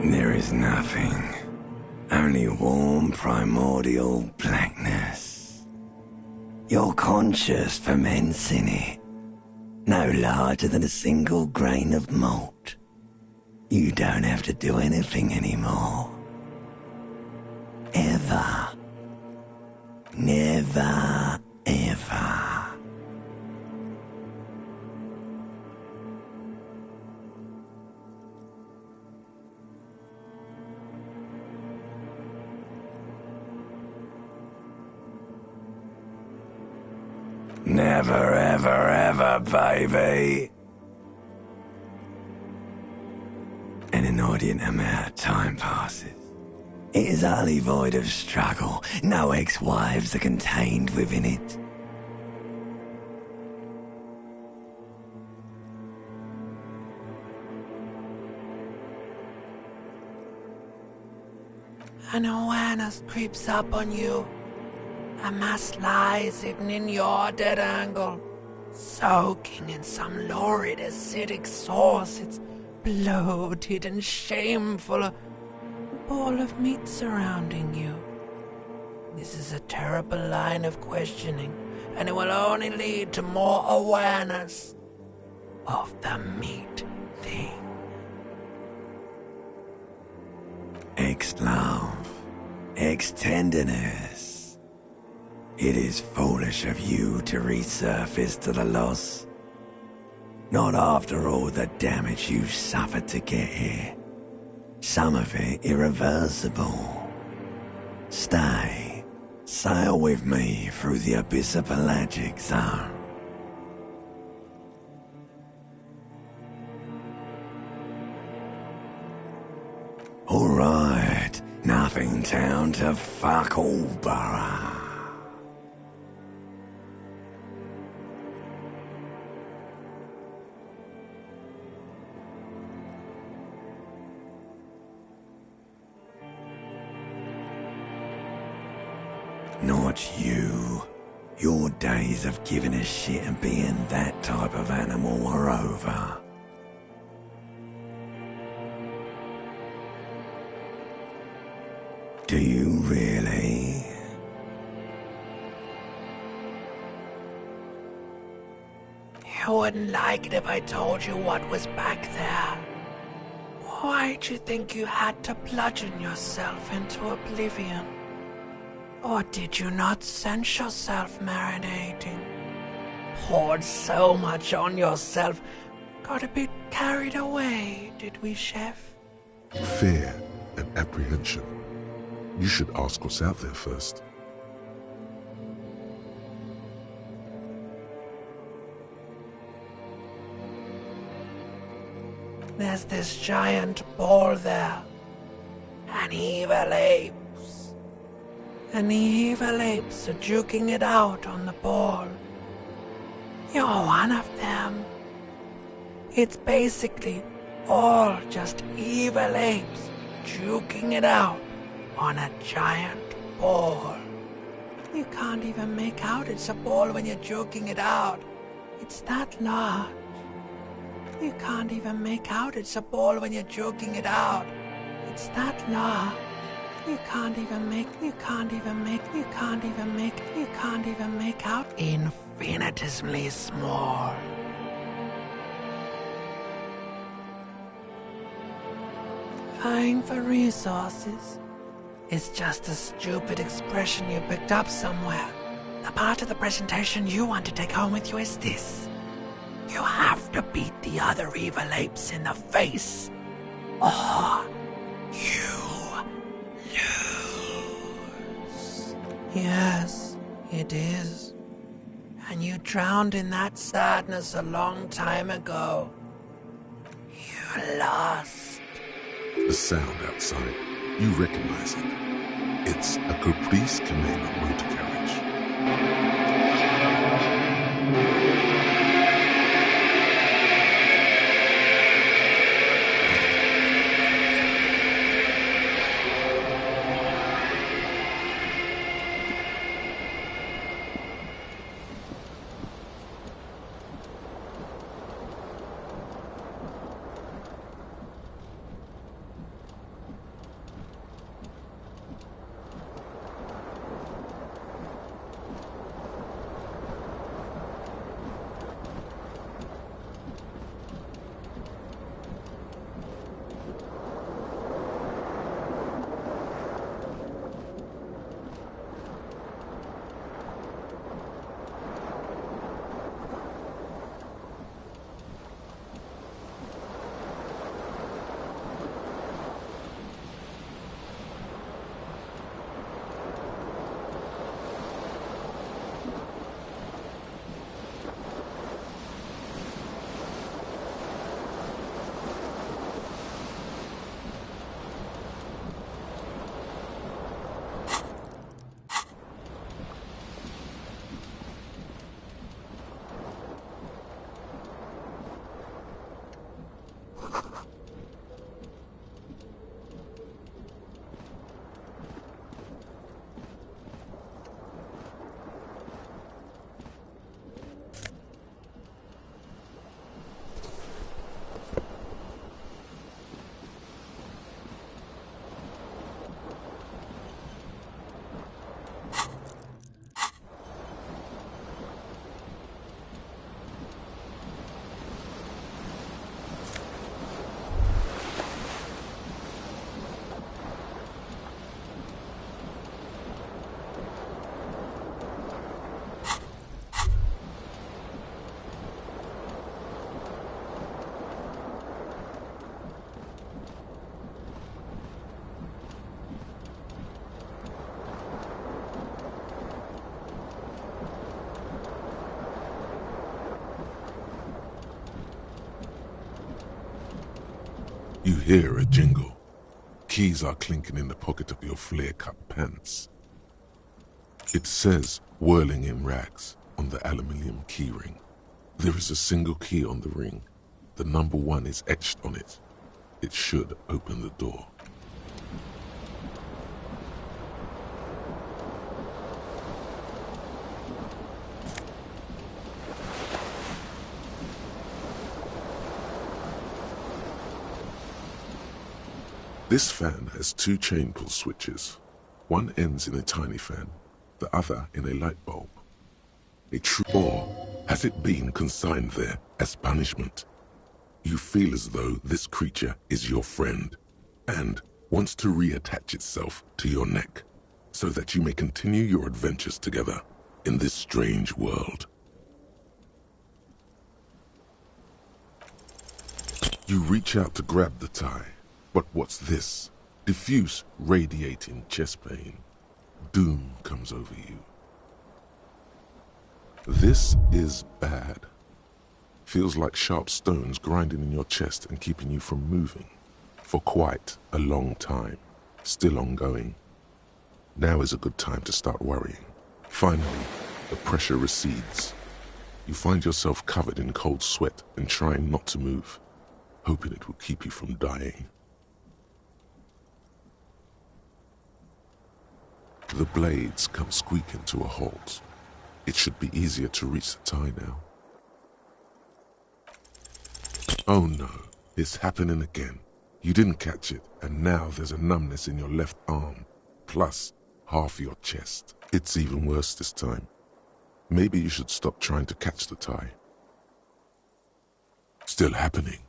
There is nothing. Only warm primordial blackness. Your conscious ferments in it. No larger than a single grain of malt. You don't have to do anything anymore. Ever. Never, ever. Never, ever, ever, baby. An inordinate amount of time passes. It is utterly void of struggle. No ex-wives are contained within it. An awareness creeps up on you. A mass lies hidden in your dead angle, soaking in some lurid acidic sauce. It's bloated and shameful, a ball of meat surrounding you. This is a terrible line of questioning, and it will only lead to more awareness of the meat thing. Ex-love, ex-tenderness. It is foolish of you to resurface to the loss. Not after all the damage you've suffered to get here. Some of it irreversible. Stay. Sail with me through the abyss of pelagic zone. Alright, nothing town to fuck all borough. Not you. Your days of giving a shit and being that type of animal are over. Do you really? You wouldn't like it if I told you what was back there. Why'd you think you had to bludgeon yourself into oblivion? Or did you not sense yourself marinating? Poured so much on yourself, got a bit carried away, did we, Chef? Fear and apprehension. You should ask what's out there first. There's this giant ball there. An evil ape. And the evil apes are juking it out on the ball. You're one of them. It's basically all just evil apes juking it out on a giant ball. You can't even make out it's a ball when you're juking it out. It's that large. You can't even make out it's a ball when you're juking it out. It's that large. You can't even make out infinitesimally small. Vying for resources is just a stupid expression you picked up somewhere. The part of the presentation you want to take home with you is this. You have to beat the other evil apes in the face, or you lose. Yes, it is. And you drowned in that sadness a long time ago. You lost. The sound outside, you recognize it. It's a Caprice Canela motor carriage. You hear a jingle. Keys are clinking in the pocket of your flare-cut pants. It says "whirling in rags" on the aluminium keyring. There is a single key on the ring. The number 1 is etched on it. It should open the door. This fan has 2 chain pull switches. One ends in a tiny fan, the other in a light bulb. Or has it been consigned there as punishment? You feel as though this creature is your friend and wants to reattach itself to your neck so that you may continue your adventures together in this strange world. You reach out to grab the tie, but what's this? Diffuse, radiating chest pain. Doom comes over you. This is bad. Feels like sharp stones grinding in your chest and keeping you from moving for quite a long time. Still ongoing. Now is a good time to start worrying. Finally, the pressure recedes. You find yourself covered in cold sweat and trying not to move, hoping it will keep you from dying. The blades come squeaking to a halt. It should be easier to reach the tie now. Oh no, it's happening again. You didn't catch it, and now there's a numbness in your left arm, plus half your chest. It's even worse this time. Maybe you should stop trying to catch the tie. Still happening.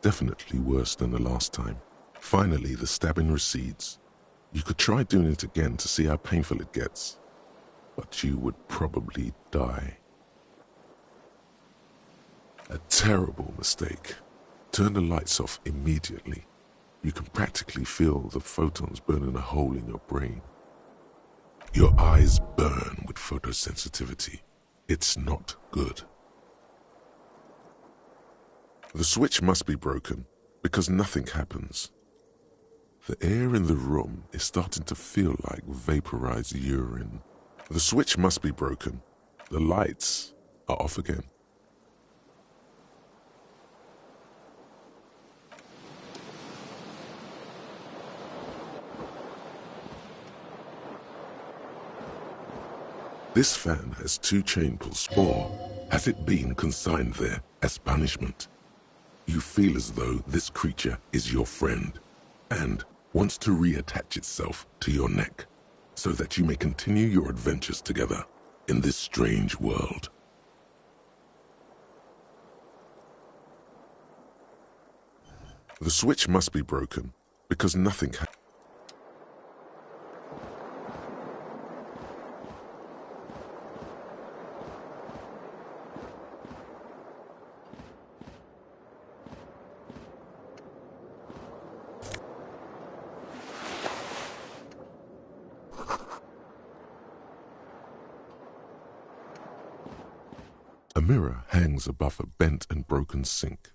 Definitely worse than the last time. Finally, the stabbing recedes. You could try doing it again to see how painful it gets, but you would probably die. A terrible mistake. Turn the lights off immediately. You can practically feel the photons burning a hole in your brain. Your eyes burn with photosensitivity. It's not good. The switch must be broken because nothing happens. The air in the room is starting to feel like vaporized urine. The switch must be broken. The lights are off again. This fan has 2 chain pulls, or has it been consigned there as punishment? You feel as though this creature is your friend and wants to reattach itself to your neck so that you may continue your adventures together in this strange world. The switch must be broken because nothing happens. A mirror hangs above a bent and broken sink.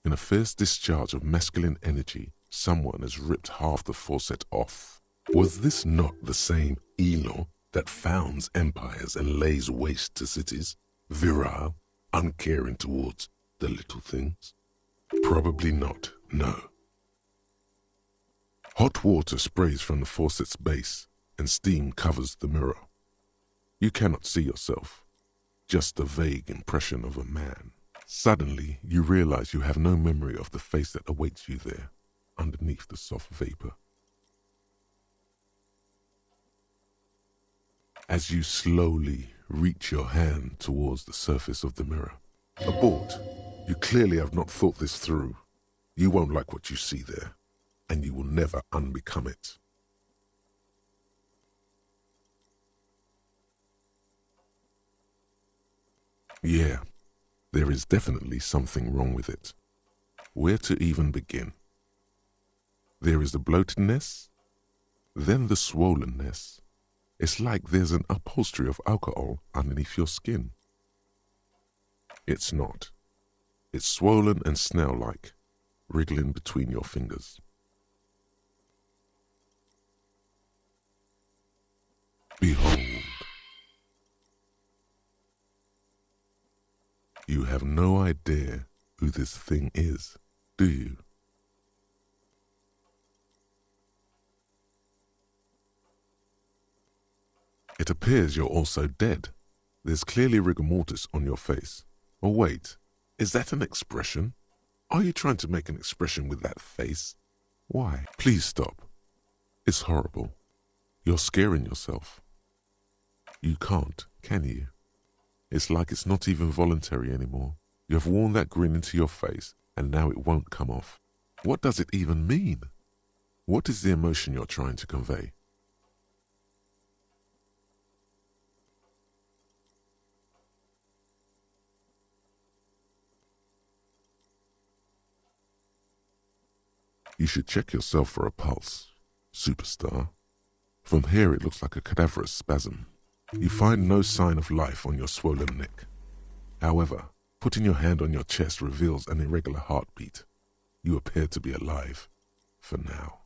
In a fierce discharge of masculine energy, someone has ripped half the faucet off. Was this not the same Elo that founds empires and lays waste to cities? Virile, uncaring towards the little things? Probably not, no. Hot water sprays from the faucet's base, and steam covers the mirror. You cannot see yourself. Just a vague impression of a man. Suddenly, you realize you have no memory of the face that awaits you there, underneath the soft vapor. As you slowly reach your hand towards the surface of the mirror. Abort. You clearly have not thought this through. You won't like what you see there, and you will never unbecome it. Yeah, there is definitely something wrong with it. Where to even begin? There is the bloatedness, then the swollenness. It's like there's an upholstery of alcohol underneath your skin. It's not. It's swollen and snail-like. wriggling between your fingers. Behold. You have no idea who this thing is, do you? It appears you're also dead. There's clearly rigor mortis on your face. Or wait, is that an expression? Are you trying to make an expression with that face? Why? Please stop. It's horrible. You're scaring yourself. You can't, can you? It's like it's not even voluntary anymore. You have worn that grin into your face, and now it won't come off. What does it even mean? What is the emotion you're trying to convey? You should check yourself for a pulse, superstar. From here it looks like a cadaverous spasm. You find no sign of life on your swollen neck. However, putting your hand on your chest reveals an irregular heartbeat. You appear to be alive, for now.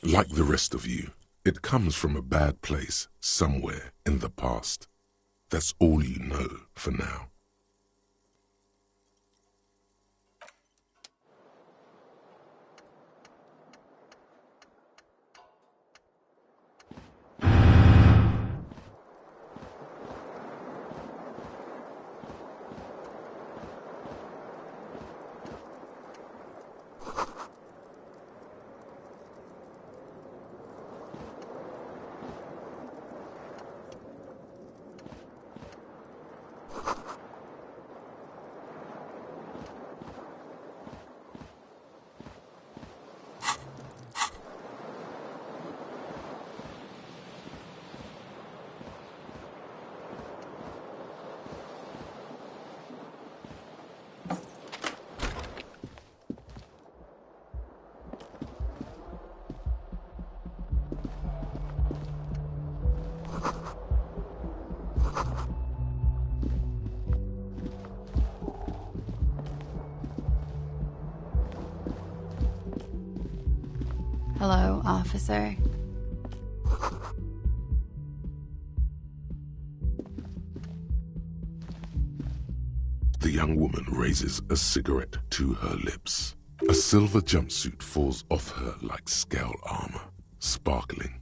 Like the rest of you, it comes from a bad place somewhere in the past. That's all you know for now. Hello, officer. The young woman raises a cigarette to her lips. A silver jumpsuit falls off her like scale armor, sparkling.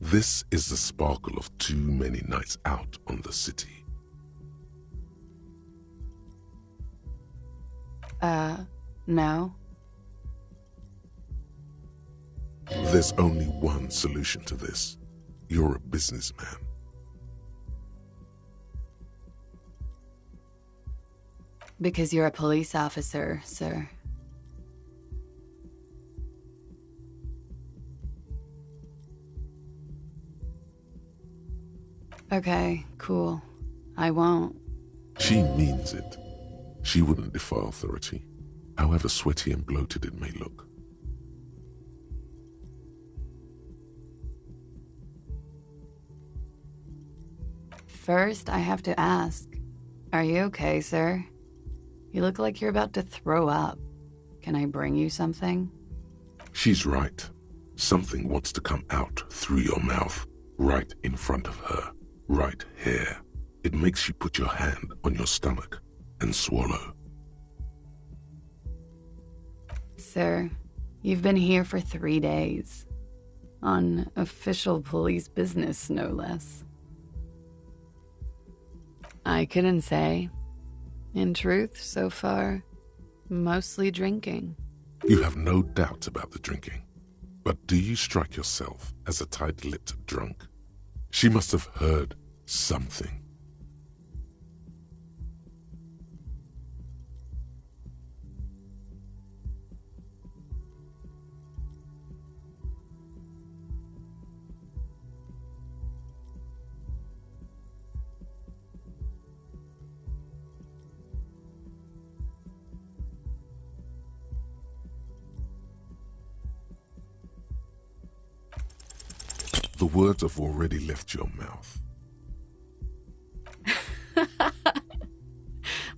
This is the sparkle of too many nights out on the city. No. There's only one solution to this. You're a businessman. Because you're a police officer, sir. Okay, cool. I won't. She means it. She wouldn't defy authority, however sweaty and bloated it may look. First, I have to ask, are you okay, sir? You look like you're about to throw up. Can I bring you something? She's right. Something wants to come out through your mouth, right in front of her, right here. It makes you put your hand on your stomach and swallow. Sir, you've been here for 3 days. On official police business, no less. I couldn't say. In truth, so far, mostly drinking. You have no doubt about the drinking. But do you strike yourself as a tight-lipped drunk? She must have heard something. The words have already left your mouth.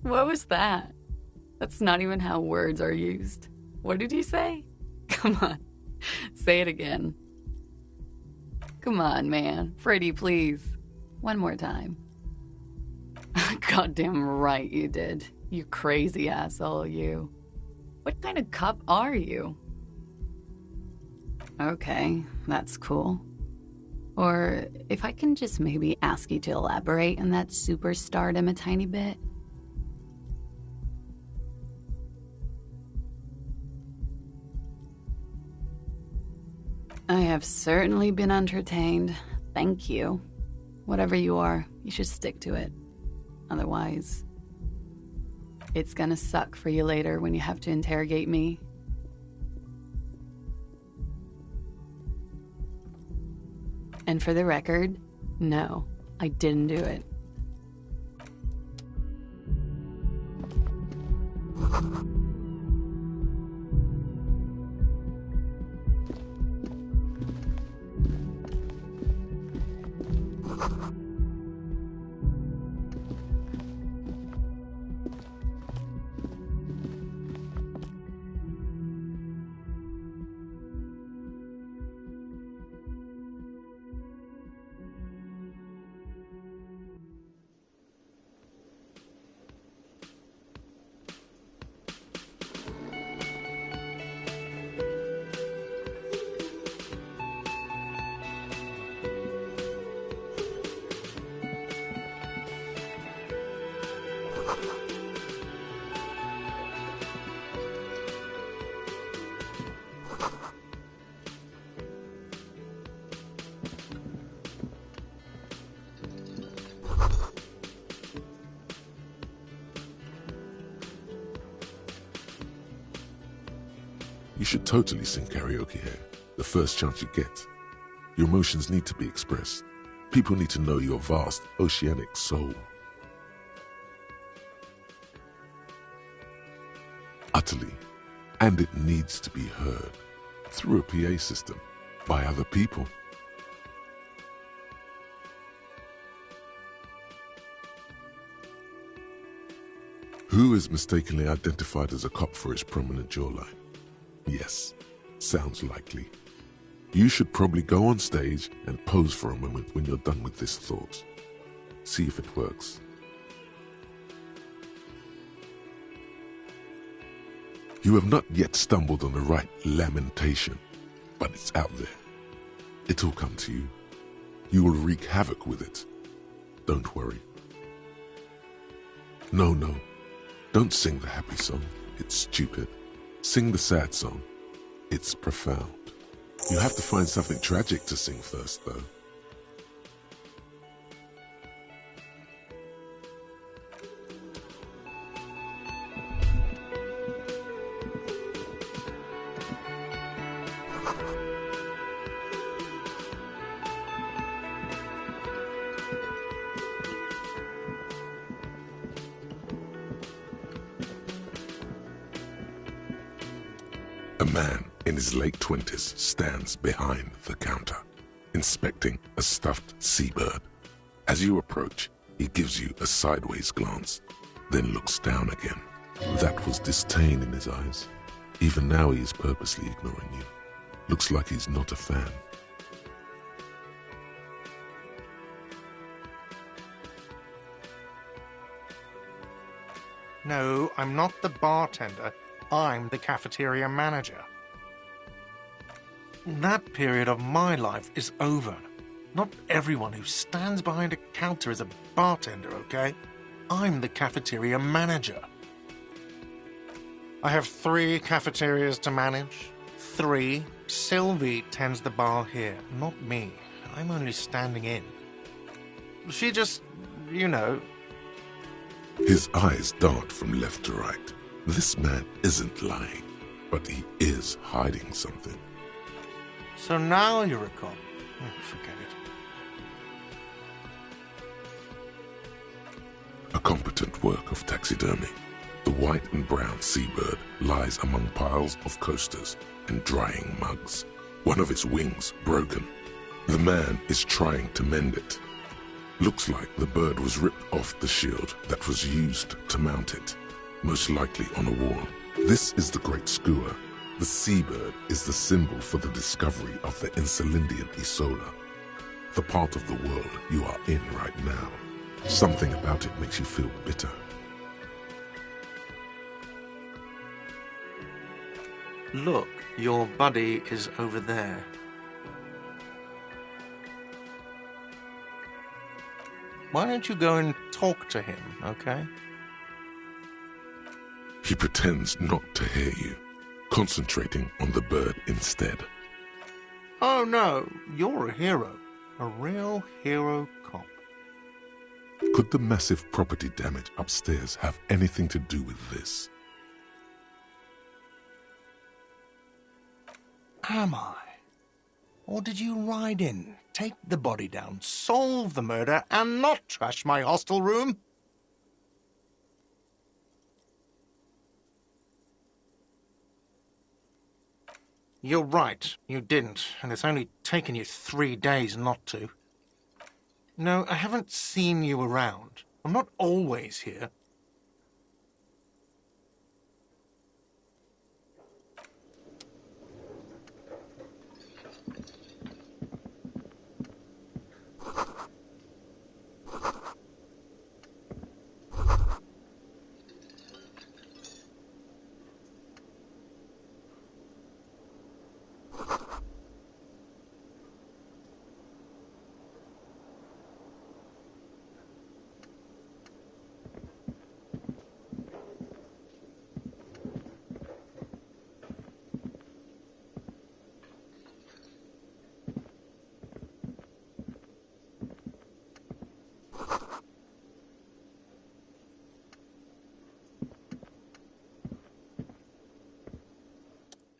What was that? That's not even how words are used. What did you say? Come on, say it again. Come on, man. Freddy, please. One more time. Goddamn right you did. You crazy asshole, you. What kind of cop are you? Okay, that's cool. Or if I can just maybe ask you to elaborate on that superstardom a tiny bit. I have certainly been entertained. Thank you. Whatever you are, you should stick to it. Otherwise, it's gonna suck for you later when you have to interrogate me. And for the record, no, I didn't do it. You should totally sing karaoke here, the first chance you get. Your emotions need to be expressed. People need to know your vast, oceanic soul. Utterly. And it needs to be heard. Through a PA system. By other people. Who is mistakenly identified as a cop for his prominent jawline? Yes, sounds likely. You should probably go on stage and pose for a moment when you're done with this thought. See if it works. You have not yet stumbled on the right lamentation, but it's out there. It'll come to you. You will wreak havoc with it. Don't worry. No. Don't sing the happy song. It's stupid. Sing the sad song. It's profound. You have to find something tragic to sing first, though. A man in his late 20s stands behind the counter, inspecting a stuffed seabird. As you approach, he gives you a sideways glance, then looks down again. That was disdain in his eyes. Even now he is purposely ignoring you. Looks like he's not a fan. No, I'm not the bartender. I'm the cafeteria manager. That period of my life is over. Not everyone who stands behind a counter is a bartender, okay? I'm the cafeteria manager. I have 3 cafeterias to manage. 3. Sylvie tends the bar here, not me. I'm only standing in. She just, you know... His eyes dart from left to right. This man isn't lying, but he is hiding something. So now you're a cop. Forget it. A competent work of taxidermy. The white and brown seabird lies among piles of coasters and drying mugs. One of its wings broken. The man is trying to mend it. Looks like the bird was ripped off the shield that was used to mount it, most likely on a wall. This is the Great Skua. The seabird is the symbol for the discovery of the Insulindian Isola, the part of the world you are in right now. Something about it makes you feel bitter. Look, your buddy is over there. Why don't you go and talk to him, okay? He pretends not to hear you, concentrating on the bird instead. Oh no, you're a hero. A real hero cop. Could the massive property damage upstairs have anything to do with this? Am I? Or did you ride in, take the body down, solve the murder, and not trash my hostel room? You're right, you didn't, and it's only taken you 3 days not to. No, I haven't seen you around. I'm not always here.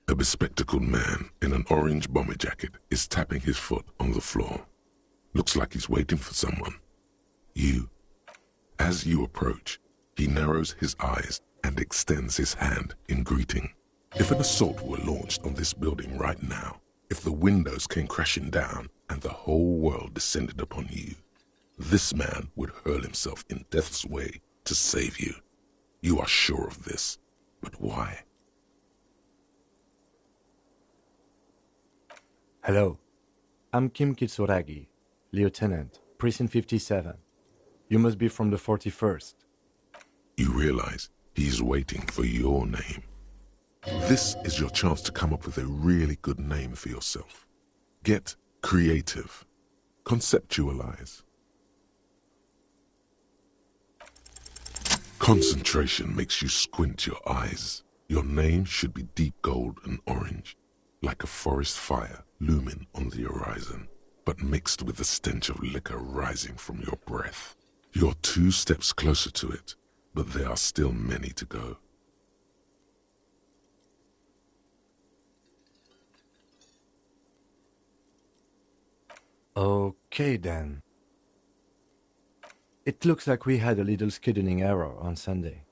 A bespectacled man in an orange bomber jacket is tapping his foot on the floor. Looks like he's waiting for someone. You. As you approach, he narrows his eyes and extends his hand in greeting. If an assault were launched on this building right now, if the windows came crashing down and the whole world descended upon you, this man would hurl himself in death's way to save you. You are sure of this, but why? Hello, I'm Kim Kitsuragi, Lieutenant, Precinct 57. You must be from the 41st. You realize he's waiting for your name. This is your chance to come up with a really good name for yourself. Get creative. Conceptualize. Concentration makes you squint your eyes. Your name should be deep gold and orange, like a forest fire looming on the horizon, but mixed with the stench of liquor rising from your breath. You're 2 steps closer to it, but there are still many to go. Okay then. It looks like we had a little scheduling error on Sunday.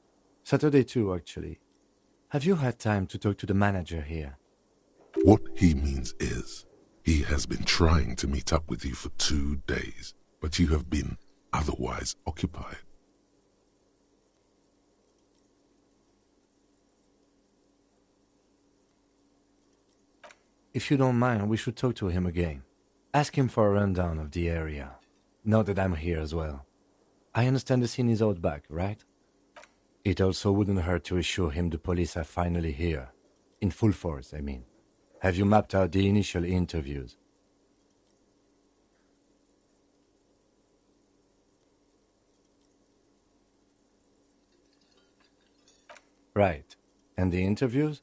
Saturday too, actually. Have you had time to talk to the manager here? What he means is, he has been trying to meet up with you for 2 days, but you have been otherwise occupied. If you don't mind, we should talk to him again. Ask him for a rundown of the area. Now that I'm here as well. I understand the scene is out back, right? It also wouldn't hurt to assure him the police are finally here. In full force, I mean. Have you mapped out the initial interviews? Right. And the interviews?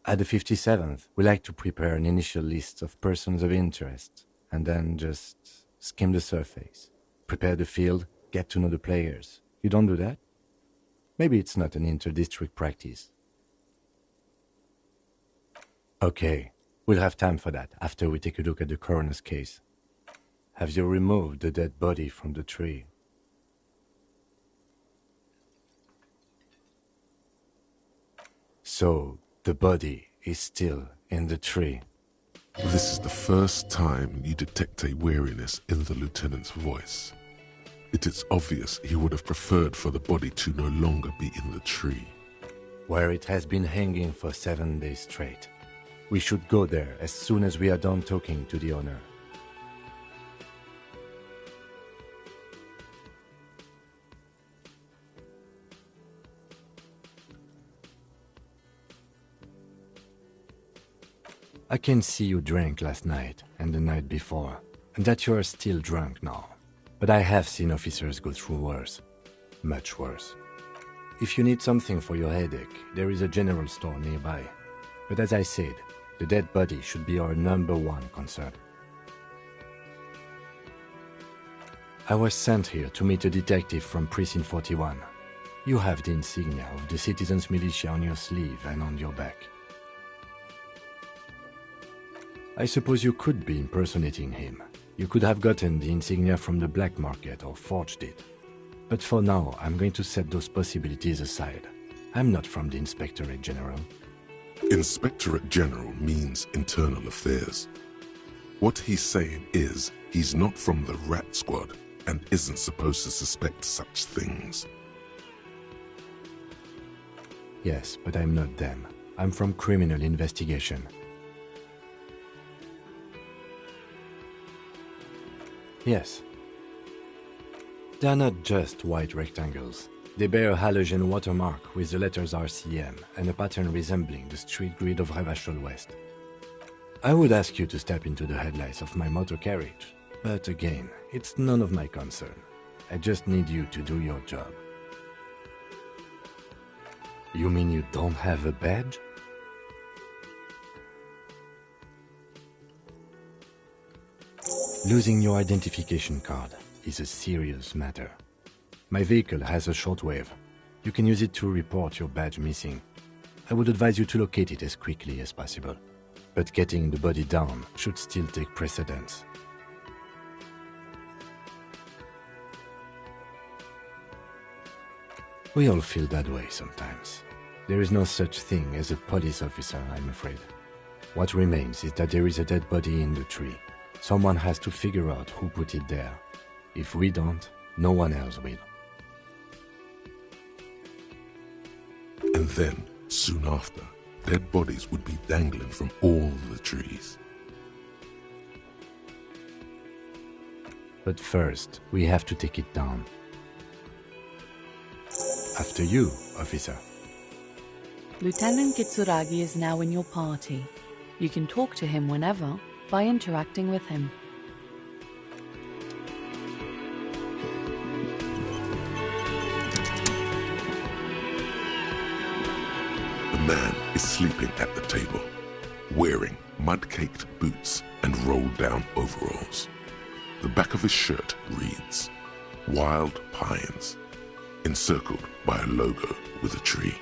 At the 57th, we like to prepare an initial list of persons of interest, and then just skim the surface. Prepare the field, get to know the players. You don't do that? Maybe it's not an inter-district practice. Okay, we'll have time for that after we take a look at the coroner's case. Have you removed the dead body from the tree? So, the body is still in the tree. This is the first time you detect a weariness in the lieutenant's voice. It is obvious he would have preferred for the body to no longer be in the tree. Where it has been hanging for 7 days straight. We should go there as soon as we are done talking to the owner. I can see you drank last night and the night before, and that you are still drunk now. But I have seen officers go through worse. Much worse. If you need something for your headache, there is a general store nearby. But as I said, the dead body should be our #1 concern. I was sent here to meet a detective from Precinct 41. You have the insignia of the Citizens Militia on your sleeve and on your back. I suppose you could be impersonating him. You could have gotten the insignia from the black market or forged it. But for now, I'm going to set those possibilities aside. I'm not from the Inspectorate General. Inspectorate General means internal affairs. What he's saying is he's not from the rat squad and isn't supposed to suspect such things. Yes, but I'm not them. I'm from criminal investigation. Yes. They are not just white rectangles. They bear a halogen watermark with the letters RCM and a pattern resembling the street grid of Revachol West. I would ask you to step into the headlights of my motor carriage, but again, it's none of my concern. I just need you to do your job. You mean you don't have a badge? Losing your identification card is a serious matter. My vehicle has a shortwave. You can use it to report your badge missing. I would advise you to locate it as quickly as possible. But getting the body down should still take precedence. We all feel that way sometimes. There is no such thing as a police officer, I'm afraid. What remains is that there is a dead body in the tree. Someone has to figure out who put it there. If we don't, no one else will. And then, soon after, dead bodies would be dangling from all the trees. But first, we have to take it down. After you, officer. Lieutenant Kitsuragi is now in your party. You can talk to him whenever by interacting with him. The man is sleeping at the table, wearing mud-caked boots and rolled-down overalls. The back of his shirt reads, Wild Pines, encircled by a logo with a tree.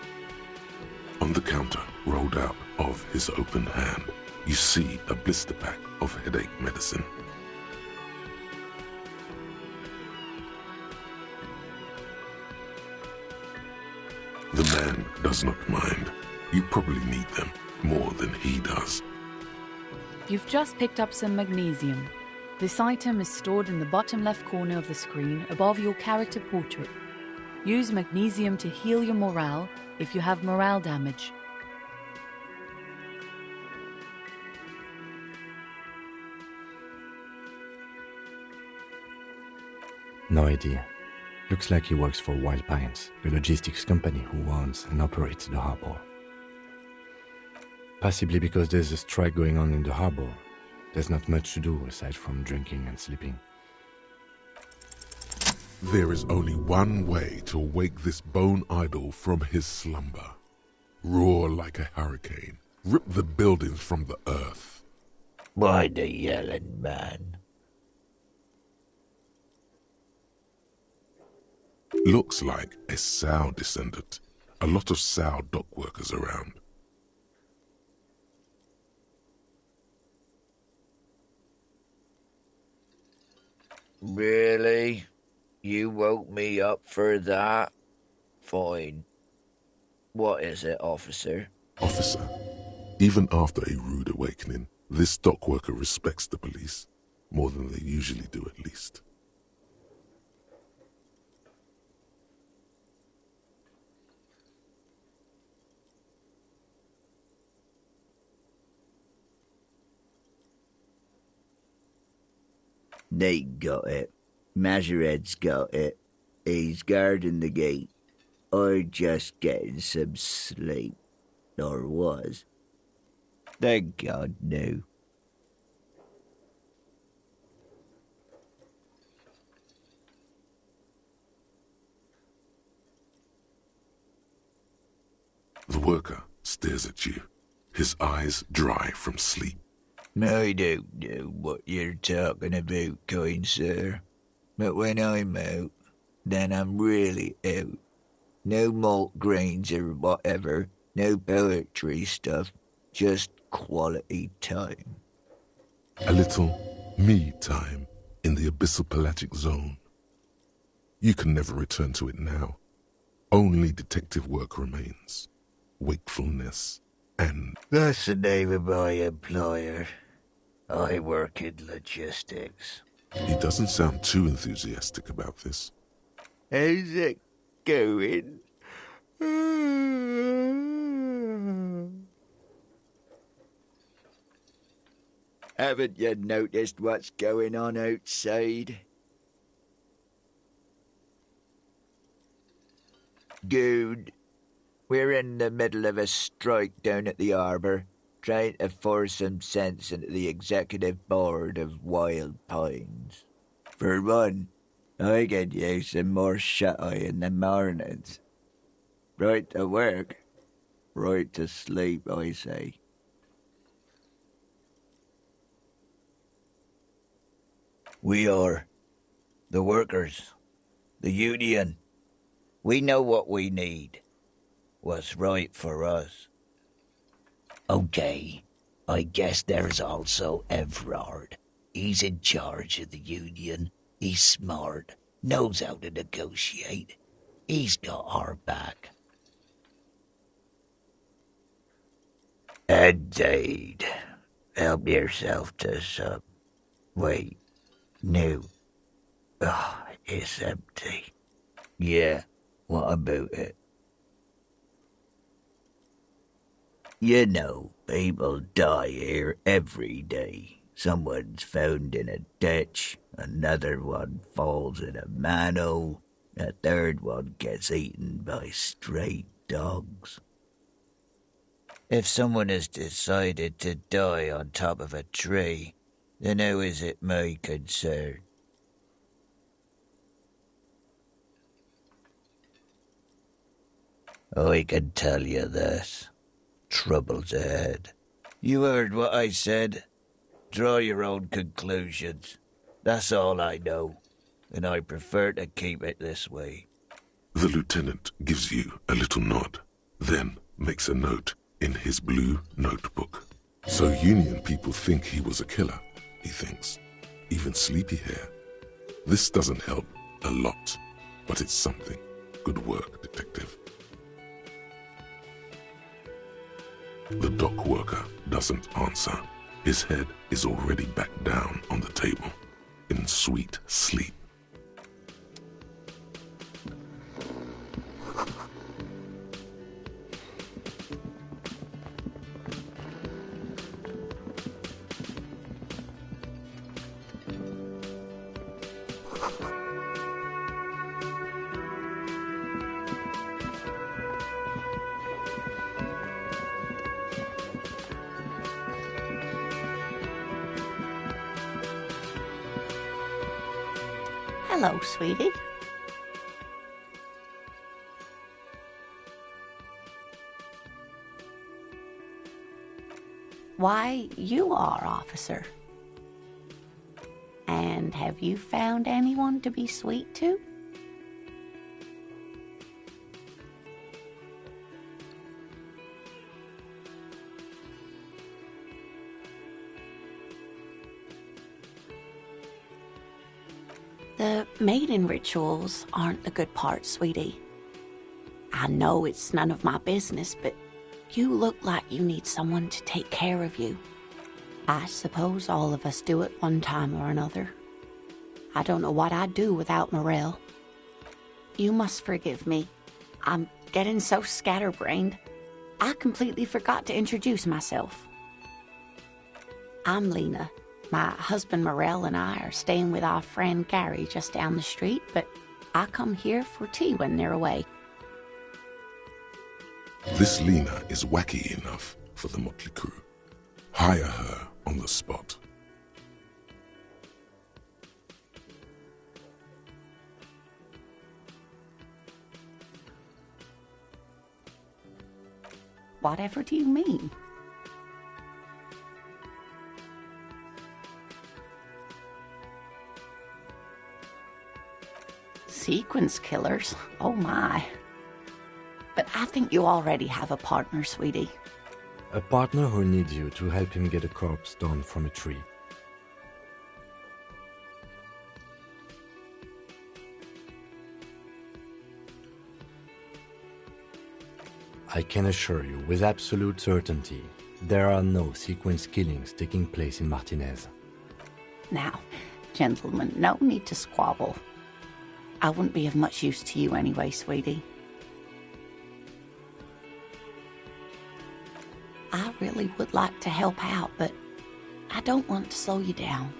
On the counter, rolled out of his open hand, you see a blister pack of headache medicine. The man does not mind. You probably need them more than he does. You've just picked up some magnesium. This item is stored in the bottom left corner of the screen above your character portrait. Use magnesium to heal your morale if you have morale damage. No idea. Looks like he works for Wild Pines, the logistics company who owns and operates the harbor. Possibly because there's a strike going on in the harbor. There's not much to do aside from drinking and sleeping. There is only one way to wake this bone idol from his slumber. Roar like a hurricane. Rip the buildings from the earth. Why the yelling, man? Looks like a Sow descendant. A lot of Sow dock workers around. Really? You woke me up for that? Fine. What is it, officer? Officer, Even after a rude awakening, this dock worker respects the police, more than they usually do at least. They got it. Majoret's got it. He's guarding the gate. Or just getting some sleep. Or was. Thank God, no. The worker stares at you, his eyes dry from sleep. I don't know what you're talking about, kind sir. But when I'm out, then I'm really out. No malt grains or whatever, no poetry stuff, just quality time. A little me time in the abyssal pelagic zone. You can never return to it now. Only detective work remains. Wakefulness and... That's the name of my employer. I work in logistics. He doesn't sound too enthusiastic about this. How's it going? Haven't you noticed what's going on outside? Dude, we're in the middle of a strike down at the harbour, trying to force some sense into the executive board of Wild Pines. For one, I could use some more shut-eye in the mornings. Right to work, right to sleep, I say. We are the workers, the union. We know what we need, what's right for us. Okay, I guess there's also Everard. He's in charge of the union. He's smart, knows how to negotiate. He's got our back. Indeed. Help yourself to some. Wait, no. Oh, it's empty. Yeah, what about it? You know, people die here every day. Someone's found in a ditch, another one falls in a manhole, a third one gets eaten by stray dogs. If someone has decided to die on top of a tree, then how is it my concern? I can tell you this. Trouble's ahead. You heard what I said. Draw your own conclusions. That's all I know, and I prefer to keep it this way. The lieutenant gives you a little nod, then makes a note in his blue notebook. So Union people think he was a killer, he thinks. Even sleepy hair. This doesn't help a lot, but it's something. Good work, detective. The dock worker doesn't answer. His head is already back down on the table, in sweet sleep. Hello, sweetie. Why, you are, officer. And have you found anyone to be sweet to? The mating rituals aren't the good part, sweetie. I know it's none of my business, but You look like you need someone to take care of you. I suppose all of us do at one time or another. I don't know what I'd do without Morel. You must forgive me. I'm getting so scatterbrained. I completely forgot to introduce myself. I'm Lena. My husband Morel and I are staying with our friend Gary just down the street, but I come here for tea when they're away. This Lena is wacky enough for the motley crew. Hire her on the spot. Whatever do you mean? Sequence killers? Oh my. But I think you already have a partner, sweetie. A partner who needs you to help him get a corpse down from a tree. I can assure you with absolute certainty, there are no sequence killings taking place in Martinez. Now, gentlemen, no need to squabble. I wouldn't be of much use to you anyway, sweetie. I really would like to help out, but I don't want to slow you down.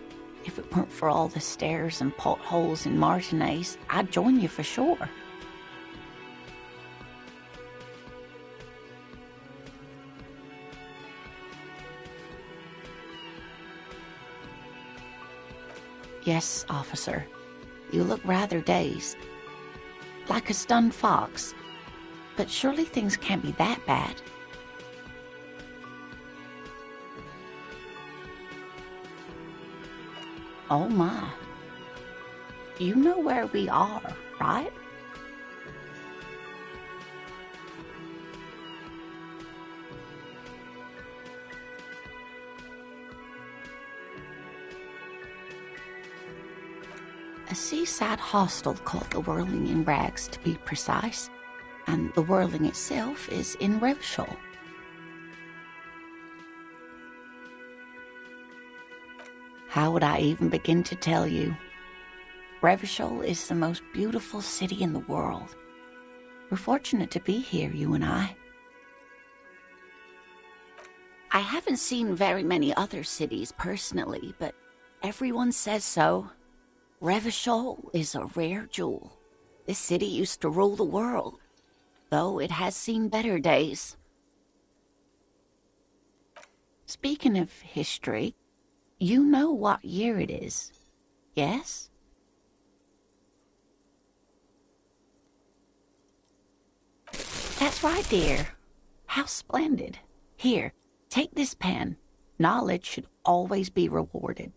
If it weren't for all the stairs and potholes in Martinez, I'd join you for sure. Yes, officer. You look rather dazed. Like a stunned fox. But surely things can't be that bad. Oh my. You know where we are, right? A seaside hostel called the Whirling in Rags, to be precise, and the Whirling itself is in Revachol. How would I even begin to tell you? Revachol is the most beautiful city in the world. We're fortunate to be here, you and I. I haven't seen very many other cities personally, but everyone says so. Revachol is a rare jewel. This city used to rule the world, though it has seen better days. Speaking of history, you know what year it is, yes? That's right, dear. How splendid. Here, take this pen. Knowledge should always be rewarded.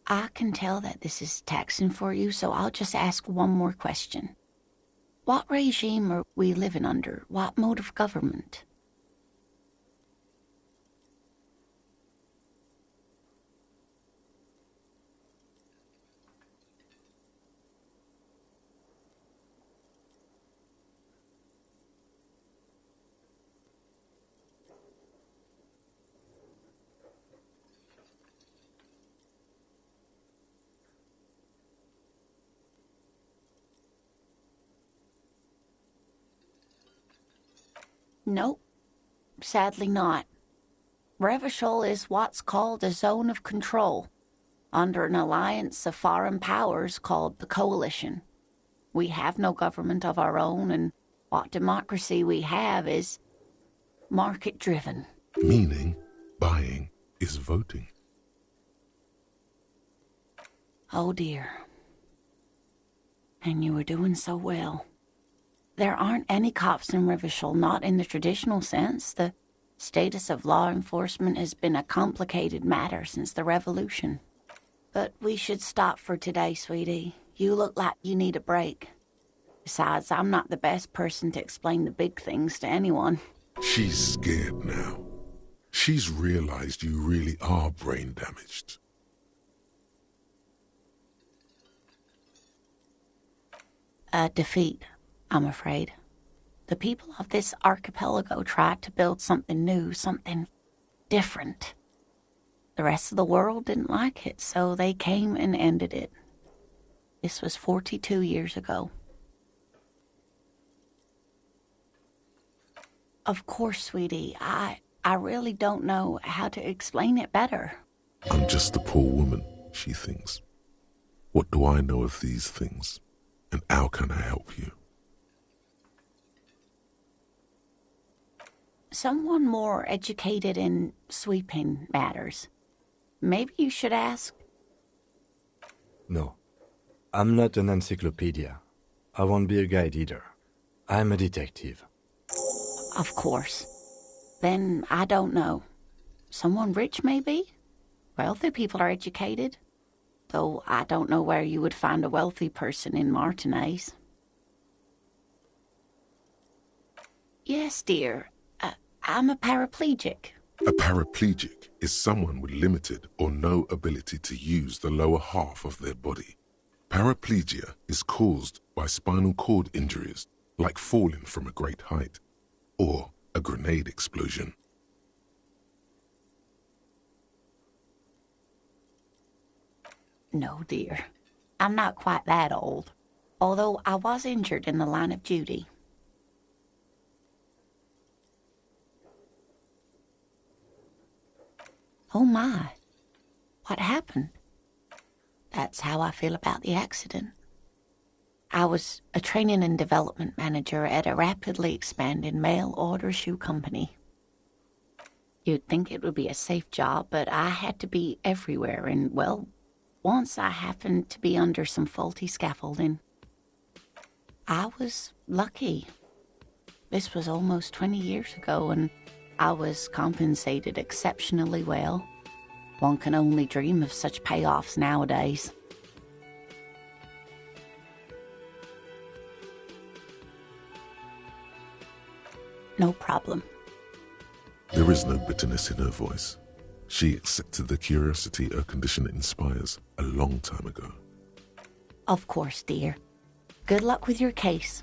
I can tell that this is taxing for you, so I'll just ask one more question. What regime are we living under? What mode of government? Nope, sadly not. Revachol is what's called a zone of control, under an alliance of foreign powers called the Coalition. We have no government of our own, and what democracy we have is market-driven. Meaning, buying is voting. Oh dear. And you were doing so well. There aren't any cops in Revachol, not in the traditional sense. The status of law enforcement has been a complicated matter since the revolution. But we should stop for today, sweetie. You look like you need a break. Besides, I'm not the best person to explain the big things to anyone. She's scared now. She's realized you really are brain damaged. A defeat, I'm afraid. The people of this archipelago tried to build something new, something different. The rest of the world didn't like it, so they came and ended it. This was 42 years ago. Of course, sweetie, I really don't know how to explain it better. I'm just a poor woman, she thinks. What do I know of these things? And how can I help you? Someone more educated in sweeping matters. Maybe you should ask. No, I'm not an encyclopedia. I won't be a guide either. I'm a detective. Of course. Then I don't know. Someone rich, maybe? Wealthy people are educated. Though I don't know where you would find a wealthy person in Martinez. Yes, dear. I'm a paraplegic. A paraplegic is someone with limited or no ability to use the lower half of their body. Paraplegia is caused by spinal cord injuries, like falling from a great height, or a grenade explosion. No, dear. I'm not quite that old, although I was injured in the line of duty. Oh my, what happened? That's how I feel about the accident. I was a training and development manager at a rapidly expanding mail-order shoe company. You'd think it would be a safe job, but I had to be everywhere, and, well, once I happened to be under some faulty scaffolding. I was lucky. This was almost 20 years ago, and I was compensated exceptionally well. One can only dream of such payoffs nowadays. No problem. There is no bitterness in her voice. She accepted the curiosity her condition inspires a long time ago. Of course, dear. Good luck with your case.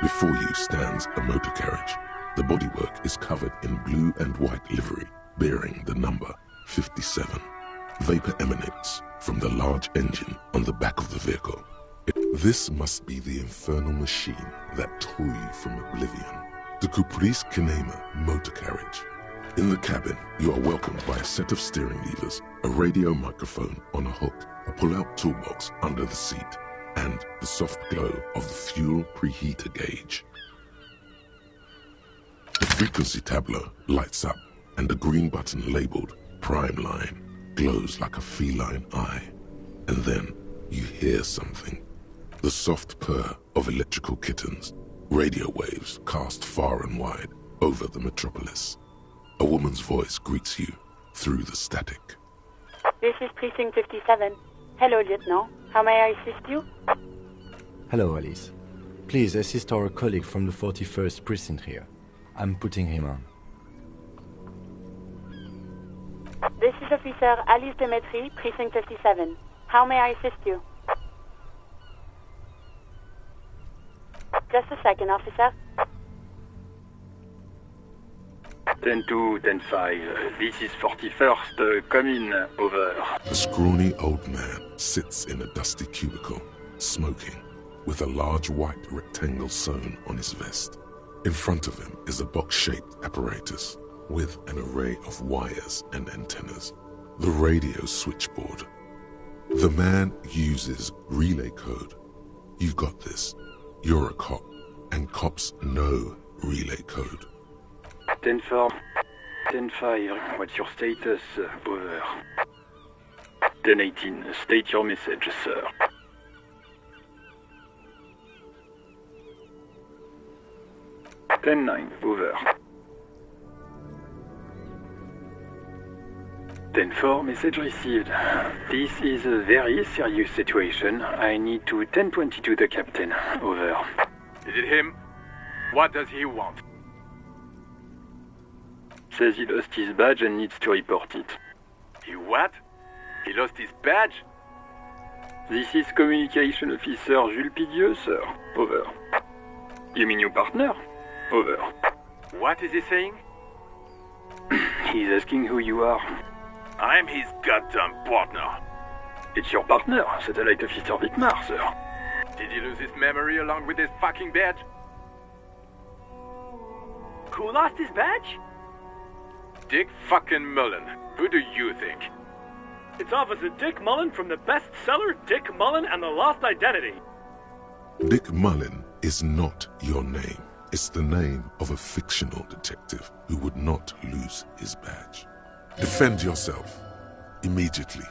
Before you stands a motor carriage. The bodywork is covered in blue and white livery, bearing the number 57. Vapor emanates from the large engine on the back of the vehicle. This must be the infernal machine that tore you from oblivion. The Caprice Kinema motor carriage. In the cabin, you are welcomed by a set of steering levers, a radio microphone on a hook, a pull-out toolbox under the seat, and the soft glow of the fuel preheater gauge. The frequency tableau lights up, and the green button labeled Prime Line glows like a feline eye. And then you hear something. The soft purr of electrical kittens, radio waves cast far and wide over the metropolis. A woman's voice greets you through the static. This is Precinct 57. Hello, Lieutenant. How may I assist you? Hello, Alice. Please assist our colleague from the 41st Precinct here. I'm putting him on. This is Officer Alice Demetri, Precinct 57. How may I assist you? Just a second, officer. 10-2, 10-5. This is 41st. Come in. Over. A scrawny old man sits in a dusty cubicle, smoking, with a large white rectangle sewn on his vest. In front of him is a box-shaped apparatus with an array of wires and antennas. The radio switchboard. The man uses relay code. You've got this. You're a cop, and cops know relay code. 10-4, 10-5. What's your status? Over. 10-18. State your message, sir. 10-9. Over. 10-4. Message received. This is a very serious situation. I need to 10-22 the captain. Over. Is it him? What does he want? Says he lost his badge and needs to report it. He what? He lost his badge? This is Communication Officer Jules Pidieux, sir. Over. You mean your partner? Over. What is he saying? He's asking who you are. I'm his goddamn partner. It's your partner, Satellite Officer Vicmar, sir. Did he lose his memory along with his fucking badge? Who lost his badge? Dick fucking Mullen. Who do you think? It's Officer Dick Mullen from the bestseller Dick Mullen and the Lost Identity. Dick Mullen is not your name. It's the name of a fictional detective who would not lose his badge. Defend yourself. Immediately.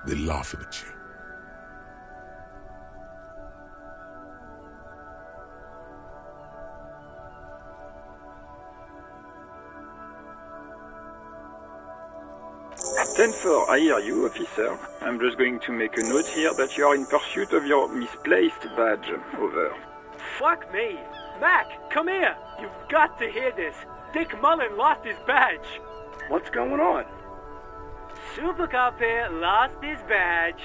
They're laughing at you. "10-4, I hear you, officer. I'm just going to make a note here that you are in pursuit of your misplaced badge. Over." Fuck me. Mac, come here. You've got to hear this. Dick Mullen lost his badge. What's going on? Super Cop here lost his badge.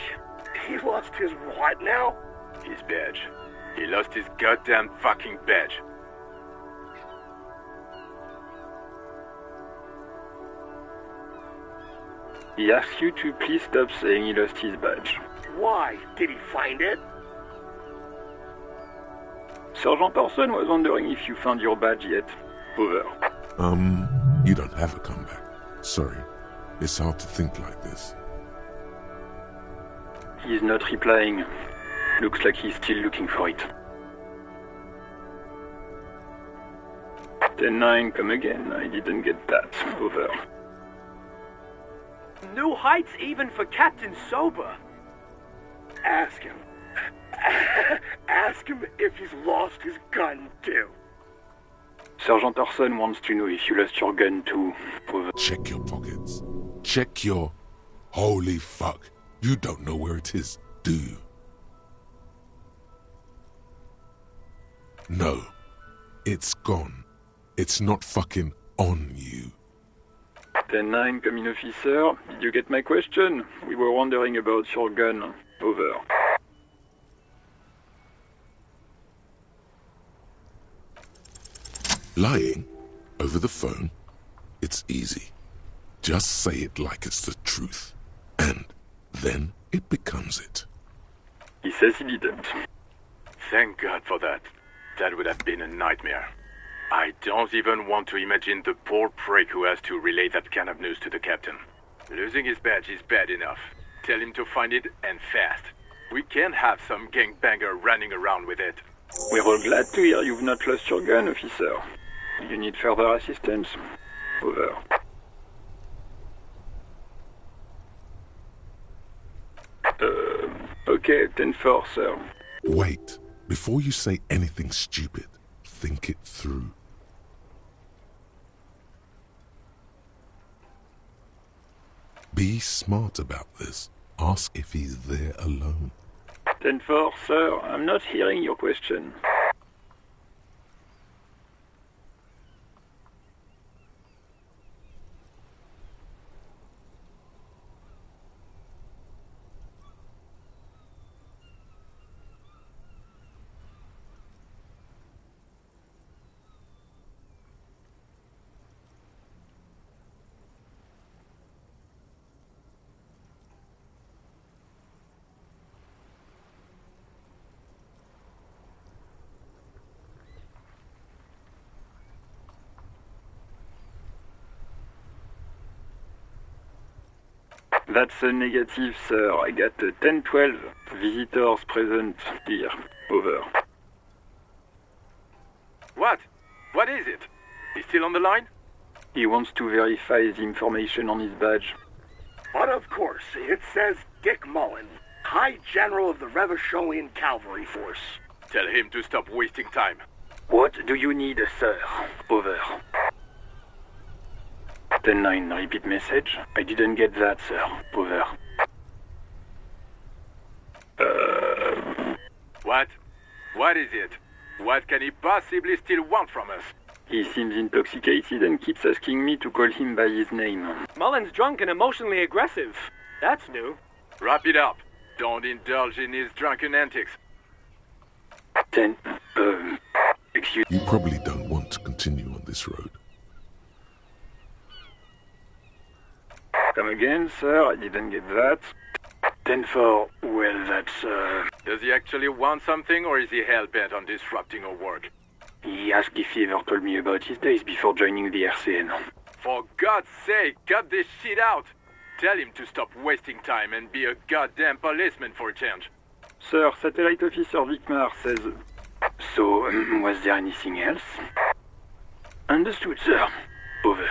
He lost his what now? His badge. He lost his goddamn fucking badge. He asks you to please stop saying he lost his badge. Why? Did he find it? Sergeant Orson was wondering if you found your badge yet. Over. You don't have a comeback. Sorry. It's hard to think like this. He's not replying. Looks like he's still looking for it. 10-9, come again. I didn't get that. Over. New heights even for Captain Sober. Ask him. Ask him if he's lost his gun, too. Sergeant Orson wants to know if you lost your gun, too. Over. Check your pockets. Check your... Holy fuck. You don't know where it is, do you? No. It's gone. It's not fucking on you. 10-9, come in, officer. Did you get my question? We were wondering about your gun. Over. Lying over the phone, it's easy. Just say it like it's the truth, and then it becomes it. He says he didn't. Thank God for that. That would have been a nightmare. I don't even want to imagine the poor prick who has to relay that kind of news to the captain. Losing his badge is bad enough. Tell him to find it, and fast. We can't have some gangbanger running around with it. We're all glad to hear you've not lost your gun, officer. You need further assistance? Over. Okay, 10-4, sir. Wait. Before you say anything stupid, think it through. Be smart about this. Ask if he's there alone. 10-4, sir. I'm not hearing your question. That's a negative, sir. I got 10-12 visitors present here. Over. What? What is it? He's still on the line? He wants to verify the information on his badge. But of course, it says Dick Mullen, High General of the Revacholian Cavalry Force. Tell him to stop wasting time. What do you need, sir? Over. 10-9, repeat message. I didn't get that, sir. Over. What? What is it? What can he possibly still want from us? He seems intoxicated and keeps asking me to call him by his name. Mullen's drunk and emotionally aggressive. That's new. Wrap it up. Don't indulge in his drunken antics. 10. Excuse You probably don't want to continue on this road. Come again, sir. I didn't get that. 10-4. Well, that's, Does he actually want something, or is he hell-bent on disrupting our work? He asked if he ever told me about his days before joining the RCN. For God's sake, cut this shit out! Tell him to stop wasting time and be a goddamn policeman for a change. Sir, Satellite Officer Vicmar says... So, was there anything else? Understood, sir. Over.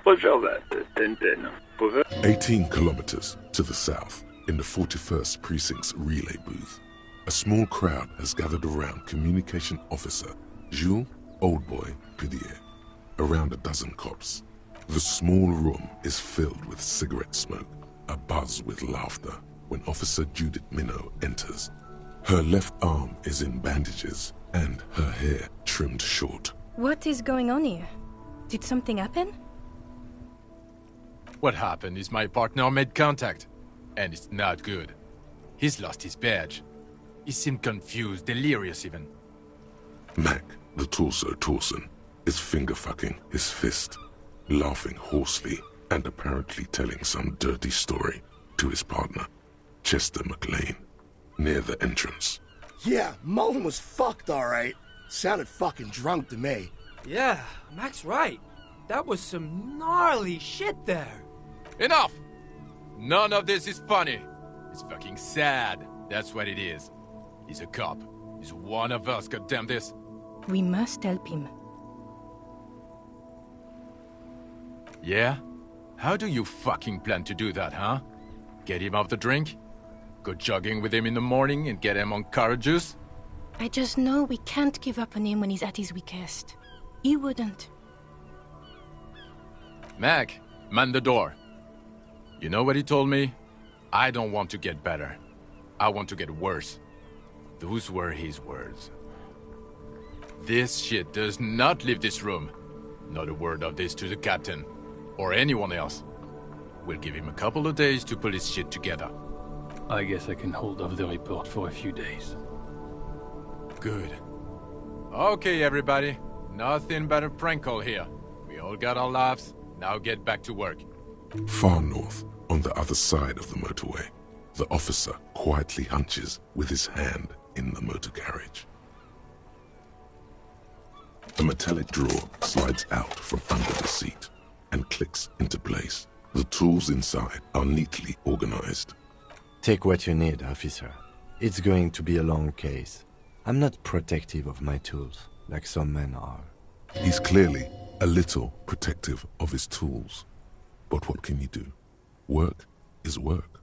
Roger that. 10-10. Over. 18 kilometers to the south, in the 41st Precinct's relay booth, a small crowd has gathered around Communication Officer Jules Oldboy Pidier, around a dozen cops. The small room is filled with cigarette smoke, abuzz with laughter, when Officer Judith Minot enters. Her left arm is in bandages, and her hair trimmed short. What is going on here? Did something happen? What happened is my partner made contact, and it's not good. He's lost his badge. He seemed confused, delirious even. Mac, the torso Torson, is finger-fucking his fist, laughing hoarsely and apparently telling some dirty story to his partner, Chester McLean, near the entrance. Yeah, Mullen was fucked, alright. Sounded fucking drunk to me. Yeah, Mac's right. That was some gnarly shit there. Enough! None of this is funny. It's fucking sad. That's what it is. He's a cop. He's one of us, goddamn this. We must help him. Yeah? How do you fucking plan to do that, huh? Get him off the drink? Go jogging with him in the morning and get him on carrot juice? I just know we can't give up on him when he's at his weakest. He wouldn't. Mac, man the door. You know what he told me? I don't want to get better. I want to get worse. Those were his words. This shit does not leave this room. Not a word of this to the captain, or anyone else. We'll give him a couple of days to pull his shit together. I guess I can hold off the report for a few days. good. Okay, everybody. Nothing but a prank call here. We all got our laughs. Now get back to work. Far north, on the other side of the motorway, the officer quietly hunches with his hand in the motor carriage. A metallic drawer slides out from under the seat and clicks into place. The tools inside are neatly organized. Take what you need, officer. It's going to be a long case. I'm not protective of my tools, like some men are. He's clearly a little protective of his tools. But what can you do? Work is work.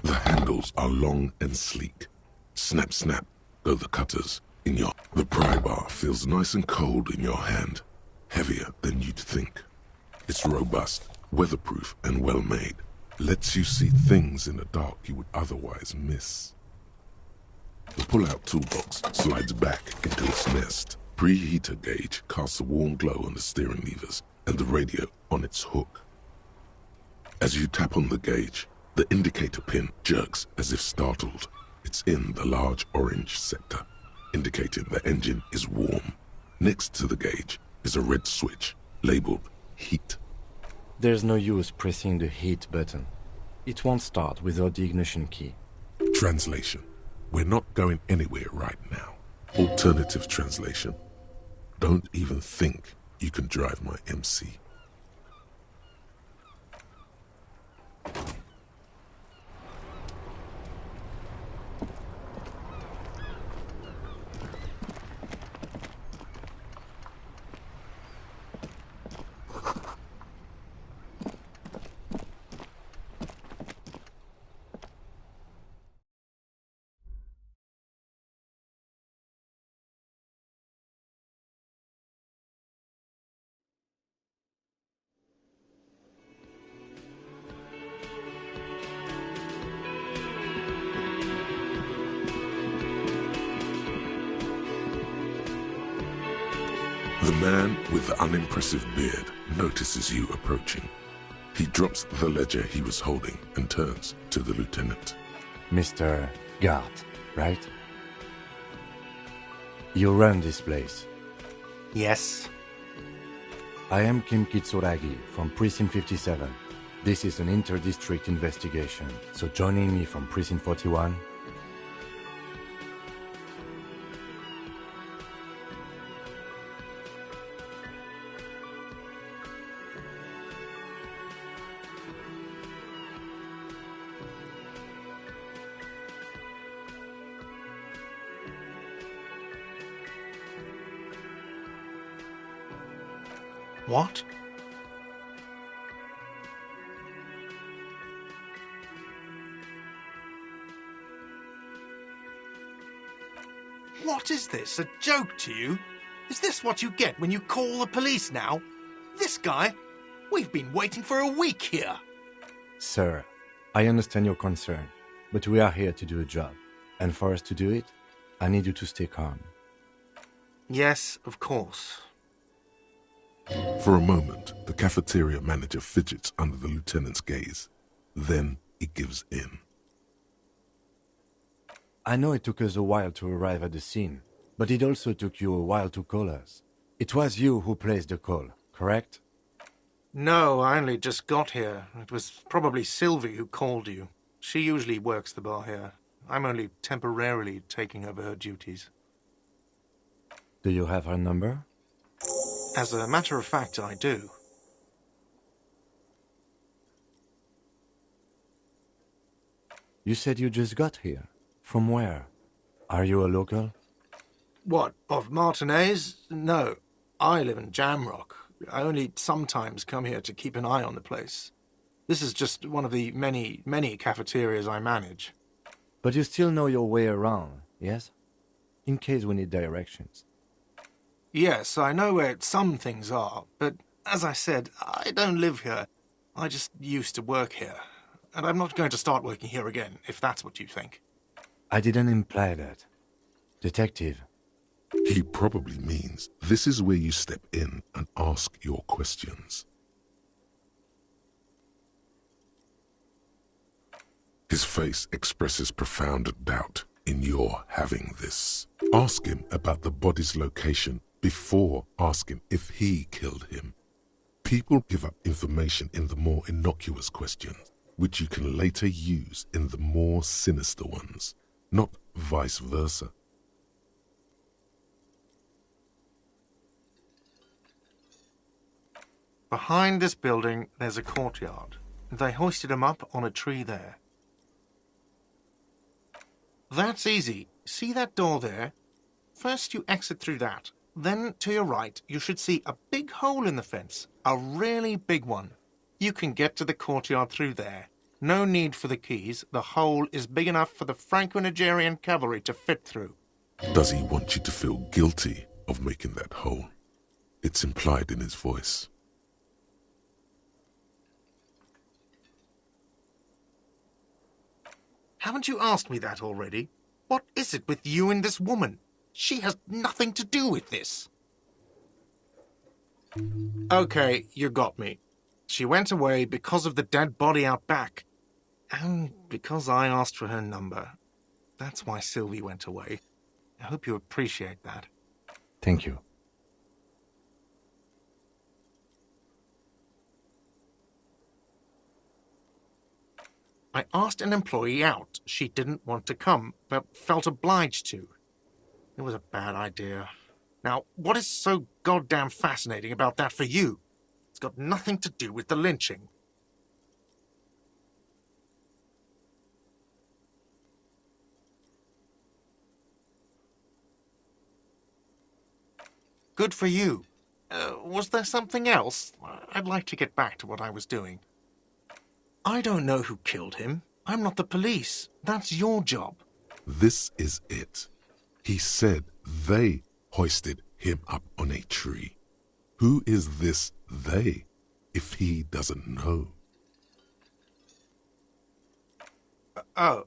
The handles are long and sleek. Snap, snap, go the cutters. The pry bar feels nice and cold in your hand. Heavier than you'd think. It's robust, weatherproof, and well-made. Lets you see things in the dark you would otherwise miss. The pull-out toolbox slides back into its nest. Preheater gauge casts a warm glow on the steering levers and the radio on its hook. As you tap on the gauge, the indicator pin jerks as if startled. It's in the large orange sector, indicating the engine is warm. Next to the gauge is a red switch labeled heat. There's no use pressing the heat button. It won't start without the ignition key. Translation. We're not going anywhere right now. Alternative translation. Don't even think you can drive my MC. The man with the unimpressive beard notices you approaching. He drops the ledger he was holding and turns to the lieutenant. Mr. Gart, right? You run this place. Yes. I am Kim Kitsuragi from Precinct 57. This is an inter-district investigation, so joining me from Precinct 41... What? What is this? A joke to you? Is this what you get when you call the police now? This guy? We've been waiting for a week here. Sir, I understand your concern, but we are here to do a job. And for us to do it, I need you to stay calm. Yes, of course. For a moment, the cafeteria manager fidgets under the lieutenant's gaze. Then he gives in. I know it took us a while to arrive at the scene, but it also took you a while to call us. It was you who placed the call, correct? No, I only just got here. It was probably Sylvie who called you. She usually works the bar here. I'm only temporarily taking over her duties. Do you have her number? As a matter of fact, I do. You said you just got here. From where? Are you a local? What, of Martinez? No, I live in Jamrock. I only sometimes come here to keep an eye on the place. This is just one of the many, many cafeterias I manage. But you still know your way around, yes? In case we need directions. Yes, I know where some things are, but as I said, I don't live here. I just used to work here. And I'm not going to start working here again, if that's what you think. I didn't imply that. Detective. He probably means this is where you step in and ask your questions. His face expresses profound doubt in your having this. Ask him about the body's location before asking if he killed him. People give up information in the more innocuous questions, which you can later use in the more sinister ones, not vice versa. Behind this building, there's a courtyard. They hoisted him up on a tree there. That's easy. See that door there? First you exit through that. Then, to your right, you should see a big hole in the fence. A really big one. You can get to the courtyard through there. No need for the keys. The hole is big enough for the Franco-Nigerian cavalry to fit through. Does he want you to feel guilty of making that hole? It's implied in his voice. Haven't you asked me that already? What is it with you and this woman? She has nothing to do with this. Okay, you got me. She went away because of the dead body out back. And because I asked for her number. That's why Sylvie went away. I hope you appreciate that. Thank you. I asked an employee out. She didn't want to come, but felt obliged to. It was a bad idea. Now, what is so goddamn fascinating about that for you? It's got nothing to do with the lynching. Good for you. Was there something else? I'd like to get back to what I was doing. I don't know who killed him. I'm not the police. That's your job. This is it. He said they hoisted him up on a tree. Who is this they, if he doesn't know? Oh,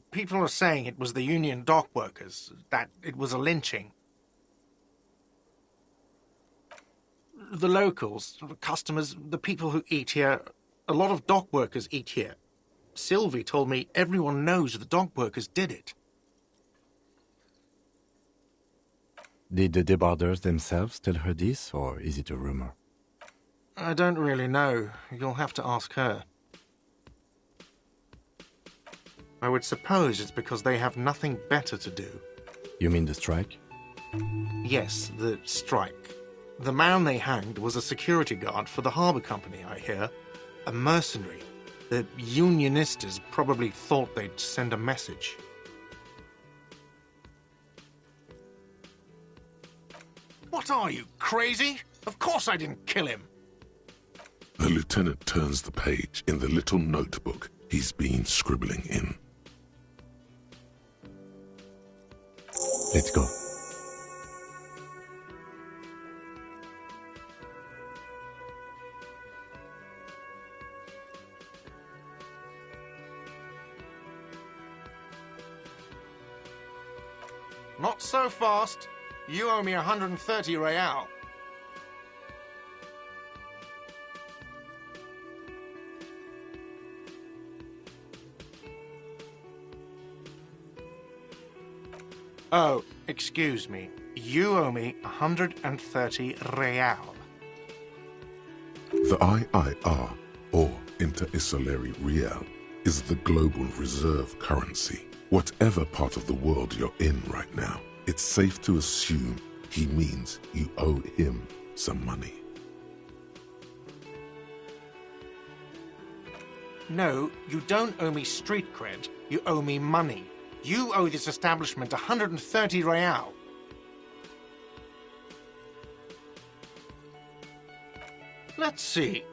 people are saying it was the union dock workers, that it was a lynching. The locals, the customers, the people who eat here, a lot of dock workers eat here. Sylvie told me everyone knows the dock workers did it. Did the debarders themselves tell her this, or is it a rumor? I don't really know. You'll have to ask her. I would suppose it's because they have nothing better to do. You mean the strike? Yes, the strike. The man they hanged was a security guard for the harbour company, I hear. A mercenary. The unionistas probably thought they'd send a message. What are you, crazy? Of course I didn't kill him. The lieutenant turns the page in the little notebook he's been scribbling in. Let's go. Not so fast. You owe me 130 real. Oh, excuse me. You owe me 130 real. The IIR, or Inter-Isolary Real, is the global reserve currency. Whatever part of the world you're in right now, it's safe to assume he means you owe him some money. No, you don't owe me street cred. You owe me money. You owe this establishment 130 real. Let's see.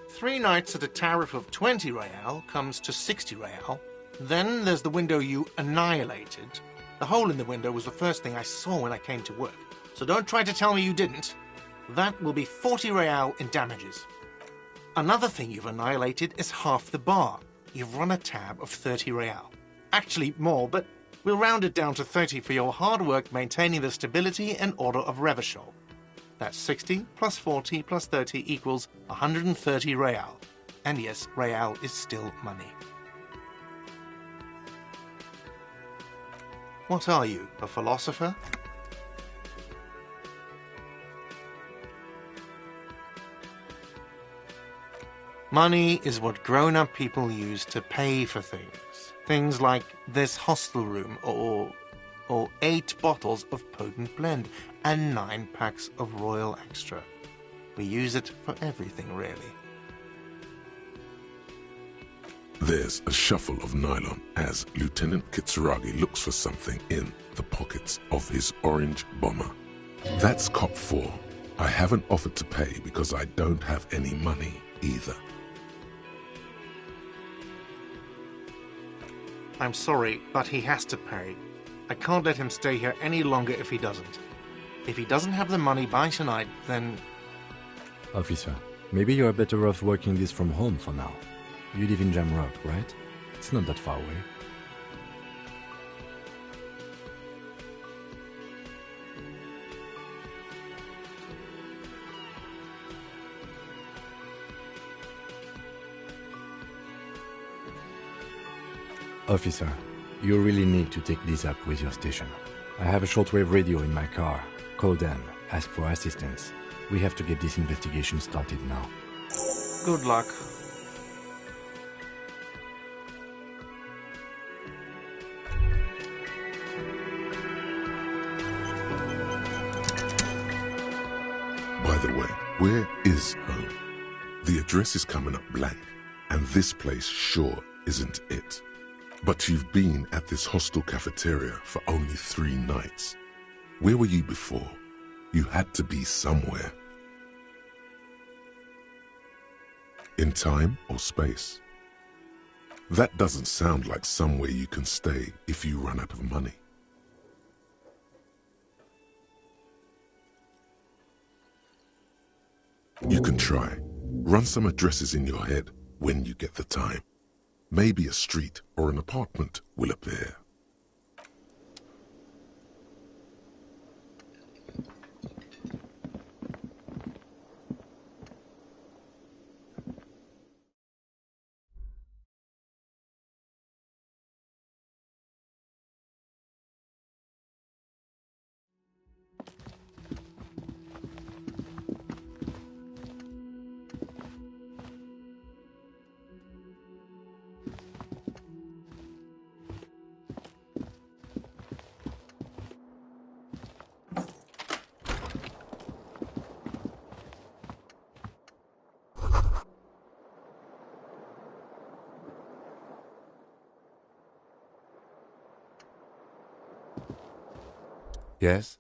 3 nights at a tariff of 20 real comes to 60 real. Then there's the window you annihilated. The hole in the window was the first thing I saw when I came to work. So don't try to tell me you didn't. That will be 40 real in damages. Another thing you've annihilated is half the bar. You've run a tab of 30 real. Actually more, but we'll round it down to 30 for your hard work maintaining the stability and order of Revachol. That's 60 plus 40 plus 30 equals 130 real. And yes, real is still money. What are you, a philosopher? Money is what grown-up people use to pay for things. Things like this hostel room, or 8 bottles of potent blend, and 9 packs of Royal Extra. We use it for everything, really. There's a shuffle of nylon as Lieutenant Kitsuragi looks for something in the pockets of his orange bomber. That's Cop 4. I haven't offered to pay because I don't have any money either. I'm sorry, but he has to pay. I can't let him stay here any longer if he doesn't. If he doesn't have the money by tonight, then... Officer, maybe you're better off working this from home for now. You live in Jamrock, right? It's not that far away. Officer, you really need to take this up with your station. I have a shortwave radio in my car. Call them, ask for assistance. We have to get this investigation started now. Good luck. By the way, where is home? The address is coming up blank, and this place sure isn't it. But you've been at this hostel cafeteria for only 3 nights. Where were you before? You had to be somewhere. In time or space? That doesn't sound like somewhere you can stay if you run out of money. You can try. Run some addresses in your head when you get the time. Maybe a street or an apartment will appear. Yes?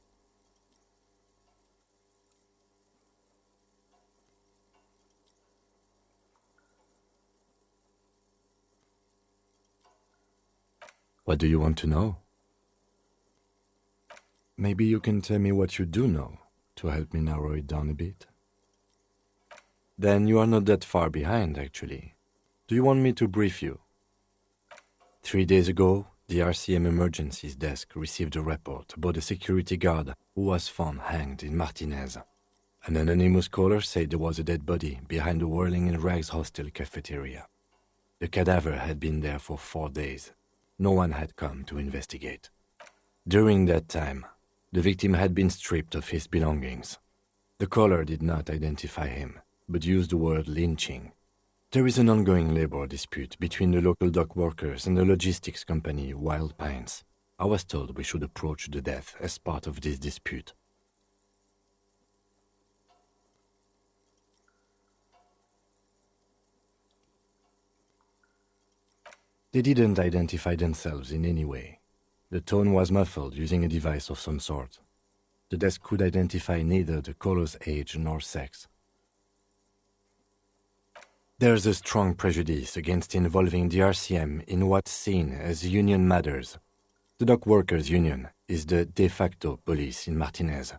What do you want to know? Maybe you can tell me what you do know to help me narrow it down a bit. Then you are not that far behind, actually. Do you want me to brief you? 3 days ago, the RCM Emergencies Desk received a report about a security guard who was found hanged in Martinez. An anonymous caller said there was a dead body behind the Whirling in Rags hostel cafeteria. The cadaver had been there for 4 days. No one had come to investigate. During that time, the victim had been stripped of his belongings. The caller did not identify him, but used the word lynching. There is an ongoing labor dispute between the local dock workers and the logistics company Wild Pines. I was told we should approach the death as part of this dispute. They didn't identify themselves in any way. The tone was muffled using a device of some sort. The desk could identify neither the caller's age nor sex. There's a strong prejudice against involving the RCM in what's seen as union matters. The dock workers' union is the de facto police in Martinez.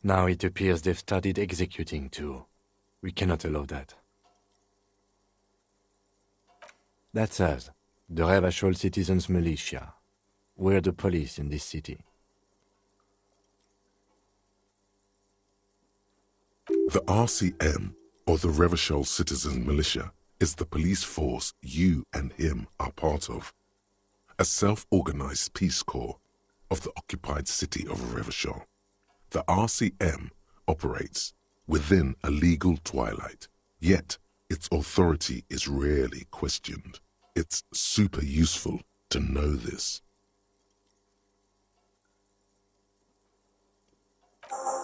Now it appears they've started executing too. We cannot allow that. That's us, the Revachol Citizens Militia. We're the police in this city. The RCM, or the Revachol Citizen Militia, is the police force you and him are part of. A self-organized peace corps of the occupied city of Revachol. The RCM operates within a legal twilight, yet its authority is rarely questioned. It's super useful to know this.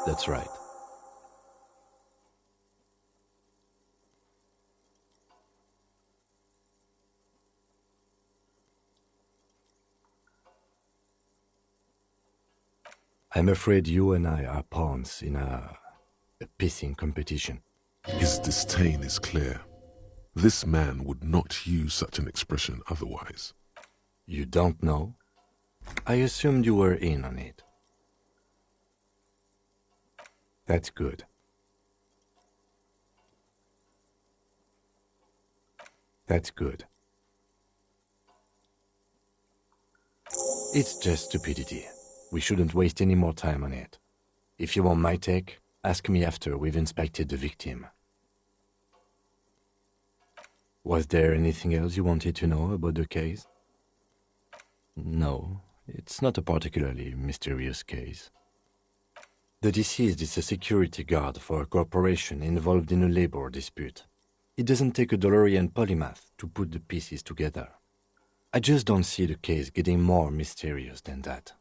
That's right. I'm afraid you and I are pawns in a pissing competition. His disdain is clear. This man would not use such an expression otherwise. You don't know? I assumed you were in on it. That's good. That's good. It's just stupidity. We shouldn't waste any more time on it. If you want my take, ask me after we've inspected the victim. Was there anything else you wanted to know about the case? No, it's not a particularly mysterious case. The deceased is a security guard for a corporation involved in a labor dispute. It doesn't take a DeLorean polymath to put the pieces together. I just don't see the case getting more mysterious than that.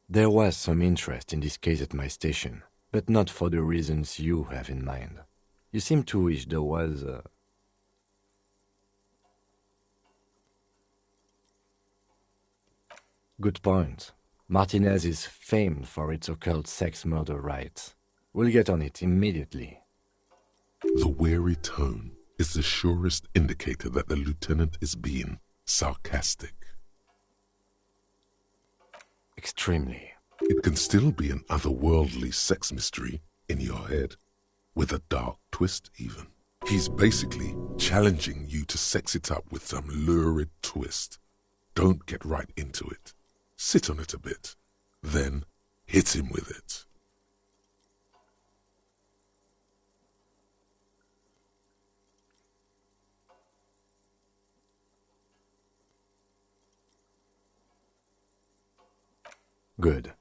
There was some interest in this case at my station, but not for the reasons you have in mind. You seem to wish there was a... Good point. Martinez is famed for its occult sex murder rites. We'll get on it immediately. The wary tone is the surest indicator that the lieutenant is being sarcastic. Extremely. It can still be an otherworldly sex mystery in your head, with a dark twist even. He's basically challenging you to sex it up with some lurid twist. Don't get right into it. Sit on it a bit, then hit him with it. Good.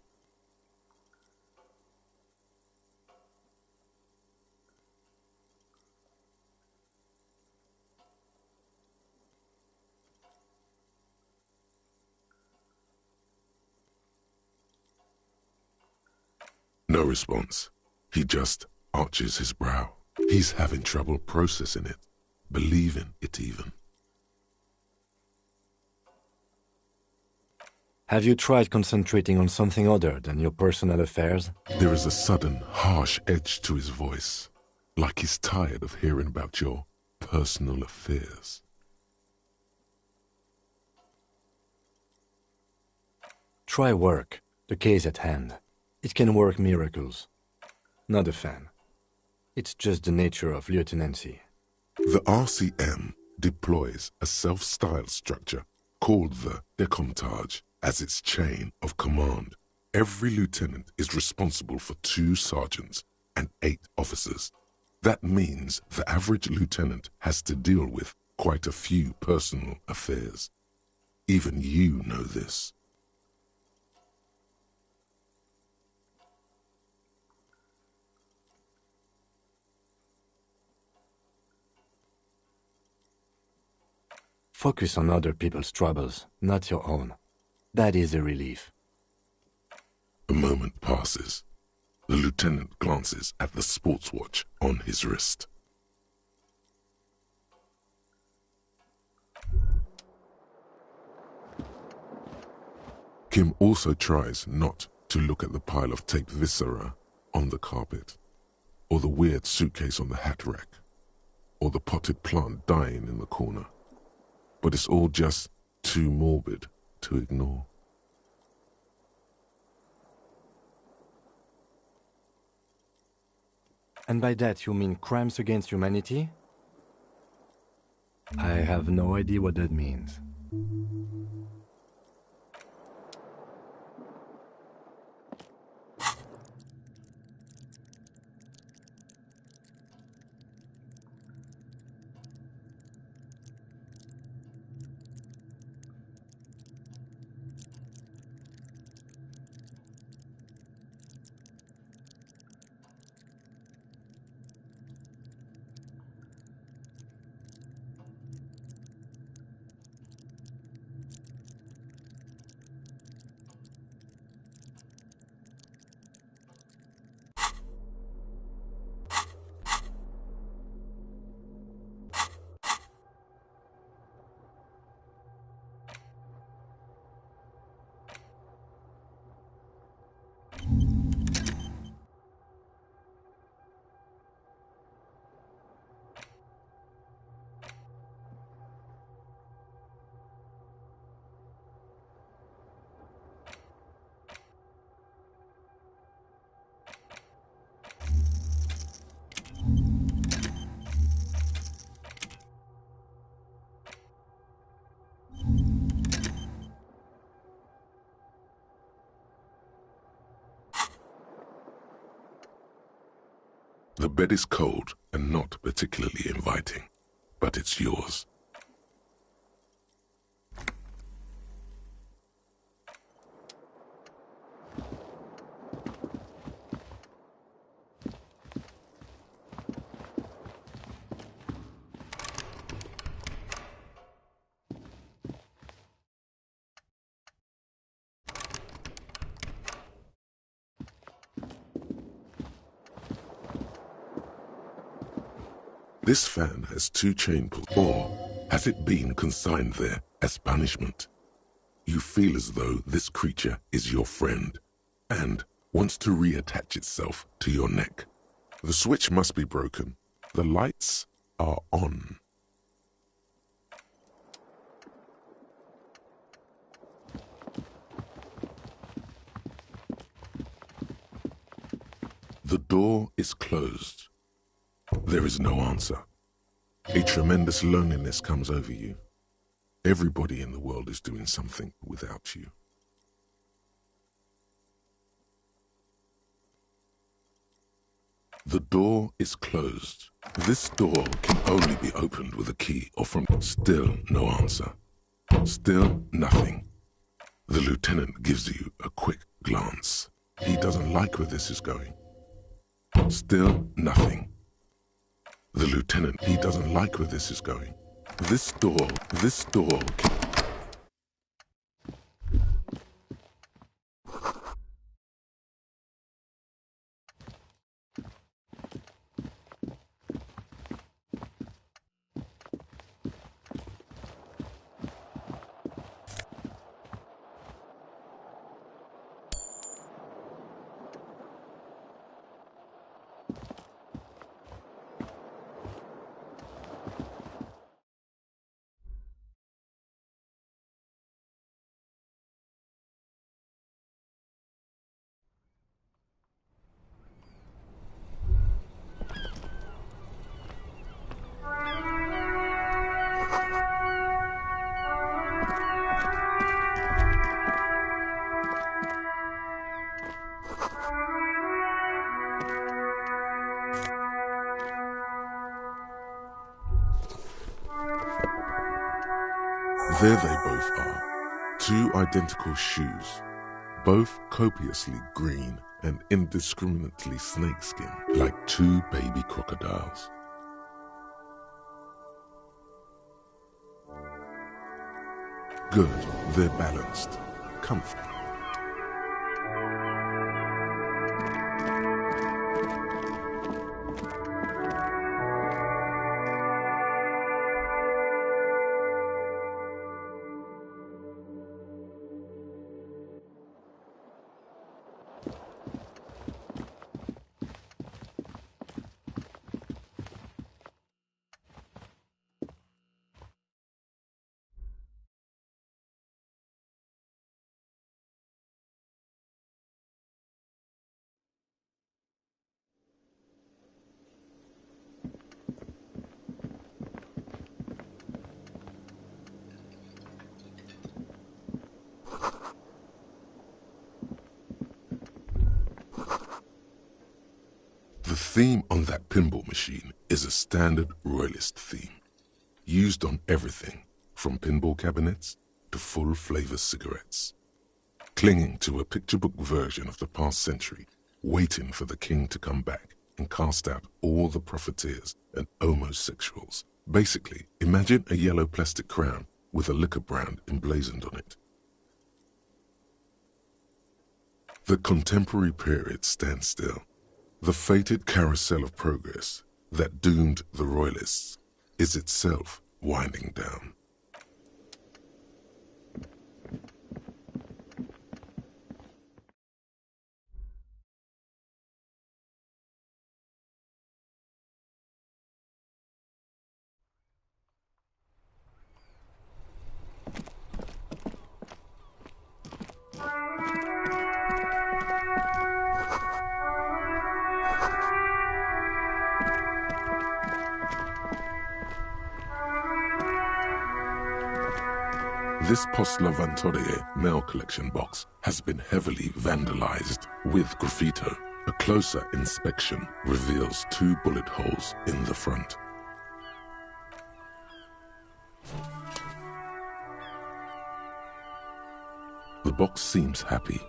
No response. He just arches his brow. He's having trouble processing it, believing it even. Have you tried concentrating on something other than your personal affairs? There is a sudden, harsh edge to his voice, like he's tired of hearing about your personal affairs. Try work, the case at hand. It can work miracles. Not a fan. It's just the nature of lieutenancy. The RCM deploys a self-styled structure called the Decomptage as its chain of command. Every lieutenant is responsible for 2 sergeants and 8 officers. That means the average lieutenant has to deal with quite a few personal affairs. Even you know this. Focus on other people's troubles, not your own. That is a relief. A moment passes. The lieutenant glances at the sports watch on his wrist. Kim also tries not to look at the pile of taped viscera on the carpet, or the weird suitcase on the hat rack, or the potted plant dying in the corner. But it's all just too morbid to ignore. And by that you mean crimes against humanity? I have no idea what that means. The bed is cold and not particularly inviting, but it's yours. This fan has 2 chain pulls, or has it been consigned there as punishment? You feel as though this creature is your friend and wants to reattach itself to your neck. The switch must be broken. The lights are on. The door is closed. There is no answer. A tremendous loneliness comes over you. Everybody in the world is doing something without you. The door is closed. This door can only be opened with a key or from... Still no answer. Still nothing. The lieutenant gives you a quick glance. He doesn't like where this is going. Still nothing. The lieutenant, he doesn't like where this is going. This door can... There they both are, 2 identical shoes, both copiously green and indiscriminately snakeskin, like 2 baby crocodiles. Good, they're balanced, comfortable. The theme on that pinball machine is a standard royalist theme, used on everything from pinball cabinets to full-flavor cigarettes. Clinging to a picture book version of the past century, waiting for the king to come back and cast out all the profiteers and homosexuals. Basically, imagine a yellow plastic crown with a liquor brand emblazoned on it. The contemporary period stands still. The fated carousel of progress that doomed the royalists is itself winding down. This Post-Lavantorie mail collection box has been heavily vandalized with graffito A closer inspection reveals 2 bullet holes in the front. The box seems happy.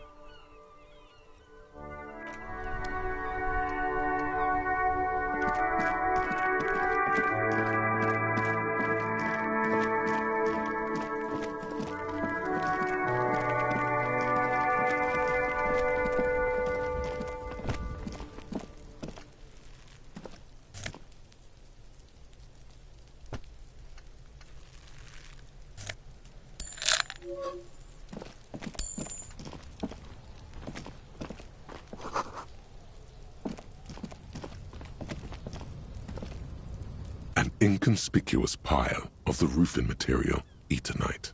An inconspicuous pile of the roofing material, Eternite.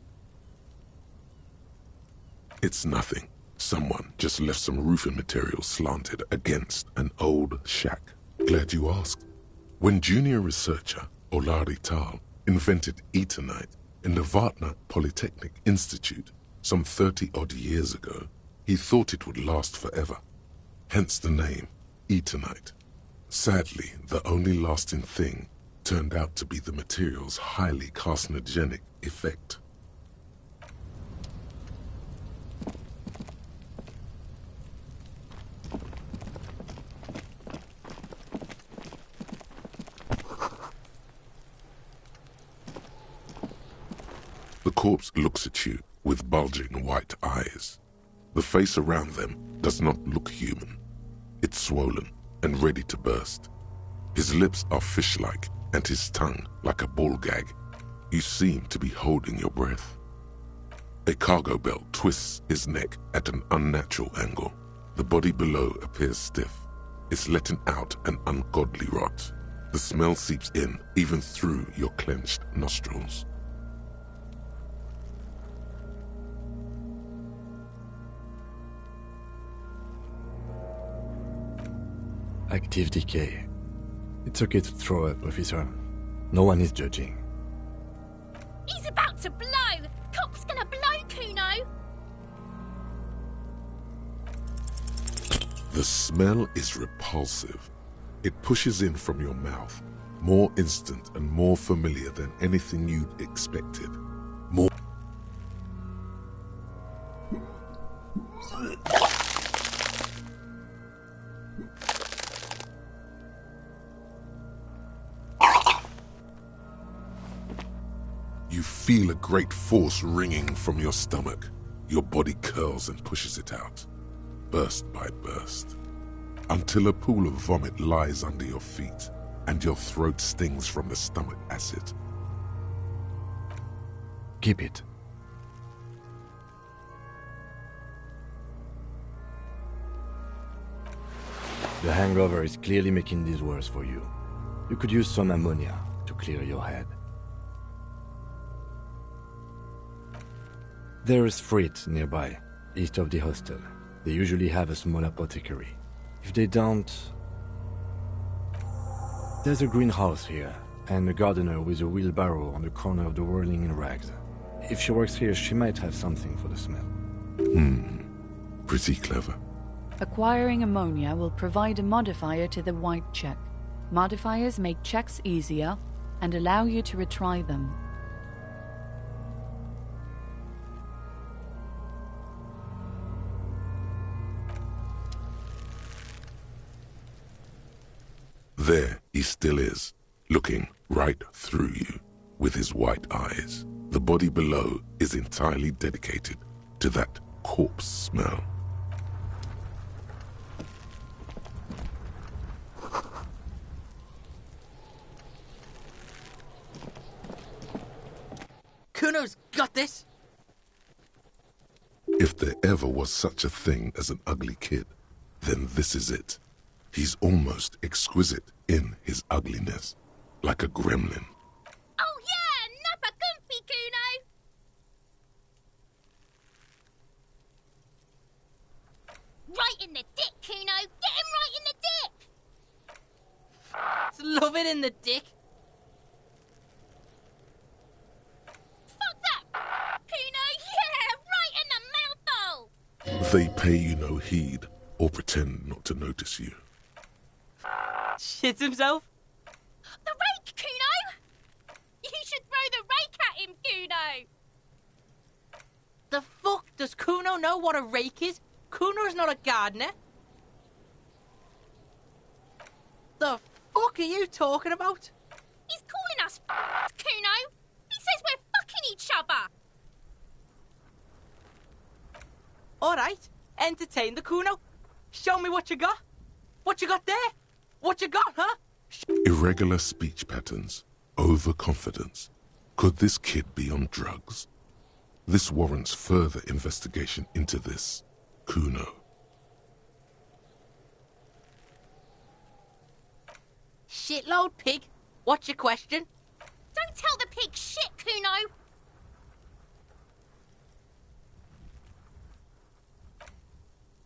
It's nothing. Someone just left some roofing material slanted against an old shack. Glad you asked. When junior researcher Olari Tal invented Eternite in the Vatna Polytechnic Institute some 30-odd years ago, he thought it would last forever. Hence the name, Eternite. Sadly, the only lasting thing turned out to be the material's highly carcinogenic effect. The corpse looks at you with bulging white eyes. The face around them does not look human. It's swollen and ready to burst. His lips are fish-like and his tongue like a ball gag. You seem to be holding your breath. A cargo belt twists his neck at an unnatural angle. The body below appears stiff. It's letting out an ungodly rot. The smell seeps in even through your clenched nostrils. Active decay. It's okay to throw up, officer. No one is judging. He's about to blow! Cop's gonna blow, Kuno! The smell is repulsive. It pushes in from your mouth, more instant and more familiar than anything you'd expected. More... You feel a great force ringing from your stomach. Your body curls and pushes it out, burst by burst, until a pool of vomit lies under your feet and your throat stings from the stomach acid. Keep it. The hangover is clearly making this worse for you. You could use some ammonia to clear your head. There is Frit nearby, east of the hostel. They usually have a small apothecary. If they don't... There's a greenhouse here, and a gardener with a wheelbarrow on the corner of the whirling in rags. If she works here, she might have something for the smell. Pretty clever. Acquiring ammonia will provide a modifier to the white check. Modifiers make checks easier and allow you to retry them. There he still is, looking right through you with his white eyes. The body below is entirely dedicated to that corpse smell. Kuno's got this! If there ever was such a thing as an ugly kid, then this is it. He's almost exquisite in his ugliness, like a gremlin. Oh yeah! Nappa Gumpy, Kuno! Right in the dick, Kuno! Get him right in the dick! It's love it in the dick. Fuck that! Kuno, yeah! Right in the mouthhole! They pay you no heed. or pretend not to notice you. Shits himself? The rake, Kuno! You should throw the rake at him, Kuno! The fuck? Does Kuno know what a rake is? Kuno's not a gardener. The fuck are you talking about? He's calling us Kuno. He says we're fucking each other. Alright, entertain the Kuno. Show me what you got. What you got there? What you got, huh? Irregular speech patterns, overconfidence. Could this kid be on drugs? This warrants further investigation into this Kuno. Shitload pig. What's your question? Don't tell the pig shit, Kuno.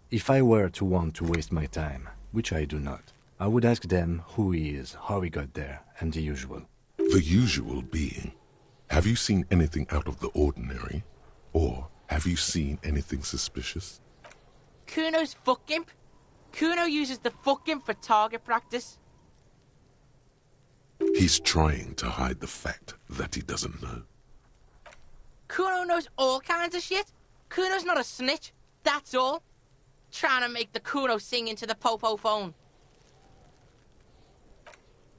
If I were to want to waste my time, which I do not, I would ask them who he is, how he got there, and the usual. The usual being, have you seen anything out of the ordinary? Or have you seen anything suspicious? Kuno's fuck imp. Kuno uses the fuck imp for target practice. He's trying to hide the fact that he doesn't know. Kuno knows all kinds of shit. Kuno's not a snitch, that's all. Trying to make the Kuno sing into the popo phone.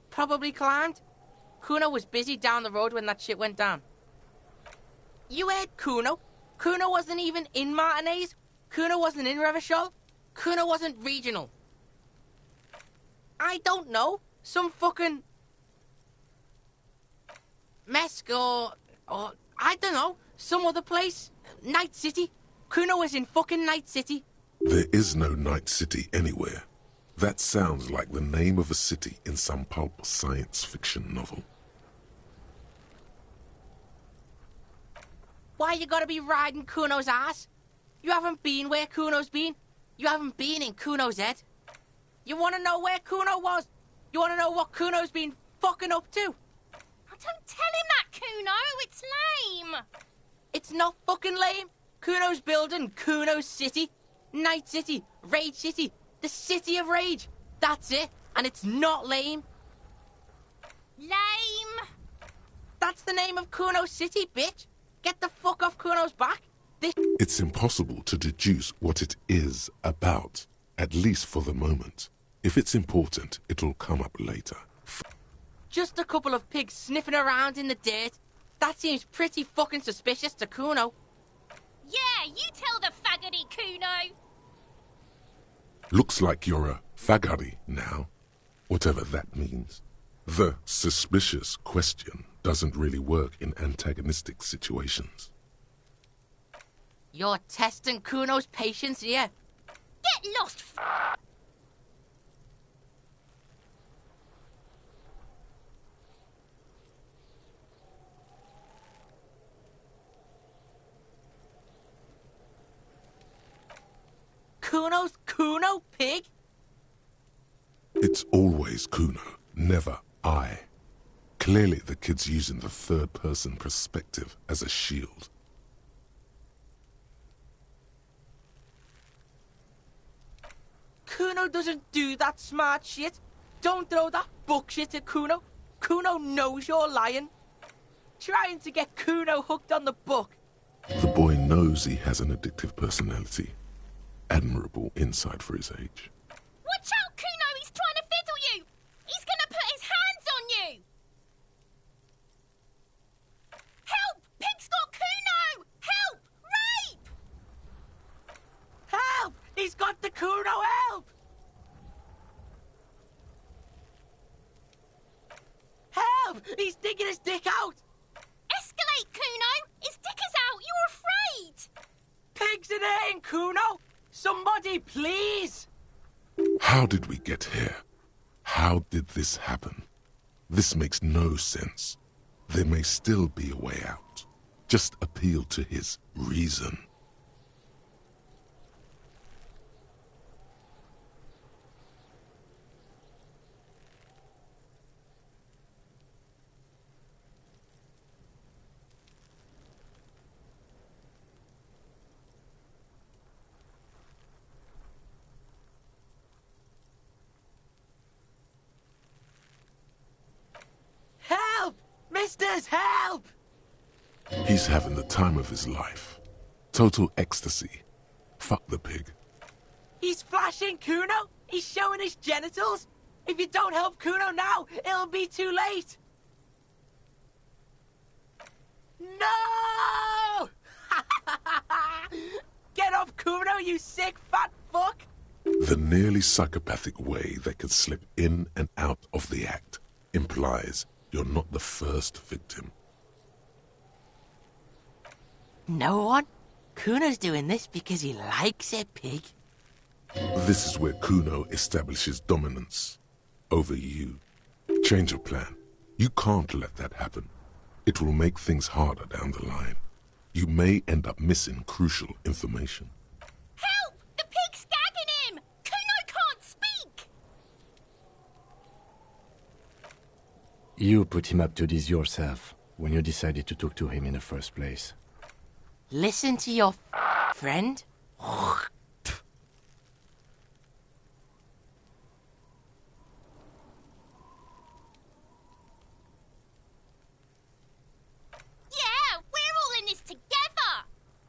Probably climbed. Kuno was busy down the road when that shit went down. You heard Kuno. Kuno wasn't even in Martinez. Kuno wasn't in Revachol. Kuno wasn't regional. I don't know. Some fucking... Mesk or I don't know. Some other place. Night City. Kuno was in fucking Night City. There is no Night City anywhere. That sounds like the name of a city in some pulp science fiction novel. Why you gotta be riding Kuno's ass? You haven't been where Kuno's been. You haven't been in Kuno's head. You wanna know where Kuno was? You wanna know what Kuno's been fucking up to? Oh, don't tell him that, Kuno. It's lame. It's not fucking lame. Kuno's building Kuno's City. Night City. Rage City. The City of Rage. That's it. And it's not lame. Lame. That's the name of Kuno City, bitch. Get the fuck off Kuno's back. It's impossible to deduce what it is about, at least for the moment. If it's important, it'll come up later. Just a couple of pigs sniffing around in the dirt. That seems pretty fucking suspicious to Kuno. Yeah, you tell the faggoty, Kuno. Looks like you're a faggoty now, whatever that means. The suspicious question doesn't really work in antagonistic situations. You're testing Kuno's patience here. Get lost, Kuno's Kuno, pig? It's always Kuno, never I. Clearly the kid's using the third-person perspective as a shield. Kuno doesn't do that smart shit. Don't throw that book shit at Kuno. Kuno knows you're lying. Trying to get Kuno hooked on the book. The boy knows he has an addictive personality. Admirable insight for his age. Watch out, Kuno! He's trying to fiddle you! He's gonna put his hands on you! Help! Pig's got Kuno! Help! Rape! Help! He's got the Kuno, help! Help! He's digging his dick out! Escalate, Kuno! His dick is out! You're afraid! Pigs in here, Kuno! Somebody, please! How did we get here? How did this happen? This makes no sense. There may still be a way out. Just appeal to his reason. Sisters, help! He's having the time of his life. Total ecstasy. Fuck the pig. He's flashing Kuno! He's showing his genitals! If you don't help Kuno now, it'll be too late! No! Get off Kuno, you sick fat fuck! The nearly psychopathic way they could slip in and out of the act implies you're not the first victim. No one? Kuno's doing this because he likes it, pig. This is where Kuno establishes dominance over you. Change of plan. You can't let that happen. It will make things harder down the line. You may end up missing crucial information. Help! The pig's gagging him! Kuno can't speak! You put him up to this yourself when you decided to talk to him in the first place. Listen to your friend. Yeah, we're all in this together!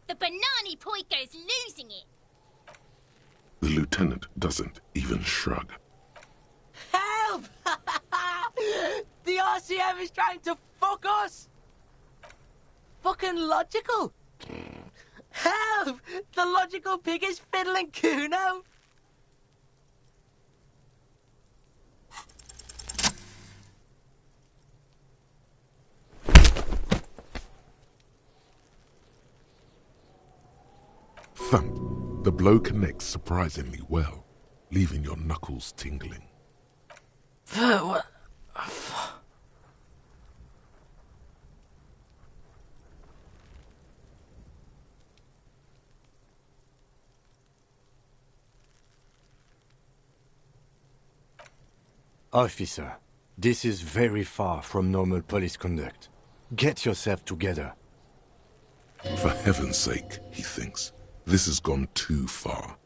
The Banani Poiko's losing it. The lieutenant doesn't even shrug. Help! The RCM is trying to fuck us! Fucking logical! Help! The logical pig is fiddling Kuno! Thump. The blow connects surprisingly well, leaving your knuckles tingling. What? Officer, this is very far from normal police conduct. Get yourself together. For heaven's sake, he thinks, this has gone too far.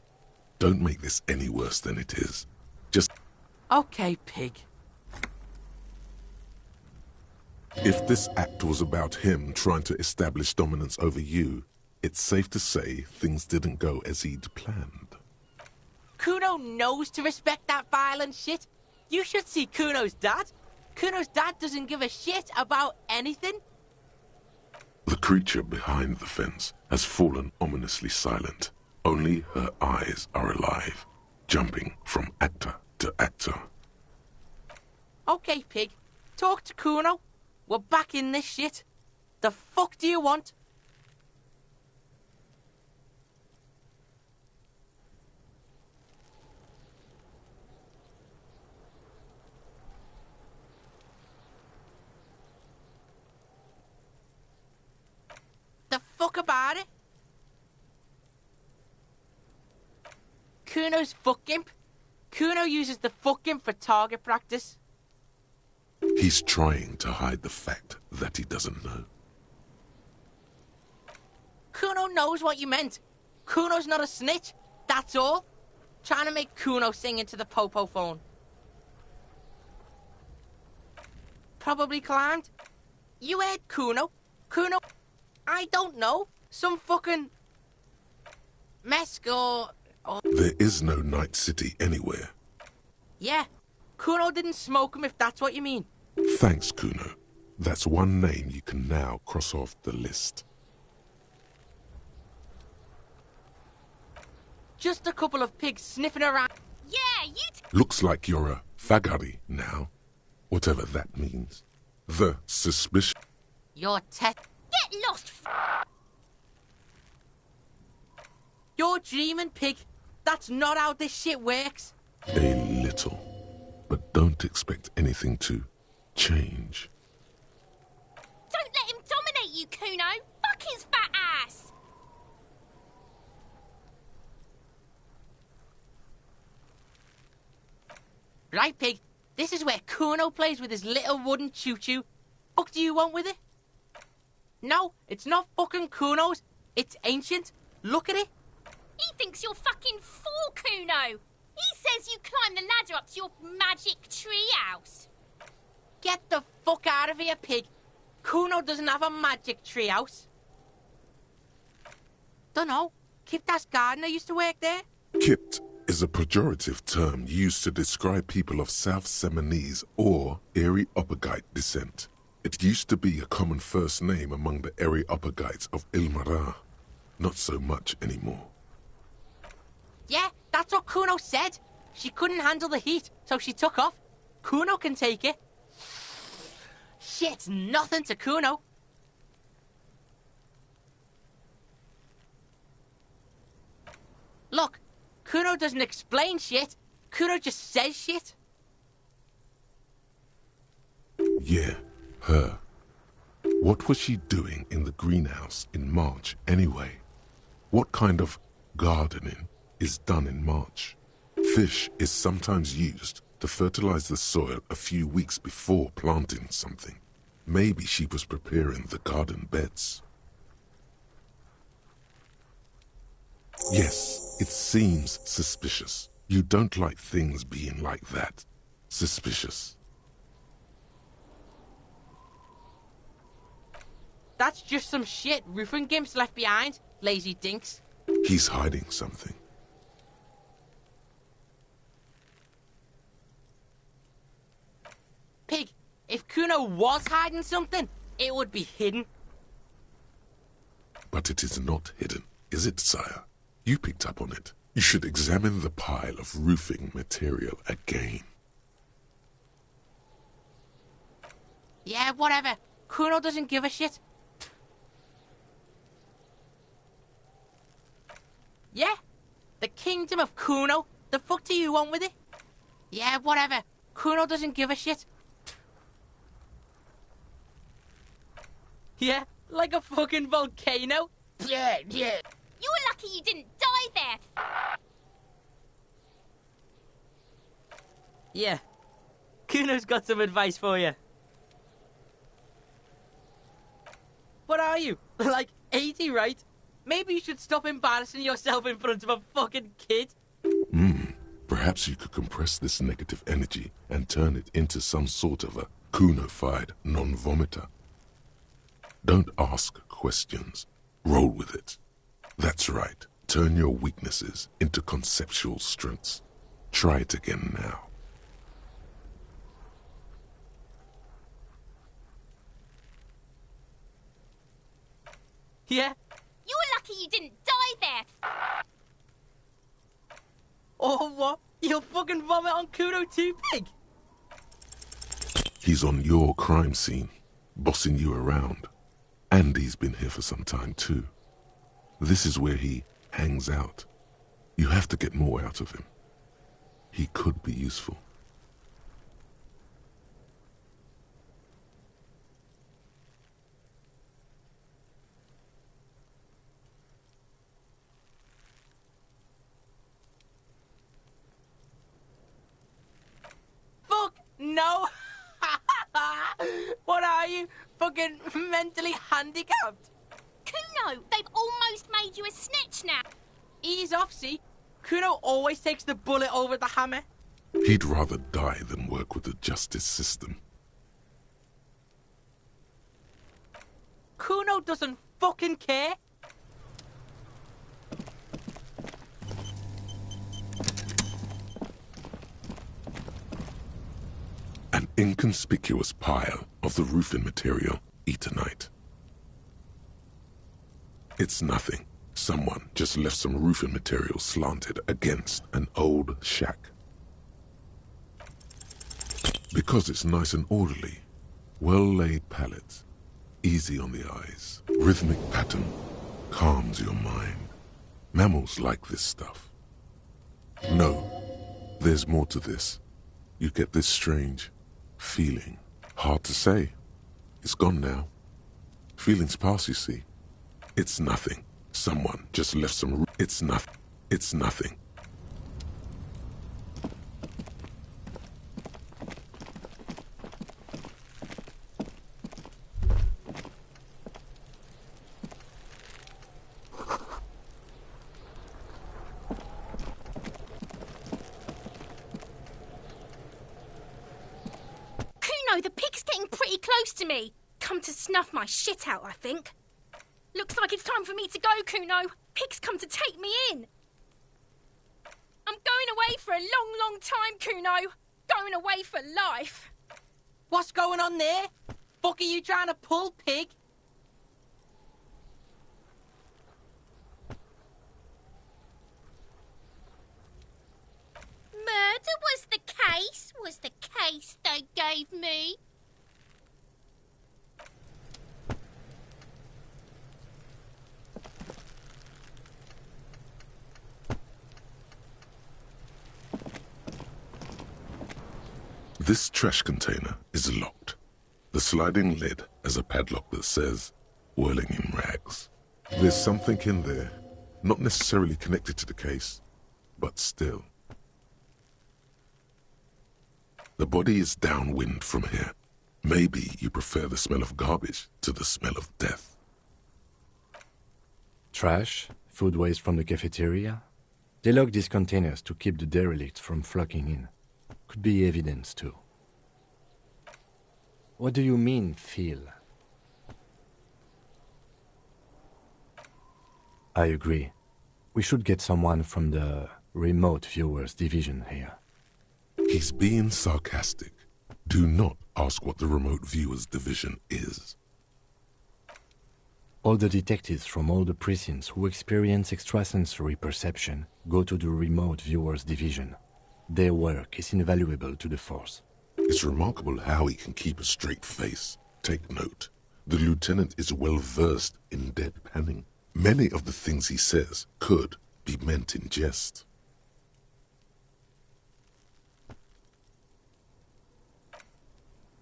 Don't make this any worse than it is. Just... Okay, pig. If this act was about him trying to establish dominance over you, it's safe to say things didn't go as he'd planned. Kuno knows to respect that violent shit. You should see Kuno's dad. Kuno's dad doesn't give a shit about anything. The creature behind the fence has fallen ominously silent. Only her eyes are alive, jumping from actor to actor. Okay, pig. Talk to Kuno. We're back in this shit. The fuck do you want? The fuck about it? Kuno's fuck gimp. Kuno uses the fuck gimp for target practice. He's trying to hide the fact that he doesn't know. Kuno knows what you meant. Kuno's not a snitch, that's all. Trying to make Kuno sing into the popo phone. Probably climbed. You heard Kuno. Kuno, I don't know. Some fucking... Mesk or... There is no Night City anywhere. Yeah. Kuno didn't smoke him, if that's what you mean. Thanks, Kuno. That's one name you can now cross off the list. Just a couple of pigs sniffing around. Yeah, you... Looks like you're a fagari now. Whatever that means. The suspicion... You're Get lost, You're dreaming, pig. That's not how this shit works. A little. But don't expect anything to change. Don't let him dominate you, Kuno. Fuck his fat ass. Right, pig. This is where Kuno plays with his little wooden choo-choo. Fuck do you want with it? No, it's not fucking Kuno's. It's ancient. Look at it. He thinks you're fucking fool, Kuno. He says you climb the ladder up to your magic tree house. Get the fuck out of here, pig. Kuno doesn't have a magic treehouse. Dunno. Kipta's gardener used to work there. Kipt is a pejorative term used to describe people of South Seminese or Erie-Uppergite descent. It used to be a common first name among the Erie-Uppergites of Ilmara. Not so much anymore. Yeah, that's what Kuno said. She couldn't handle the heat, so she took off. Kuno can take it. Shit's nothing to Kuno. Look, Kuno doesn't explain shit. Kuno just says shit. Yeah, her. What was she doing in the greenhouse in March anyway? What kind of gardening is done in March? Fish is sometimes used to fertilize the soil a few weeks before planting something. Maybe she was preparing the garden beds. Yes, it seems suspicious. You don't like things being like that. Suspicious. That's just some shit roofing gimps left behind, lazy dinks. He's hiding something. Pig, if Kuno was hiding something, it would be hidden. But it is not hidden, is it, sire? You picked up on it. You should examine the pile of roofing material again. Yeah, whatever. Kuno doesn't give a shit. Yeah, the kingdom of Kuno. The fuck do you want with it? Yeah, whatever. Kuno doesn't give a shit. Yeah, like a fucking volcano. Yeah. You were lucky you didn't die there. Yeah. Kuno's got some advice for you. What are you? Like 80, right? Maybe you should stop embarrassing yourself in front of a fucking kid. Perhaps you could compress this negative energy and turn it into some sort of a Kuno-fied non-vomiter. Don't ask questions. Roll with it. That's right. Turn your weaknesses into conceptual strengths. Try it again now. Yeah? You were lucky you didn't die there. Oh, what? You'll fucking vomit on Kuno too, Pig? He's on your crime scene, bossing you around. And he's been here for some time too. This is where he hangs out. You have to get more out of him. He could be useful. Fuck no! What are you? Fucking mentally handicapped? Kuno, they've almost made you a snitch now. Ease off, see? Kuno always takes the bullet over the hammer. He'd rather die than work with the justice system. Kuno doesn't fucking care. An inconspicuous pile of the roofing material, Eternite. It's nothing. Someone just left some roofing material slanted against an old shack. Because it's nice and orderly, well-laid pallets, easy on the eyes, rhythmic pattern, calms your mind. Mammals like this stuff. No, there's more to this. You get this strange feeling. Hard to say. It's gone now. Feelings pass, you see. It's nothing. Someone just left some... It's nothing. It's nothing. Kuno, the pig's getting pretty close to me. come to snuff my shit out, I think. Looks like it's time for me to go, Kuno. Pig's come to take me in. I'm going away for a long, long time, Kuno. Going away for life. What's going on there? Fuck are you trying to pull, Pig? Murder was the case they gave me. This trash container is locked. The sliding lid has a padlock that says, whirling in rags. There's something in there, not necessarily connected to the case, but still. The body is downwind from here. Maybe you prefer the smell of garbage to the smell of death. Trash, food waste from the cafeteria. They lock these containers to keep the derelicts from flocking in. Could be evidence too. What do you mean, feel? I agree. We should get someone from the remote viewers division here. He's being sarcastic. Do not ask what the remote viewers division is. All the detectives from all the precincts who experience extrasensory perception go to the remote viewers division. Their work is invaluable to the force. It's remarkable how he can keep a straight face. Take note. The lieutenant is well versed in deadpanning. Many of the things he says could be meant in jest.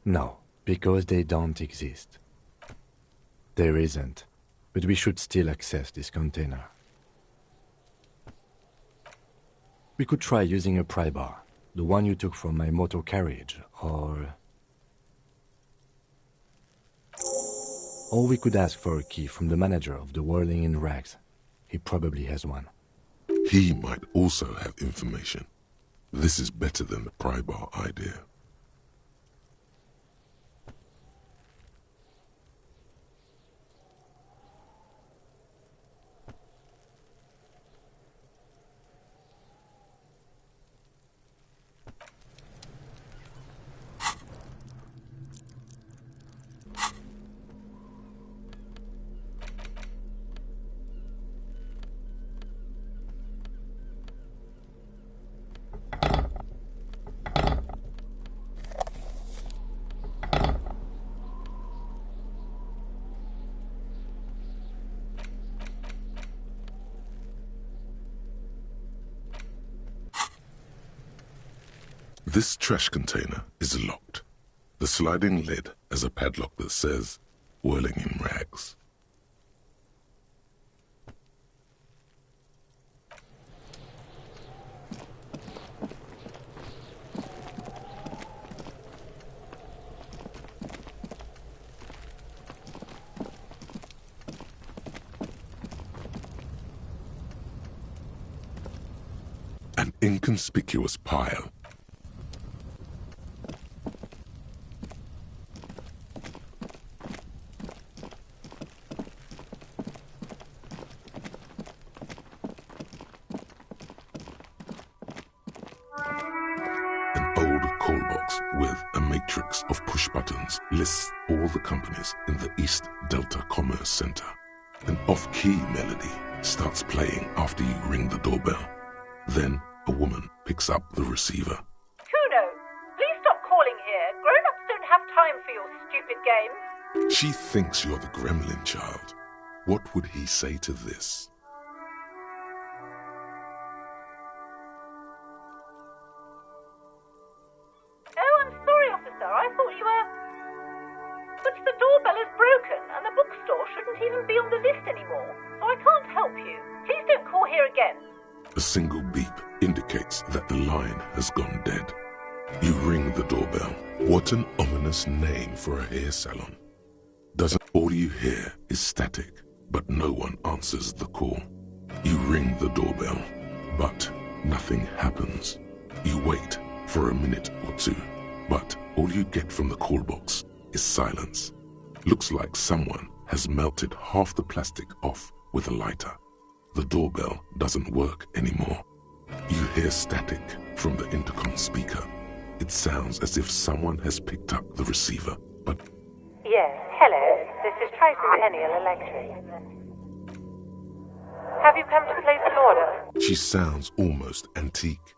No, because they don't exist. There isn't, but we should still access this container. We could try using a pry bar, the one you took from my motor carriage, or we could ask for a key from the manager of the Whirling in Rags. He probably has one. He might also have information. This is better than the pry bar idea. This trash container is locked. The sliding lid has a padlock that says, whirling in rags. An inconspicuous pile. With a matrix of push buttons lists all the companies in the East Delta Commerce Center. An off-key melody starts playing after you ring the doorbell. Then a woman picks up the receiver. Kuno, please stop calling here. Grown-ups don't have time for your stupid games. She thinks you're the gremlin child. What would he say to this? I thought you were... But the doorbell is broken, and the bookstore shouldn't even be on the list anymore, so I can't help you. Please don't call here again. A single beep indicates that the line has gone dead. You ring the doorbell. What an ominous name for a hair salon. Doesn't all you hear is static, but no one answers the call. You ring the doorbell, but nothing happens. You wait for a minute or two, but all you get from the call box is silence. Looks like someone has melted half the plastic off with a lighter. The doorbell doesn't work anymore. You hear static from the intercom speaker. It sounds as if someone has picked up the receiver, but... Yes, hello. This is Tricentennial Electric. Have you come to place an order? She sounds almost antique,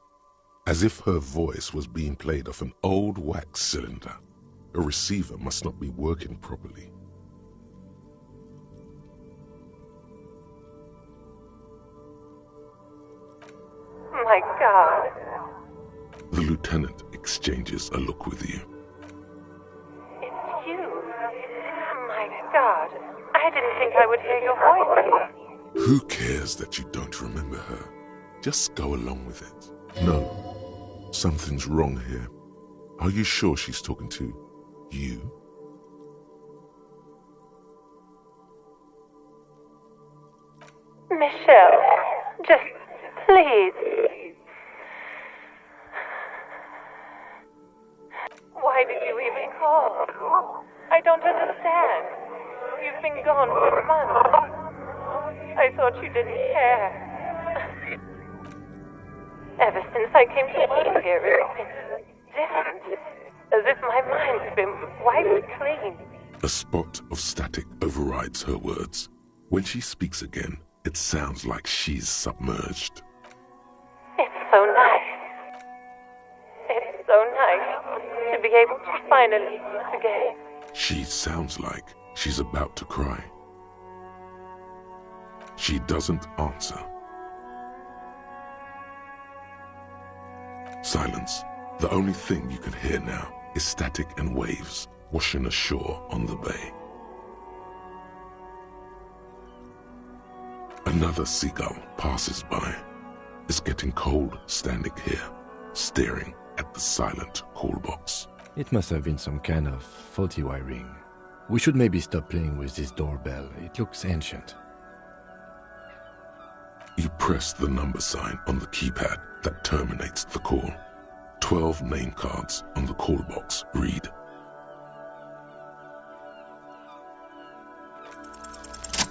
as if her voice was being played off an old wax cylinder. A receiver must not be working properly. My God. The lieutenant exchanges a look with you. It's you. My God. I didn't think I would hear your voice. Who cares that you don't remember her? Just go along with it. No, something's wrong here. Are you sure she's talking to you? Michelle, just please. Why did you even call? I don't understand. You've been gone for months. I thought you didn't care. Ever since I came to work here, it's been different. As if my mind's been wiped clean. A spot of static overrides her words. When she speaks again, it sounds like she's submerged. It's so nice. It's so nice to be able to finally speak again. She sounds like she's about to cry. She doesn't answer. Silence. The only thing you can hear now is static and waves washing ashore on the bay. Another seagull passes by. It's getting cold standing here, staring at the silent call box. It must have been some kind of faulty wiring. We should maybe stop playing with this doorbell. It looks ancient. You press the number sign on the keypad that terminates the call. 12 name cards on the call box read.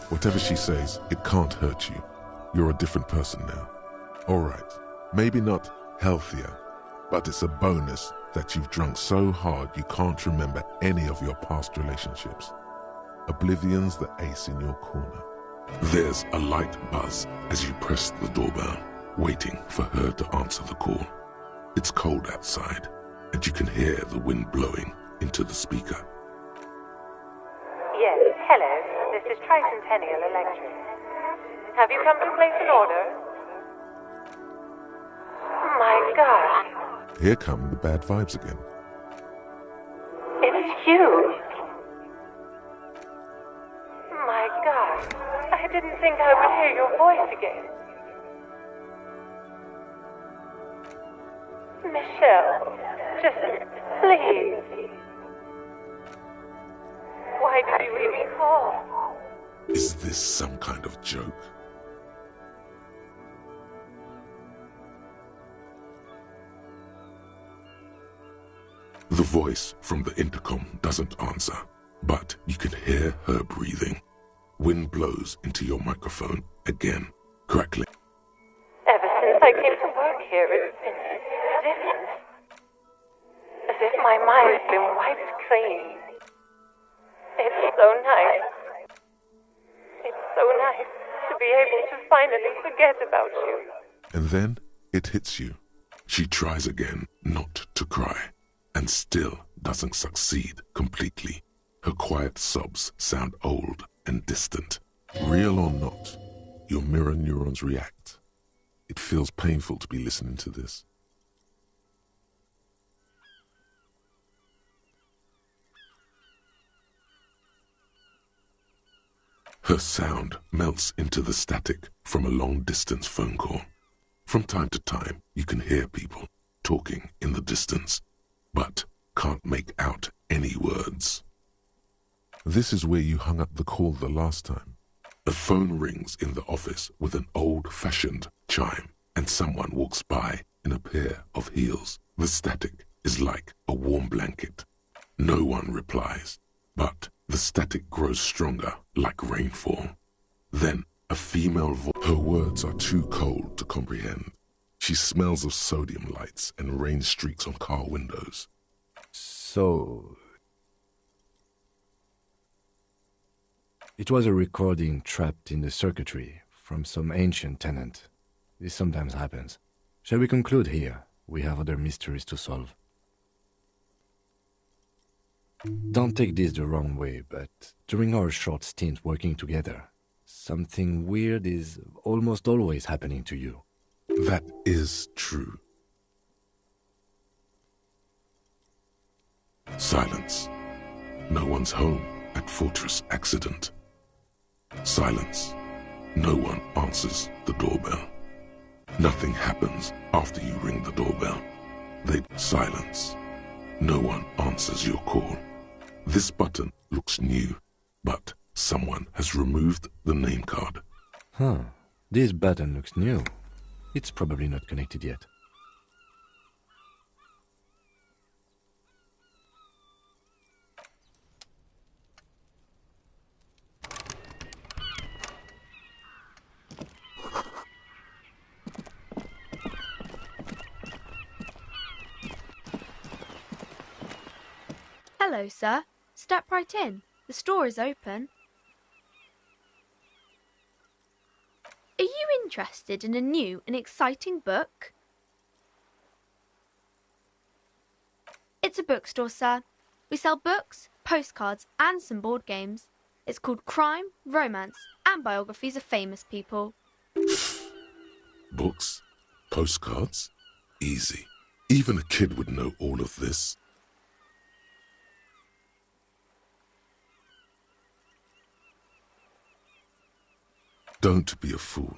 Whatever she says, it can't hurt you. You're a different person now. All right, maybe not healthier, but it's a bonus that you've drunk so hard you can't remember any of your past relationships. Oblivion's the ace in your corner. There's a light buzz as you press the doorbell, waiting for her to answer the call. It's cold outside, and you can hear the wind blowing into the speaker. Yes, hello. This is Tricentennial Electric. Have you come to place an order? My God. Here come the bad vibes again. It's you. My God. I didn't think I would hear your voice again. Michelle, just please. Why did you even call? Is this some kind of joke? The voice from the intercom doesn't answer, but you can hear her breathing. Wind blows into your microphone again, crackling. Ever since I came to work here, it's been different. As if my mind's been wiped clean. It's so nice. It's so nice to be able to finally forget about you. And then it hits you. She tries again not to cry, and still doesn't succeed completely. Her quiet sobs sound old and distant. Real or not, your mirror neurons react. It feels painful to be listening to this. Her sound melts into the static from a long-distance phone call. From time to time, you can hear people talking in the distance, but can't make out any words. This is where you hung up the call the last time. A phone rings in the office with an old-fashioned chime, and someone walks by in a pair of heels. The static is like a warm blanket. No one replies, but the The static grows stronger, like rainfall. Then, a female voice. Her words are too cold to comprehend. She smells of sodium lights and rain streaks on car windows. So... it was a recording trapped in the circuitry from some ancient tenant. This sometimes happens. Shall we conclude here? We have other mysteries to solve. Don't take this the wrong way, but during our short stint working together, something weird is almost always happening to you. That is true. Silence. No one's home at Fortress Accident. Silence. No one answers the doorbell. Nothing happens after you ring the doorbell. Silence. No one answers your call. This button looks new, but someone has removed the name card. Huh. This button looks new. It's probably not connected yet. Hello, sir. Step right in. The store is open. Are you interested in a new and exciting book? It's a bookstore, sir. We sell books, postcards, and some board games. It's called Crime, Romance, and Biographies of Famous People. Books? Postcards? Easy. Even a kid would know all of this. Don't be a fool.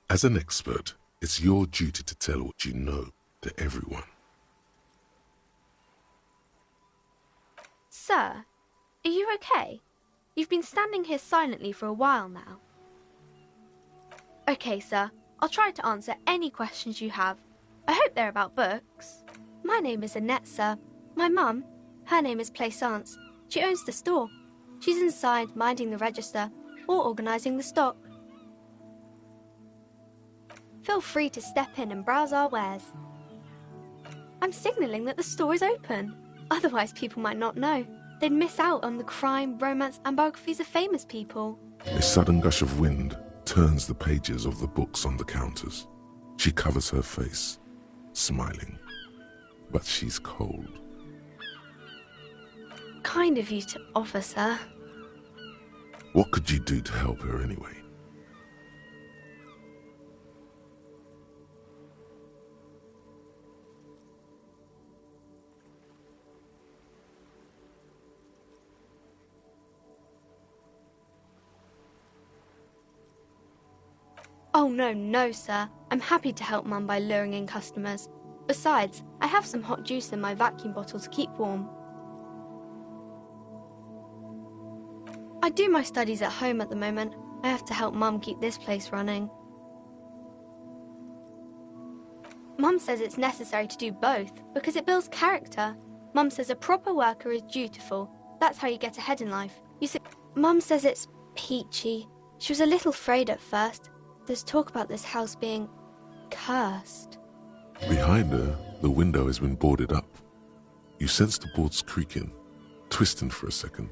As an expert, it's your duty to tell what you know to everyone. Sir, are you okay? You've been standing here silently for a while now. Okay, sir. I'll try to answer any questions you have. I hope they're about books. My name is Annette, sir. My mum, her name is Plaisance. She owns the store. She's inside minding the register or organising the stock. Feel free to step in and browse our wares. I'm signalling that the store is open. Otherwise, people might not know. They'd miss out on the crime, romance, and biographies of famous people. A sudden gush of wind turns the pages of the books on the counters. She covers her face, smiling. But she's cold. Kind of you to offer, sir. What could you do to help her anyway? Oh, no, sir. I'm happy to help Mum by luring in customers. Besides, I have some hot juice in my vacuum bottle to keep warm. I do my studies at home at the moment. I have to help Mum keep this place running. Mum says it's necessary to do both because it builds character. Mum says a proper worker is dutiful. That's how you get ahead in life. You see, Mum says it's peachy. She was a little afraid at first. There's talk about this house being cursed. Behind her, the window has been boarded up. You sense the boards creaking, twisting for a second,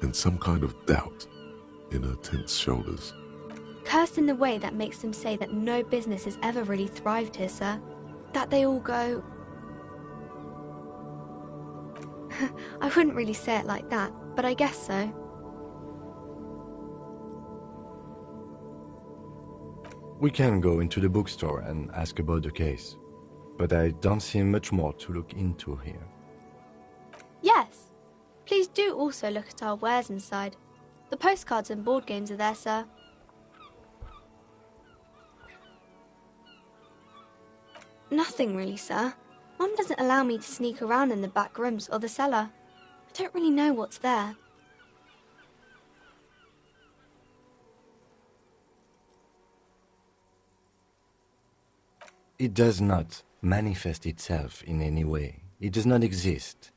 and some kind of doubt in her tense shoulders. Cursed in the way that makes them say that no business has ever really thrived here, sir. That they all go... I wouldn't really say it like that, but I guess so. We can go into the bookstore and ask about the case, but I don't see much more to look into here. Yes. Please do also look at our wares inside. The postcards and board games are there, sir. Nothing really, sir. Mum doesn't allow me to sneak around in the back rooms or the cellar. I don't really know what's there. It does not manifest itself in any way. It does not exist.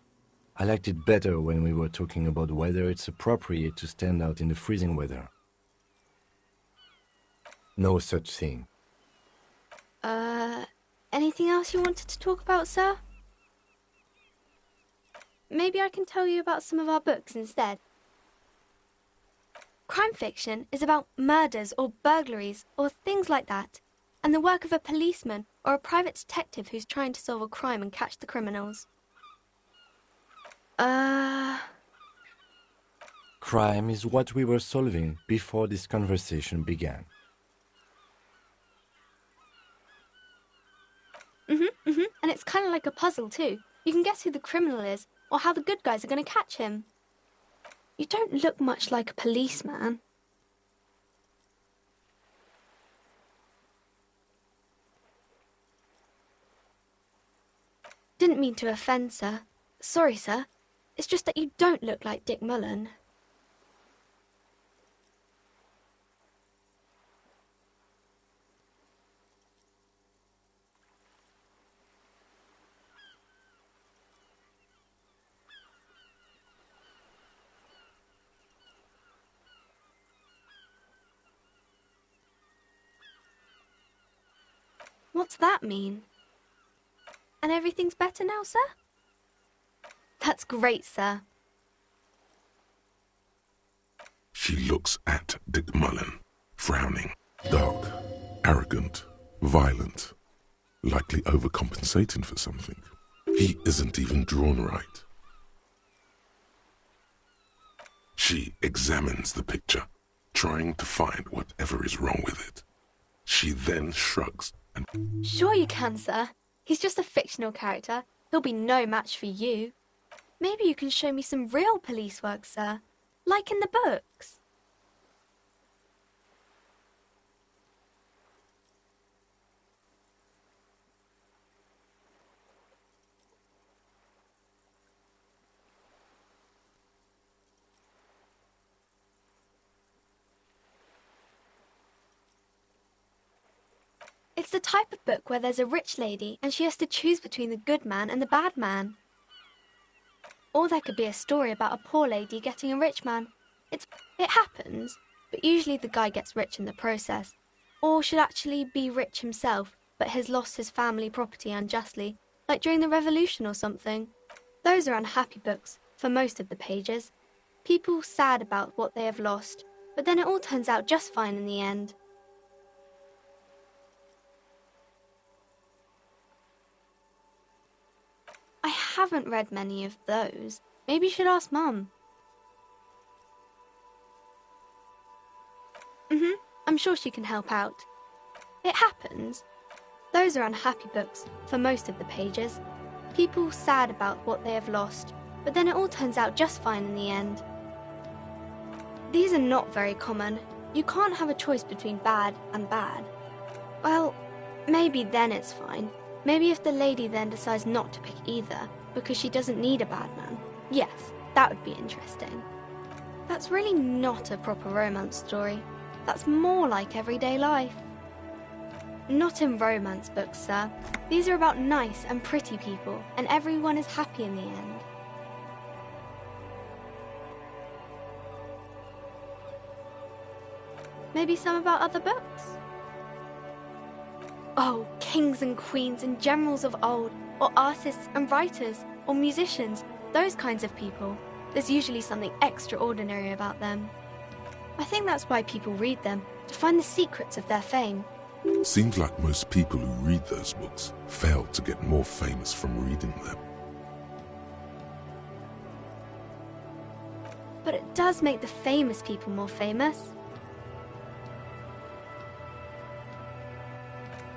I liked it better when we were talking about whether it's appropriate to stand out in the freezing weather. No such thing. Anything else you wanted to talk about, sir? Maybe I can tell you about some of our books instead. Crime fiction is about murders or burglaries or things like that, and the work of a policeman or a private detective who's trying to solve a crime and catch the criminals. Crime is what we were solving before this conversation began. And it's kind of like a puzzle too. You can guess who the criminal is or how the good guys are going to catch him. You don't look much like a policeman. Didn't mean to offend, sir. Sorry, sir. It's just that you don't look like Dick Mullen. What's that mean? And everything's better now, sir? That's great, sir. She looks at Dick Mullen, frowning. Dark, arrogant, violent, likely overcompensating for something. He isn't even drawn right. She examines the picture, trying to find whatever is wrong with it. She then shrugs and... Sure you can, sir. He's just a fictional character. He'll be no match for you. Maybe you can show me some real police work, sir. Like in the books. It's the type of book where there's a rich lady and she has to choose between the good man and the bad man. Or there could be a story about a poor lady getting a rich man. It happens, but usually the guy gets rich in the process. Or should actually be rich himself, but has lost his family property unjustly, like during the revolution or something. Those are unhappy books, for most of the pages. People sad about what they have lost, but then it all turns out just fine in the end. I haven't read many of those. Maybe you should ask Mum. I'm sure she can help out. It happens. Those are unhappy books, for most of the pages. People sad about what they have lost, but then it all turns out just fine in the end. These are not very common. You can't have a choice between bad and bad. Well, maybe then it's fine. Maybe if the lady then decides not to pick either, because she doesn't need a bad man. Yes, that would be interesting. That's really not a proper romance story. That's more like everyday life. Not in romance books, sir. These are about nice and pretty people, and everyone is happy in the end. Maybe some about other books? Oh, kings and queens and generals of old, or artists and writers, or musicians, those kinds of people. There's usually something extraordinary about them. I think that's why people read them, to find the secrets of their fame. Seems like most people who read those books fail to get more famous from reading them. But it does make the famous people more famous.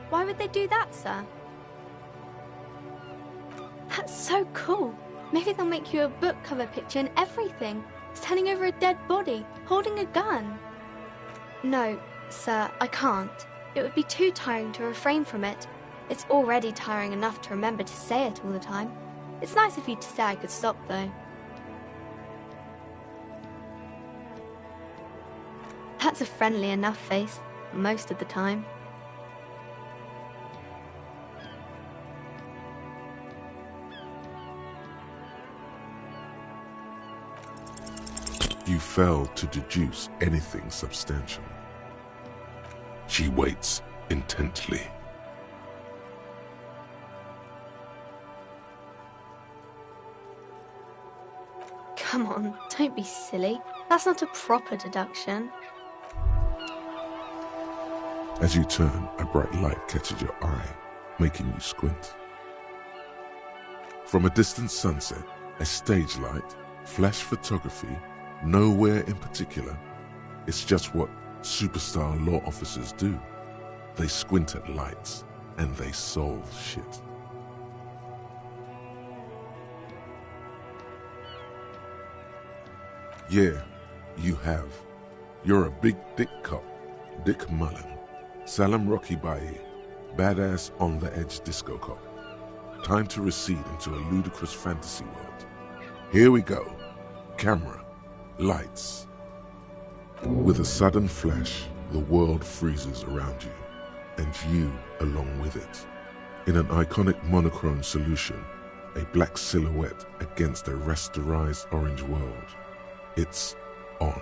Why would they do that, sir? That's so cool. Maybe they'll make you a book cover picture and everything. Standing over a dead body, holding a gun. No, sir, I can't. It would be too tiring to refrain from it. It's already tiring enough to remember to say it all the time. It's nice of you to say I could stop, though. That's a friendly enough face, most of the time. You fail to deduce anything substantial. She waits intently. Come on, don't be silly. That's not a proper deduction. As you turn, a bright light catches your eye, making you squint. From a distant sunset, a stage light, flash photography, nowhere in particular. It's just what superstar law officers do. They squint at lights, and they solve shit. Yeah, you have. You're a big dick cop, Dick Mullen. Salam Rocky Baye, badass on-the-edge disco cop. Time to recede into a ludicrous fantasy world. Here we go. Camera. Lights. With a sudden flash, the world freezes around you, and you along with it. In an iconic monochrome solution, a black silhouette against a rasterized orange world. It's on.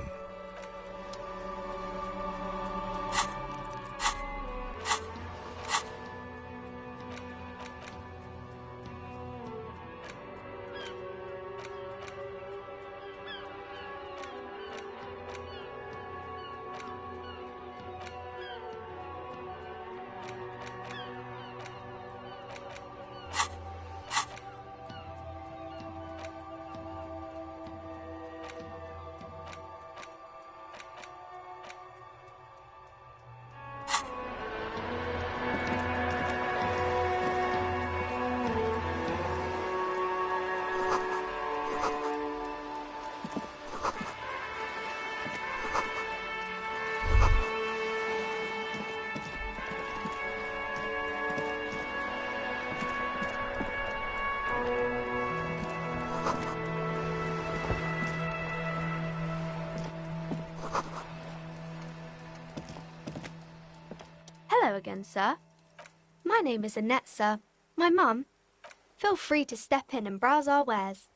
Hello again, sir. My name is Annette, sir. My mum. Feel free to step in and browse our wares.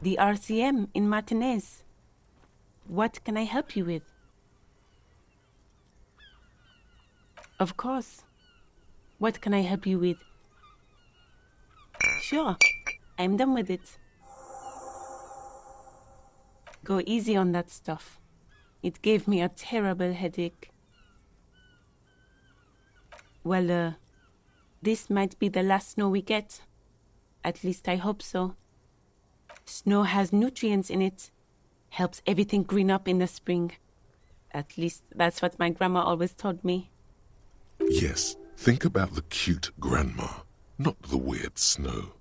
The RCM in Martinez. What can I help you with? Of course. What can I help you with? Sure, I'm done with it. Go easy on that stuff. It gave me a terrible headache. Well, this might be the last snow we get. At least I hope so. Snow has nutrients in it. Helps everything green up in the spring. At least that's what my grandma always told me. Yes, think about the cute grandma, not the weird snow.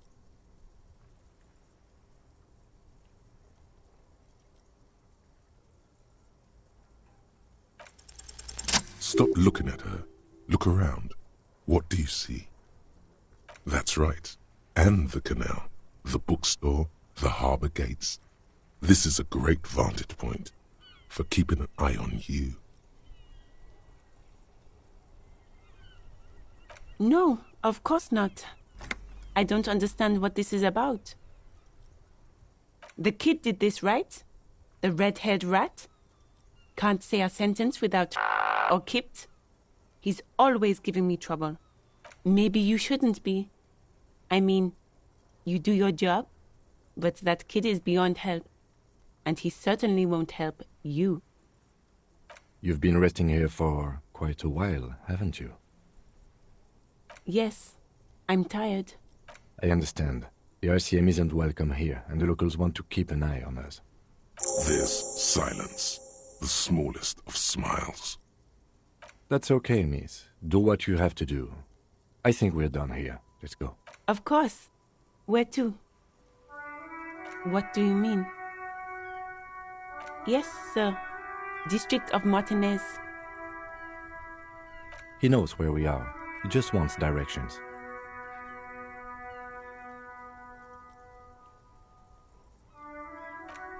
Stop looking at her. Look around. What do you see? That's right. And the canal, the bookstore, the harbour gates. This is a great vantage point for keeping an eye on you. No, of course not. I don't understand what this is about. The kid did this, right? The red-haired rat? Can't say a sentence without or kipped. He's always giving me trouble. Maybe you shouldn't be. I mean, you do your job, but that kid is beyond help. And he certainly won't help you. You've been resting here for quite a while, haven't you? Yes, I'm tired. I understand. The RCM isn't welcome here, and the locals want to keep an eye on us. There's silence, the smallest of smiles. That's okay, miss. Do what you have to do. I think we're done here. Let's go. Of course. Where to? What do you mean? Yes, sir. District of Martinez. He knows where we are. He just wants directions.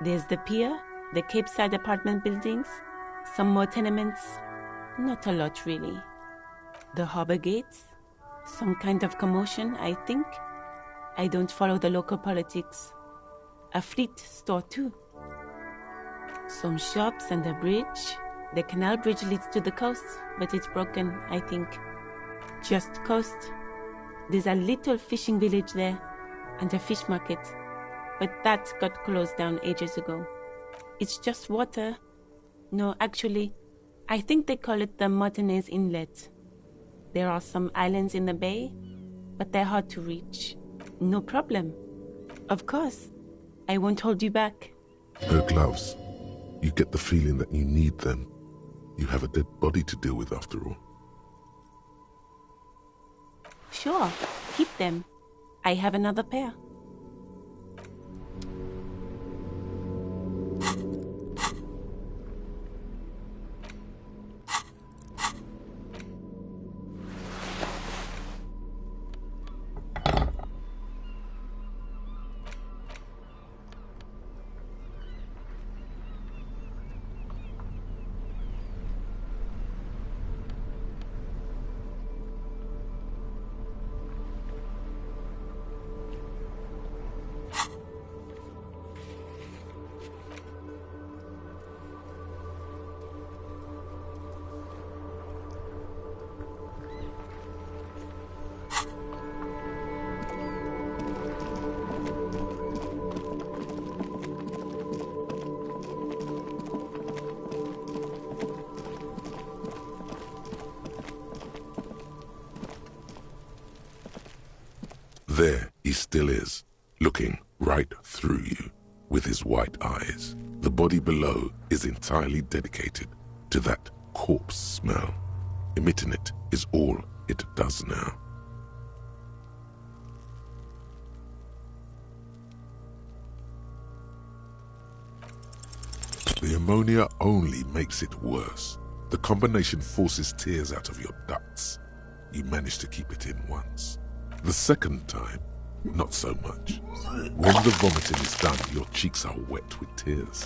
There's the pier, the Cape Side apartment buildings, some more tenements. Not a lot, really. The harbor gates. Some kind of commotion, I think. I don't follow the local politics. A fleet store, too. Some shops and a bridge. The canal bridge leads to the coast, but it's broken, I think. Just coast. There's a little fishing village there, and a fish market. But that got closed down ages ago. It's just water. No, actually, I think they call it the Martinez Inlet. There are some islands in the bay, but they're hard to reach. No problem. Of course. I won't hold you back. Her gloves. You get the feeling that you need them. You have a dead body to deal with after all. Sure, keep them. I have another pair. There he still is, looking right through you with his white eyes. The body below is entirely dedicated to that corpse smell. Emitting it is all it does now. The ammonia only makes it worse. The combination forces tears out of your ducts. You manage to keep it in once. The second time, not so much. When the vomiting is done, your cheeks are wet with tears.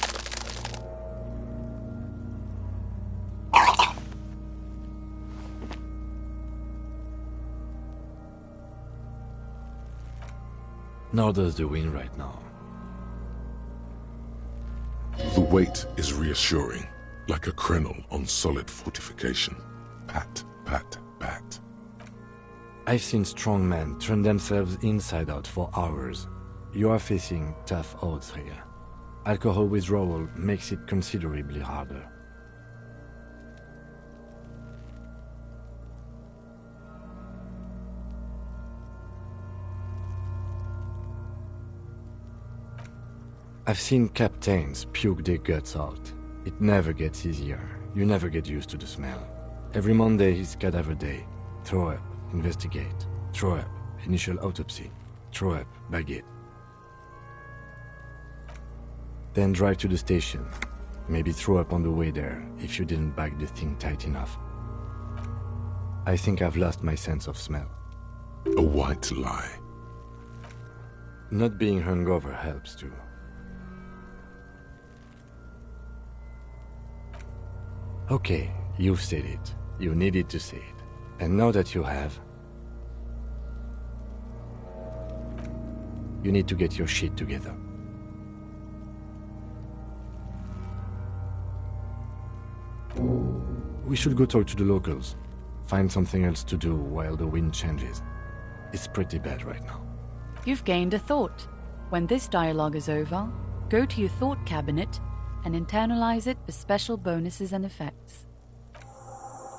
Nor does the wind right now. The weight is reassuring, like a crenel on solid fortification. Pat, pat, pat. I've seen strong men turn themselves inside out for hours. You are facing tough odds here. Alcohol withdrawal makes it considerably harder. I've seen captains puke their guts out. It never gets easier. You never get used to the smell. Every Monday is cadaver day. Throw up, investigate. Throw up, initial autopsy. Throw up, bag it. Then drive to the station. Maybe throw up on the way there if you didn't bag the thing tight enough. I think I've lost my sense of smell. A white lie. Not being hungover helps too. Okay, you've said it. You needed to say it. And now that you have, you need to get your shit together. We should go talk to the locals. Find something else to do while the wind changes. It's pretty bad right now. You've gained a thought. When this dialogue is over, go to your thought cabinet and internalize it with special bonuses and effects.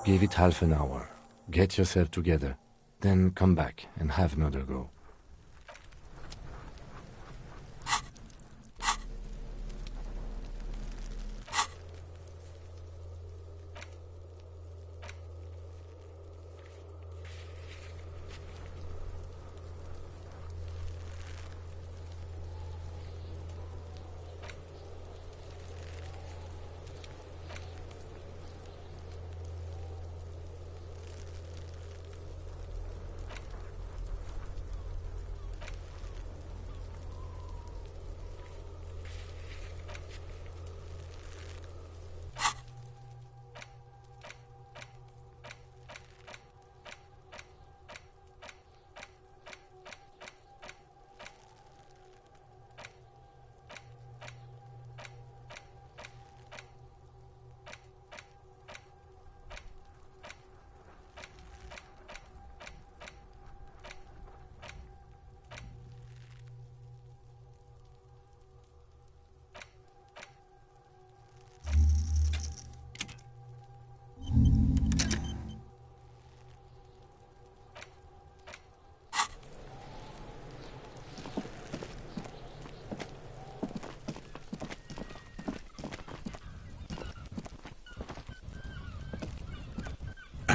Give it half an hour. Get yourself together. Then come back and have another go.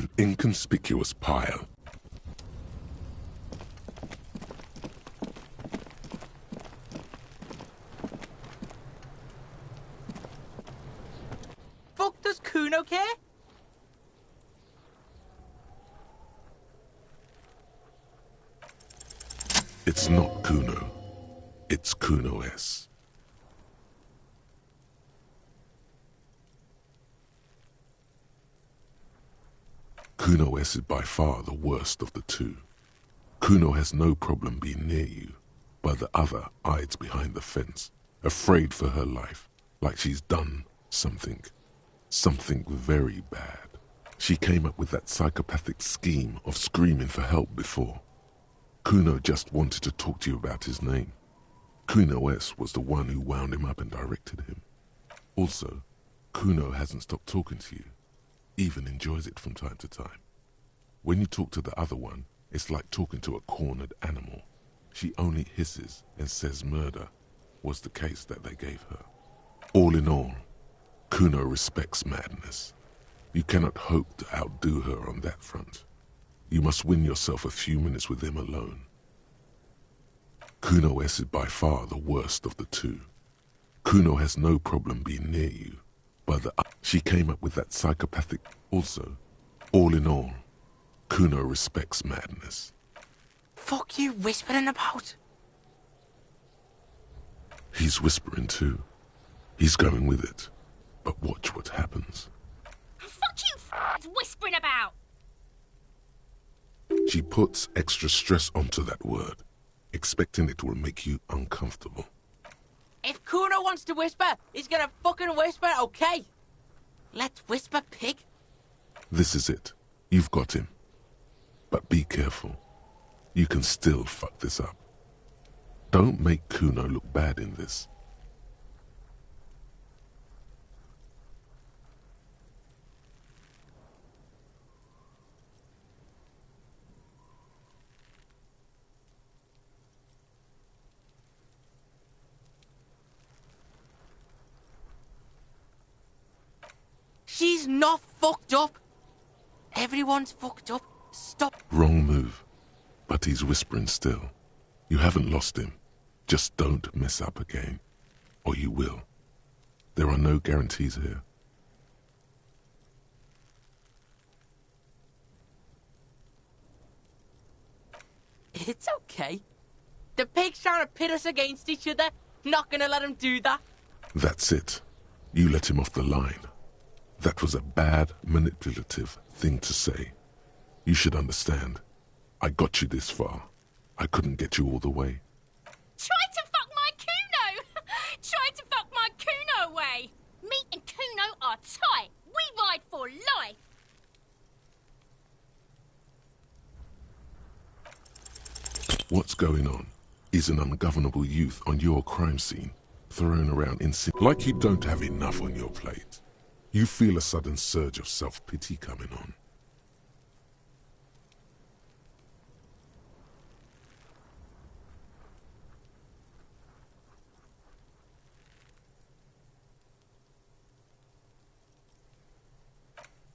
An inconspicuous pile. Fuck does Kuno care? It's not Kuno. It's Kuno S. Kuno S is by far the worst of the two. Kuno has no problem being near you, but the other hides behind the fence, afraid for her life, like she's done something very bad. She came up with that psychopathic scheme of screaming for help before. Kuno just wanted to talk to you about his name. Kuno S was the one who wound him up and directed him. Also, Kuno hasn't stopped talking to you, even enjoys it from time to time. When you talk to the other one, it's like talking to a cornered animal. She only hisses and says murder was the case that they gave her. All in all, Kuno respects madness. You cannot hope to outdo her on that front. You must win yourself a few minutes with him alone. Kuno S is by far the worst of the two. Kuno has no problem being near you, but she came up with that psychopathic. Also, all in all, Kuno respects madness. Fuck you whispering about? He's whispering too. He's going with it. But watch what happens. Fuck you whispering about! She puts extra stress onto that word, expecting it will make you uncomfortable. If Kuno wants to whisper, he's gonna fucking whisper, okay? Let's whisper, pig. This is it. You've got him. But be careful. You can still fuck this up. Don't make Kuno look bad in this. She's not fucked up. Everyone's fucked up. Stop. Wrong move. But he's whispering still. You haven't lost him. Just don't mess up again. Or you will. There are no guarantees here. It's okay. The pig's trying to pit us against each other. Not gonna let him do that. That's it. You let him off the line. That was a bad, manipulative thing to say. You should understand. I got you this far. I couldn't get you all the way. Try to fuck my Kuno! Try to fuck my Kuno away! Me and Kuno are tight. We ride for life. What's going on? Is an ungovernable youth on your crime scene, thrown around like you don't have enough on your plate. You feel a sudden surge of self-pity coming on.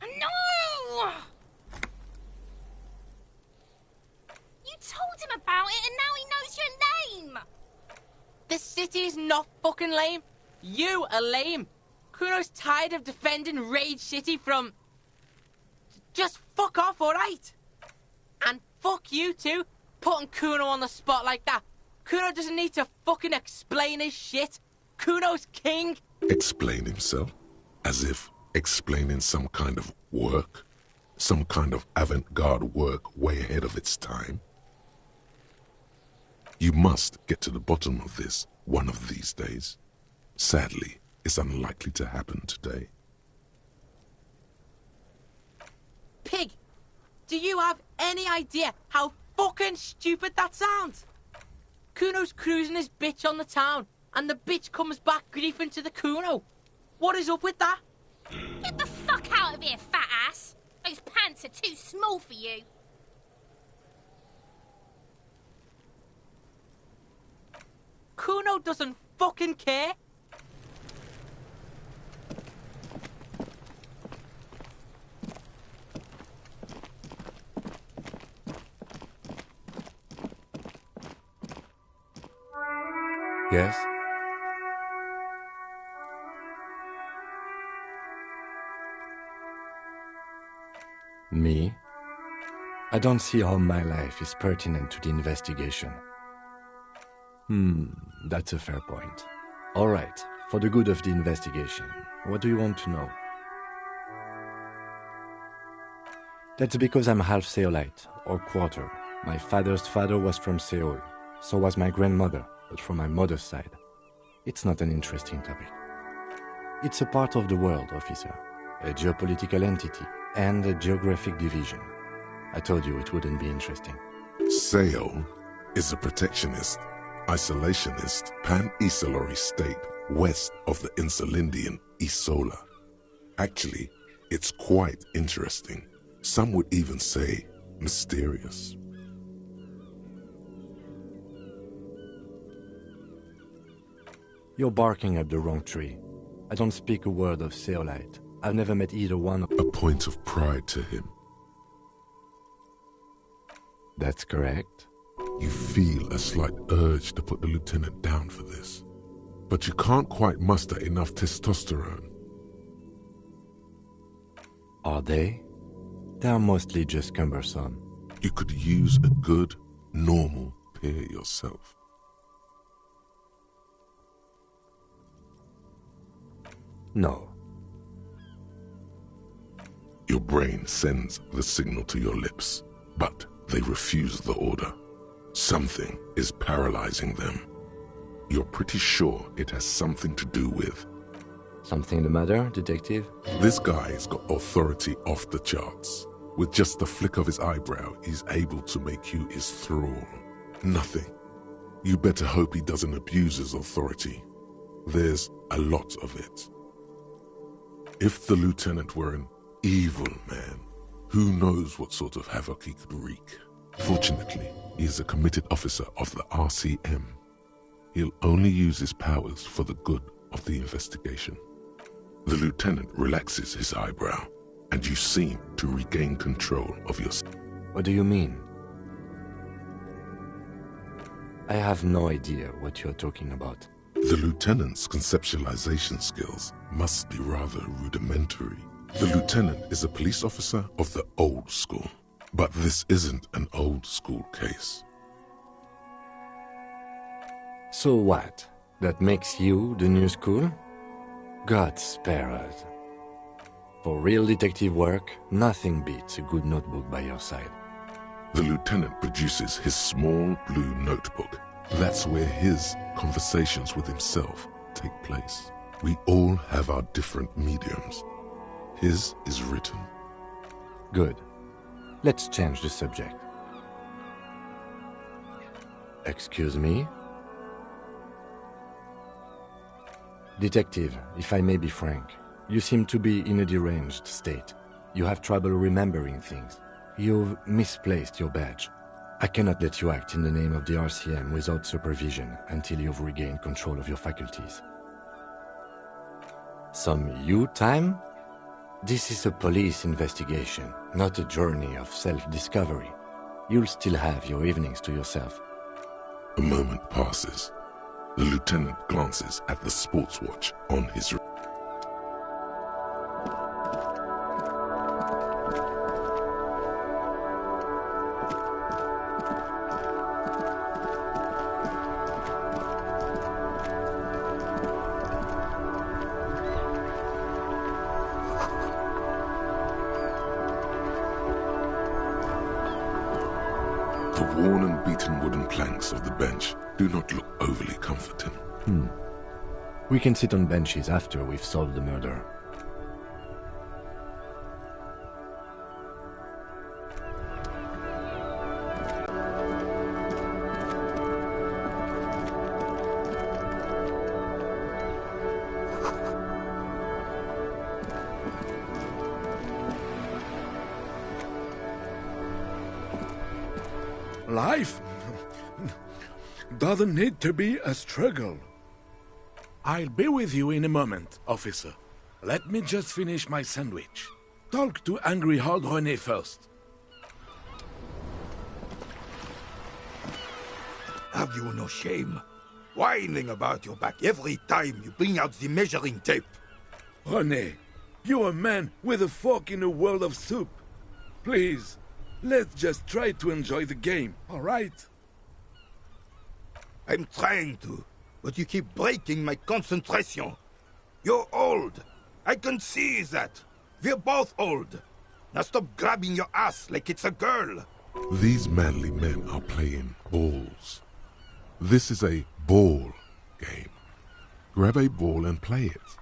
No! You told him about it and now he knows your name! The city is not fucking lame. You are lame. Kuno's tired of defending Rage City from... Just fuck off, alright? And fuck you too, putting Kuno on the spot like that. Kuno doesn't need to fucking explain his shit. Kuno's king. Explain himself? As if explaining some kind of work? Some kind of avant-garde work way ahead of its time? You must get to the bottom of this one of these days. Sadly, it's unlikely to happen today. Pig, do you have any idea how fucking stupid that sounds? Kuno's cruising his bitch on the town, and the bitch comes back griefing to the Kuno. What is up with that? Get the fuck out of here, fat ass! Those pants are too small for you. Kuno doesn't fucking care. Me? I don't see how my life is pertinent to the investigation. That's a fair point. All right, for the good of the investigation, what do you want to know? That's because I'm half Seolite, or quarter. My father's father was from Seoul, so was my grandmother, but from my mother's side. It's not an interesting topic. It's a part of the world, officer. A geopolitical entity and a geographic division. I told you it wouldn't be interesting. Seoul is a protectionist, isolationist, pan-Isolari state west of the Insulindian Isola. Actually, it's quite interesting. Some would even say mysterious. You're barking up the wrong tree. I don't speak a word of Seolite. I've never met either one of... A point of pride to him. That's correct. You feel a slight urge to put the lieutenant down for this. But you can't quite muster enough testosterone. Are they? They're mostly just cumbersome. You could use a good, normal peer yourself. No. Your brain sends the signal to your lips, but they refuse the order. Something is paralyzing them. You're pretty sure it has something to do with... Something the matter, detective? This guy's got authority off the charts. With just the flick of his eyebrow, he's able to make you his thrall. Nothing. You better hope he doesn't abuse his authority. There's a lot of it. If the lieutenant were an evil man, who knows what sort of havoc he could wreak. Fortunately, he is a committed officer of the RCM. He'll only use his powers for the good of the investigation. The lieutenant relaxes his eyebrow, and you seem to regain control of yourself. What do you mean? I have no idea what you're talking about. The lieutenant's conceptualization skills must be rather rudimentary. The lieutenant is a police officer of the old school, but this isn't an old school case. So what? That makes you the new school? God spare us. For real detective work, nothing beats a good notebook by your side. The lieutenant produces his small blue notebook. That's where his conversations with himself take place. We all have our different mediums. His is written. Good. Let's change the subject. Excuse me? Detective, if I may be frank, you seem to be in a deranged state. You have trouble remembering things. You've misplaced your badge. I cannot let you act in the name of the RCM without supervision until you've regained control of your faculties. Some you time? This is a police investigation, not a journey of self-discovery. You'll still have your evenings to yourself. A moment passes. The lieutenant glances at the sports watch on his... The worn and beaten wooden planks of the bench do not look overly comforting. We can sit on benches after we've solved the murder. Life doesn't need to be a struggle. I'll be with you in a moment, officer. Let me just finish my sandwich. Talk to Angry Old René first. Have you no shame? Whining about your back every time you bring out the measuring tape. René, you're a man with a fork in a world of soup. Please, let's just try to enjoy the game, all right? I'm trying to, but you keep breaking my concentration. You're old. I can see that. We're both old. Now stop grabbing your ass like it's a girl. These manly men are playing balls. This is a ball game. Grab a ball and play it.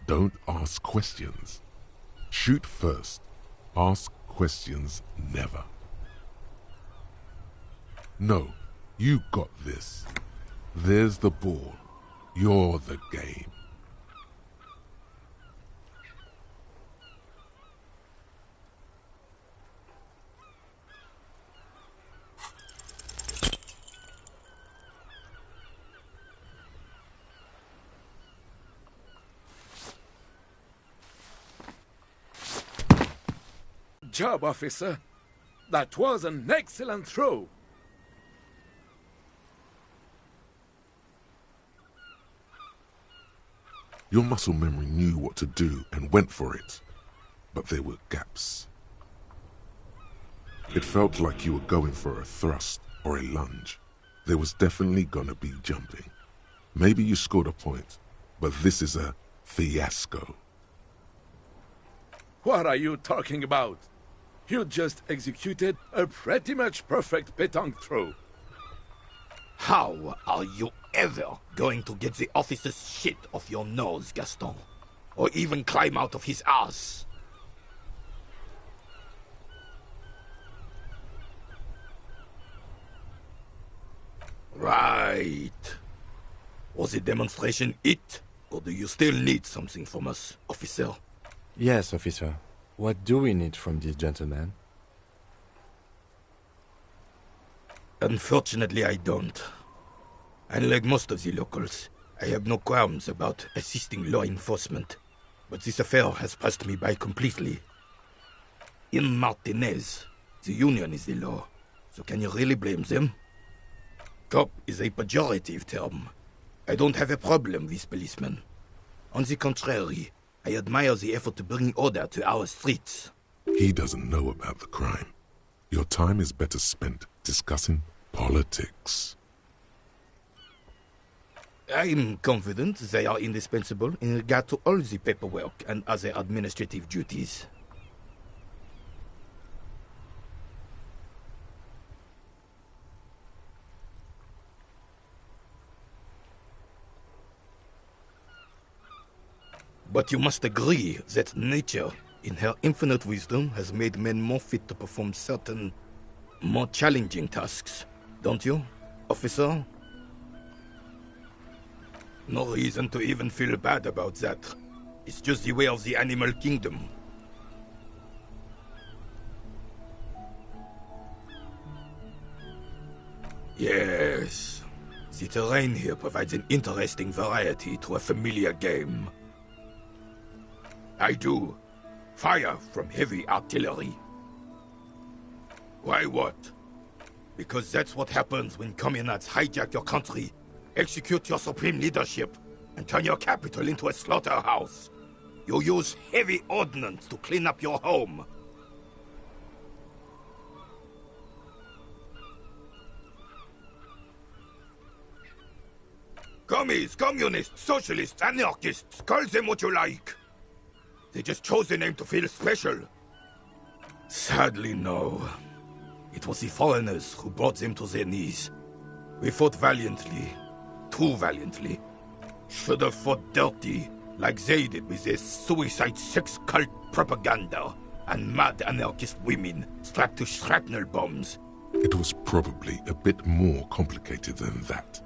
Don't ask questions. Shoot first. Ask questions never. No, you got this. There's the ball. You're the game. Job, officer. That was an excellent throw. Your muscle memory knew what to do and went for it, but there were gaps. It felt like you were going for a thrust or a lunge. There was definitely gonna be jumping. Maybe you scored a point, but this is a fiasco. What are you talking about? You just executed a pretty much perfect pétanque throw. How are you ever going to get the officer's shit off your nose, Gaston? Or even climb out of his ass? Right. Was the demonstration it? Or do you still need something from us, officer? Yes, officer. What do we need from this gentleman? Unfortunately, I don't. Unlike most of the locals, I have no qualms about assisting law enforcement. But this affair has passed me by completely. In Martinez, the union is the law. So can you really blame them? Cop is a pejorative term. I don't have a problem with policemen. On the contrary, I admire the effort to bring order to our streets. He doesn't know about the crime. Your time is better spent discussing politics. I'm confident they are indispensable in regard to all the paperwork and other administrative duties. But you must agree that nature, in her infinite wisdom, has made men more fit to perform certain, more challenging tasks. Don't you, officer? No reason to even feel bad about that. It's just the way of the animal kingdom. Yes. The terrain here provides an interesting variety to a familiar game. I do. Fire from heavy artillery. Why what? Because that's what happens when communards hijack your country, execute your supreme leadership, and turn your capital into a slaughterhouse. You use heavy ordnance to clean up your home. Commies, communists, socialists, anarchists, call them what you like. They just chose the name to feel special. Sadly, no. It was the foreigners who brought them to their knees. We fought valiantly. Too valiantly. Should have fought dirty, like they did with their suicide sex cult propaganda and mad anarchist women strapped to shrapnel bombs. It was probably a bit more complicated than that.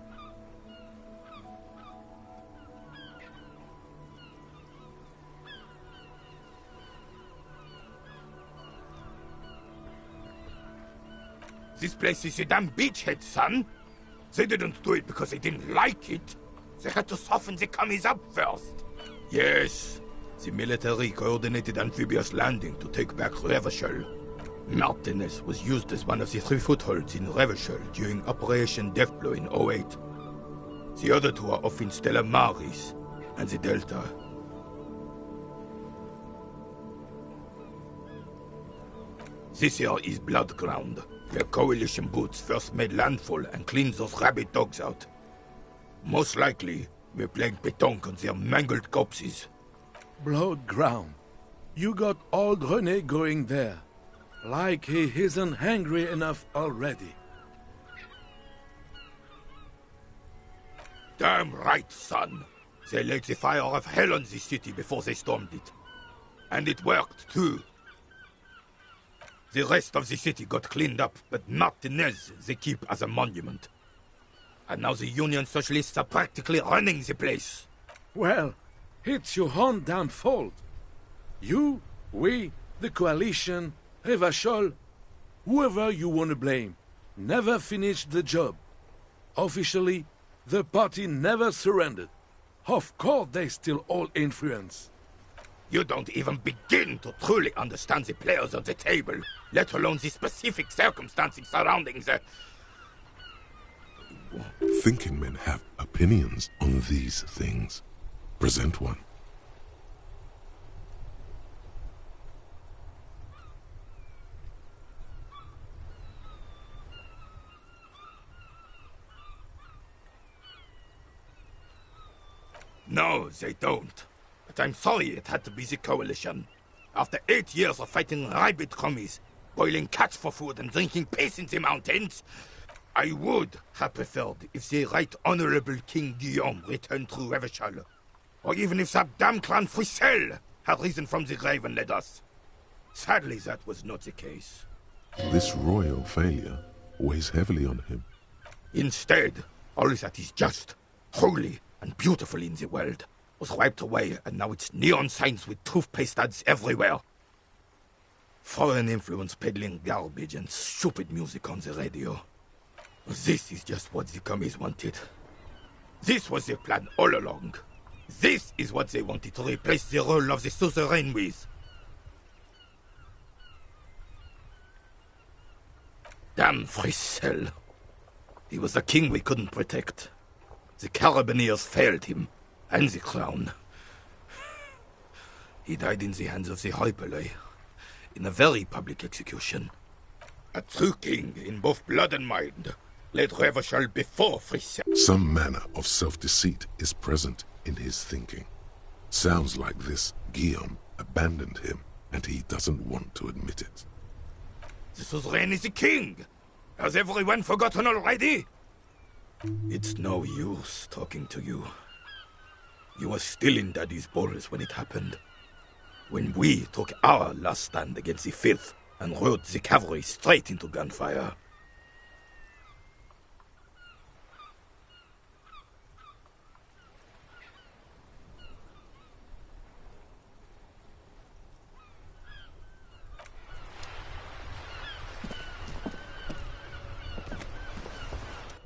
This place is a damn beachhead, son. They didn't do it because they didn't like it. They had to soften the commies up first. Yes, the military coordinated amphibious landing to take back Revachol. Martinez was used as one of the 3 footholds in Revachol during Operation Deathblow in 08. The other 2 are off in Stella Maris and the Delta. This here is blood ground, where Coalition boots first made landfall and cleaned those rabid dogs out. Most likely, we're playing pétanque on their mangled corpses. Blood ground. You got old René going there. Like he isn't hungry enough already. Damn right, son. They laid the fire of hell on the city before they stormed it. And it worked, too. The rest of the city got cleaned up, but Martinez they keep as a monument. And now the Union Socialists are practically running the place. Well, it's your own damn fault. You, we, the Coalition, Revachol, whoever you want to blame, never finished the job. Officially, the party never surrendered. Of course they still hold influence. You don't even begin to truly understand the players on the table, let alone the specific circumstances surrounding the... Thinking men have opinions on these things. Present one. No, they don't. But I'm sorry it had to be the Coalition. After 8 years of fighting rabid commies, boiling cats for food and drinking piss in the mountains, I would have preferred if the Right Honorable King Guillaume returned through Revachol. Or even if that damn clan Frisel had risen from the grave and led us. Sadly, that was not the case. This royal failure weighs heavily on him. Instead, all that is just, holy, and beautiful in the world was wiped away, and now it's neon signs with toothpaste ads everywhere. Foreign influence peddling garbage and stupid music on the radio. This is just what the commies wanted. This was their plan all along. This is what they wanted to replace the role of the suzerain with. Damn Frisel. He was a king we couldn't protect. The Carabineers failed him, and the crown. He died in the hands of the Hyperlay, in a very public execution. A true king in both blood and mind, led Revachol before Frisel. Some manner of self-deceit is present in his thinking. Sounds like this Guillaume abandoned him, and he doesn't want to admit it. The suzerain is the king! Has everyone forgotten already? It's no use talking to you. You were still in Daddy's balls when it happened. When we took our last stand against the Fifth and rode the cavalry straight into gunfire.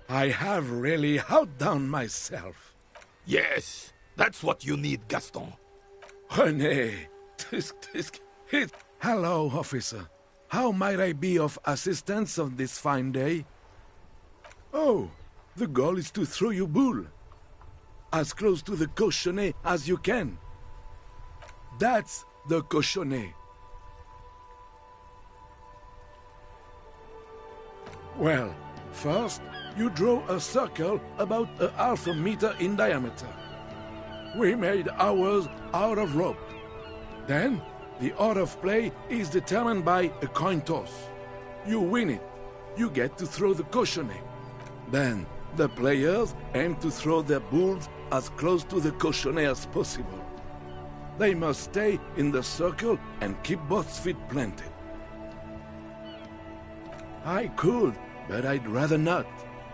I have really outdone myself. Yes, that's what you need, Gaston. René, Hello, officer. How might I be of assistance on this fine day? Oh, the goal is to throw you bull. As close to the cochonnet as you can. That's the cochonnet. Well, first, you draw a circle about a half a meter in diameter. We made ours out of rope. Then, the order of play is determined by a coin toss. You win it. You get to throw the cochonnet. Then, the players aim to throw their bulls as close to the cochonnet as possible. They must stay in the circle and keep both feet planted. I could, but I'd rather not.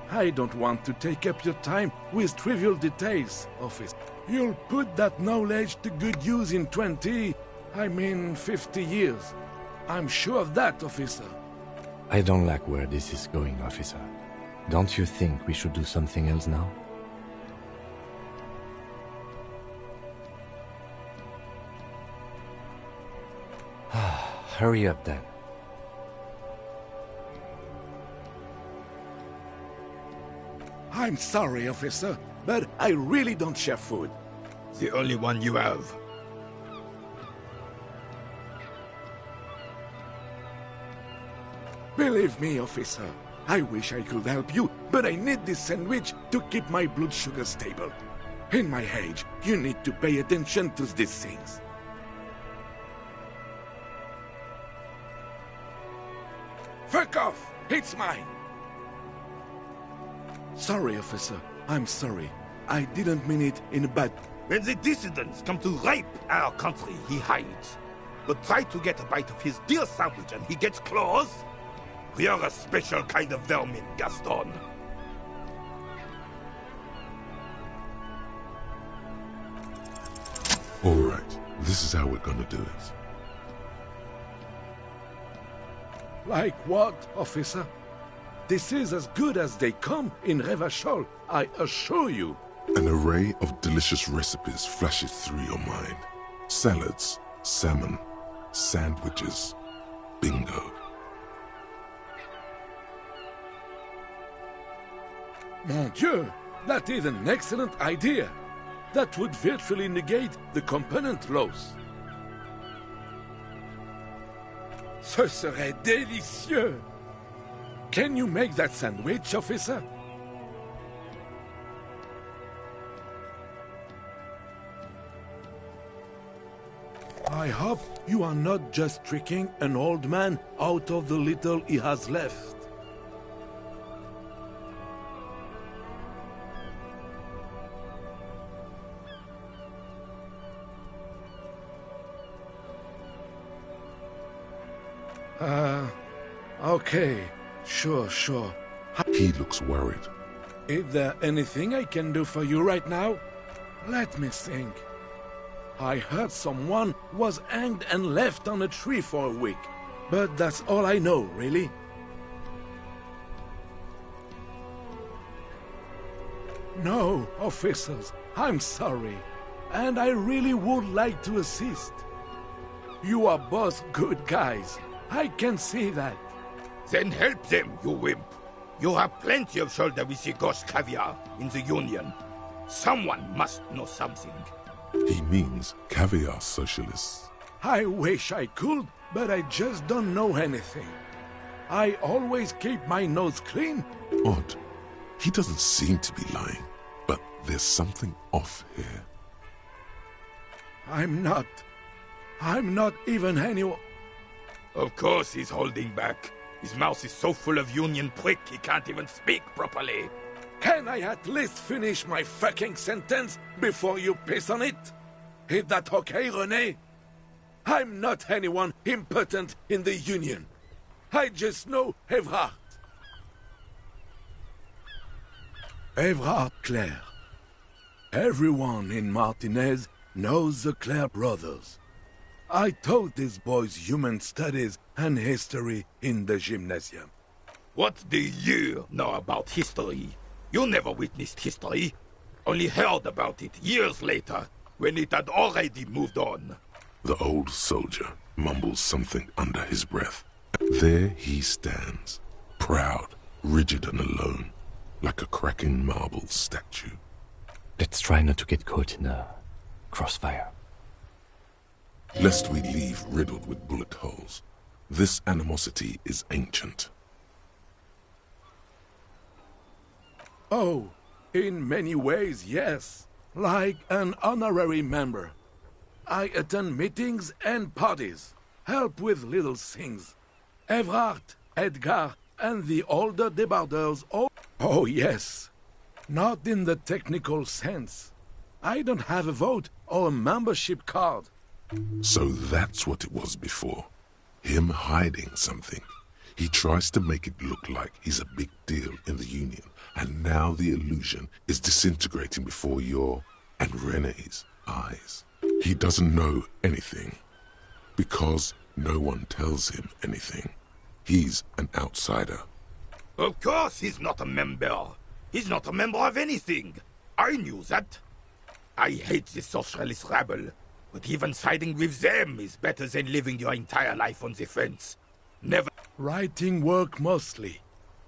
I don't want to take up your time with trivial details, officer. You'll put that knowledge to good use in 50 years. I'm sure of that, officer. I don't like where this is going, officer. Don't you think we should do something else now? Hurry up then. I'm sorry, officer, but I really don't share food. The only one you have. Believe me, officer, I wish I could help you, but I need this sandwich to keep my blood sugar stable. In my age, you need to pay attention to these things. Fuck off! It's mine! Sorry, officer. I'm sorry. I didn't mean it in a bad... When the dissidents come to rape our country, he hides. But try to get a bite of his dear sandwich and he gets claws? We are a special kind of vermin, Gaston. All right, this is how we're gonna do it. Like what, officer? This is as good as they come in Revachol, I assure you. An array of delicious recipes flashes through your mind. Salads, salmon, sandwiches, bingo. Mon Dieu, that is an excellent idea. That would virtually negate the component loss. Ce serait délicieux! Can you make that sandwich, officer? I hope you are not just tricking an old man out of the little he has left. Okay. Sure. He looks worried. Is there anything I can do for you right now? Let me think. I heard someone was hanged and left on a tree for a week. But that's all I know, really. No, officers, I'm sorry. And I really would like to assist. You are both good guys. I can see that. Then help them, you wimp. You have plenty of shoulder with the ghost caviar in the Union. Someone must know something. He means caviar socialists. I wish I could, but I just don't know anything. I always keep my nose clean. Odd. He doesn't seem to be lying, but there's something off here. I'm not even anyone. Of course he's holding back. His mouth is so full of Union prick he can't even speak properly. Can I at least finish my fucking sentence before you piss on it? Is that okay, René? I'm not anyone important in the Union. I just know Evrard. Evrard Clare. Everyone in Martinez knows the Clare brothers. I taught these boys human studies and history in the gymnasium. What do you know about history? You never witnessed history, only heard about it years later, when it had already moved on. The old soldier mumbles something under his breath. There he stands, proud, rigid and alone, like a cracking marble statue. Let's try not to get caught in a crossfire. Lest we leave riddled with bullet holes. This animosity is ancient. Oh, in many ways, yes. Like an honorary member. I attend meetings and parties, help with little things. Evrard, Edgar, and the older debarders all... Oh, yes. Not in the technical sense. I don't have a vote or a membership card. So that's what it was before. Him hiding something. He tries to make it look like he's a big deal in the Union, and now the illusion is disintegrating before your and René's eyes. He doesn't know anything, because no one tells him anything. He's an outsider. Of course he's not a member. He's not a member of anything. I knew that. I hate the socialist rabble, but even siding with them is better than living your entire life on the fence. Never... Writing work mostly.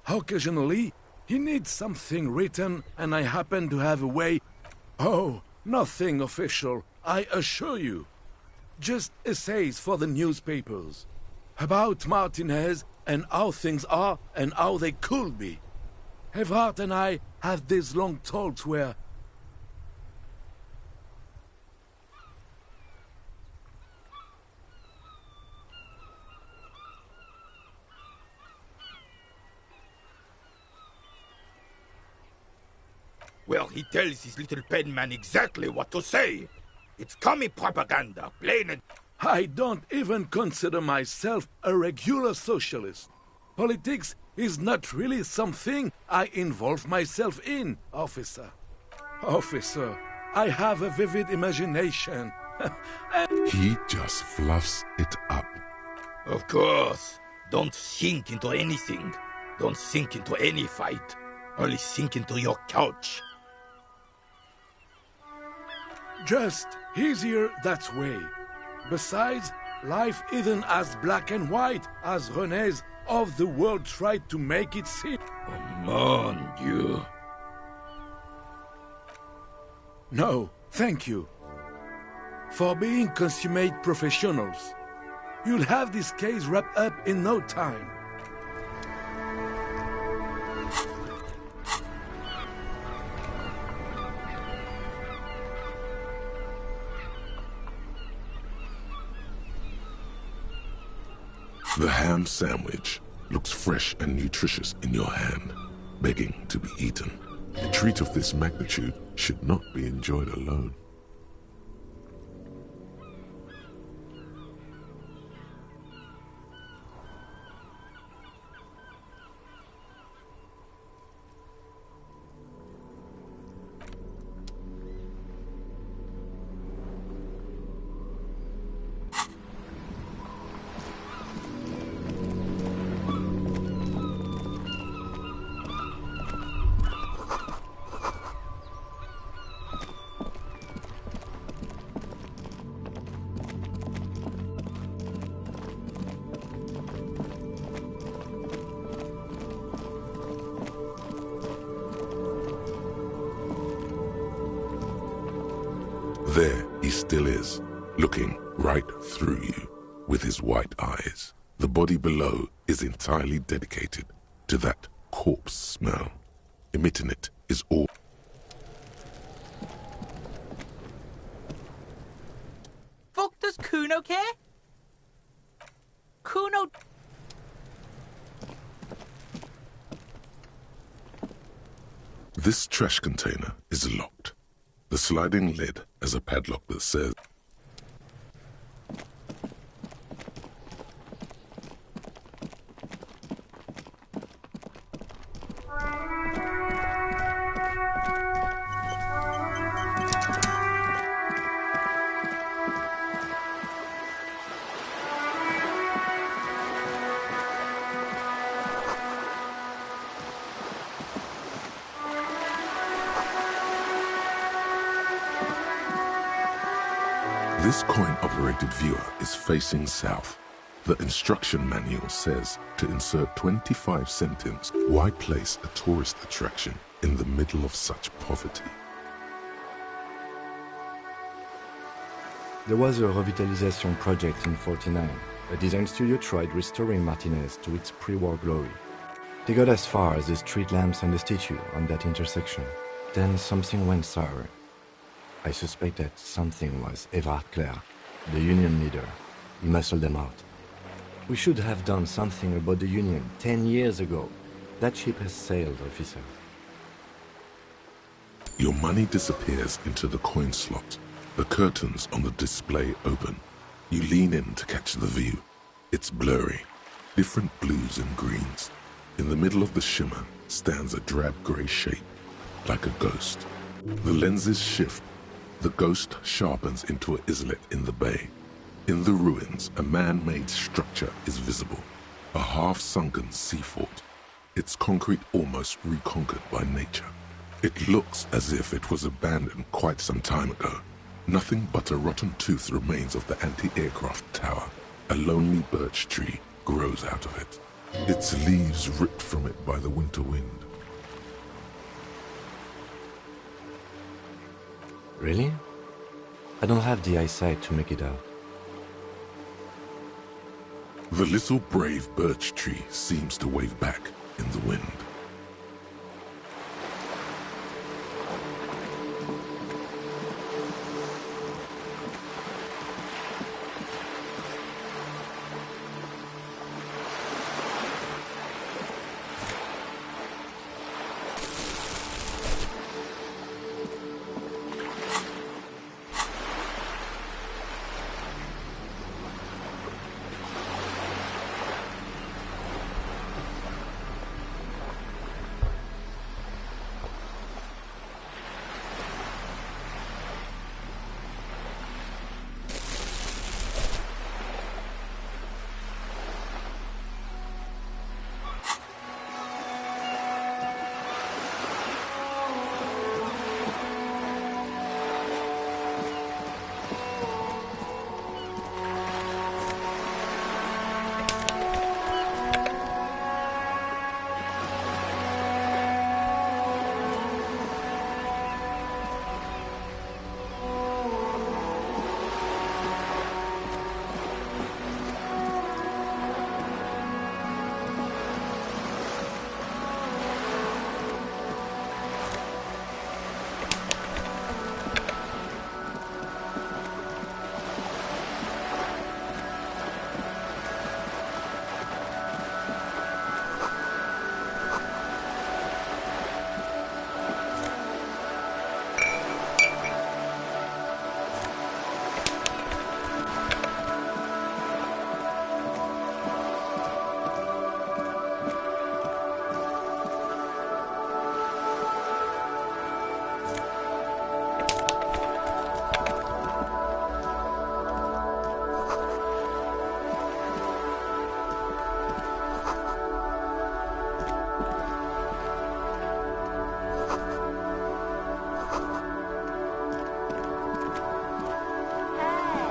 Occasionally, he needs something written, and I happen to have a way... Oh, nothing official, I assure you. Just essays for the newspapers. About Martinez and how things are and how they could be. Everhart and I have these long talks where... Well, he tells his little pen man exactly what to say. It's commie propaganda, plain and... I don't even consider myself a regular socialist. Politics is not really something I involve myself in, officer. Officer, I have a vivid imagination. He just fluffs it up. Of course. Don't sink into anything. Don't sink into any fight. Only sink into your couch. Just easier that way. Besides, life isn't as black and white as René's of the world tried to make it seem. Oh, mon Dieu. No, thank you. For being consummate professionals. You'll have this case wrapped up in no time. The ham sandwich looks fresh and nutritious in your hand, begging to be eaten. A treat of this magnitude should not be enjoyed alone. There he still is, looking right through you with his white eyes. The body below is entirely dedicated to that corpse smell. Emitting it is all. Fuck does Kuno care? Kuno... This trash container is locked. The sliding lid has a padlock that says... This coin-operated viewer is facing south. The instruction manual says to insert 25 centimes. Why place a tourist attraction in the middle of such poverty? There was a revitalization project in 49. A design studio tried restoring Martinez to its pre-war glory. They got as far as the street lamps and the statue on that intersection. Then something went sour. I suspect that something was Everhart Clare, the union leader. He muscled them out. We should have done something about the union 10 years ago. That ship has sailed, officer. Your money disappears into the coin slot. The curtains on the display open. You lean in to catch the view. It's blurry. Different blues and greens. In the middle of the shimmer stands a drab grey shape, like a ghost. The lenses shift. The ghost sharpens into an islet in the bay. In the ruins, a man-made structure is visible. A half-sunken sea fort. Its concrete almost reconquered by nature. It looks as if it was abandoned quite some time ago. Nothing but a rotten tooth remains of the anti-aircraft tower. A lonely birch tree grows out of it. Its leaves ripped from it by the winter wind. Really? I don't have the eyesight to make it out. The little brave birch tree seems to wave back in the wind.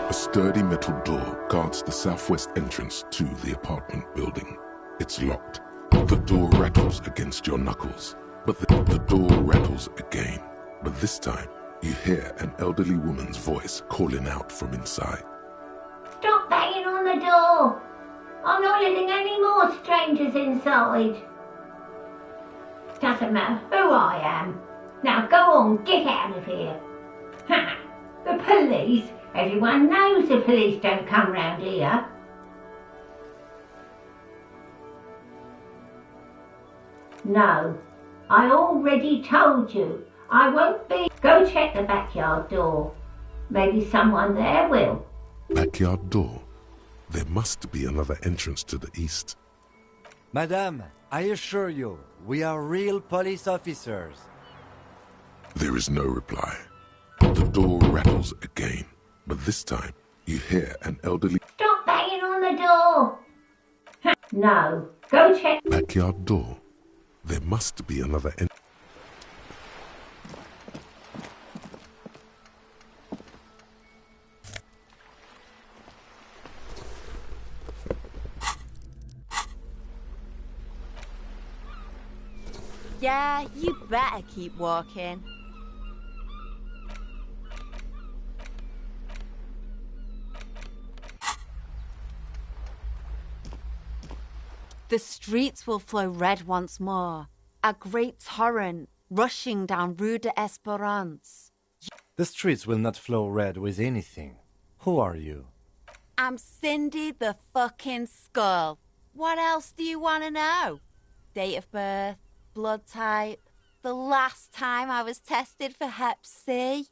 A sturdy metal door guards the southwest entrance to the apartment building. It's locked. The door rattles against your knuckles, but the door rattles again. But this time, you hear an elderly woman's voice calling out from inside. Stop banging on the door! I'm not letting any more strangers inside. Doesn't matter who I am. Now go on, get out of here. Ha! The police? Everyone knows the police don't come round here. No, I already told you. I won't be. Go check the backyard door. Maybe someone there will. Backyard door? There must be another entrance to the east. Madame, I assure you, we are real police officers. There is no reply. The door rattles again, but this time you hear an elderly... Stop banging on the door! Ha, no, go check... Backyard door? There must be another entrance. Yeah, you better keep walking. The streets will flow red once more, a great torrent rushing down Rue de Esperance. The streets will not flow red with anything. Who are you? I'm Cindy the fucking Skull. What else do you want to know? Date of birth, blood type, the last time I was tested for Hep C.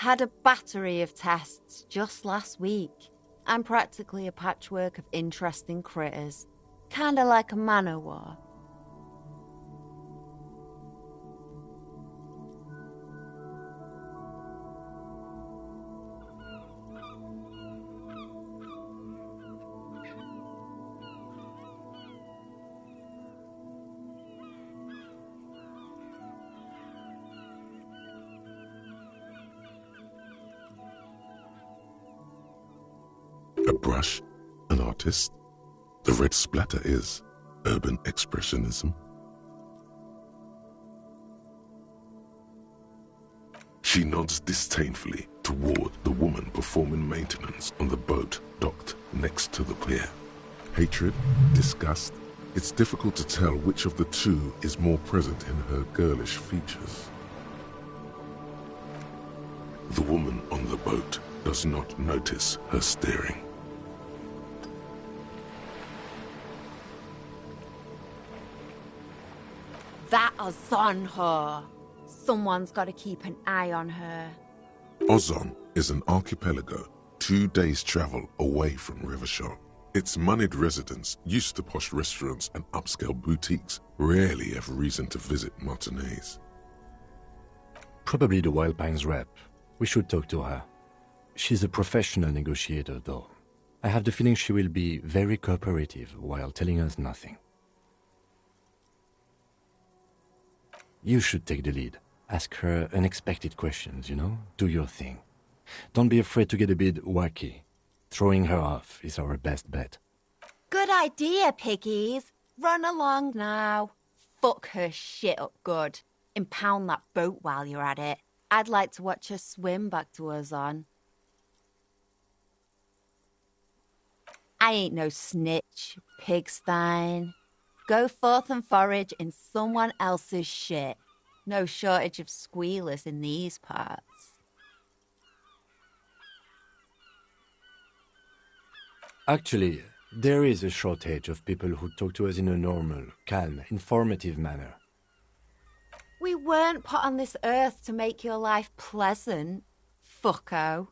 Had a battery of tests just last week. I'm practically a patchwork of interesting critters. Kinda like a man-o'-war. A brush, an artist. The red splatter is urban expressionism. She nods disdainfully toward the woman performing maintenance on the boat docked next to the pier. Hatred, disgust. It's difficult to tell which of the two is more present in her girlish features. The woman on the boat does not notice her staring. That Ozon whore. Someone's got to keep an eye on her. Ozon is an archipelago 2 days' travel away from Rivershore. Its moneyed residents, used to posh restaurants and upscale boutiques, rarely have reason to visit Martinez. Probably the Wild Pines rep. We should talk to her. She's a professional negotiator, though. I have the feeling she will be very cooperative while telling us nothing. You should take the lead. Ask her unexpected questions, you know? Do your thing. Don't be afraid to get a bit wacky. Throwing her off is our best bet. Good idea, piggies. Run along now. Fuck her shit up good. Impound that boat while you're at it. I'd like to watch her swim back to Ozon. I ain't no snitch, pigstein. Go forth and forage in someone else's shit. No shortage of squealers in these parts. Actually, there is a shortage of people who talk to us in a normal, calm, informative manner. We weren't put on this earth to make your life pleasant, fucko.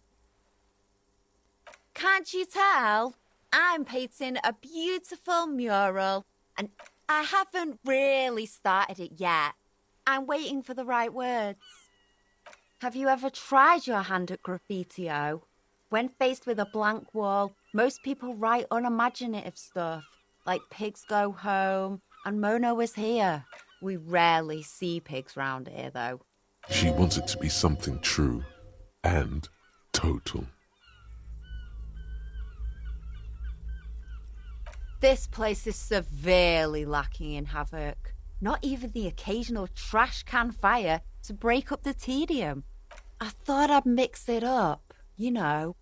Can't you tell? I'm painting a beautiful mural, and I haven't really started it yet. I'm waiting for the right words. Have you ever tried your hand at graffiti-o? When faced with a blank wall, most people write unimaginative stuff, like pigs go home and Mono is here. We rarely see pigs round here, though. She wants it to be something true and total. This place is severely lacking in havoc. Not even the occasional trash can fire to break up the tedium. I thought I'd mix it up, you know.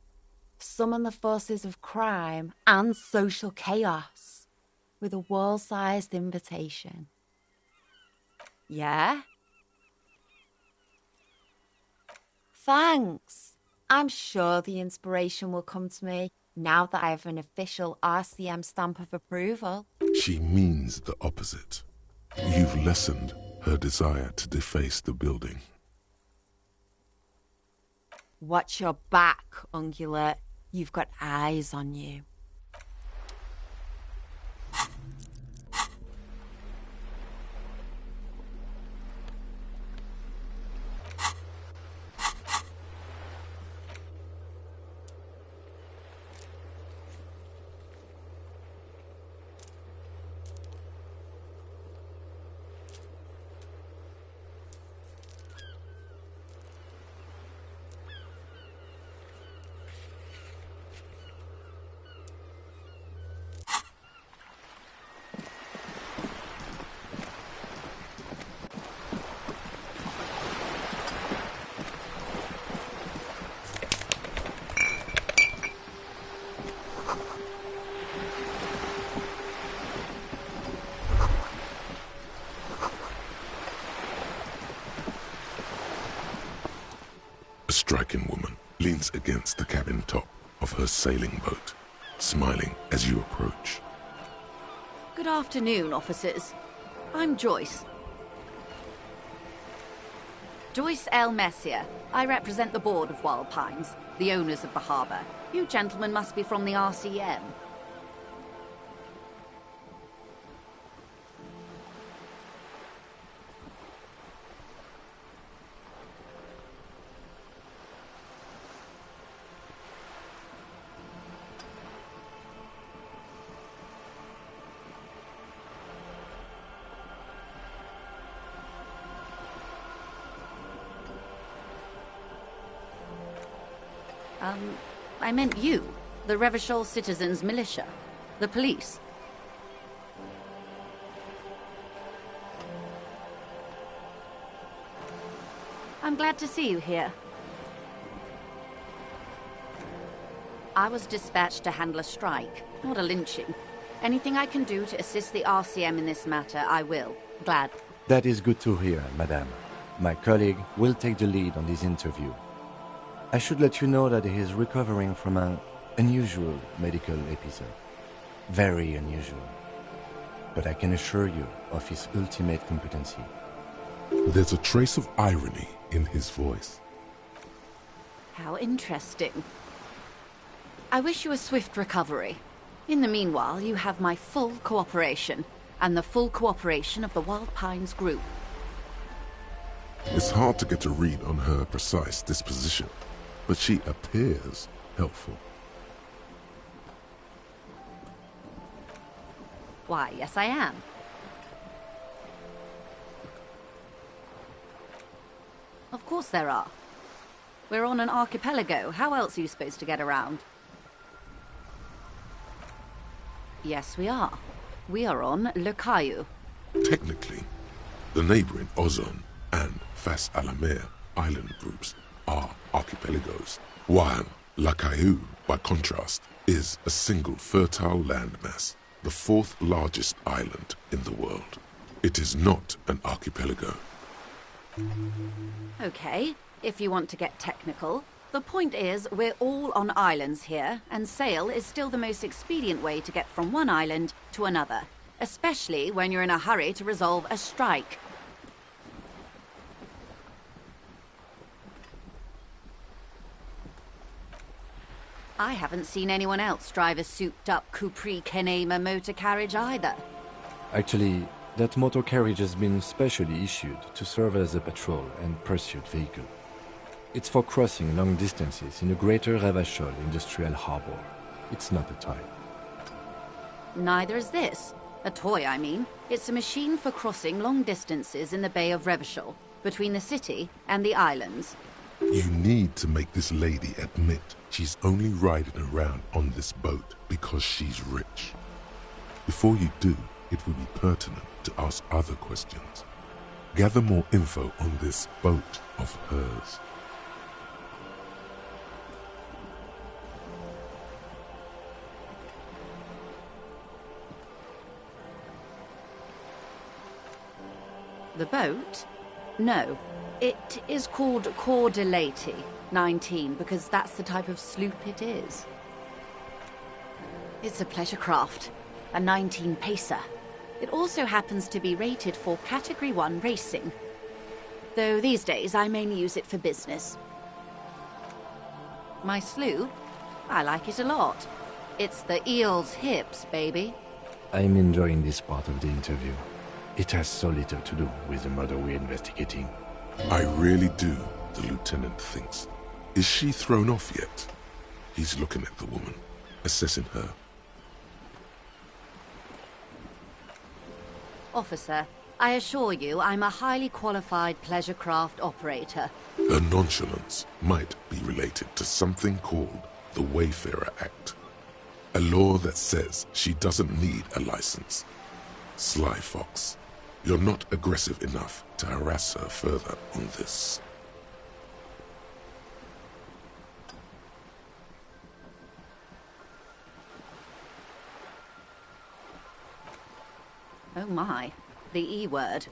Summon the forces of crime and social chaos with a wall-sized invitation. Yeah? Thanks. I'm sure the inspiration will come to me now that I have an official RCM stamp of approval. She means the opposite. You've lessened her desire to deface the building. Watch your back, Ungulate. You've got eyes on you. A striking woman leans against the cabin top of her sailing boat, smiling as you approach. Good afternoon, officers. I'm Joyce. Joyce L. Messier. I represent the board of Wild Pines, the owners of the harbour. You gentlemen must be from the RCM. I meant you, the Revachol Citizens Militia, the police. I'm glad to see you here. I was dispatched to handle a strike, not a lynching. Anything I can do to assist the RCM in this matter, I will. Glad. That is good to hear, madame. My colleague will take the lead on this interview. I should let you know that he is recovering from an unusual medical episode. Very unusual. But I can assure you of his ultimate competency. There's a trace of irony in his voice. How interesting. I wish you a swift recovery. In the meanwhile, you have my full cooperation, and the full cooperation of the Wild Pines group. It's hard to get a read on her precise disposition, but she appears helpful. Why, yes I am. Of course there are. We're on an archipelago. How else are you supposed to get around? Yes, we are. We are on Le Caillou. Technically, the neighboring Ozone and Fas Alamer island groups are archipelagos, while La Caillou, by contrast, is a single fertile landmass, the fourth largest island in the world. It is not an archipelago. Okay, if you want to get technical. The point is, we're all on islands here, and sail is still the most expedient way to get from one island to another, especially when you're in a hurry to resolve a strike. I haven't seen anyone else drive a souped-up Capri Kenema motor carriage either. Actually, that motor carriage has been specially issued to serve as a patrol and pursuit vehicle. It's for crossing long distances in the greater Revachol industrial harbor. It's not a toy. Neither is this. A toy, I mean. It's a machine for crossing long distances in the Bay of Revachol, between the city and the islands. You need to make this lady admit she's only riding around on this boat because she's rich. Before you do, it would be pertinent to ask other questions. Gather more info on this boat of hers. The boat? No. It is called Cordelati 19 because that's the type of sloop it is. It's a pleasure craft, a 19 pacer. It also happens to be rated for Category 1 racing, though these days I mainly use it for business. My sloop? I like it a lot. It's the eel's hips, baby. I'm enjoying this part of the interview. It has so little to do with the murder we're investigating. I really do, the lieutenant thinks. Is she thrown off yet? He's looking at the woman, assessing her. Officer, I assure you I'm a highly qualified pleasure craft operator. Her nonchalance might be related to something called the Wayfarer Act, a law that says she doesn't need a license. Sly fox, you're not aggressive enough to harass her further on this. Oh my, the E word.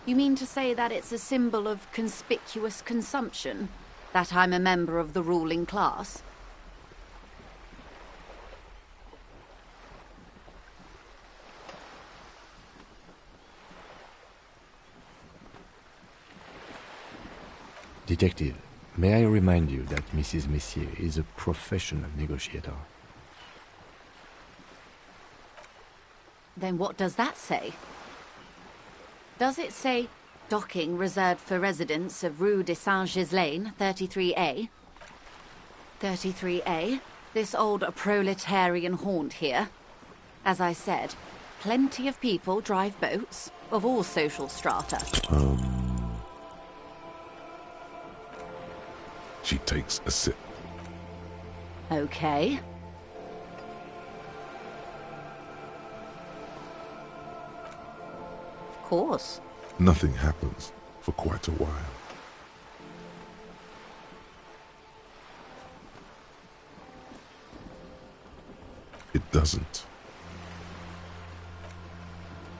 You mean to say that it's a symbol of conspicuous consumption? That I'm a member of the ruling class? Detective, may I remind you that Mrs. Messier is a professional negotiator. Then what does that say? Does it say docking reserved for residents of Rue de Saint-Ghislain, 33A? 33A? This old proletarian haunt here? As I said, plenty of people drive boats, of all social strata. She takes a sip. Okay. Of course. Nothing happens for quite a while. It doesn't.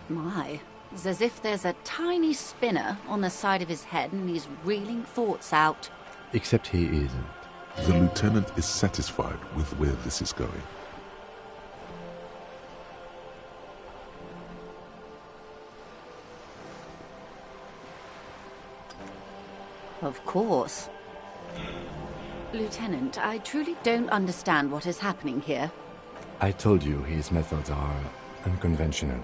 My, it's as if there's a tiny spinner on the side of his head and he's reeling thoughts out. Except he isn't. The lieutenant is satisfied with where this is going. Of course. Lieutenant, I truly don't understand what is happening here. I told you his methods are unconventional.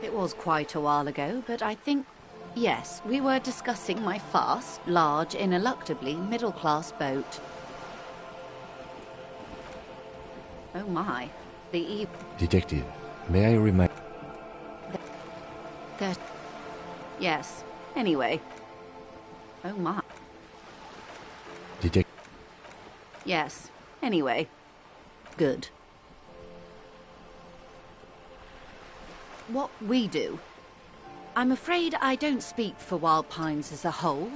It was quite a while ago, but I think, yes, we were discussing my fast, large, ineluctably middle-class boat. Oh my, Detective, may I remind... That... Yes, anyway. Oh my. Detective... Yes, anyway. Good. What we do. I'm afraid I don't speak for Wild Pines as a whole.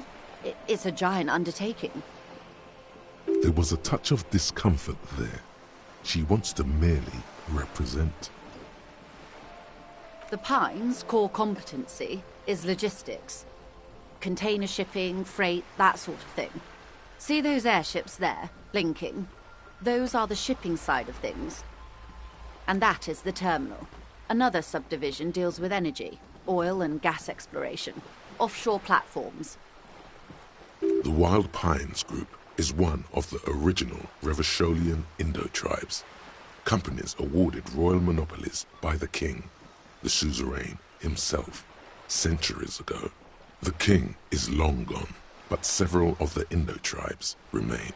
It's a giant undertaking. There was a touch of discomfort there. She wants to merely represent. The Pines' core competency is logistics. Container shipping, freight, that sort of thing. See those airships there, blinking? Those are the shipping side of things. And that is the terminal. Another subdivision deals with energy, oil and gas exploration, offshore platforms. The Wild Pines Group is one of the original Revacholian Indo-tribes. Companies awarded royal monopolies by the king, the suzerain himself, centuries ago. The king is long gone, but several of the Indo-tribes remain.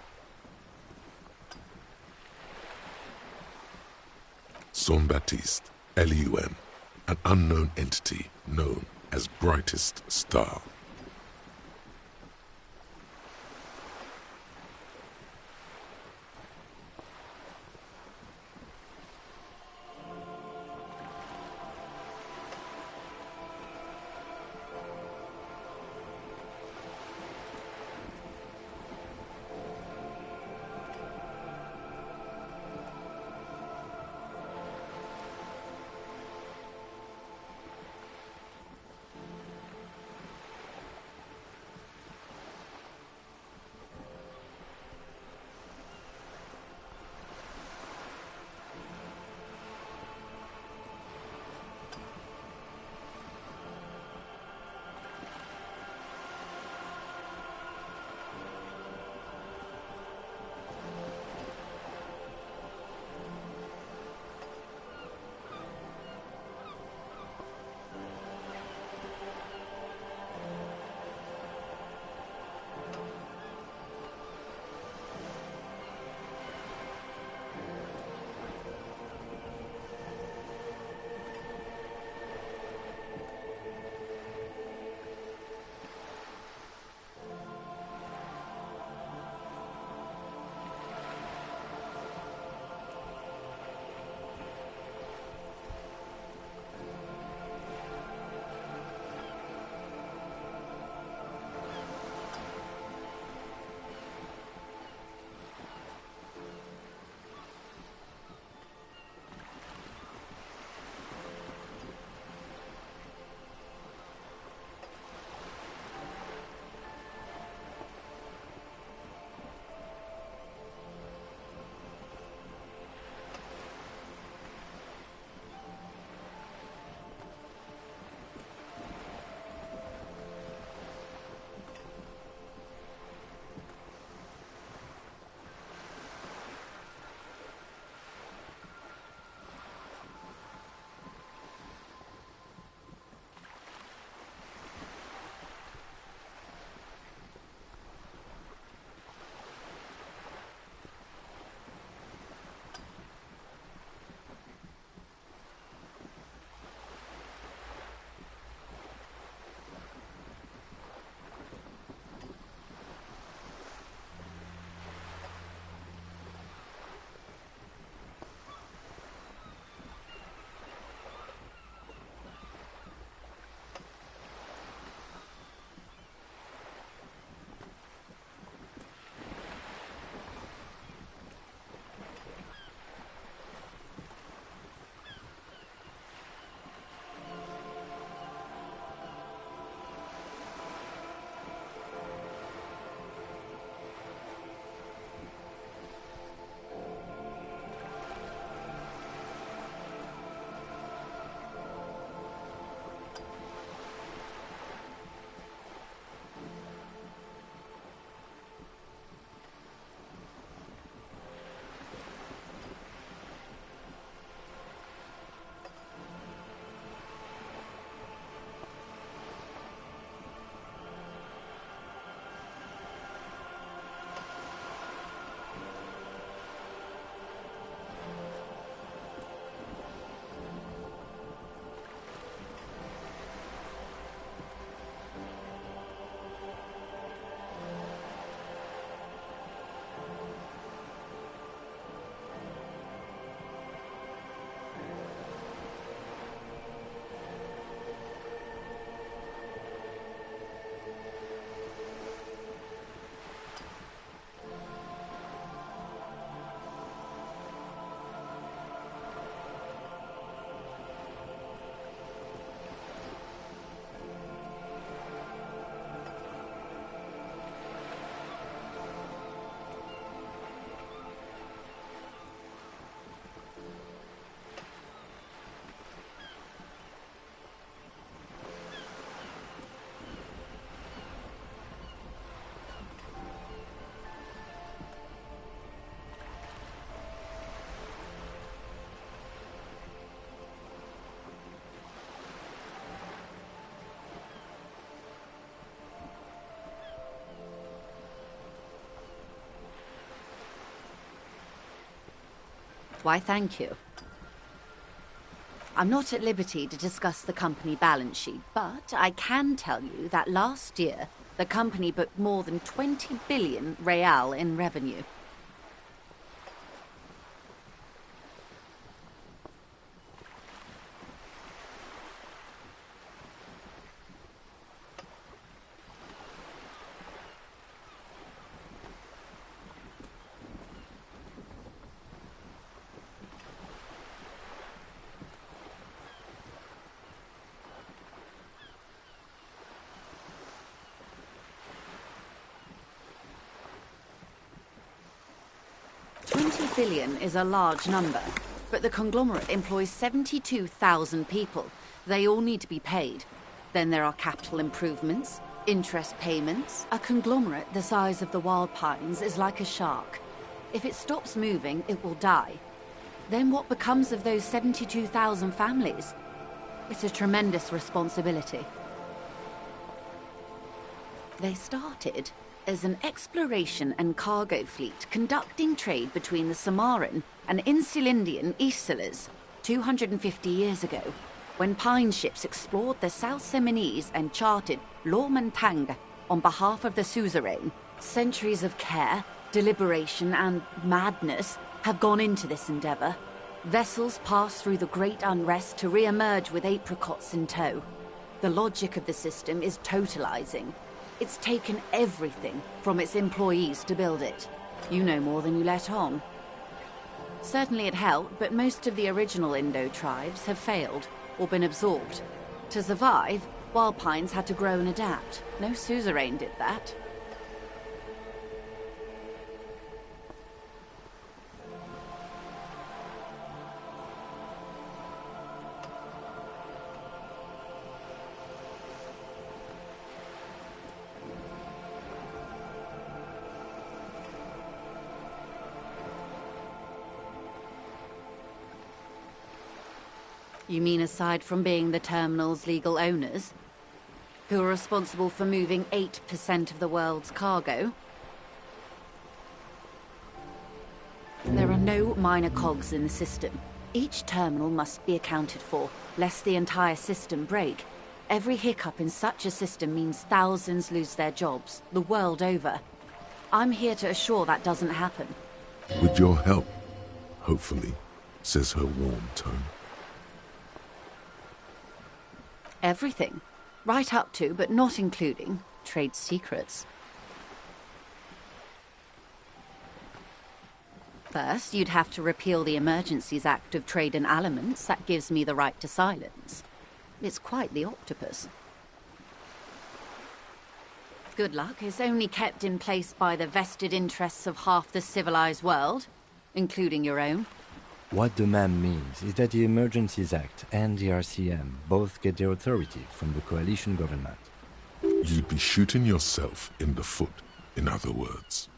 Saint-Baptiste, LUM, an unknown entity known as Brightest Star. Why, thank you. I'm not at liberty to discuss the company balance sheet, but I can tell you that last year, the company booked more than 20 billion real in revenue. $20 billion is a large number, but the conglomerate employs 72,000 people. They all need to be paid. Then there are capital improvements, interest payments. A conglomerate the size of the Wild Pines is like a shark. If it stops moving, it will die. Then what becomes of those 72,000 families? It's a tremendous responsibility. They started as an exploration and cargo fleet conducting trade between the Samaran and Insulindian Isolas 250 years ago, when pine ships explored the South Seminese and charted Lomantang on behalf of the suzerain. Centuries of care, deliberation, and madness have gone into this endeavor. Vessels pass through the great unrest to re-emerge with apricots in tow. The logic of the system is totalizing. It's taken everything from its employees to build it. You know more than you let on. Certainly it helped, but most of the original Indo tribes have failed or been absorbed. To survive, Wild Pines had to grow and adapt. No suzerain did that. You mean aside from being the terminal's legal owners, who are responsible for moving 8% of the world's cargo? There are no minor cogs in the system. Each terminal must be accounted for, lest the entire system break. Every hiccup in such a system means thousands lose their jobs, the world over. I'm here to assure that doesn't happen. With your help, hopefully, says her warm tone. Everything. Right up to, but not including, trade secrets. First, you'd have to repeal the Emergencies Act of Trade in Aliments. That gives me the right to silence. It's quite the octopus. Good luck. It's only kept in place by the vested interests of half the civilized world, including your own. What the ma'am means is that the Emergencies Act and the RCM both get their authority from the coalition government. You'd be shooting yourself in the foot, in other words.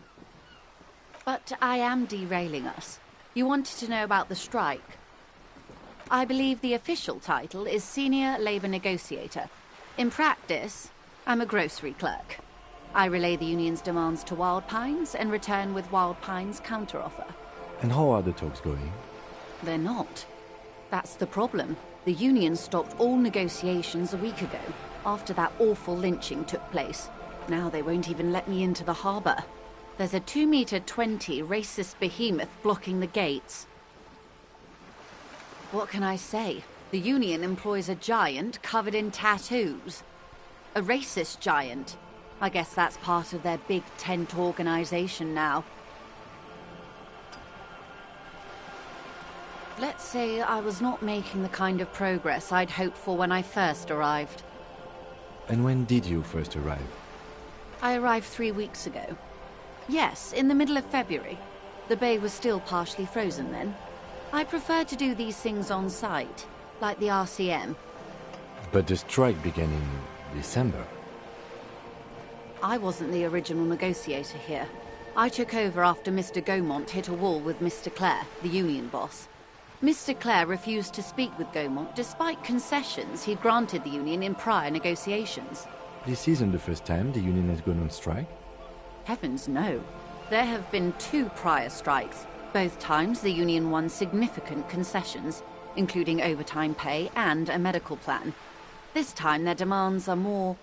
But I am derailing us. You wanted to know about the strike. I believe the official title is Senior Labour Negotiator. In practice, I'm a grocery clerk. I relay the union's demands to Wild Pines and return with Wild Pines' counteroffer. And how are the talks going? They're not. That's the problem. The union stopped all negotiations a week ago, after that awful lynching took place. Now they won't even let me into the harbour. There's a 2-meter-20 racist behemoth blocking the gates. What can I say? The union employs a giant covered in tattoos. A racist giant. I guess that's part of their big tent organisation now. Let's say I was not making the kind of progress I'd hoped for when I first arrived. And when did you first arrive? I arrived 3 weeks ago. Yes, in the middle of February. The bay was still partially frozen then. I prefer to do these things on site, like the RCM. But the strike began in December. I wasn't the original negotiator here. I took over after Mr. Gaumont hit a wall with Mr. Clare, the union boss. Mr. Clare refused to speak with Gaumont despite concessions he'd granted the union in prior negotiations. This isn't the first time the union has gone on strike? Heavens no. There have been 2 prior strikes, Both times the union won significant concessions, including overtime pay and a medical plan. This time their demands are more,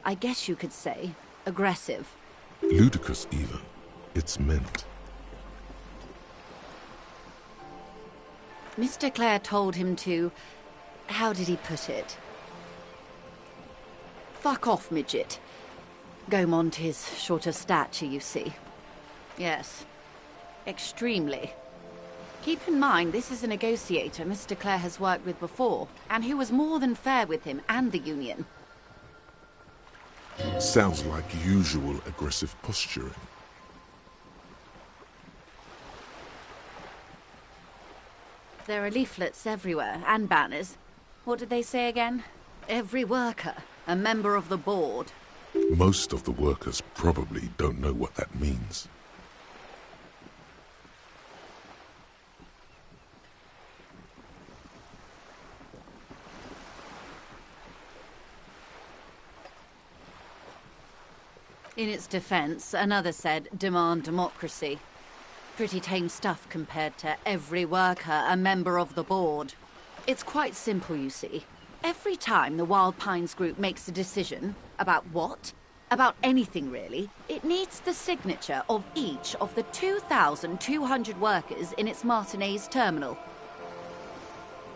I guess you could say, aggressive. Ludicrous even. It's meant. Mr. Clare told him to... how did he put it? Fuck off, midget. Gaumont is short of stature, you see. Yes. Extremely. Keep in mind, this is a negotiator Mr. Clare has worked with before, and who was more than fair with him and the union. Sounds like usual aggressive posturing. There are leaflets everywhere, and banners. What did they say again? Every worker, a member of the board. Most of the workers probably don't know what that means. In its defense, another said, demand democracy. Pretty tame stuff compared to every worker, a member of the board. It's quite simple, you see. Every time the Wild Pines group makes a decision, about what? About anything really, it needs the signature of each of the 2,200 workers in its Martinez terminal.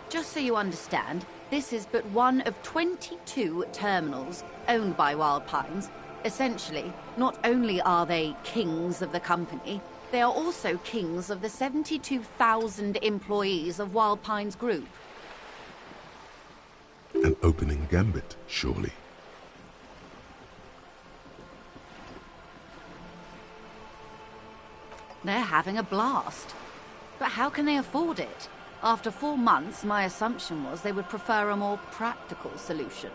Just so you understand, this is but one of 22 terminals owned by Wild Pines. Essentially, not only are they kings of the company, they are also kings of the 72,000 employees of Wild Pines Group. An opening gambit, surely. They're having a blast. But how can they afford it? After 4 months, my assumption was they would prefer a more practical solution.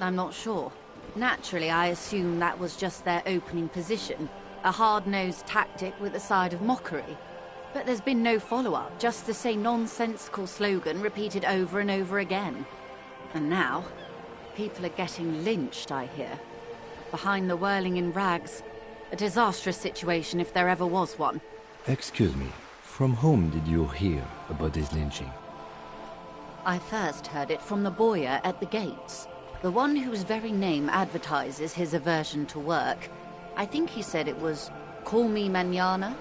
I'm not sure. Naturally, I assume that was just their opening position, a hard-nosed tactic with a side of mockery. But there's been no follow-up, just the same nonsensical slogan repeated over and over again. And now, people are getting lynched, I hear. Behind the whirling in rags. A disastrous situation if there ever was one. Excuse me, from whom did you hear about this lynching? I first heard it from the boyer at the gates. The one whose very name advertises his aversion to work. I think he said it was, call me mañana?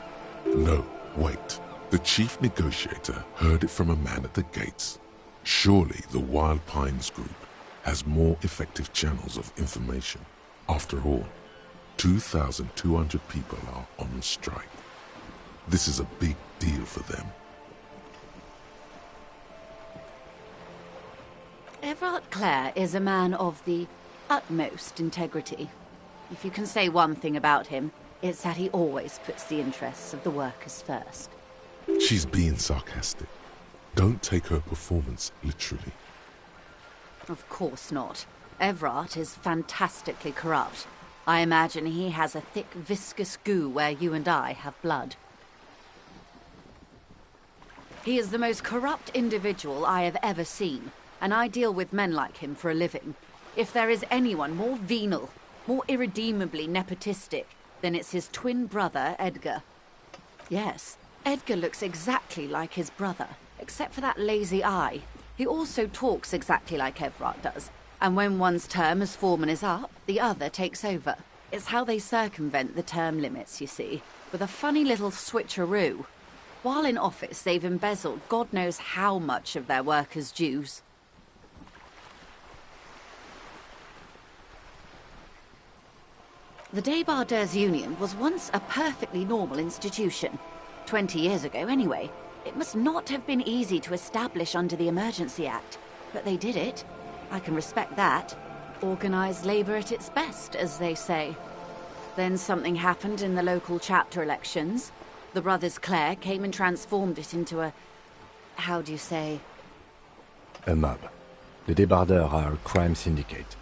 No, wait. The chief negotiator heard it from a man at the gates. Surely the Wild Pines Group has more effective channels of information. After all, 2,200 people are on strike. This is a big deal for them. Everard Clare is a man of the utmost integrity. If you can say one thing about him, it's that he always puts the interests of the workers first. She's being sarcastic. Don't take her performance literally. Of course not. Everard is fantastically corrupt. I imagine he has a thick, viscous goo where you and I have blood. He is the most corrupt individual I have ever seen, and I deal with men like him for a living. If there is anyone more venal, more irredeemably nepotistic, then it's his twin brother, Edgar. Yes, Edgar looks exactly like his brother, except for that lazy eye. He also talks exactly like Everard does, and when one's term as foreman is up, the other takes over. It's how they circumvent the term limits, you see, with a funny little switcheroo. While in office, they've embezzled God knows how much of their workers' dues. The Débardeurs Union was once a perfectly normal institution. 20 years ago, anyway. It must not have been easy to establish under the Emergency Act, but they did it. I can respect that. Organised labour at its best, as they say. Then something happened in the local chapter elections. The brothers Clare came and transformed it into a... how do you say? A mob. The Débardeurs are a crime syndicate.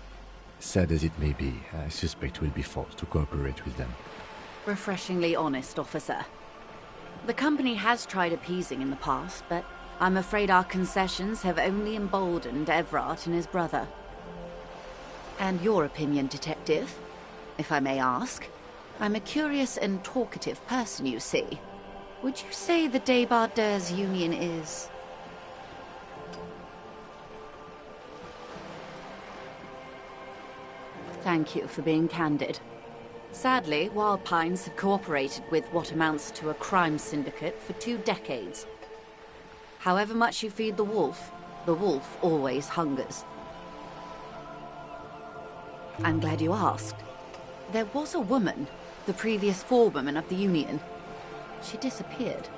Sad as it may be, I suspect we'll be forced to cooperate with them. Refreshingly honest, officer. The company has tried appeasing in the past, but I'm afraid our concessions have only emboldened Everard and his brother. And your opinion, Detective? if I may ask. I'm a curious and talkative person, you see. Would you say the Débardeurs Union is... Thank you for being candid. Sadly, Wild Pines have cooperated with what amounts to a crime syndicate for 2 decades. However much you feed the wolf always hungers. I'm glad you asked. There was a woman, the previous forewoman of the Union. She disappeared.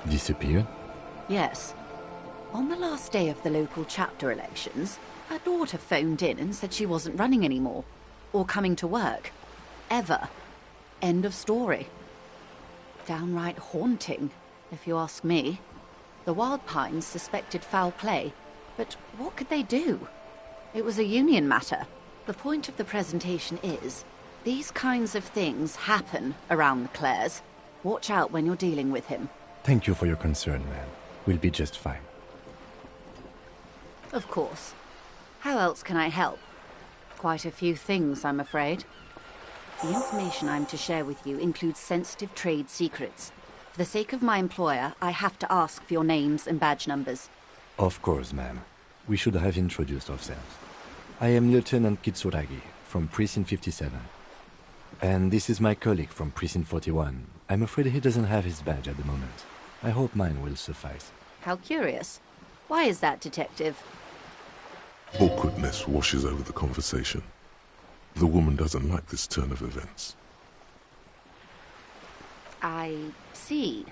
Disappeared? Yes. On the last day of the local chapter elections, her daughter phoned in and said she wasn't running anymore, or coming to work. Ever. End of story. Downright haunting, if you ask me. The Wild Pines suspected foul play, but what could they do? It was a Union matter. The point of the presentation is, these kinds of things happen around the Clares. Watch out when you're dealing with him. Thank you for your concern, ma'am. We'll be just fine. Of course. How else can I help? Quite a few things, I'm afraid. The information I'm to share with you includes sensitive trade secrets. For the sake of my employer, I have to ask for your names and badge numbers. Of course, ma'am. We should have introduced ourselves. I am Lieutenant Kitsuragi, from Precinct 57. And this is my colleague from Precinct 41. I'm afraid he doesn't have his badge at the moment. I hope mine will suffice. How curious. Why is that, Detective? Awkwardness washes over the conversation. The woman doesn't like this turn of events. I see.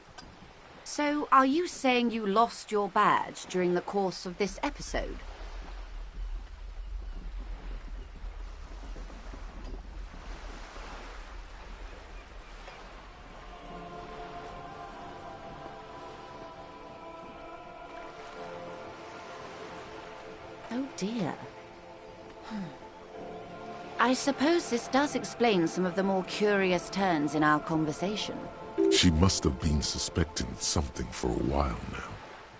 So, are you saying you lost your badge during the course of this episode? Oh dear. I suppose this does explain some of the more curious turns in our conversation. She must have been suspecting something for a while now.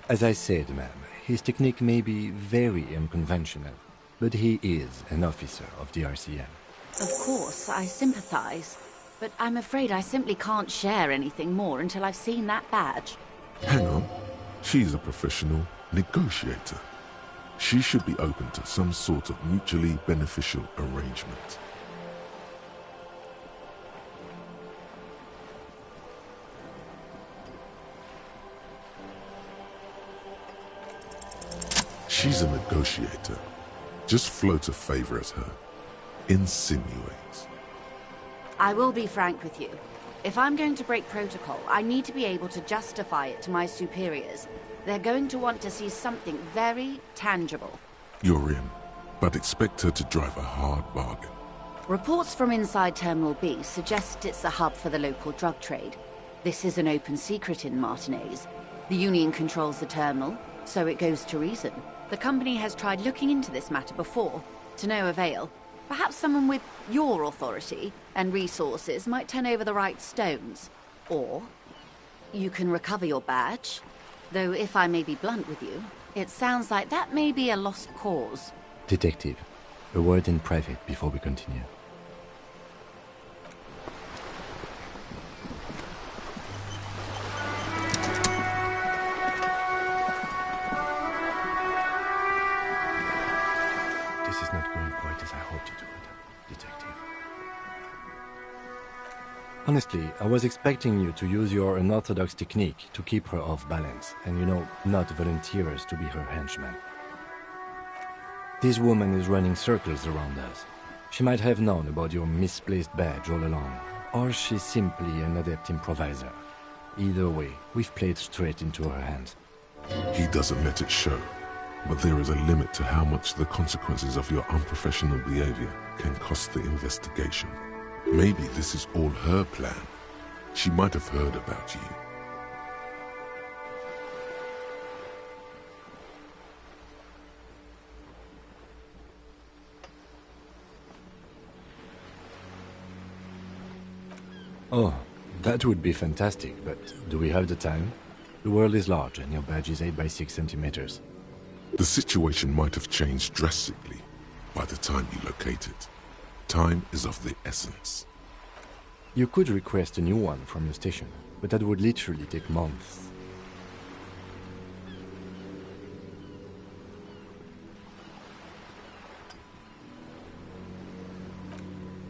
As I said, ma'am, his technique may be very unconventional, but he is an officer of the RCM. Of course, I sympathize, but I'm afraid I simply can't share anything more until I've seen that badge. Hang on. She's a professional negotiator. She should be open to some sort of mutually beneficial arrangement. She's a negotiator. Just float a favor at her. Insinuates. I will be frank with you. If I'm going to break protocol, I need to be able to justify it to my superiors. They're going to want to see something very tangible. You're in, but expect her to drive a hard bargain. Reports from inside Terminal B suggest it's a hub for the local drug trade. This is an open secret in Martinez. The Union controls the terminal, so it goes to reason. The company has tried looking into this matter before, to no avail. Perhaps someone with your authority and resources might turn over the right stones. Or you can recover your badge. Though if I may be blunt with you, it sounds like that may be a lost cause. Detective, a word in private before we continue. This is not going quite as I hoped it would, Detective. Honestly, I was expecting you to use your unorthodox technique to keep her off balance, and not volunteer us to be her henchman. This woman is running circles around us. She might have known about your misplaced badge all along, or she's simply an adept improviser. Either way, we've played straight into her hands. He doesn't let it show, but there is a limit to how much the consequences of your unprofessional behavior can cost the investigation. Maybe this is all her plan. She might have heard about you. Oh, that would be fantastic, but do we have the time? The world is large and your badge is 8 by 6 centimeters. The situation might have changed drastically by the time you locate it. Time is of the essence. You could request a new one from your station, but that would literally take months.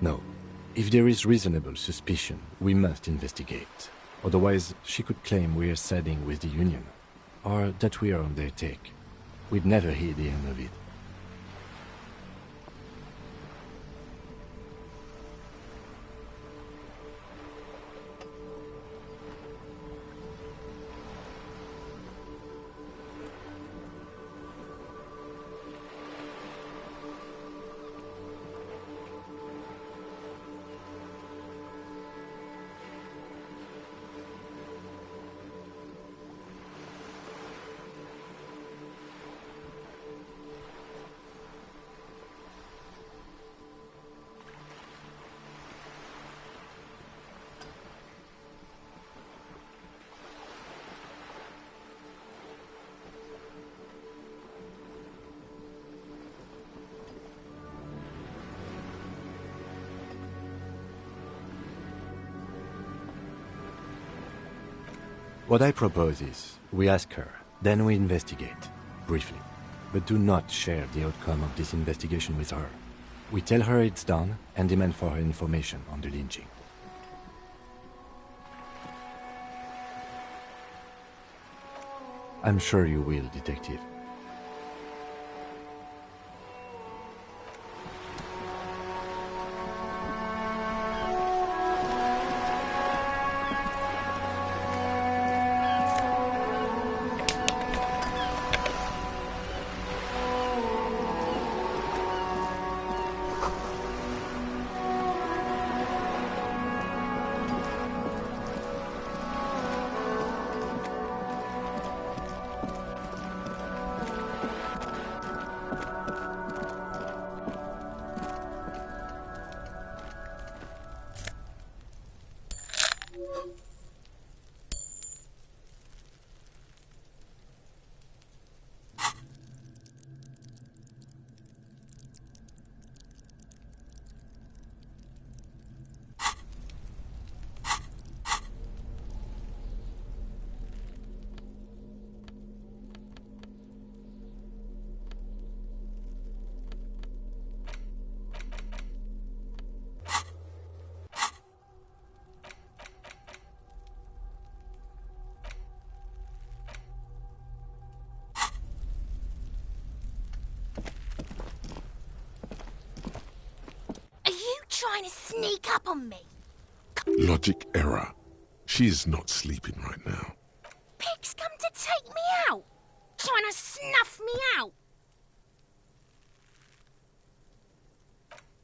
No. If there is reasonable suspicion, we must investigate. Otherwise, she could claim we are siding with the Union, or that we are on their take. We'd never hear the end of it. What I propose is, we ask her, then we investigate, briefly. But do not share the outcome of this investigation with her. We tell her it's done, and demand for her information on the lynching. I'm sure you will, Detective. Trying to sneak up on me. Logic error. She is not sleeping right now. Pig's come to take me out. Trying to snuff me out.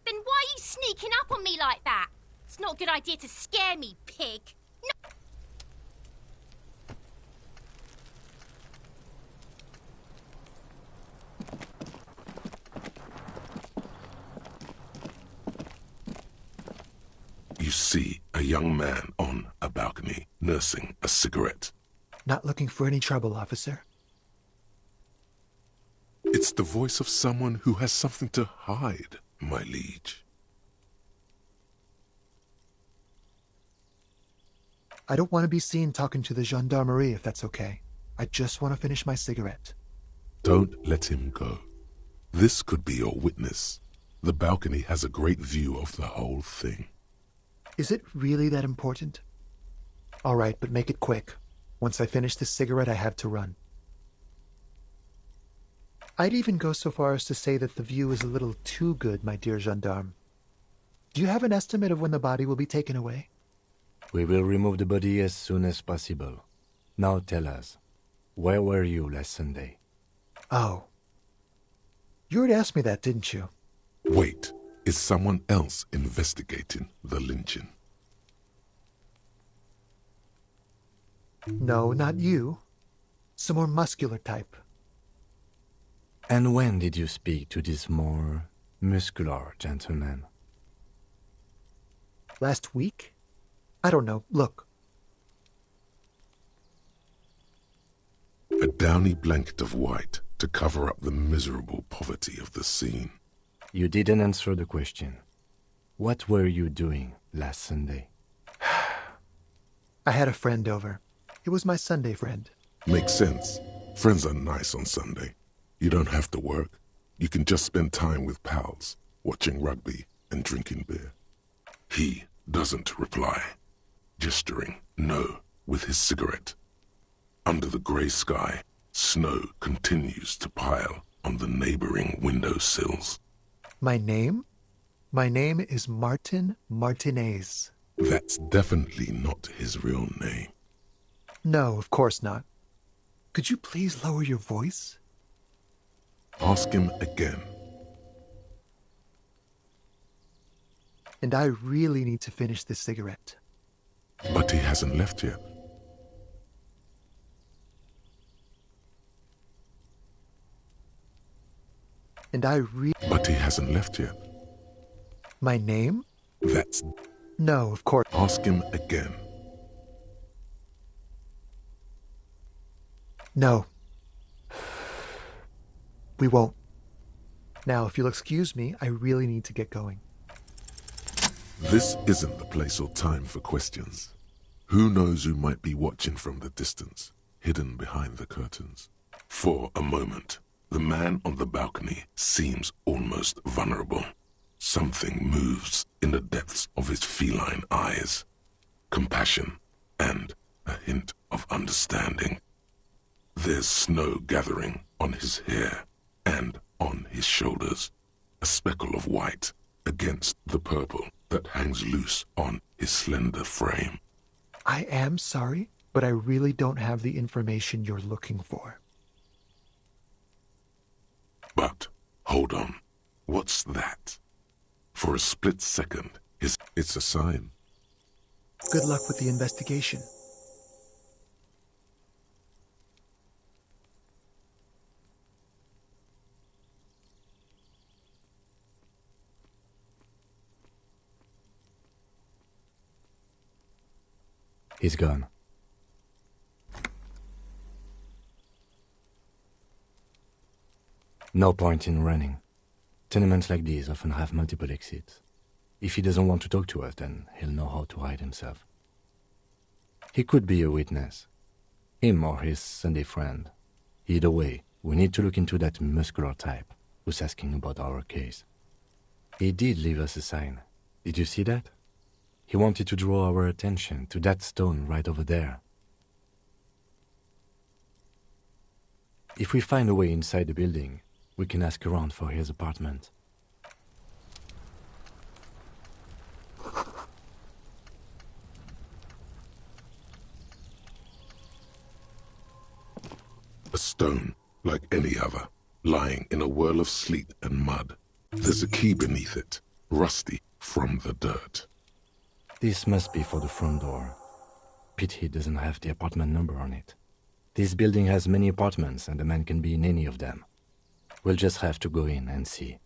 Then why are you sneaking up on me like that? It's not a good idea to scare me, pig. No. You see a young man on a balcony nursing a cigarette. Not looking for any trouble, officer. It's the voice of someone who has something to hide, my liege. I don't want to be seen talking to the gendarmerie, if that's okay. I just want to finish my cigarette. Don't let him go. This could be your witness. The balcony has a great view of the whole thing. Is it really that important? All right, but make it quick. Once I finish this cigarette, I have to run. I'd even go so far as to say that the view is a little too good, my dear gendarme. Do you have an estimate of when the body will be taken away? We will remove the body as soon as possible. Now tell us, where were you last Sunday? Oh. You already asked me that, didn't you? Wait. Is someone else investigating the lynching? No, not you. Some more muscular type. And when did you speak to this more muscular gentleman? Last week? I don't know. Look. A downy blanket of white to cover up the miserable poverty of the scene. You didn't answer the question. What were you doing last Sunday? I had a friend over. It was my Sunday friend. Makes sense. Friends are nice on Sunday. You don't have to work. You can just spend time with pals, watching rugby and drinking beer. He doesn't reply, gesturing no with his cigarette. Under the grey sky, snow continues to pile on the neighboring windowsills. My name? My name is Martin Martinez. That's definitely not his real name. No, of course not. Could you please lower your voice? Ask him again. And I really need to finish this cigarette. But he hasn't left yet. But he hasn't left yet. My name? That's... No, of course. Ask him again. No. We won't. Now, if you'll excuse me, I really need to get going. This isn't the place or time for questions. Who knows who might be watching from the distance, hidden behind the curtains? For a moment, the man on the balcony seems almost vulnerable. Something moves in the depths of his feline eyes. Compassion and a hint of understanding. There's snow gathering on his hair and on his shoulders. A speckle of white against the purple that hangs loose on his slender frame. I am sorry, but I really don't have the information you're looking for. But, hold on. What's that? For a split second, it's a sign. Good luck with the investigation. He's gone. No point in running. Tenements like these often have multiple exits. If he doesn't want to talk to us, then he'll know how to hide himself. He could be a witness. Him or his Sunday friend. Either way, we need to look into that muscular type who's asking about our case. He did leave us a sign. Did you see that? He wanted to draw our attention to that stone right over there. If we find a way inside the building, we can ask around for his apartment. A stone, like any other, lying in a whirl of sleet and mud. There's a key beneath it, rusty from the dirt. This must be for the front door. Pity doesn't have the apartment number on it. This building has many apartments and the man can be in any of them. We'll just have to go in and see.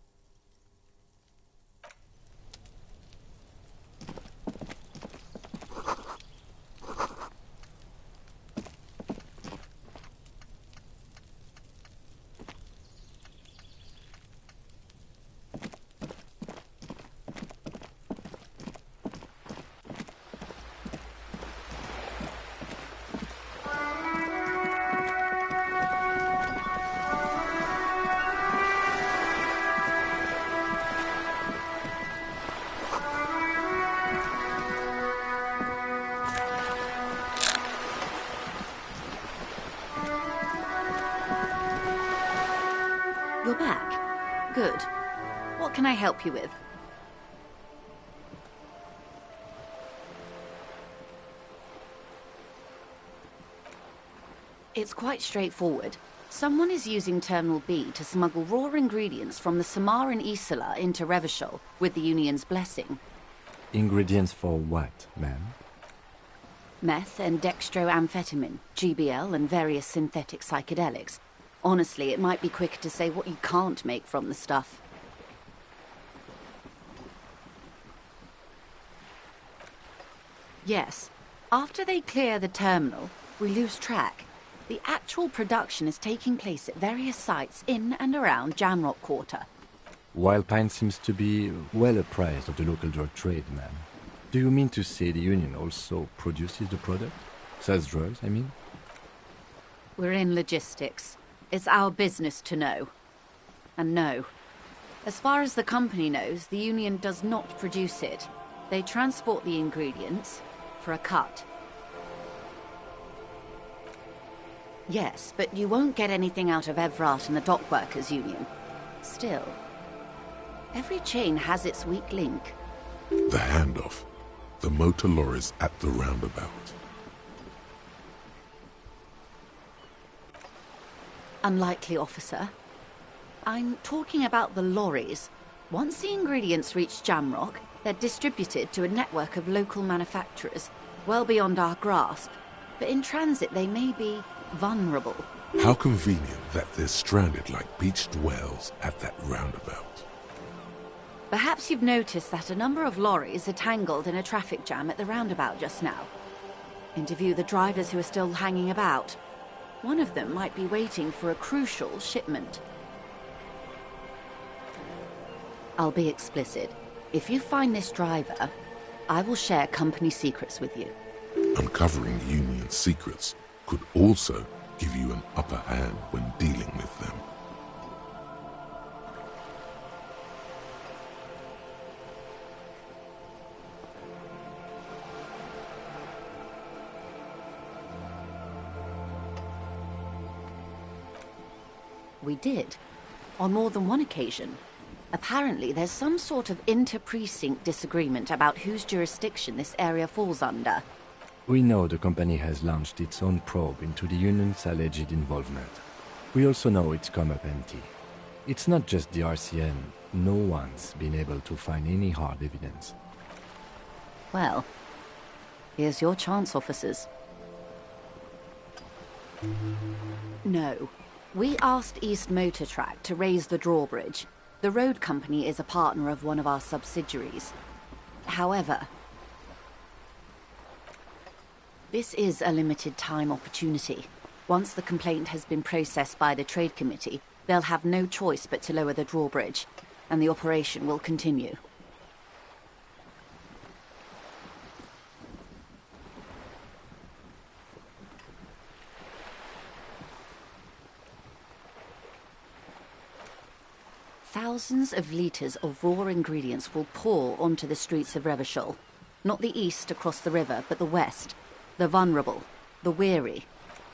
You're back. Good. What can I help you with? It's quite straightforward. Someone is using Terminal B to smuggle raw ingredients from the Samar and Isola into Revachol with the Union's blessing. Ingredients for what, ma'am? Meth and dextroamphetamine, GBL and various synthetic psychedelics. Honestly, it might be quicker to say what you can't make from the stuff. Yes. After they clear the terminal, we lose track. The actual production is taking place at various sites in and around Jamrock Quarter. Wildpine seems to be well apprised of the local drug trade, man. Do you mean to say the Union also produces the product? Sells drugs, I mean? We're in logistics. It's our business to know. And no. As far as the company knows, the Union does not produce it. They transport the ingredients for a cut. Yes, but you won't get anything out of Evrat and the Dockworkers Union. Still, every chain has its weak link. The handoff. The motor lorries at the roundabout. Unlikely, officer. I'm talking about the lorries. Once the ingredients reach Jamrock, they're distributed to a network of local manufacturers, well beyond our grasp. But in transit, they may be vulnerable. How convenient that they're stranded like beached whales at that roundabout. Perhaps you've noticed that a number of lorries are tangled in a traffic jam at the roundabout just now. Interview the drivers who are still hanging about. One of them might be waiting for a crucial shipment. I'll be explicit. If you find this driver, I will share company secrets with you. Uncovering Union secrets could also give you an upper hand when dealing with them. We did, on more than one occasion. Apparently, there's some sort of inter-precinct disagreement about whose jurisdiction this area falls under. We know the company has launched its own probe into the Union's alleged involvement. We also know it's come up empty. It's not just the RCN. No one's been able to find any hard evidence. Well, here's your chance, officers. No. We asked East Motor Track to raise the drawbridge. The road company is a partner of one of our subsidiaries. However, this is a limited time opportunity. Once the complaint has been processed by the Trade Committee, they'll have no choice but to lower the drawbridge, and the operation will continue. Thousands of litres of raw ingredients will pour onto the streets of Revachol. Not the east across the river, but the west. The vulnerable, the weary.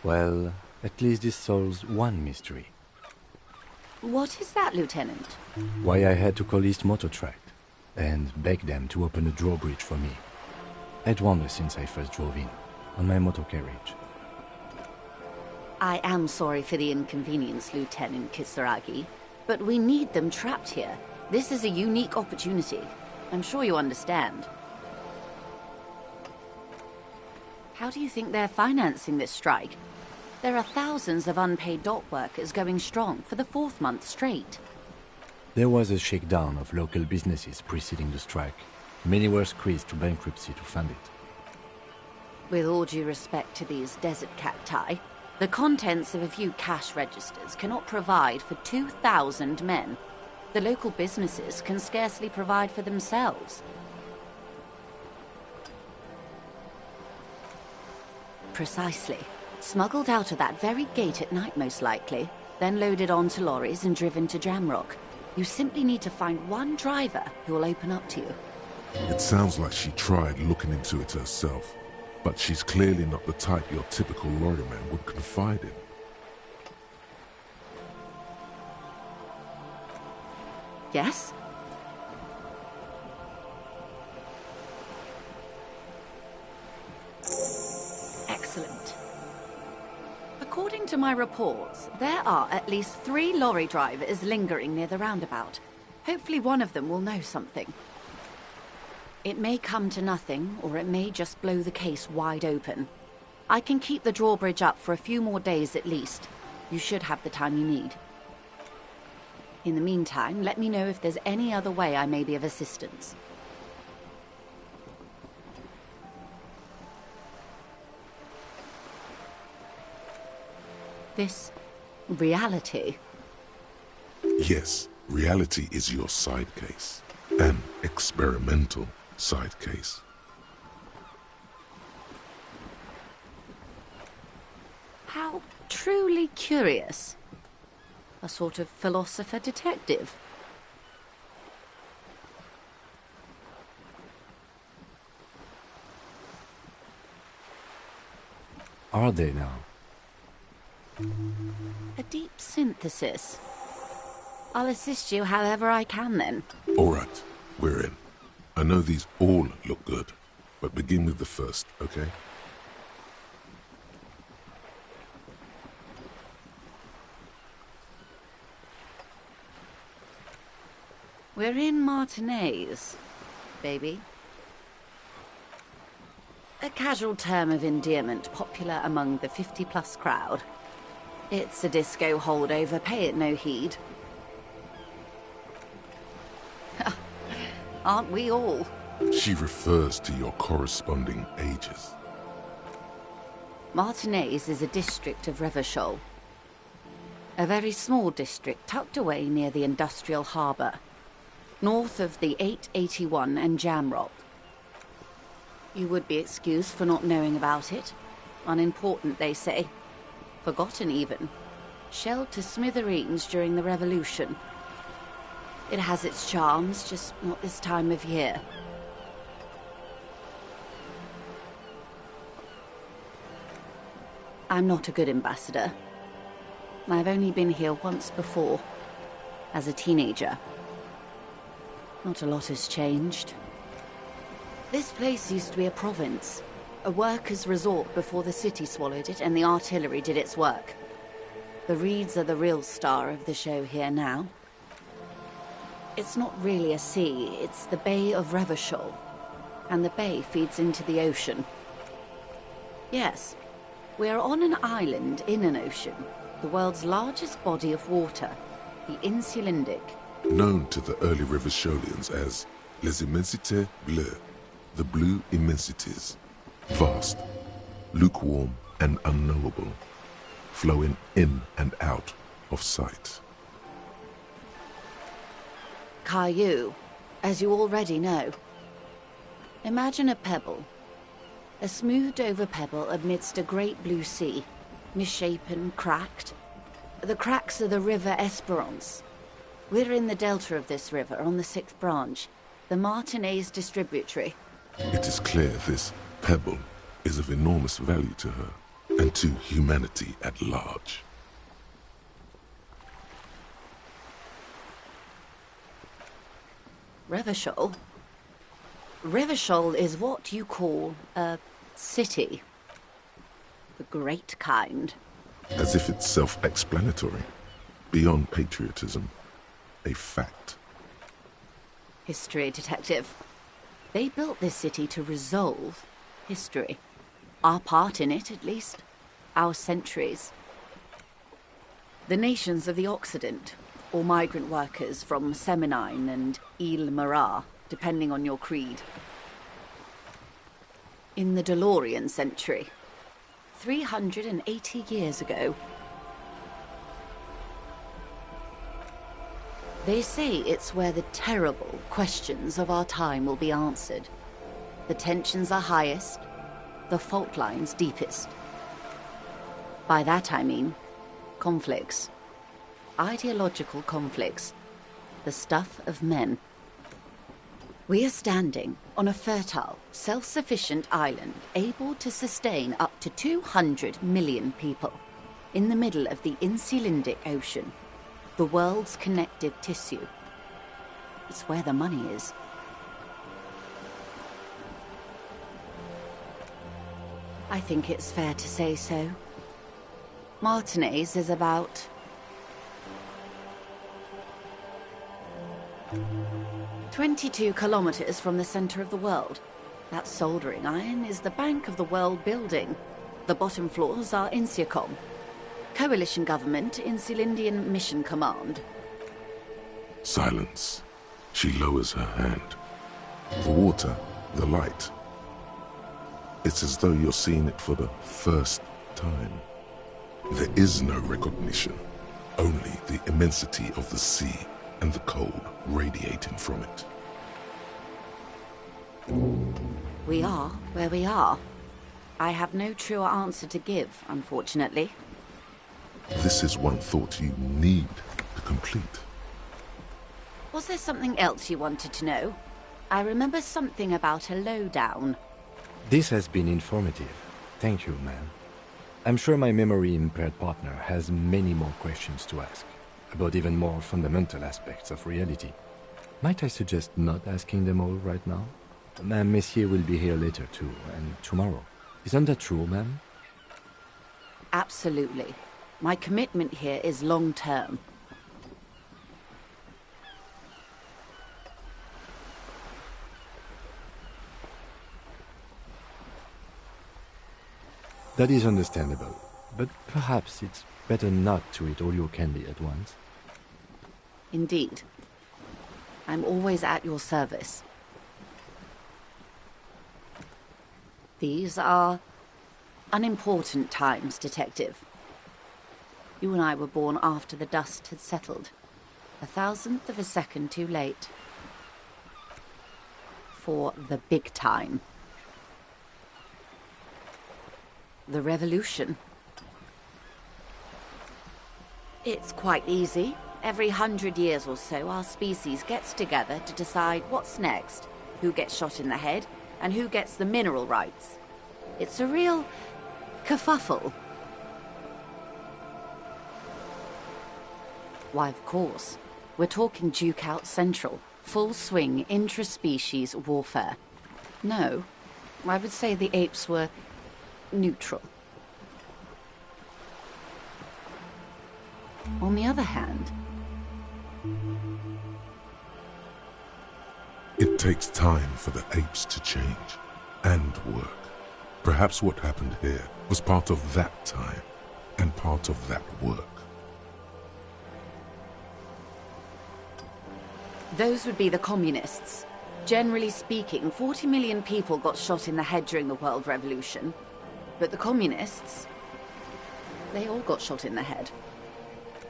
Well, at least this solves one mystery. What is that, Lieutenant? Why I had to call East Motor Track and beg them to open a drawbridge for me. I'd wondered since I first drove in, on my motor carriage. I am sorry for the inconvenience, Lieutenant Kisaragi, but we need them trapped here. This is a unique opportunity. I'm sure you understand. How do you think they're financing this strike? There are thousands of unpaid dock workers going strong for the 4th month straight. There was a shakedown of local businesses preceding the strike. Many were squeezed to bankruptcy to fund it. With all due respect to these desert cacti, the contents of a few cash registers cannot provide for 2,000 men. The local businesses can scarcely provide for themselves. Precisely. Smuggled out of that very gate at night, most likely, then loaded onto lorries and driven to Jamrock. You simply need to find one driver who will open up to you. It sounds like she tried looking into it herself, but she's clearly not the type your typical lorryman would confide in. Yes? Excellent. According to my reports, there are at least 3 lorry drivers lingering near the roundabout. Hopefully one of them will know something. It may come to nothing, or it may just blow the case wide open. I can keep the drawbridge up for a few more days at least. You should have the time you need. In the meantime, let me know if there's any other way I may be of assistance. This reality. Yes, Reality is your side case. An experimental side case. How truly curious. A sort of philosopher detective. Are they now? A deep synthesis. I'll assist you however I can then. All right, we're in. I know these all look good, but begin with the first, okay? We're in Martinez, baby. A casual term of endearment popular among the 50-plus crowd. It's a disco holdover, pay it no heed. Aren't we all? She refers to your corresponding ages. Martinez is a district of Revachol. A very small district tucked away near the industrial harbour, north of the 881 and Jamrock. You would be excused for not knowing about it. Unimportant, they say. Forgotten, even. Shelled to smithereens during the Revolution. It has its charms, just not this time of year. I'm not a good ambassador. I've only been here once before, as a teenager. Not a lot has changed. This place used to be a province, a workers' resort before the city swallowed it and the artillery did its work. The reeds are the real star of the show here now. It's not really a sea, it's the Bay of Revachol, and the bay feeds into the ocean. Yes, we are on an island in an ocean, the world's largest body of water, the Insulindic. Known to the early Revacholians as Les Immensités Bleues, the blue immensities. Vast, lukewarm and unknowable, flowing in and out of sight. Caillou, as you already know. Imagine a pebble. A smoothed-over pebble amidst a great blue sea, misshapen, cracked. The cracks are the River Esperance. We're in the delta of this river, on the 6th branch, the Martinez distributary. It is clear this pebble is of enormous value to her, and to humanity at large. Revachol? Revachol is what you call a city. The great kind. As if it's self-explanatory, beyond patriotism, a fact. History detective. They built this city to resolve history. Our part in it, at least. Our centuries. The nations of the Occident, or migrant workers from Seminine and Ile-Marat, depending on your creed. In the DeLorean century, 380 years ago. They say it's where the terrible questions of our time will be answered. The tensions are highest, the fault lines deepest. By that I mean conflicts. Ideological conflicts. The stuff of men. We are standing on a fertile, self-sufficient island able to sustain up to 200 million people in the middle of the Insulindic Ocean, the world's connective tissue. It's where the money is. I think it's fair to say so. Martinez is about 22 kilometers from the center of the world. That soldering iron is the bank of the world building. The bottom floors are Insiacom. Coalition government, Insulindian Mission Command. Silence. She lowers her hand. The water, the light. It's as though you're seeing it for the first time. There is no recognition, only the immensity of the sea, and the cold radiating from it. We are where we are. I have no truer answer to give, unfortunately. This is one thought you need to complete. Was there something else you wanted to know? I remember something about a lowdown. This has been informative. Thank you, ma'am. I'm sure my memory-impaired partner has many more questions to ask, about even more fundamental aspects of reality. Might I suggest not asking them all right now? Ma'am, Messier will be here later too, and tomorrow. Isn't that true, ma'am? Absolutely. My commitment here is long-term. That is understandable, but perhaps it's better not to eat all your candy at once. Indeed. I'm always at your service. These are unimportant times, Detective. You and I were born after the dust had settled. 1,000th of a second too late. For the big time. The revolution. It's quite easy. Every 100 years or so, our species gets together to decide what's next, who gets shot in the head, and who gets the mineral rights. It's a real kerfuffle. Why, of course. We're talking Duke Out Central. Full swing intra-species warfare. No, I would say the apes were neutral. On the other hand, it takes time for the apes to change and work. Perhaps what happened here was part of that time and part of that work. those would be the communists. Generally speaking, 40 million people got shot in the head during the World Revolution. But the communists, they all got shot in the head.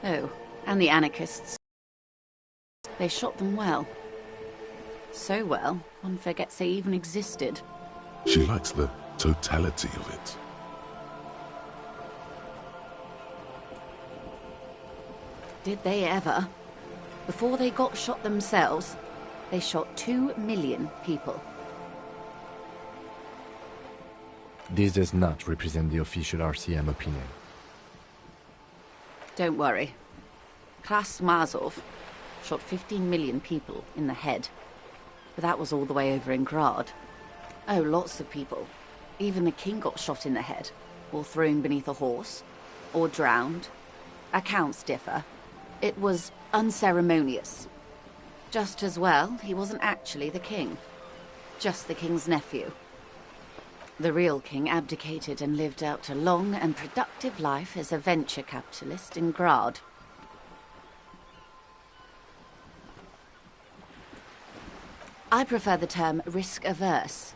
Oh, and the anarchists. They shot them well. So well, one forgets they even existed. She likes the totality of it. Did they ever? Before they got shot themselves, they shot 2 million people. This does not represent the official RCM opinion. Don't worry. Kras Mazov shot 15 million people in the head. But that was all the way over in Grad. Oh, lots of people. Even the king got shot in the head, or thrown beneath a horse, or drowned. Accounts differ. It was unceremonious. Just as well, he wasn't actually the king. Just the king's nephew. The real king abdicated and lived out a long and productive life as a venture capitalist in Grad. I prefer the term risk-averse.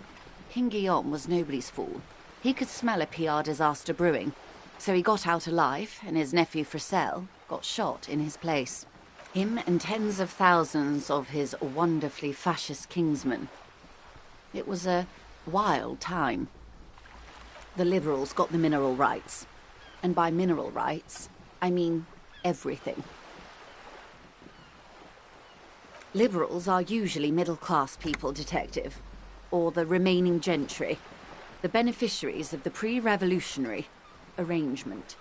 King Guillaume was nobody's fool. He could smell a PR disaster brewing, so he got out alive, and his nephew Fricelle got shot in his place. Him and tens of thousands of his wonderfully fascist kingsmen. It was a wild time. The liberals got the mineral rights. And by mineral rights, I mean everything. Liberals are usually middle-class people, Detective, or the remaining gentry, the beneficiaries of the pre-revolutionary arrangement.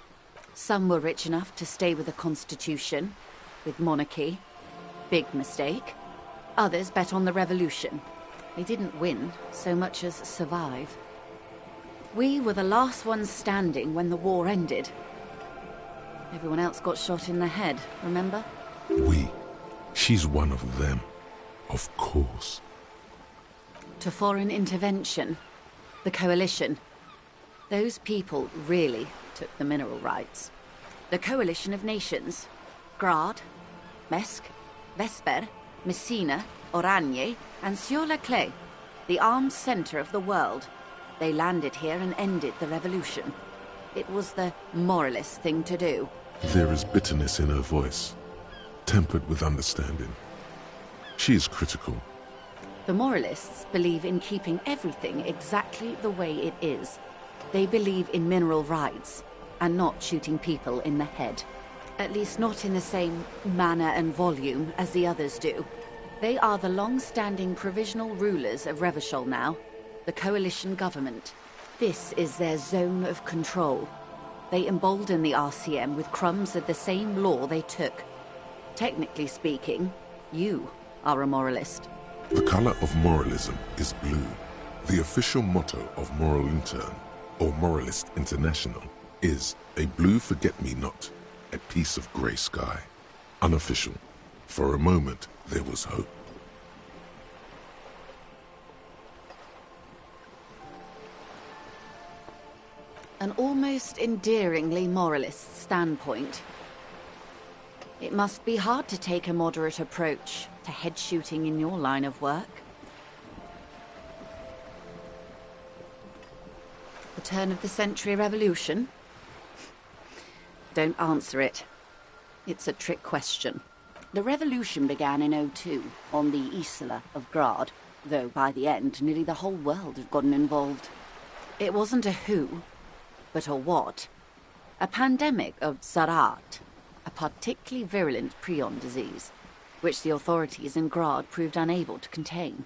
Some were rich enough to stay with the Constitution, with monarchy. Big mistake. Others bet on the revolution. They didn't win so much as survive. We were the last ones standing when the war ended. Everyone else got shot in the head, remember? We. She's one of them. Of course. To foreign intervention. The coalition. Those people really took the mineral rights. The coalition of nations. Grad, Mesk, Vesper, Messina, Oranje, and Sur-le-Clay. The armed center of the world. They landed here and ended the revolution. It was the moralist thing to do. There is bitterness in her voice. tempered with understanding. She is critical. The moralists believe in keeping everything exactly the way it is. They believe in mineral rights and not shooting people in the head. At least not in the same manner and volume as the others do. They are the long-standing provisional rulers of Revachol now, the coalition government. This is their zone of control. They embolden the RCM with crumbs of the same law they took. Technically speaking, you are a moralist. The color of moralism is blue. The official motto of Moral Intern, or Moralist International, is a blue forget-me-not, a piece of grey sky. Unofficial. For a moment, there was hope. An almost endearingly moralist standpoint. It must be hard to take a moderate approach to head shooting in your line of work. The turn of the century revolution? Don't answer it. It's a trick question. The revolution began in '02 on the Isla of Grad, though by the end nearly the whole world had gotten involved. It wasn't a who, but a what. A pandemic of Zarat, a particularly virulent prion disease, which the authorities in Grad proved unable to contain.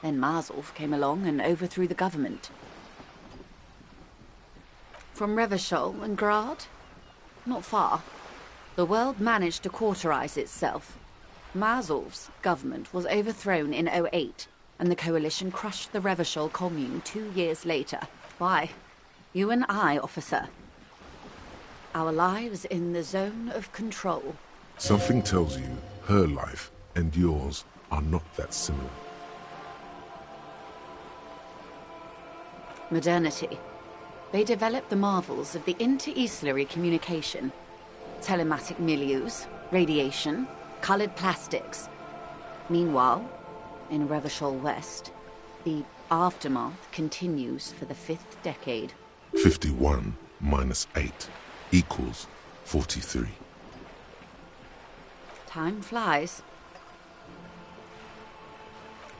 Then Mazov came along and overthrew the government. From Revachol and Grad? Not far. The world managed to cauterize itself. Mazov's government was overthrown in '08, and the coalition crushed the Revachol commune 2 years later. Why? You and I, officer. Our lives in the zone of control. Something tells you her life and yours are not that similar. Modernity. They developed the marvels of the inter-Islary communication. Telematic milieus, radiation, colored plastics. Meanwhile, in Revachol West, the aftermath continues for the 5th decade. 51 minus 8 equals 43. Time flies.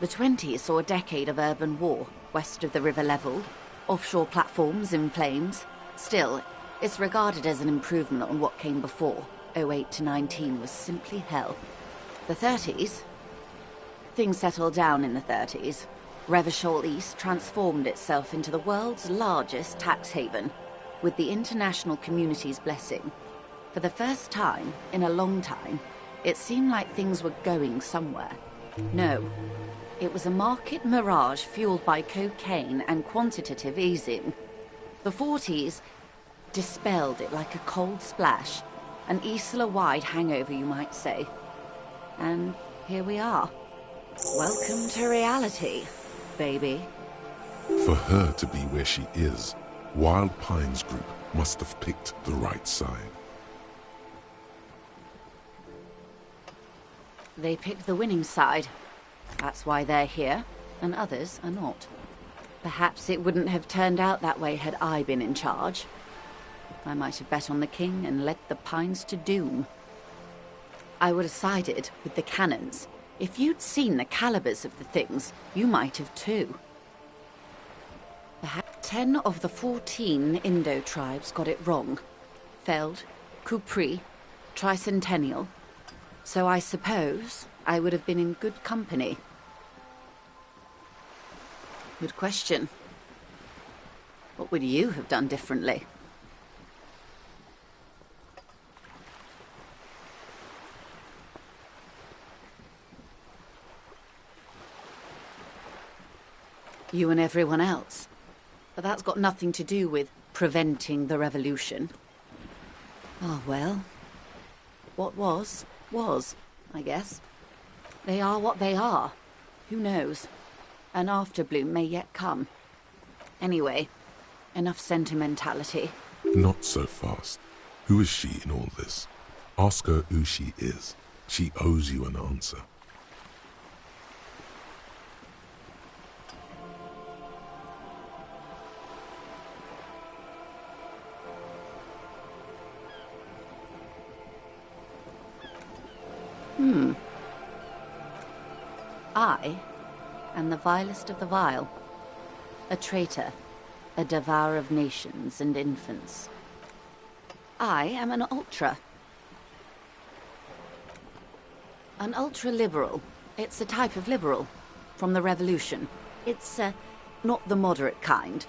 The 20s saw a decade of urban war, west of the river level, offshore platforms in flames. Still, it's regarded as an improvement on what came before. '08 to '19 was simply hell. The 30s? Things settled down in the 30s. Revachol East transformed itself into the world's largest tax haven, with the international community's blessing. For the first time in a long time, it seemed like things were going somewhere. No, it was a market mirage fueled by cocaine and quantitative easing. The 40s dispelled it like a cold splash, an Isla-wide hangover, you might say. And here we are. Welcome to reality, baby. For her to be where she is, Wild Pines Group must have picked the right side. They picked the winning side. That's why they're here, and others are not. Perhaps it wouldn't have turned out that way had I been in charge. I might have bet on the king and led the Pines to doom. I would have sided with the cannons. If you'd seen the calibers of the things, you might have too. Perhaps 10 of the 14 Indo tribes got it wrong. Feld, Kupri, Tricentennial. So I suppose I would have been in good company. Good question. What would you have done differently? You and everyone else. But that's got nothing to do with preventing the revolution. Oh, well. What was, I guess. They are what they are. Who knows? An afterbloom may yet come. Anyway, enough sentimentality. Not so fast. Who is she in all this? Ask her who she is. She owes you an answer. I am the vilest of the vile. A traitor, a devourer of nations and infants. I am an ultra. An ultra-liberal. It's a type of liberal. From the revolution. It's, not the moderate kind.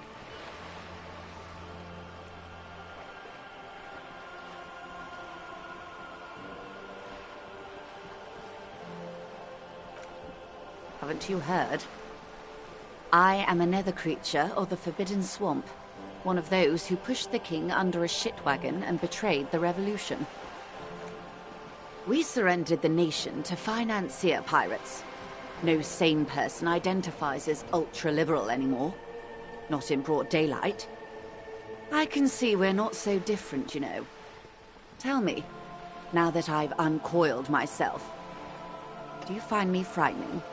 Haven't you heard? I am a nether creature of the Forbidden Swamp. One of those who pushed the king under a shit wagon and betrayed the revolution. We surrendered the nation to financier pirates. No sane person identifies as ultra-liberal anymore. Not in broad daylight. I can see we're not so different, you know. Tell me, now that I've uncoiled myself, do you find me frightening?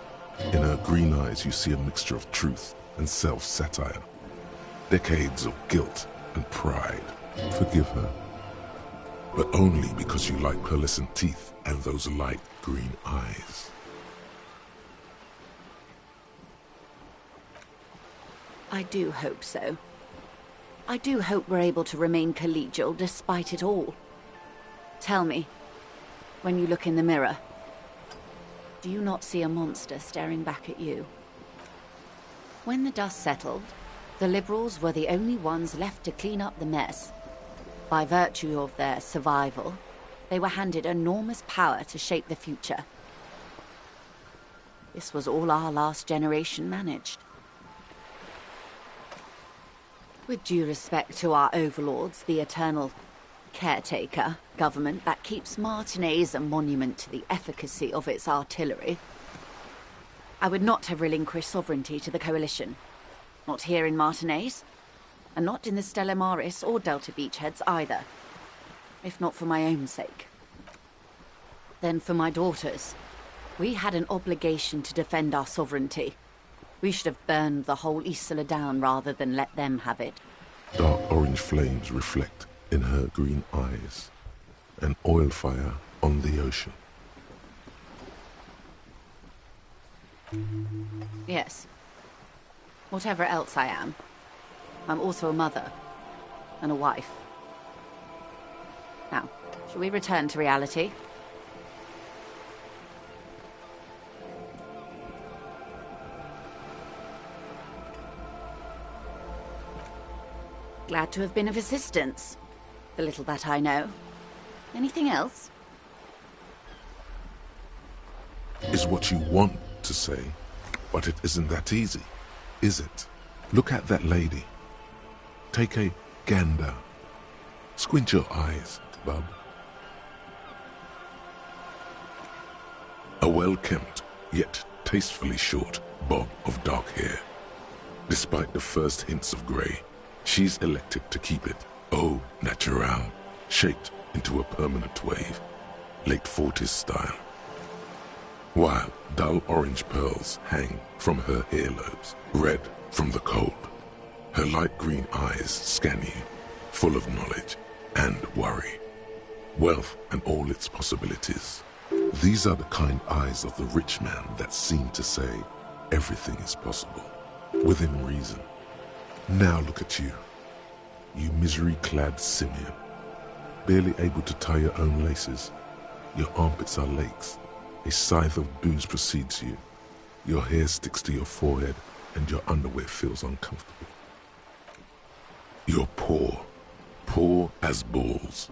In her green eyes you see a mixture of truth and self-satire. Decades of guilt and pride. Forgive her. But only because you like pearlescent teeth and those light green eyes. I do hope so. I do hope we're able to remain collegial despite it all. Tell me, when you look in the mirror, do you not see a monster staring back at you? When the dust settled, the liberals were the only ones left to clean up the mess. By virtue of their survival, they were handed enormous power to shape the future. This was all our last generation managed. With due respect to our overlords, the eternal caretaker government that keeps Martinez a monument to the efficacy of its artillery, I would not have relinquished sovereignty to the Coalition. Not here in Martinez, and not in the Stella Maris or Delta Beachheads either. If not for my own sake. Then for my daughters. We had an obligation to defend our sovereignty. We should have burned the whole Isla down rather than let them have it. Dark orange flames reflect in her green eyes. An oil fire on the ocean. Yes. Whatever else I am, I'm also a mother and a wife. Now, shall we return to reality? Glad to have been of assistance. The little that I know. Anything else? Is what you want to say, but it isn't that easy, is it? Look at that lady. Take a gander. Squint your eyes, bub. A well-kempt, yet tastefully short bob of dark hair. Despite the first hints of grey, she's elected to keep it au naturel, shaped into a permanent wave, late 40s style. While dull orange pearls hang from her earlobes, red from the cold. Her light green eyes scan you, full of knowledge and worry. Wealth and all its possibilities. These are the kind eyes of the rich man that seem to say everything is possible, within reason. Now look at you, you misery-clad simian, barely able to tie your own laces. Your armpits are lakes. A scythe of booze precedes you. Your hair sticks to your forehead and your underwear feels uncomfortable. You're poor, poor as balls.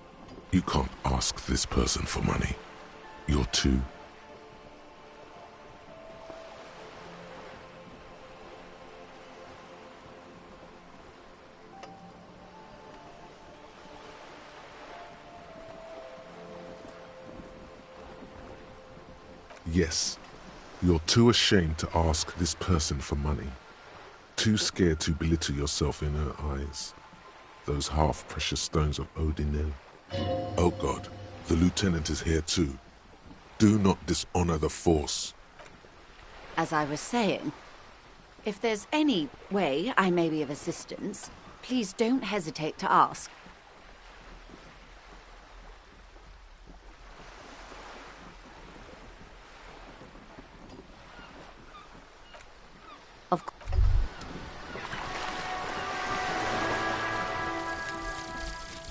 You can't ask this person for money. You're too. Yes, you're too ashamed to ask this person for money. Too scared to belittle yourself in her eyes. Those half-precious stones of Odinel. Oh God, the lieutenant is here too. Do not dishonor the force. As I was saying, if there's any way I may be of assistance, please don't hesitate to ask.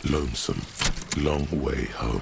lonesome, long way home.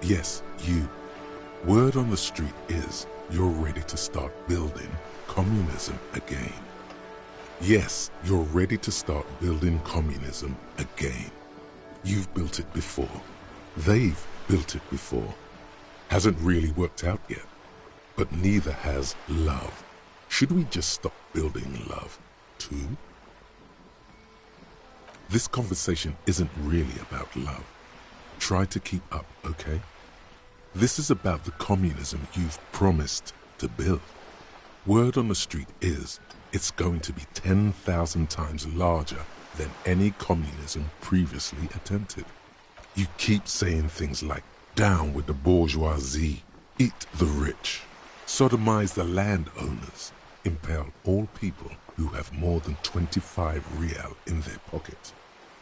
Yes, you. Word on the street is you're ready to start building communism again. Yes, you're ready to start building communism again. You've built it before. They've built it before. Hasn't really worked out yet. But neither has love. Should we just stop building love, too? This conversation isn't really about love. Try to keep up, okay? This is about the communism you've promised to build. Word on the street is it's going to be 10,000 times larger than any communism previously attempted. You keep saying things like, down with the bourgeoisie, eat the rich, sodomize the landowners, impale all people who have more than 25 real in their pocket.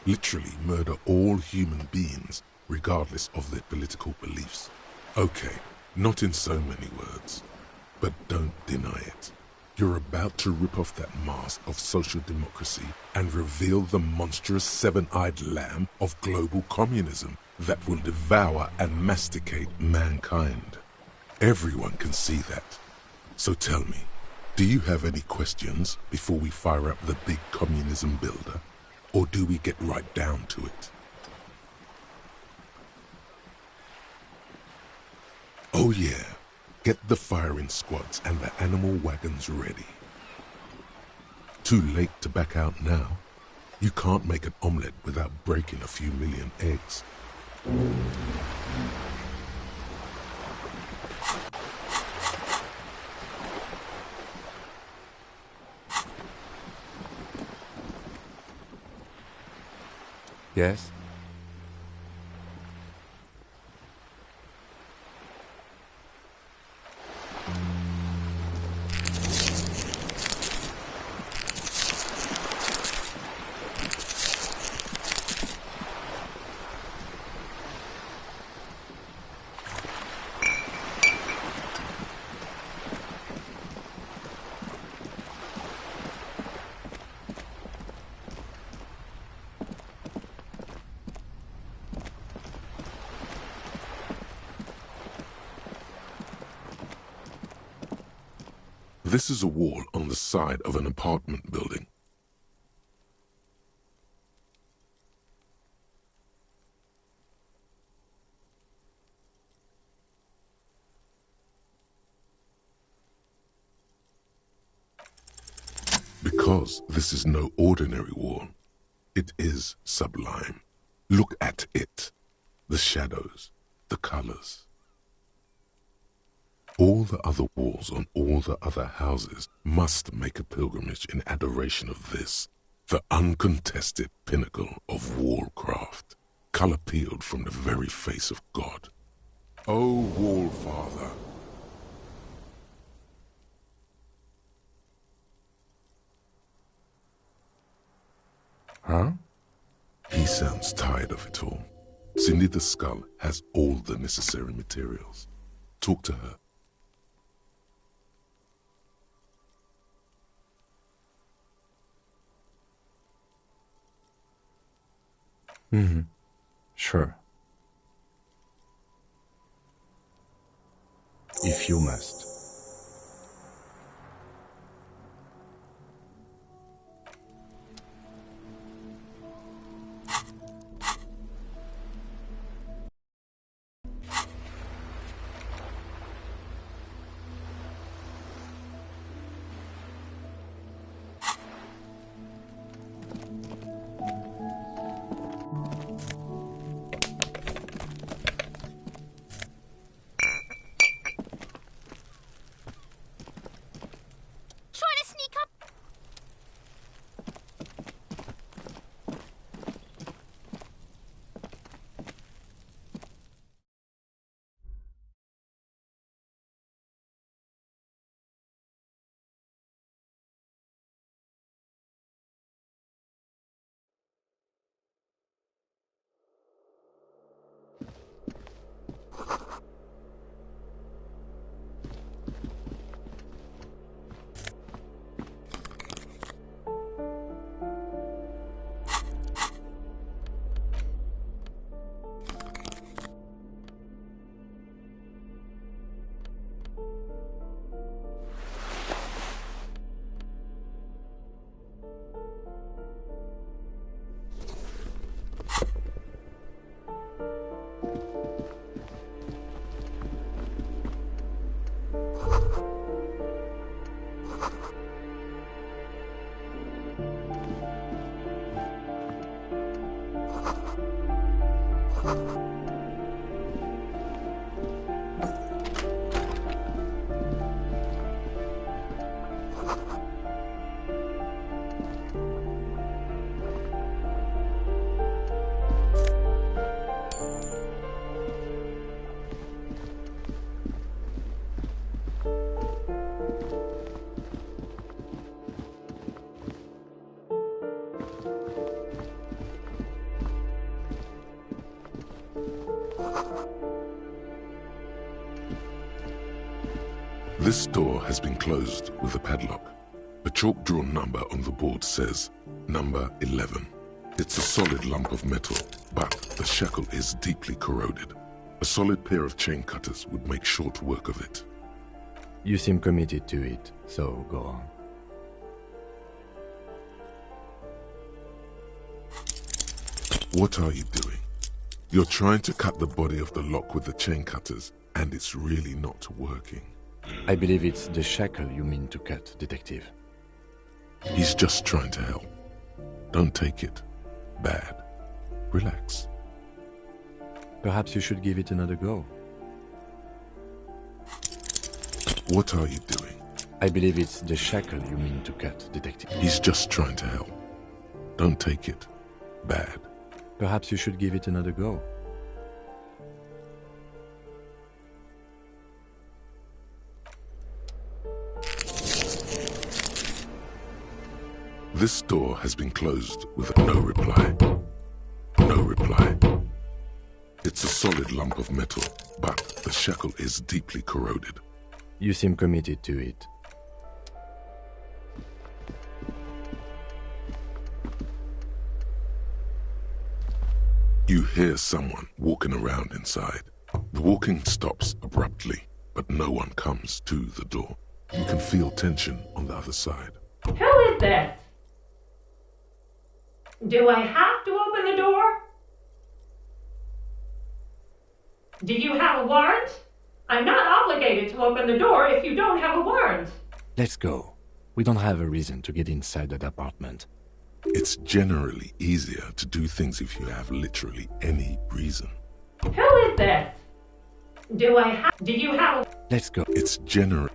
Literally murder all human beings, regardless of their political beliefs. Okay, not in so many words, but don't deny it. You're about to rip off that mask of social democracy and reveal the monstrous seven-eyed lamb of global communism that will devour and masticate mankind. Everyone can see that. So tell me, do you have any questions before we fire up the big communism builder? Or do we get right down to it? Oh yeah, get the firing squads and the animal wagons ready. Too late to back out now. You can't make an omelette without breaking a few million eggs. Yes? This is a wall on the side of an apartment building. Because this is no ordinary wall, it is sublime. Look at it. The shadows, the colors. All the other walls on all the other houses must make a pilgrimage in adoration of this, the uncontested pinnacle of wallcraft, color peeled from the very face of God. O Wallfather! Huh? He sounds tired of it all. Cindy the Skull has all the necessary materials. Talk to her. Mm-hmm. Sure. If you must. This door has been closed with a padlock. A chalk-drawn number on the board says, number 11. It's a solid lump of metal, but the shackle is deeply corroded. A solid pair of chain cutters would make short work of it. You seem committed to it, so go on. What are you doing? You're trying to cut the body of the lock with the chain cutters, and it's really not working. I believe it's the shackle you mean to cut, Detective. He's just trying to help. Don't take it bad. Relax. Perhaps you should give it another go. What are you doing? I believe it's the shackle you mean to cut, Detective. He's just trying to help. Don't take it bad. Perhaps you should give it another go. This door has been closed with no reply. No reply. It's a solid lump of metal, but the shackle is deeply corroded. You seem committed to it. You hear someone walking around inside. The walking stops abruptly, but no one comes to the door. You can feel tension on the other side. Who is this? Do I have to open the door? Do you have a warrant? I'm not obligated to open the door if you don't have a warrant. Let's go. We don't have a reason to get inside that apartment. It's generally easier to do things if you have literally any reason. Who is this? Do you have a... Let's go. It's generally...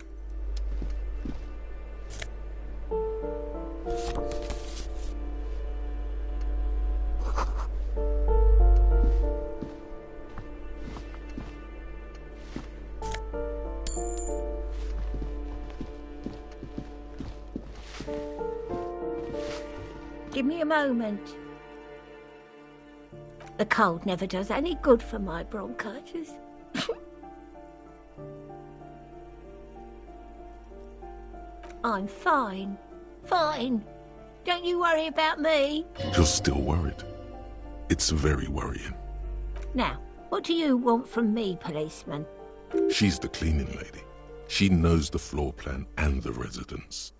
Give me a moment. The cold never does any good for my bronchitis. I'm fine. Fine. Don't you worry about me. You're still worried. It's very worrying. Now, what do you want from me, policeman? She's the cleaning lady. She knows the floor plan and the residence.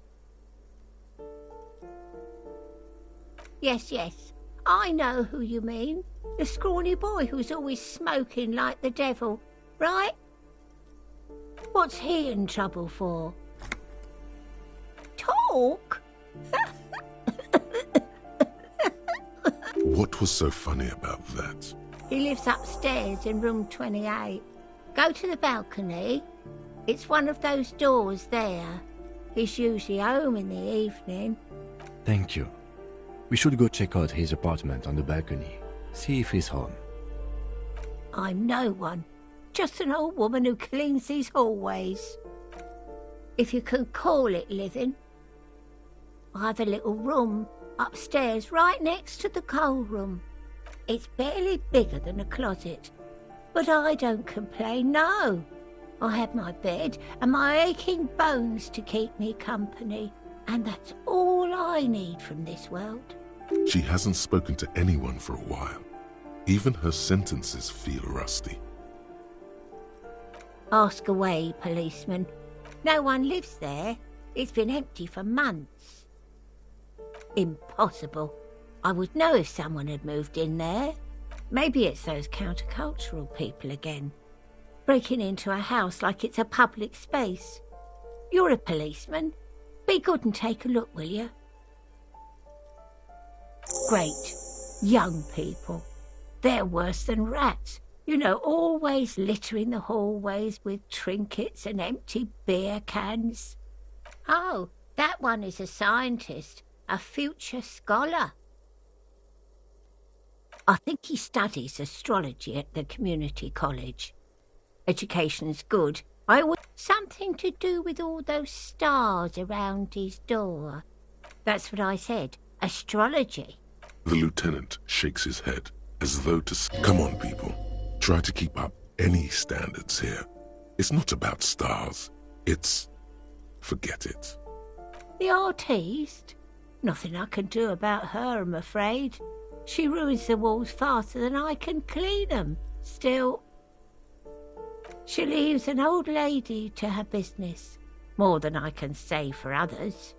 Yes, yes. I know who you mean. The scrawny boy who's always smoking like the devil, right? What's he in trouble for? Talk? What was so funny about that? He lives upstairs in room 28. Go to the balcony. It's one of those doors there. He's usually home in the evening. Thank you. We should go check out his apartment on the balcony. See if he's home. I'm no one. Just an old woman who cleans these hallways. If you can call it living. I have a little room upstairs right next to the coal room. It's barely bigger than a closet. But I don't complain, no. I have my bed and my aching bones to keep me company. And that's all I need from this world. She hasn't spoken to anyone for a while. Even her sentences feel rusty. Ask away, policeman. No one lives there. It's been empty for months. Impossible. I would know if someone had moved in there. Maybe it's those countercultural people again. Breaking into a house like it's a public space. You're a policeman. Be good and take a look, will you? Great. Young people. They're worse than rats. You know, always littering the hallways with trinkets and empty beer cans. Oh, that one is a scientist, a future scholar. I think he studies astrology at the community college. Education's good. Something to do with all those stars around his door. That's what I said. Astrology. The lieutenant shakes his head, as though to come on, people. Try to keep up any standards here. It's not about stars. Forget it. The artiste? Nothing I can do about her, I'm afraid. She ruins the walls faster than I can clean them. Still, she leaves an old lady to her business. More than I can say for others.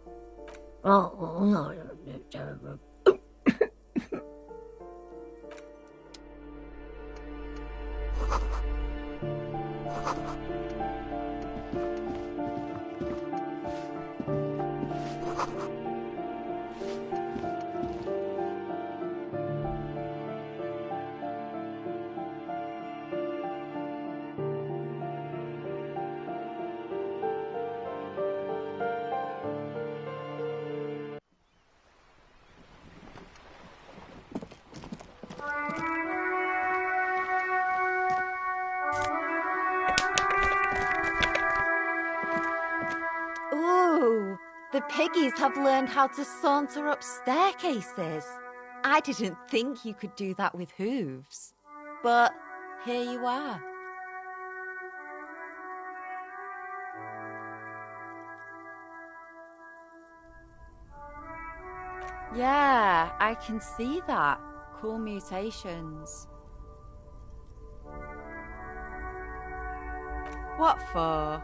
Ooh, the piggies have learned how to saunter up staircases. I didn't think you could do that with hooves. But here you are. Yeah, I can see that. Cool mutations. What for?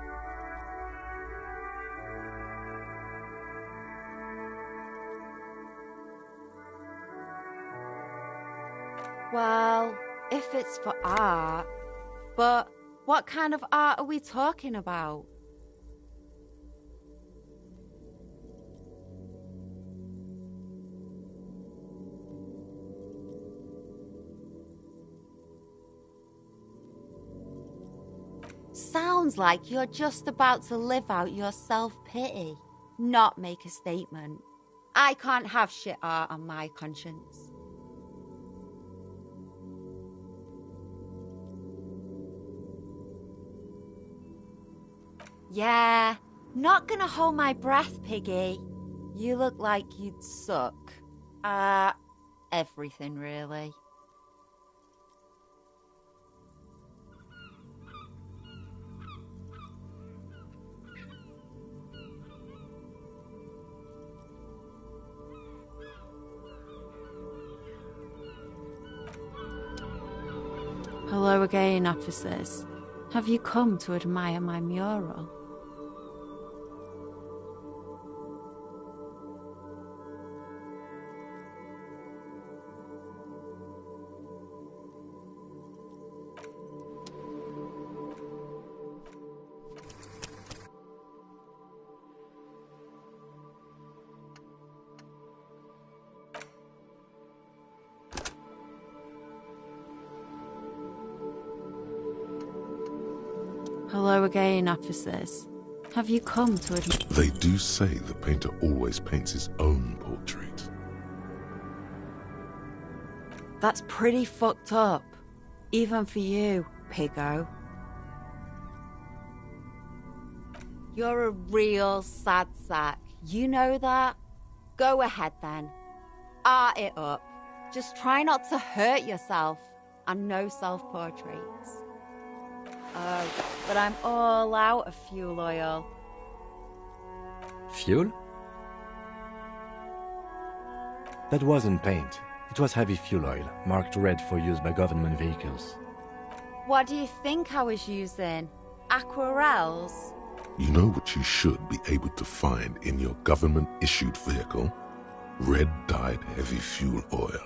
Well, if it's for art. But what kind of art are we talking about? Sounds like you're just about to live out your self-pity, not make a statement. I can't have shit art on my conscience. Yeah, not gonna hold my breath, Piggy. You look like you'd suck. Everything really. Hello again, officers. Have you come to admire my mural? Hello again, officers. Have you come to admire... They do say the painter always paints his own portrait. That's pretty fucked up. Even for you, piggo. You're a real sad sack. You know that? Go ahead then. Art it up. Just try not to hurt yourself. And no self-portraits. Oh, but I'm all out of fuel oil. Fuel? That wasn't paint. It was heavy fuel oil, marked red for use by government vehicles. What do you think I was using? Aquarels? You know what you should be able to find in your government-issued vehicle? Red-dyed heavy fuel oil.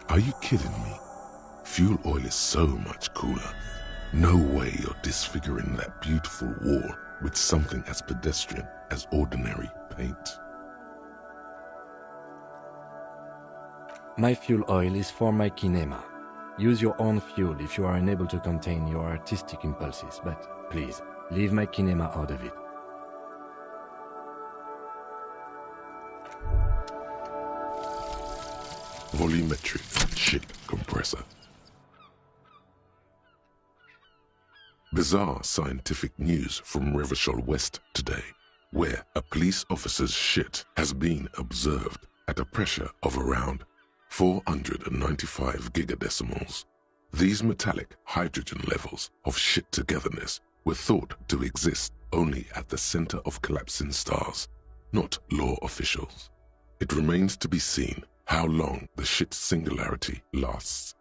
Are you kidding me? Fuel oil is so much cooler. No way you're disfiguring that beautiful wall with something as pedestrian as ordinary paint. My fuel oil is for my kinema. Use your own fuel if you are unable to contain your artistic impulses, but please, leave my kinema out of it. Volumetric ship compressor. Bizarre scientific news from Revachol West today, where a police officer's shit has been observed at a pressure of around 495 gigadecimals. These metallic hydrogen levels of shit-togetherness were thought to exist only at the center of collapsing stars, not law officials. It remains to be seen how long the shit singularity lasts.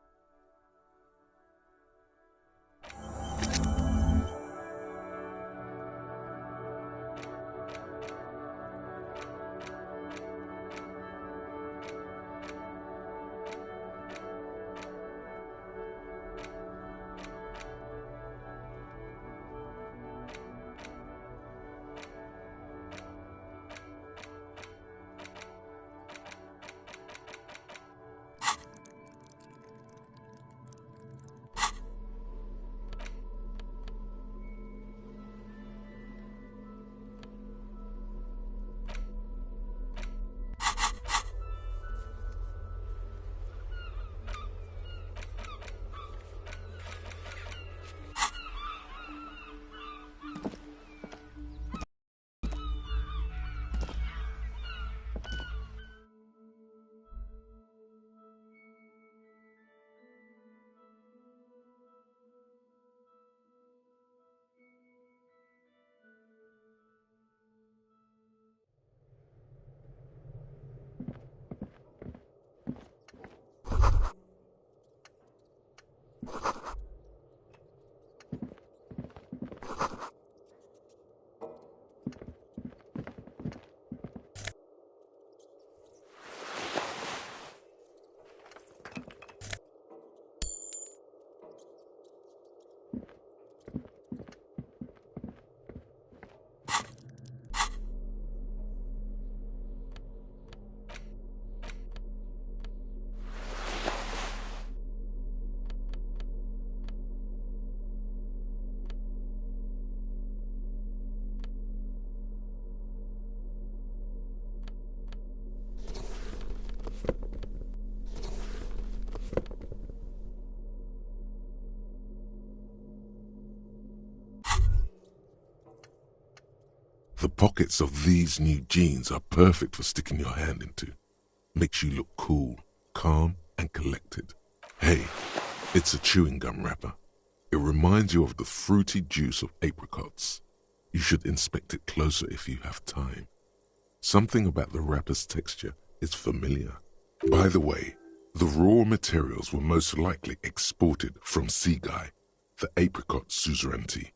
The pockets of these new jeans are perfect for sticking your hand into. Makes you look cool, calm, and collected. Hey, it's a chewing gum wrapper. It reminds you of the fruity juice of apricots. You should inspect it closer if you have time. Something about the wrapper's texture is familiar. By the way, the raw materials were most likely exported from Seaguy, the apricot suzerainty,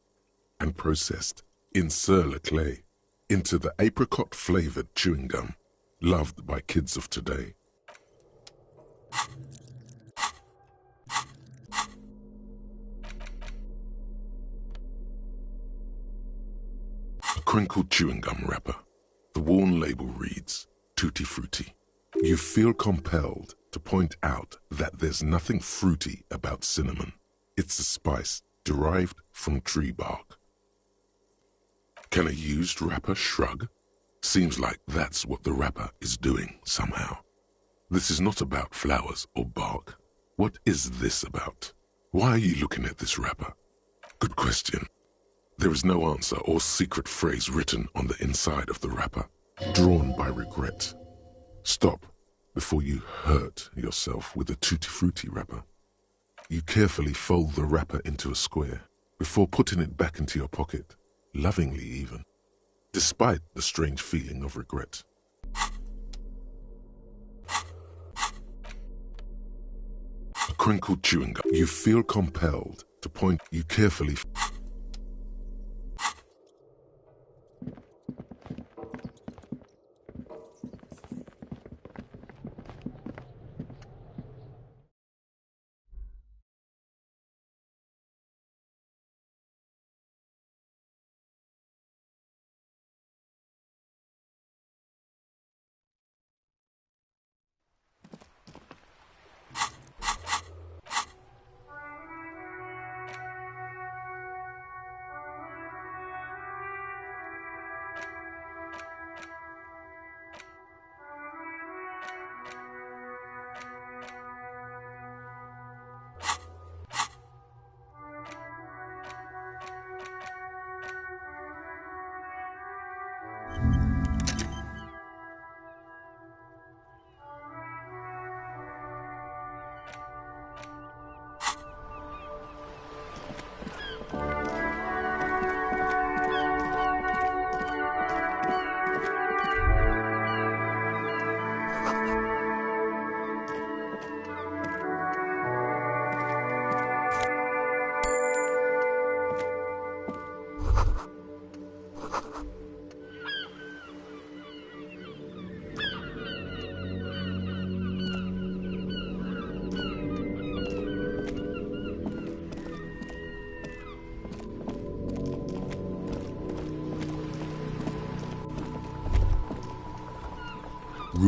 and processed in sur-le-clay into the apricot-flavored chewing gum loved by kids of today. A crinkled chewing gum wrapper. The worn label reads, Tutti Frutti. You feel compelled to point out that there's nothing fruity about cinnamon. It's a spice derived from tree bark. Can a used wrapper shrug? Seems like that's what the wrapper is doing somehow. This is not about flowers or bark. What is this about? Why are you looking at this wrapper? Good question. There is no answer or secret phrase written on the inside of the wrapper, drawn by regret. Stop before you hurt yourself with a Tutti Frutti wrapper. You carefully fold the wrapper into a square before putting it back into your pocket, lovingly even, despite the strange feeling of regret. A crinkled chewing gum. You feel compelled to point. You carefully.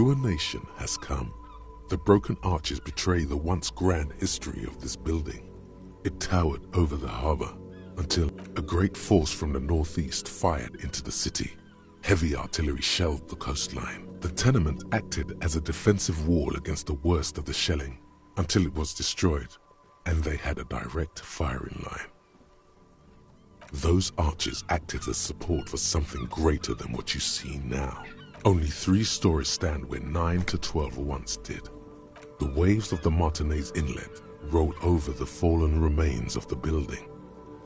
ruination has come. The broken arches betray the once grand history of this building. It towered over the harbor until a great force from the northeast fired into the city. Heavy artillery shelled the coastline. The tenement acted as a defensive wall against the worst of the shelling until it was destroyed, and they had a direct firing line. Those arches acted as support for something greater than what you see now. Only 3 stories stand where 9 to 12 once did. The waves of the Martinez Inlet rolled over the fallen remains of the building.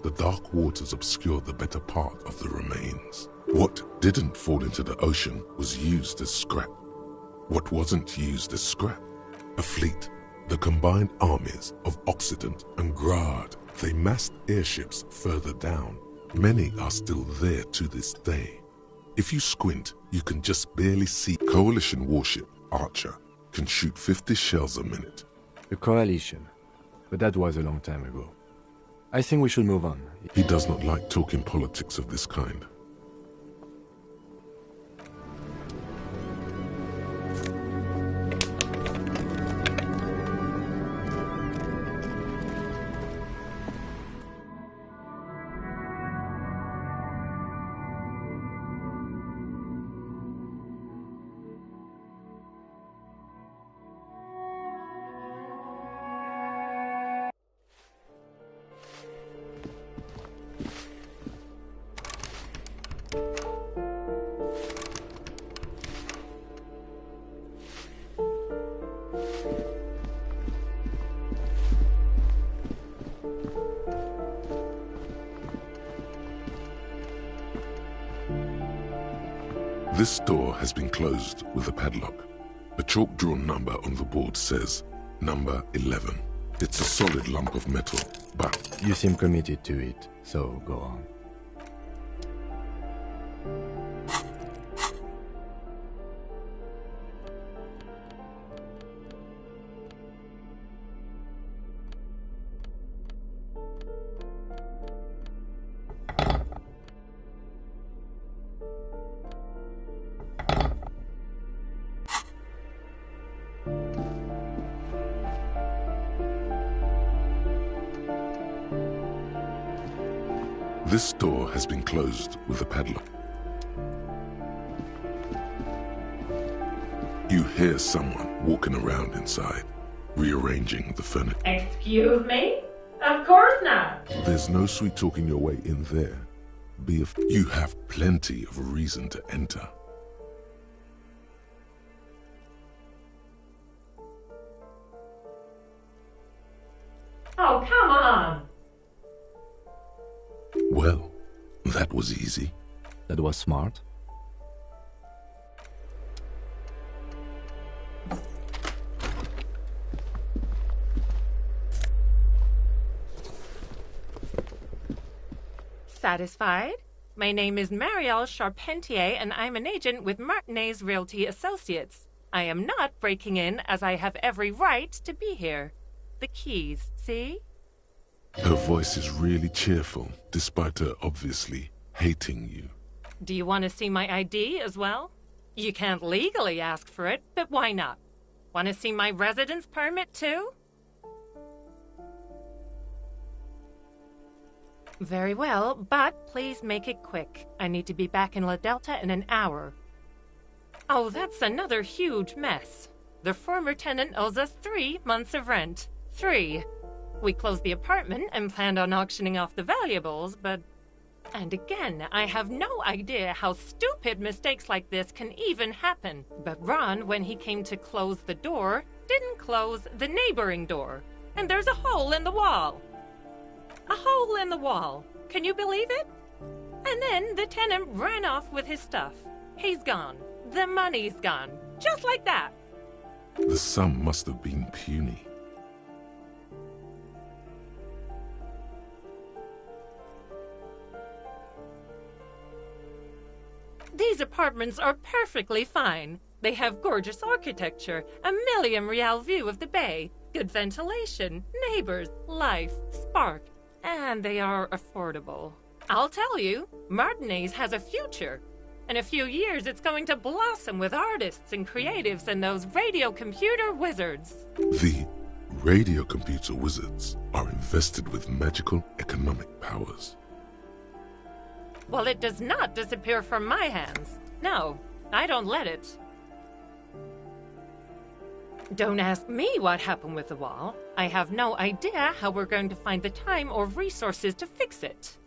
The dark waters obscured the better part of the remains. What didn't fall into the ocean was used as scrap. What wasn't used as scrap? A fleet. The combined armies of Occident and Grad. They massed airships further down. Many are still there to this day. If you squint, you can just barely see. Coalition warship Archer can shoot 50 shells a minute. The Coalition. But that was a long time ago. I think we should move on. He does not like talking politics of this kind. This door has been closed with a padlock. A chalk-drawn number on the board says, number 11. It's a solid lump of metal, but... You seem committed to it, so go on. This door has been closed with a padlock. You hear someone walking around inside, rearranging the furniture. Excuse me? Of course not. There's no sweet talking your way in there. You have plenty of reason to enter. Oh, come on. Well, that was easy. That was smart. Satisfied? My name is Marielle Charpentier, and I'm an agent with Martinez Realty Associates. I am not breaking in, as I have every right to be here. The keys, see? Her voice is really cheerful, despite her obviously hating you. Do you want to see my ID as well? You can't legally ask for it, but why not? Want to see my residence permit too? Very well, but please make it quick. I need to be back in La Delta in an hour. Oh, that's another huge mess. The former tenant owes us 3 months of rent. 3. We closed the apartment and planned on auctioning off the valuables, but... And again, I have no idea how stupid mistakes like this can even happen. But Ron, when he came to close the door, didn't close the neighboring door. And there's a hole in the wall. A hole in the wall. Can you believe it? And then the tenant ran off with his stuff. He's gone. The money's gone. Just like that. The sum must have been puny. These apartments are perfectly fine. They have gorgeous architecture, a million-real view of the bay, good ventilation, neighbors, life, spark, and they are affordable. I'll tell you, Martinez has a future. In a few years, it's going to blossom with artists and creatives and those radio computer wizards. The radio computer wizards are invested with magical economic powers. Well, it does not disappear from my hands. No, I don't let it. Don't ask me what happened with the wall. I have no idea how we're going to find the time or resources to fix it.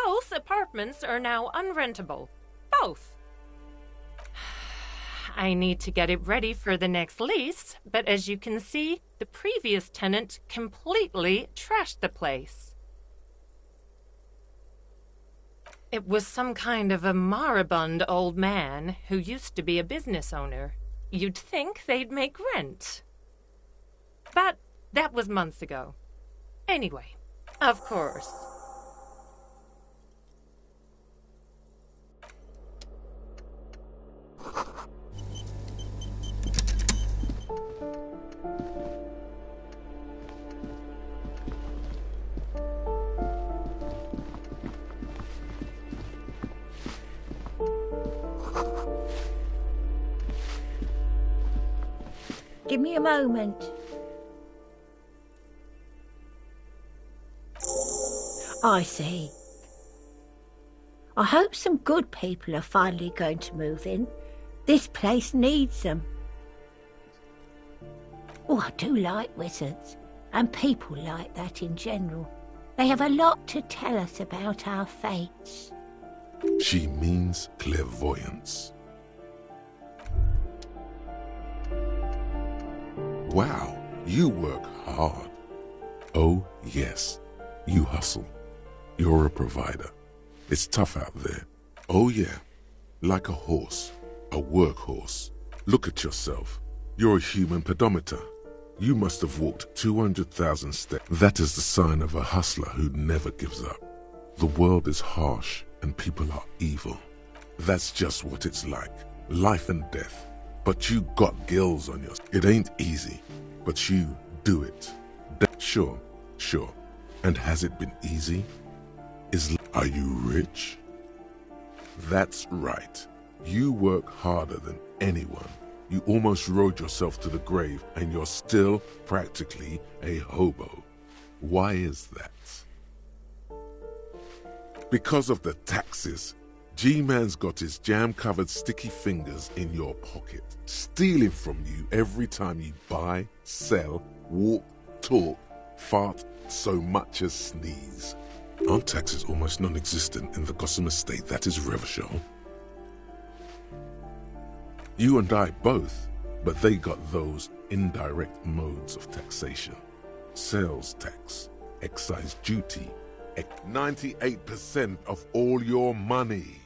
Both apartments are now unrentable. Both. I need to get it ready for the next lease, but as you can see, the previous tenant completely trashed the place. It was some kind of a moribund old man who used to be a business owner. You'd think they'd make rent. But that was months ago. Anyway, of course. Give me a moment. I see. I hope some good people are finally going to move in. This place needs them. Oh, I do like wizards, and people like that in general. They have a lot to tell us about our fates. She means clairvoyance. Wow, you work hard. Oh, yes, you hustle. You're a provider. It's tough out there. Oh, yeah, like a horse, a workhorse. Look at yourself. You're a human pedometer. You must have walked 200,000 steps. That is the sign of a hustler who never gives up. The world is harsh and people are evil. That's just what it's like. Life and death. But you got gills on yours. It ain't easy, but you do it. Sure. And has it been easy? Are you rich? That's right. You work harder than anyone. You almost rode yourself to the grave and you're still practically a hobo. Why is that? Because of the taxes. G-Man's got his jam-covered sticky fingers in your pocket, stealing from you every time you buy, sell, walk, talk, fart, so much as sneeze. Aren't taxes almost non-existent in the Gossamer state that is Revachol? You and I both, but they got those indirect modes of taxation. Sales tax, excise duty, 98% of all your money.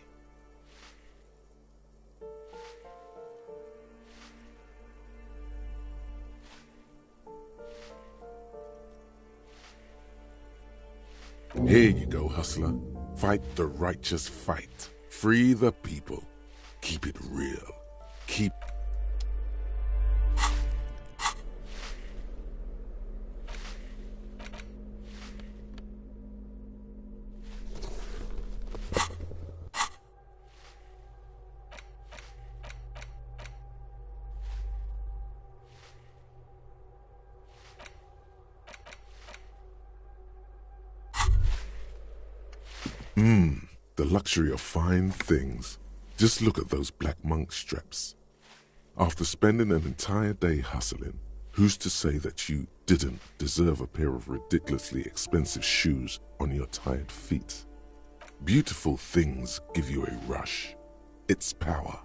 Here you go, hustler. Fight the righteous fight. Free the people. Keep it real. Keep... The luxury of fine things. Just look at those black monk straps. After spending an entire day hustling, Who's to say that you didn't deserve a pair of ridiculously expensive shoes on your tired feet? Beautiful things give you a rush. It's power.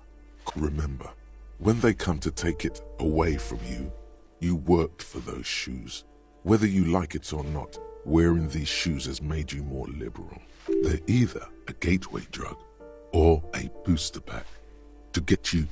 Remember, when they come to take it away from you, you worked for those shoes. Whether you like it or not, wearing these shoes has made you more liberal. They're either a gateway drug or a booster pack to get you.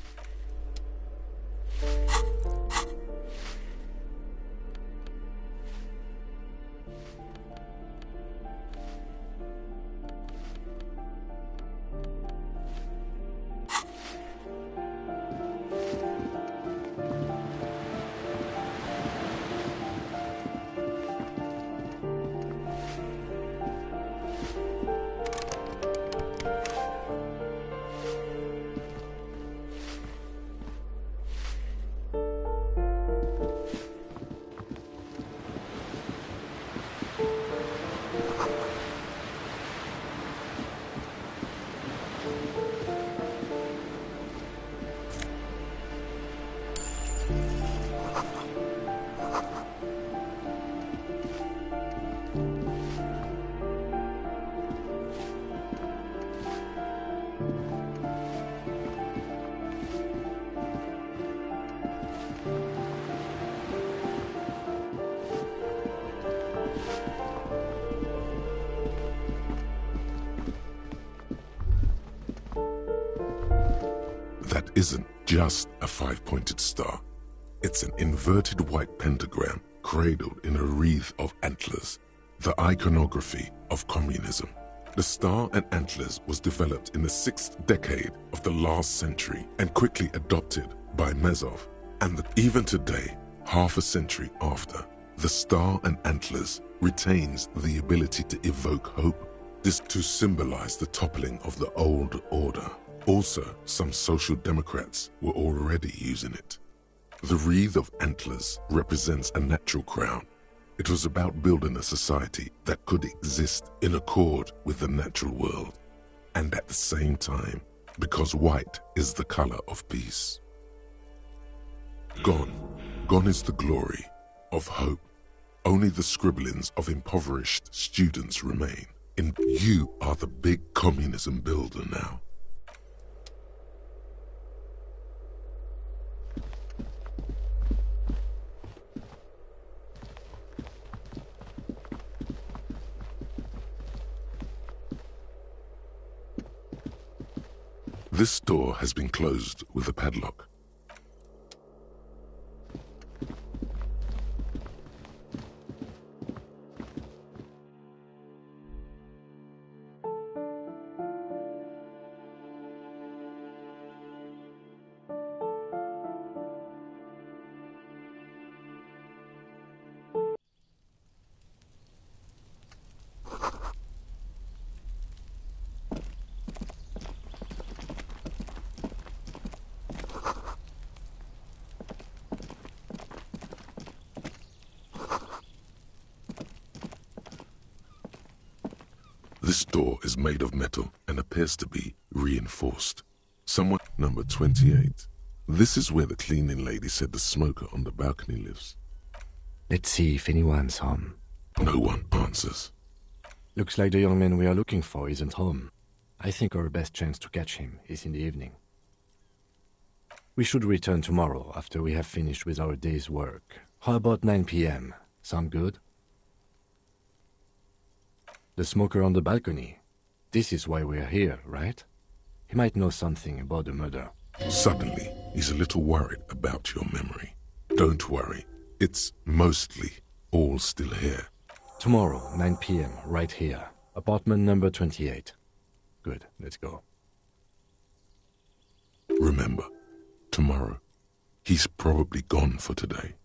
That isn't just a five-pointed star. It's an inverted white pentagram cradled in a wreath of antlers, the iconography of communism. The star and antlers was developed in the 6th decade of the last century and quickly adopted by Mezov. And even today, half a century after, the star and antlers retains the ability to evoke hope. This to symbolize the toppling of the old order. Also, some social democrats were already using it. The wreath of antlers represents a natural crown. It was about building a society that could exist in accord with the natural world, and at the same time, because white is the color of peace. Gone is the glory of hope. Only the scribblings of impoverished students remain. And you are the big communism builder now. This door has been closed with a padlock. This door is made of metal and appears to be reinforced. Someone number 28. This is where the cleaning lady said the smoker on the balcony lives. Let's see if anyone's home. No one answers. Looks like the young man we are looking for isn't home. I think our best chance to catch him is in the evening. We should return tomorrow after we have finished with our day's work. How about 9 p.m.? Sound good? The smoker on the balcony. This is why we're here, right? He might know something about the murder. Suddenly, he's a little worried about your memory. Don't worry. It's mostly all still here. Tomorrow, 9 p.m., right here. Apartment number 28. Good, let's go. Remember, tomorrow, he's probably gone for today.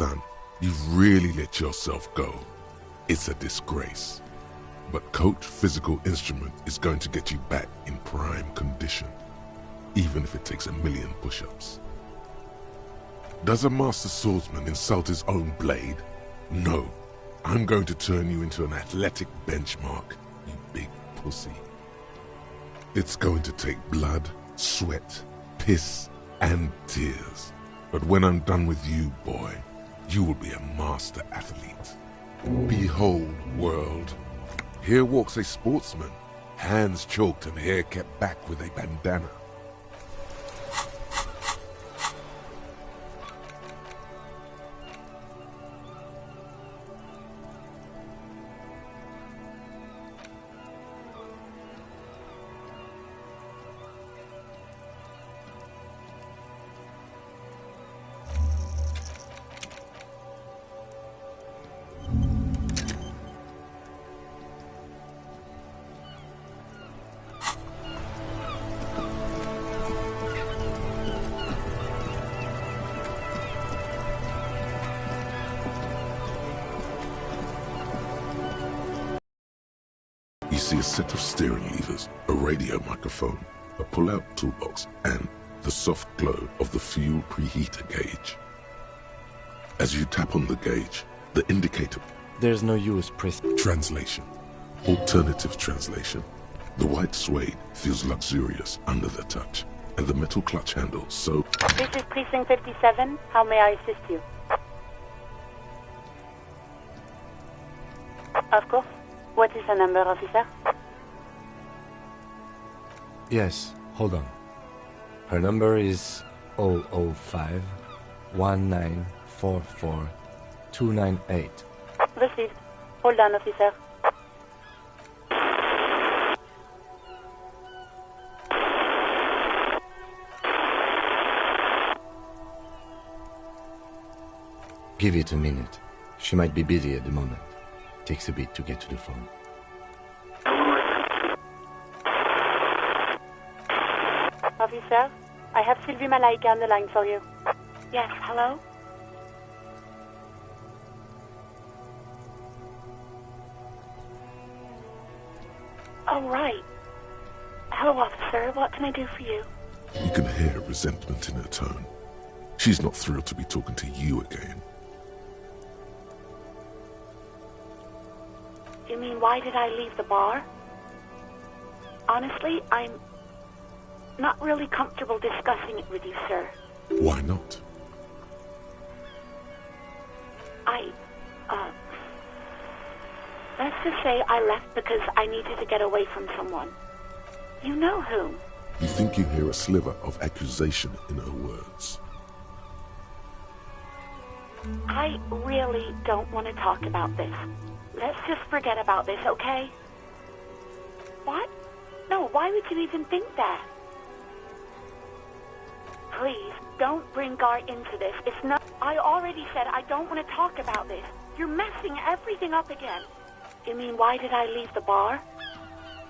Son, you've really let yourself go. It's a disgrace. But Coach Physical Instrument is going to get you back in prime condition, even if it takes 1,000,000 push-ups. Does a master swordsman insult his own blade? No. I'm going to turn you into an athletic benchmark, you big pussy. It's going to take blood, sweat, piss, and tears. But when I'm done with you, boy, you will be a master athlete. Behold, world. Here walks a sportsman, hands choked and hair kept back with a bandana. See a set of steering levers, a radio microphone, a pull-out toolbox, and the soft glow of the fuel preheater gauge. As you tap on the gauge, the indicator... There's no use, Translation. Alternative translation. The white suede feels luxurious under the touch, and the metal clutch handle so... This is Precinct 57. How may I assist you? Of course. What is the number, officer? Yes, hold on. Her number is 005 1944 298. Received. Hold on, officer. Give it a minute. She might be busy at the moment. Takes a bit to get to the phone. Officer, I have Sylvie Malaika on the line for you. Yes, hello? Oh, right. Hello, officer. What can I do for you? You can hear resentment in her tone. She's not thrilled to be talking to you again. You mean, why did I leave the bar? Honestly, I'm not really comfortable discussing it with you, sir. Why not? Let's just say I left because I needed to get away from someone. You know whom. You think you hear a sliver of accusation in her words. I really don't want to talk about this. Let's just forget about this, okay? What? No, why would you even think that? Please, don't bring Gar into this. It's not... I already said I don't want to talk about this. You're messing everything up again. You mean, why did I leave the bar?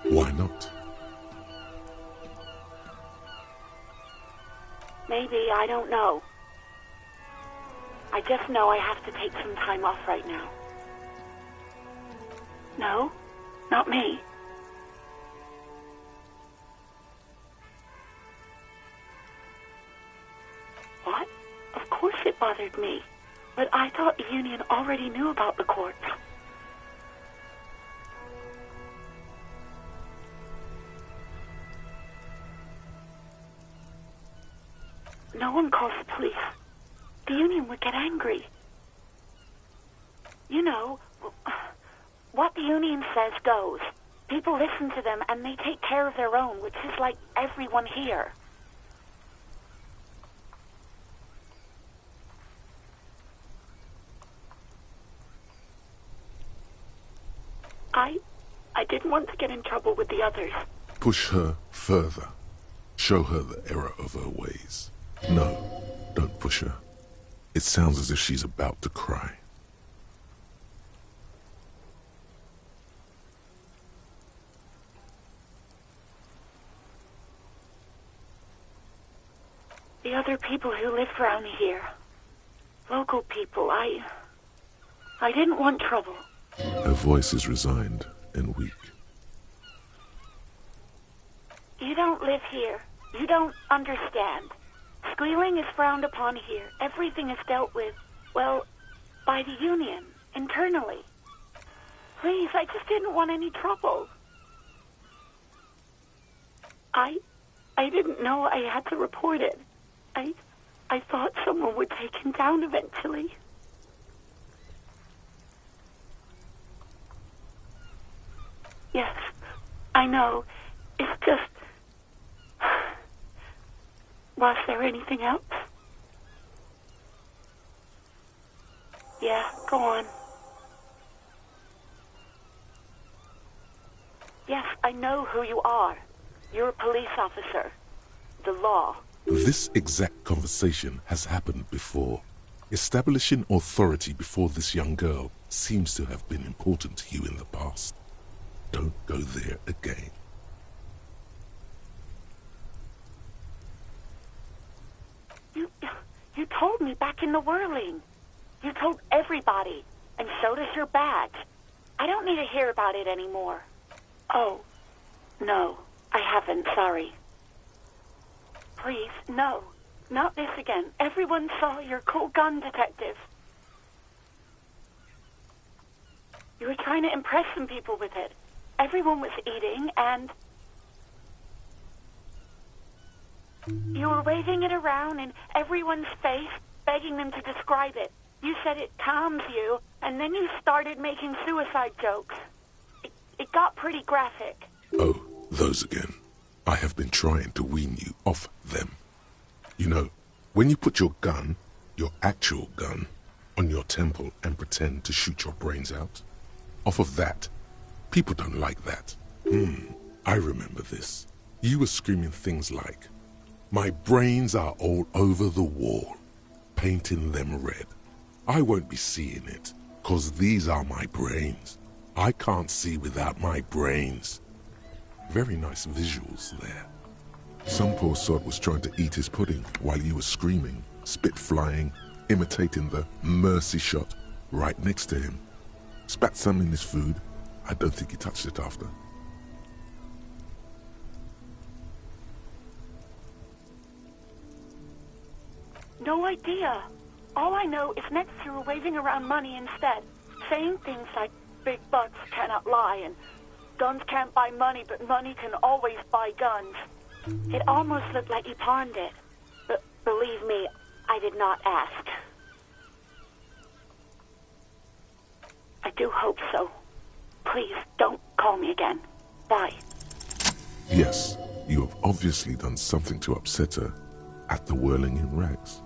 Why not? Maybe, I don't know. I just know I have to take some time off right now. No, not me. What? Of course it bothered me. But I thought the union already knew about the corpse. No one calls the police. The union would get angry. You know, what the union says goes. People listen to them and they take care of their own, which is like everyone here. I didn't want to get in trouble with the others. Push her further. Show her the error of her ways. No, don't push her. It sounds as if she's about to cry. The other people who live around here. Local people, I didn't want trouble. Her voice is resigned and weak. You don't live here. You don't understand. Squealing is frowned upon here. Everything is dealt with, well, by the union, internally. Please, I just didn't want any trouble. I didn't know I had to report it. I thought someone would take him down eventually. Yes, I know. It's just... Was there anything else? Yeah, go on. Yes, I know who you are. You're a police officer. The law. This exact conversation has happened before. Establishing authority before this young girl seems to have been important to you in the past. Don't go there again. You told me back in the whirling. You told everybody, and so does your badge. I don't need to hear about it anymore. Oh, no, I haven't, sorry. Please, no, not this again. Everyone saw your cool gun, detective. You were trying to impress some people with it. Everyone was eating, and you were waving it around in everyone's face, begging them to describe it. You said it calms you, and then you started making suicide jokes. It got pretty graphic. Oh, those again. I have been trying to wean you off them. You know, when you put your gun, your actual gun, on your temple and pretend to shoot your brains out, off of that, people don't like that. I remember this. You were screaming things like, "My brains are all over the wall, painting them red. I won't be seeing it, 'cause these are my brains. I can't see without my brains." Very nice visuals there. Some poor sod was trying to eat his pudding while you were screaming, spit flying, imitating the mercy shot right next to him. Spat some in his food. I don't think he touched it after. no idea. All I know is next you were waving around money instead, saying things like big bucks cannot lie and guns can't buy money, but money can always buy guns. It almost looked like you pawned it. But believe me, I did not ask. I do hope so. Please, don't call me again. Bye. Yes, you have obviously done something to upset her at the Whirling in Rags,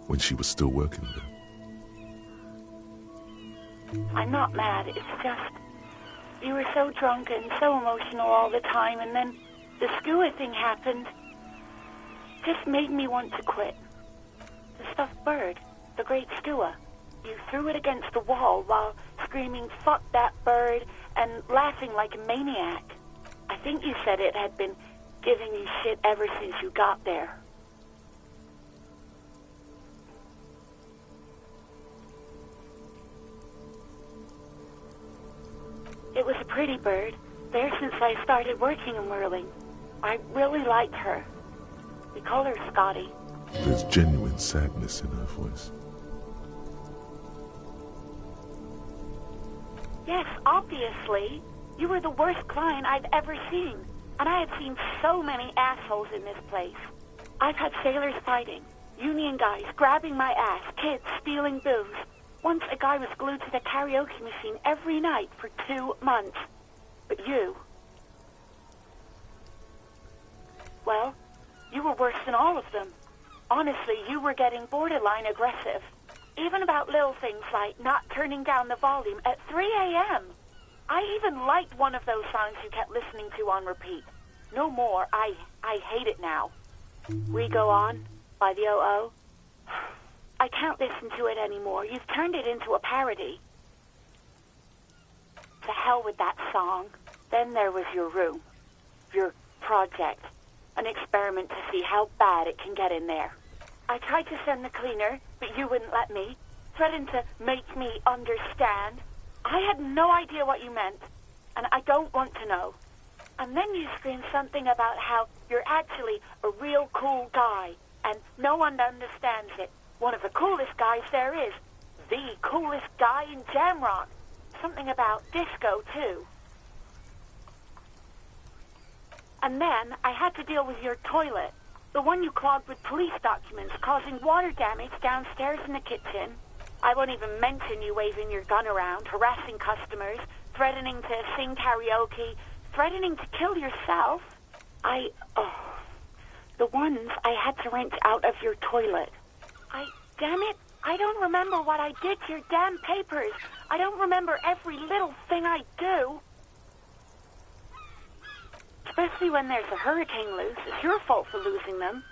when she was still working there. I'm not mad, it's just... You were so drunk and so emotional all the time, and then the skua thing happened. Just made me want to quit. The stuffed bird, the great skua. You threw it against the wall while screaming, "Fuck that bird," and laughing like a maniac. I think you said it had been giving you shit ever since you got there. It was a pretty bird, there since I started working in whirling. I really liked her. We call her Scotty. There's genuine sadness in her voice. Yes, obviously. You were the worst client I've ever seen. And I have seen so many assholes in this place. I've had sailors fighting, union guys grabbing my ass, kids stealing booze. Once a guy was glued to the karaoke machine every night for 2 months. But you... Well, you were worse than all of them. Honestly, you were getting borderline aggressive. Even about little things like not turning down the volume at 3 a.m. I even liked one of those songs you kept listening to on repeat. No more. I hate it now. We Go On by the O.O. I can't listen to it anymore. You've turned it into a parody. To hell with that song. Then there was your room. Your project. An experiment to see how bad it can get in there. I tried to send the cleaner, but you wouldn't let me. Threatened to make me understand. I had no idea what you meant, and I don't want to know. And then you screamed something about how you're actually a real cool guy, and no one understands it. One of the coolest guys there is. The coolest guy in Jamrock. Something about disco, too. And then I had to deal with your toilet. The one you clogged with police documents, causing water damage downstairs in the kitchen. I won't even mention you waving your gun around, harassing customers, threatening to sing karaoke, threatening to kill yourself. The ones I had to wrench out of your toilet. Damn it, I don't remember what I did to your damn papers. I don't remember every little thing I do. Especially when there's a hurricane loose. It's your fault for losing them,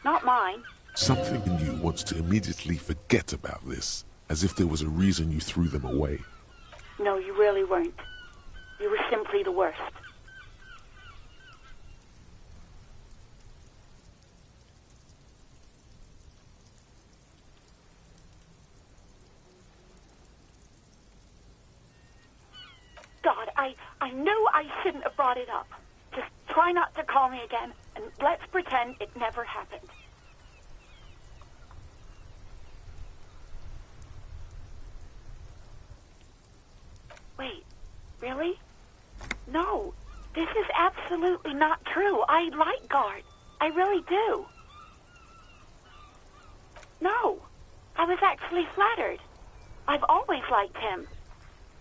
not mine. Something in you wants to immediately forget about this, as if there was a reason you threw them away. No, you really weren't. You were simply the worst. God, I knew I shouldn't have brought it up. Just try not to call me again, and let's pretend it never happened. Wait, really? No, this is absolutely not true. I like Guard. I really do. No, I was actually flattered. I've always liked him.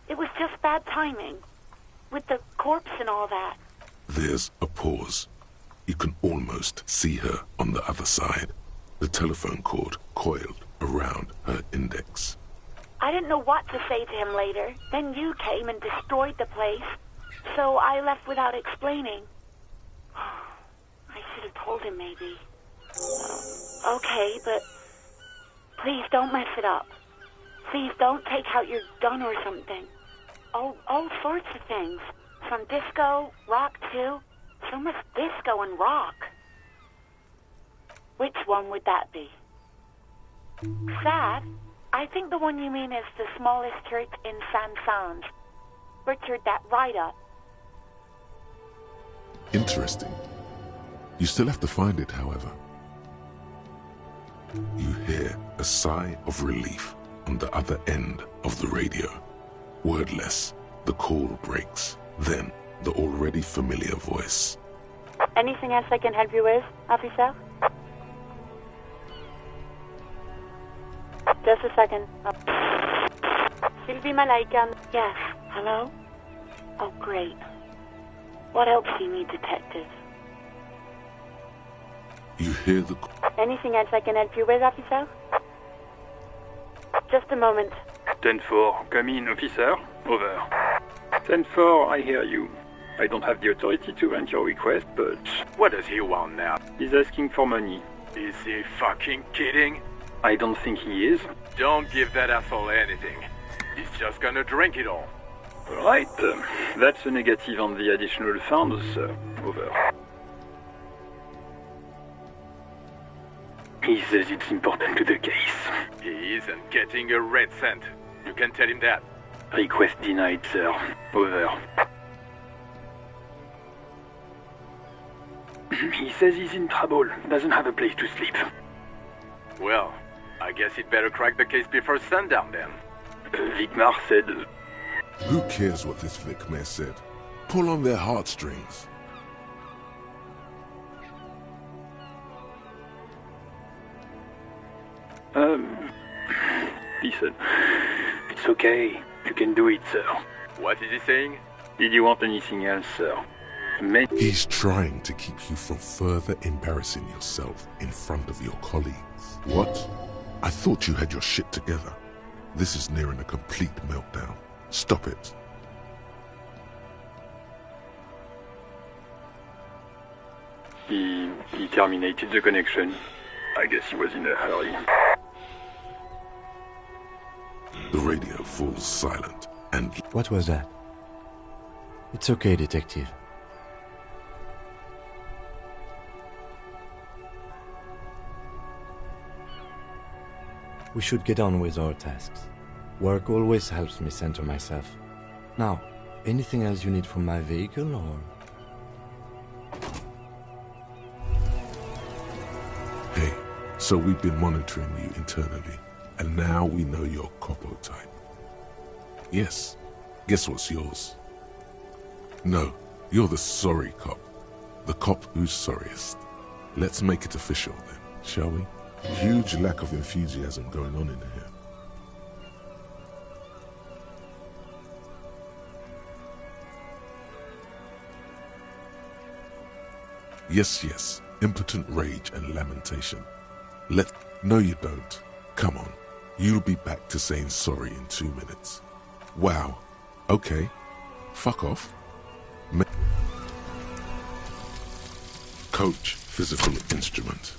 It was just bad timing, with the corpse and all that. There's a pause. You can almost see her on the other side, the telephone cord coiled around her index. I didn't know what to say to him later. Then you came and destroyed the place, so I left without explaining. I should have told him, maybe. Okay, but please don't mess it up. Please don't take out your gun or something. All sorts of things. Some disco, rock too. So much disco and rock. Which one would that be? Sad? I think the one you mean is the smallest church in Saint-Saëns. Butchered that right up. Interesting. You still have to find it, however. You hear a sigh of relief on the other end of the radio. Wordless, the call breaks. Then, the already familiar voice. Anything else I can help you with, officer? Just a second. Sylvie Malaika. Yes. Hello? Oh, great. What else do you need, detective? You hear the... Anything else I can help you with, officer? Just a moment. 10-4, come in, officer. Over. 10-4, I hear you. I don't have the authority to grant your request, but... What does he want now? He's asking for money. Is he fucking kidding? I don't think he is. Don't give that asshole anything. He's just gonna drink it all. Right, that's a negative on the additional funds, sir. Over. He says it's important to the case. He isn't getting a red cent. You can tell him that. Request denied, sir. Over. He says he's in trouble. Doesn't have a place to sleep. Well, I guess he'd better crack the case before sundown then. Vicmar said... Who cares what this Vicmar said? Pull on their heartstrings. He said, it's okay. You can do it, sir. What is he saying? Did you want anything else, sir? He's trying to keep you from further embarrassing yourself in front of your colleagues. What? I thought you had your shit together. This is nearing a complete meltdown. Stop it. He terminated the connection. I guess he was in a hurry. The radio falls silent and... What was that? It's okay, detective. We should get on with our tasks. Work always helps me center myself. Now, anything else you need from my vehicle, or...? Hey, so we've been monitoring you internally, and now we know your Copo type. Yes, guess what's yours? No, you're the sorry cop. The cop who's sorriest. Let's make it official then, shall we? Huge lack of enthusiasm going on in here. Yes, impotent rage and lamentation. No you don't. Come on, you'll be back to saying sorry in 2 minutes. Wow, okay, fuck off. Coach, physical instrument.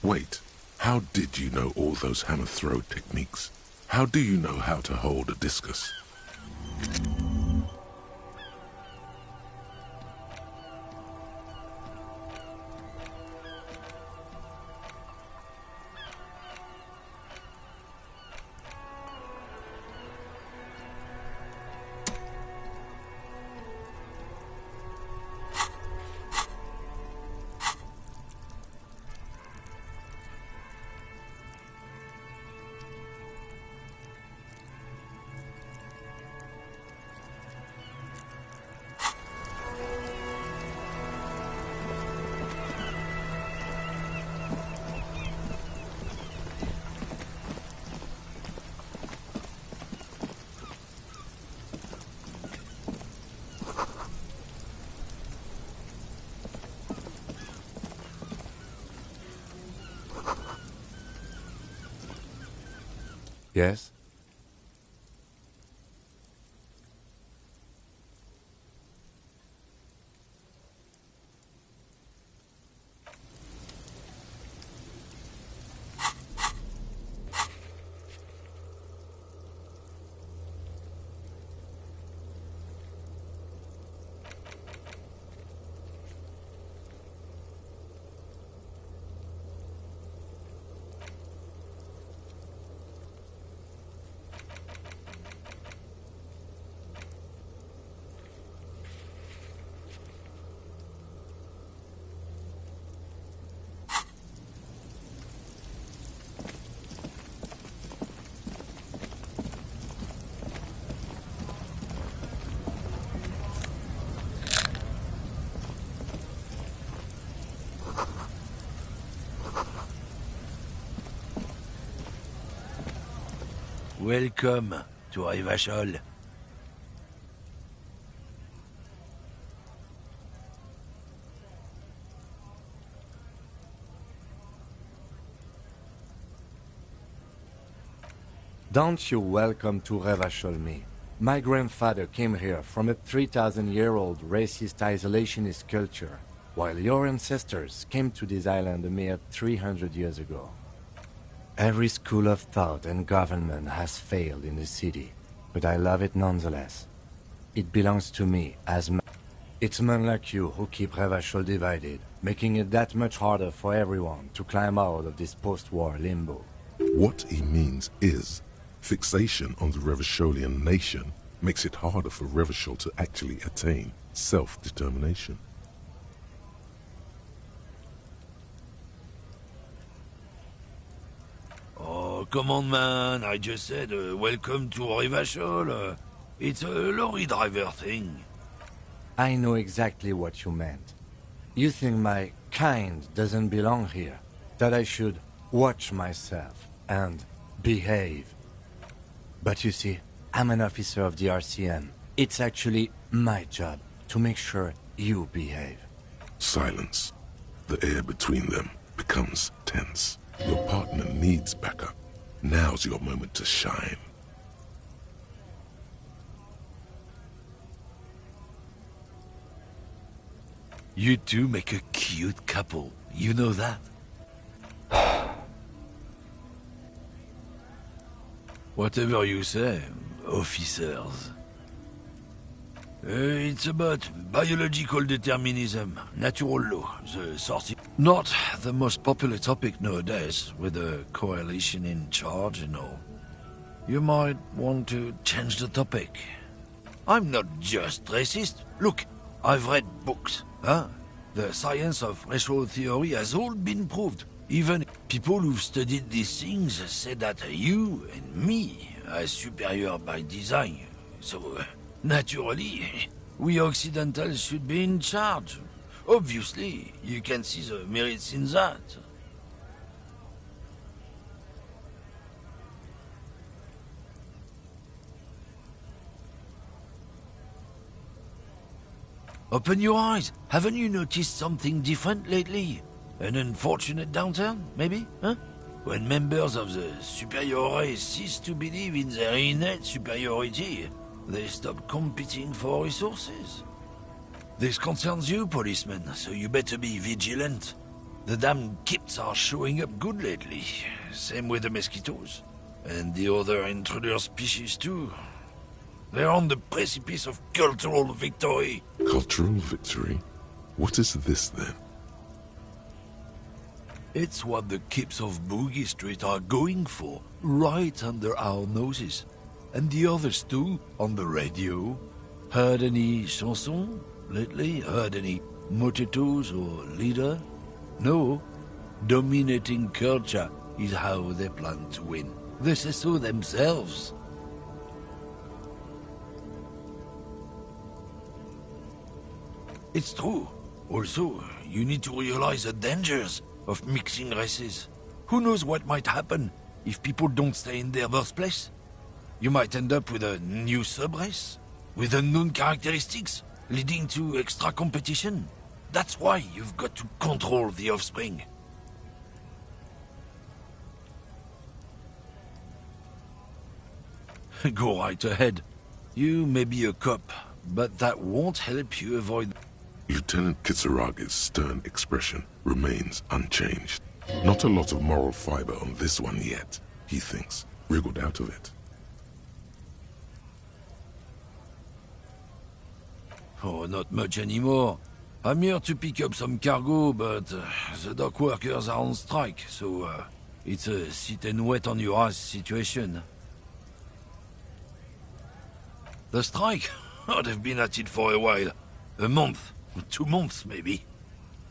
Wait, how did you know all those hammer throw techniques? How do you know how to hold a discus? Yes? Welcome to Revachol. Don't you welcome to Revachol me. My grandfather came here from a 3,000-year-old racist isolationist culture, while your ancestors came to this island a mere 300 years ago. Every school of thought and government has failed in the city, but I love it nonetheless. It belongs to me as It's men like you who keep Revachol divided, making it that much harder for everyone to climb out of this post-war limbo. What he means is, fixation on the Revacholian nation makes it harder for Revachol to actually attain self-determination. Oh, come on, man. I just said, welcome to Revachol. It's a lorry driver thing. I know exactly what you meant. You think my kind doesn't belong here, that I should watch myself and behave. But you see, I'm an officer of the RCM. It's actually my job to make sure you behave. Silence. The air between them becomes tense. Your partner needs backup. Now's your moment to shine. You two make a cute couple. You know that? Whatever you say, officers. It's about biological determinism, natural law, the source. Not the most popular topic nowadays, with the coalition in charge and all. You might want to change the topic. I'm not just racist. Look, I've read books, huh? The science of racial theory has all been proved. Even people who've studied these things say that you and me are superior by design. So, naturally, we Occidentals should be in charge. Obviously, you can see the merits in that. Open your eyes. Haven't you noticed something different lately? An unfortunate downturn, maybe? Huh? When members of the superior race cease to believe in their innate superiority, they stop competing for resources. This concerns you, policemen, so you better be vigilant. The damn kips are showing up good lately. Same with the mosquitoes. And the other intruder species too. They're on the precipice of cultural victory. Cultural victory? What is this then? It's what the kips of Boogie Street are going for, right under our noses. And the others too, on the radio. Heard any chansons lately? Heard any motetos or leader? No. Dominating culture is how they plan to win. They say so themselves. It's true. Also, you need to realize the dangers of mixing races. Who knows what might happen if people don't stay in their birthplace? You might end up with a new sub-race, with unknown characteristics, leading to extra competition. That's why you've got to control the offspring. Go right ahead. You may be a cop, but that won't help you avoid... Lieutenant Kisaraga's stern expression remains unchanged. Not a lot of moral fiber on this one yet, he thinks, wriggled out of it. Oh, not much anymore. I'm here to pick up some cargo, but the dock workers are on strike, so it's a sit and wait on your ass situation. The strike? Oh, they've been at it for a while. A month. 2 months, maybe.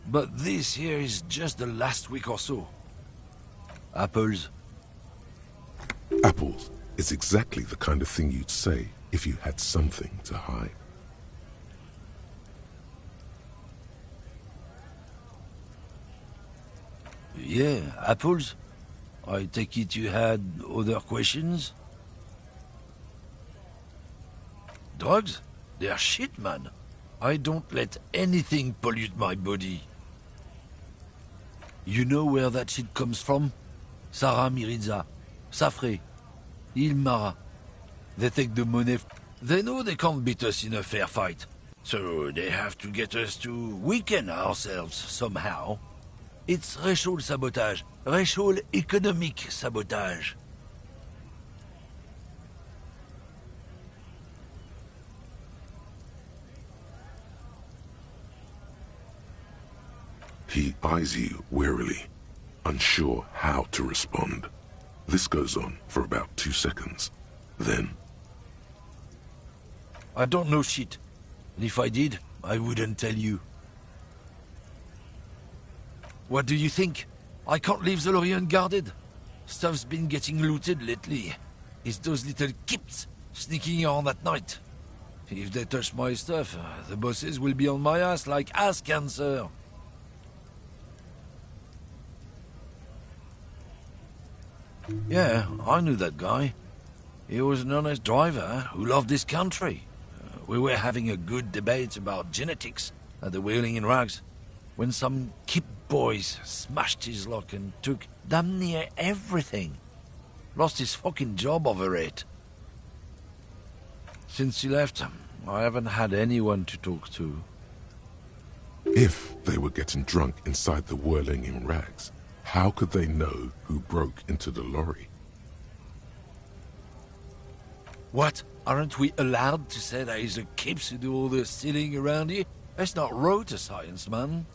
But this here is just the last week or so. Apples. Apples is exactly the kind of thing you'd say if you had something to hide. Yeah, apples. I take it you had other questions? Drugs? They're shit, man. I don't let anything pollute my body. You know where that shit comes from? Sarah Miriza, Safre, Ilmara. They take the money. They know they can't beat us in a fair fight. So they have to get us to weaken ourselves somehow. It's racial sabotage. Racial economic sabotage. He eyes you warily, unsure how to respond. This goes on for about 2 seconds. Then... I don't know shit. And if I did, I wouldn't tell you. What do you think? I can't leave the lorry unguarded. Stuff's been getting looted lately. It's those little kips sneaking around at night. If they touch my stuff, the bosses will be on my ass like ass cancer. Yeah, I knew that guy. He was an honest driver who loved this country. We were having a good debate about genetics at the Wheeling in Rags, when some Kip boys smashed his luck and took damn near everything. Lost his fucking job over it. Since he left, I haven't had anyone to talk to. If they were getting drunk inside the Whirling in Rags, how could they know who broke into the lorry? What? Aren't we allowed to say that he's the Kips who do all the stealing around here? That's not road science, man.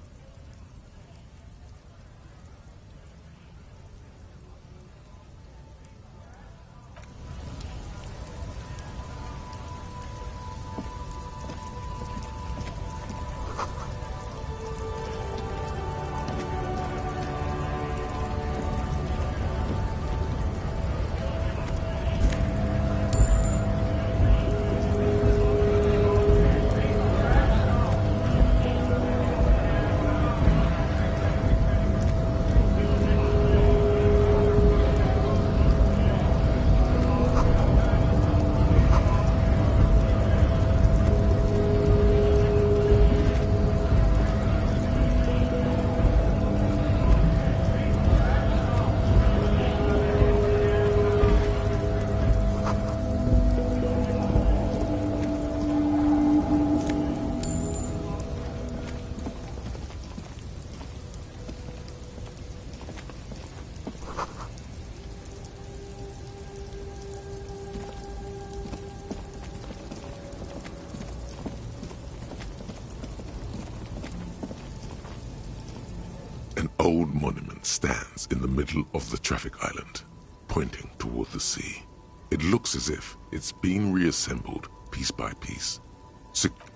An old monument stands in the middle of the traffic island, pointing toward the sea. It looks as if it's been reassembled piece by piece.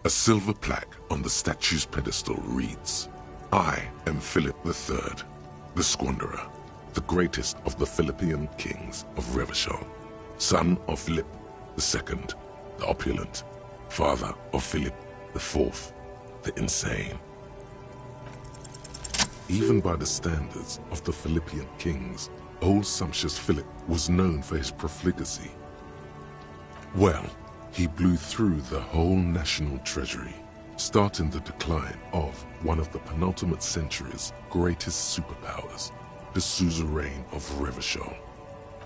A silver plaque on the statue's pedestal reads, "I am Philip III, the Squanderer, the greatest of the Philippian kings of Revachol, son of Philip II, the opulent, father of Philip IV, the insane." Even by the standards of the Philippian kings, old sumptuous Philip was known for his profligacy. Well, he blew through the whole national treasury, starting the decline of one of the penultimate century's greatest superpowers, the suzerain of Revachol.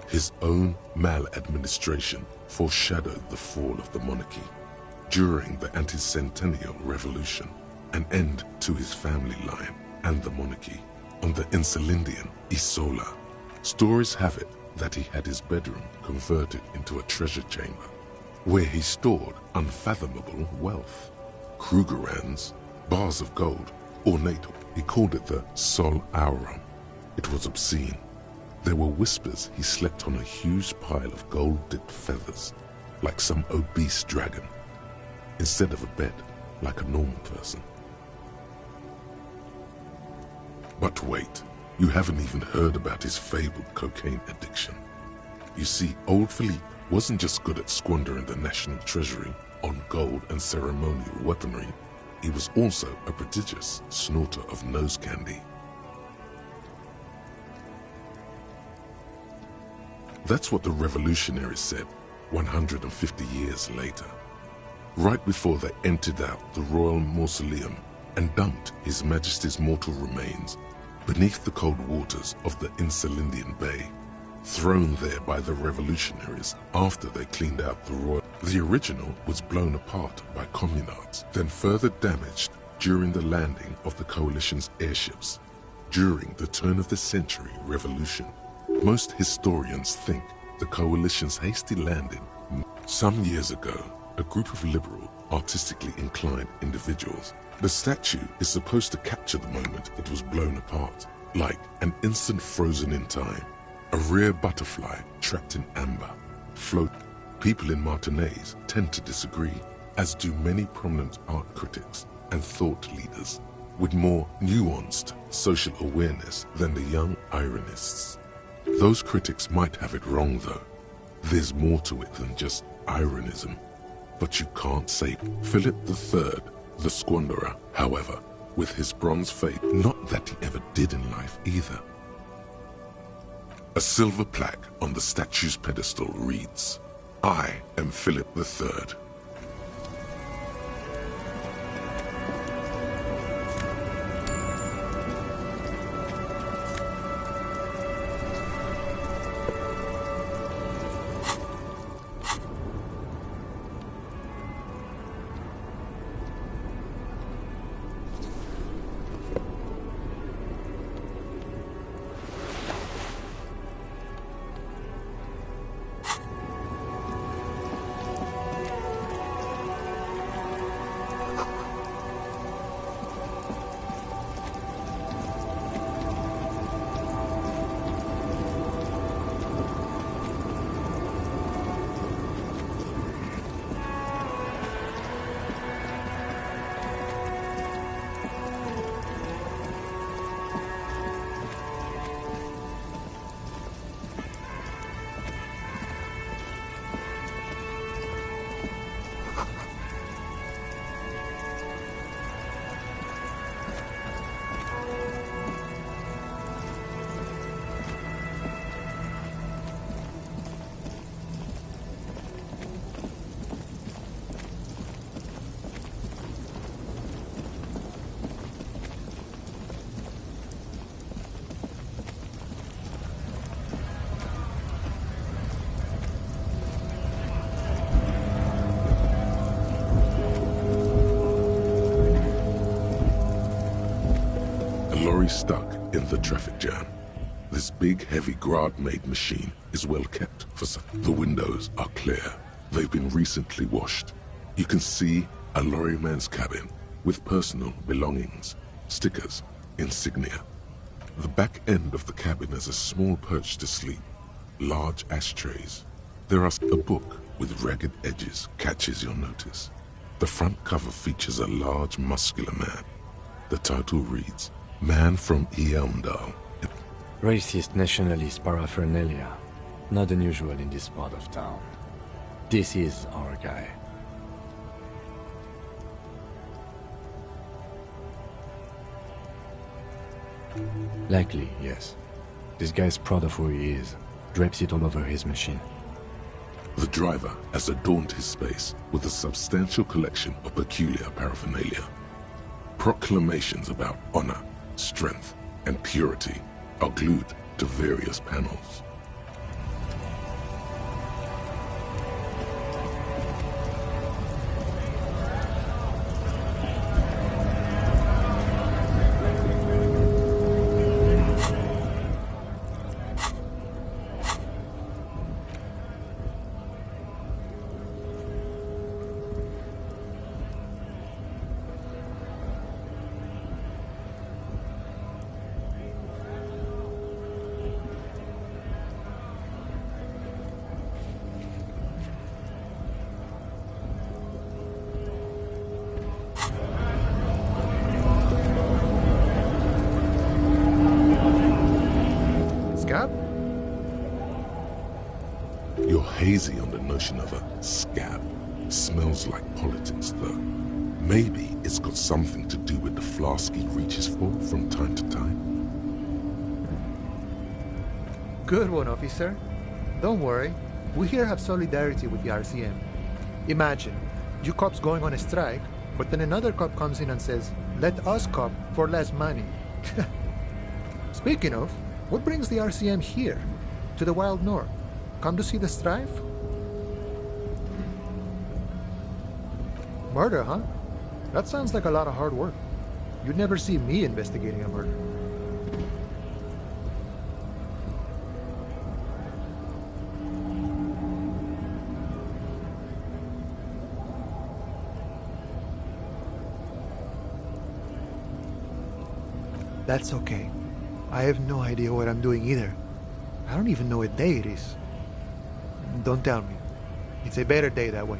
His own maladministration foreshadowed the fall of the monarchy. During the anti-centennial revolution, an end to his family line and the monarchy on the Insulindian Isola. Stories have it that he had his bedroom converted into a treasure chamber, where he stored unfathomable wealth. Krugerrands, bars of gold, ornate. He called it the Sol Aurum. It was obscene. There were whispers he slept on a huge pile of gold-dipped feathers, like some obese dragon, instead of a bed, like a normal person. But wait, you haven't even heard about his fabled cocaine addiction. You see, old Philippe wasn't just good at squandering the national treasury on gold and ceremonial weaponry, he was also a prodigious snorter of nose candy. That's what the revolutionaries said 150 years later. right before they emptied out the royal mausoleum and dumped His Majesty's mortal remains beneath the cold waters of the Insulindian Bay, thrown there by the revolutionaries after they cleaned out the royal. The original was blown apart by communards, then further damaged during the landing of the coalition's airships during the turn-of-the-century revolution. Most historians think the coalition's hasty landing. Some years ago, a group of liberal, artistically inclined individuals. The statue is supposed to capture the moment it was blown apart, like an instant frozen in time, a rare butterfly trapped in amber, float. People in Martinaise tend to disagree, as do many prominent art critics and thought leaders with more nuanced social awareness than the young ironists. Those critics might have it wrong, though. There's more to it than just ironism. But you can't say Philip III, the squanderer, however, with his bronze face, not that he ever did in life either. A silver plaque on the statue's pedestal reads, "I am Philip III." Stuck in the traffic jam. This big, heavy Grad-made machine is well kept for some. The windows are clear. They've been recently washed. You can see a lorryman's cabin with personal belongings, stickers, insignia. The back end of the cabin has a small perch to sleep, large ashtrays. There is a book with ragged edges catches your notice. The front cover features a large, muscular man. The title reads, "Man from Eamdal." Racist nationalist paraphernalia. Not unusual in this part of town. This is our guy. Likely, yes. This guy's proud of who he is. Drapes it all over his machine. The driver has adorned his space with a substantial collection of peculiar paraphernalia. Proclamations about honor, strength, and purity are glued to various panels. You're hazy on the notion of a scab. Smells like politics, though. Maybe it's got something to do with the flask he reaches for from time to time. Good one, officer. Don't worry. We here have solidarity with the RCM. Imagine, you cops going on a strike, but then another cop comes in and says, let us cop for less money. Speaking of, what brings the RCM here, to the Wild North? Come to see the strife? Murder, huh? That sounds like a lot of hard work. You'd never see me investigating a murder. That's okay. I have no idea what I'm doing either. I don't even know what day it is. Don't tell me. It's a better day that way.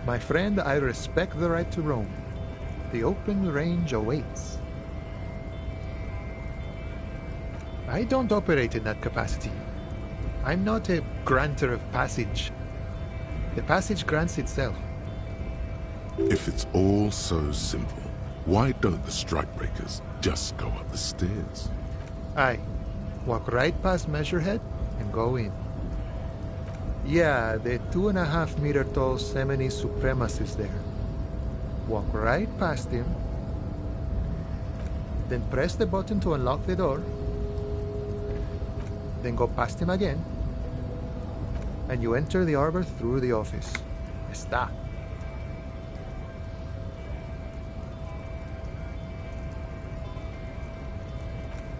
My friend, I respect the right to roam. The open range awaits. I don't operate in that capacity. I'm not a granter of passage. The passage grants itself. If it's all so simple, why don't the strikebreakers just go up the stairs? Aye. Walk right past Measurehead and go in. Yeah, the 2.5-meter tall Semini supremacist there. Walk right past him, then press the button to unlock the door, then go past him again, and you enter the arbor through the office. Está.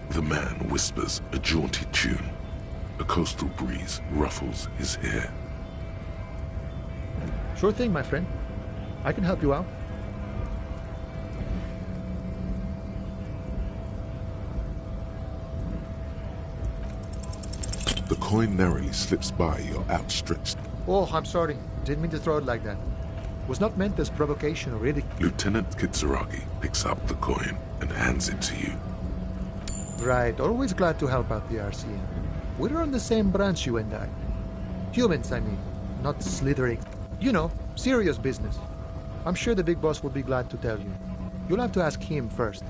The man whispers a jaunty tune. A coastal breeze ruffles his hair. Sure thing, my friend. I can help you out. The coin narrowly slips by your outstretched. Oh, I'm sorry. Didn't mean to throw it like that. Was not meant as provocation or ridicule. Lieutenant Kitsuragi picks up the coin and hands it to you. Right, always glad to help out the RCM. We're on the same branch, you and I. Humans, I mean, not slithering. You know, serious business. I'm sure the big boss will be glad to tell you. You'll have to ask him first.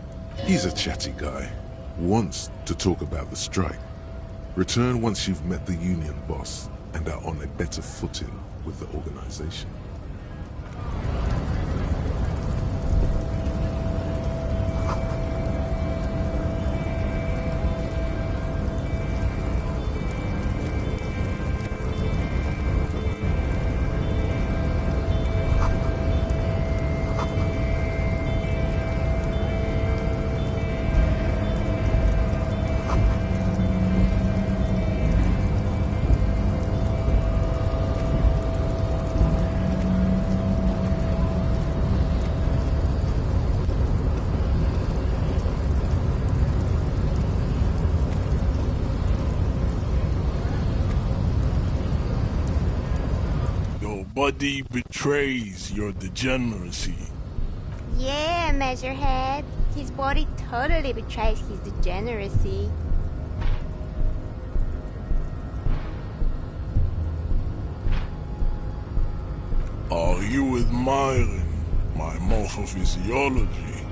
He's a chatty guy. Wants to talk about the strike. Return once you've met the union boss and are on a better footing with the organization. Body betrays your degeneracy. Yeah, Measurehead. His body totally betrays his degeneracy. Are you admiring my morphophysiology?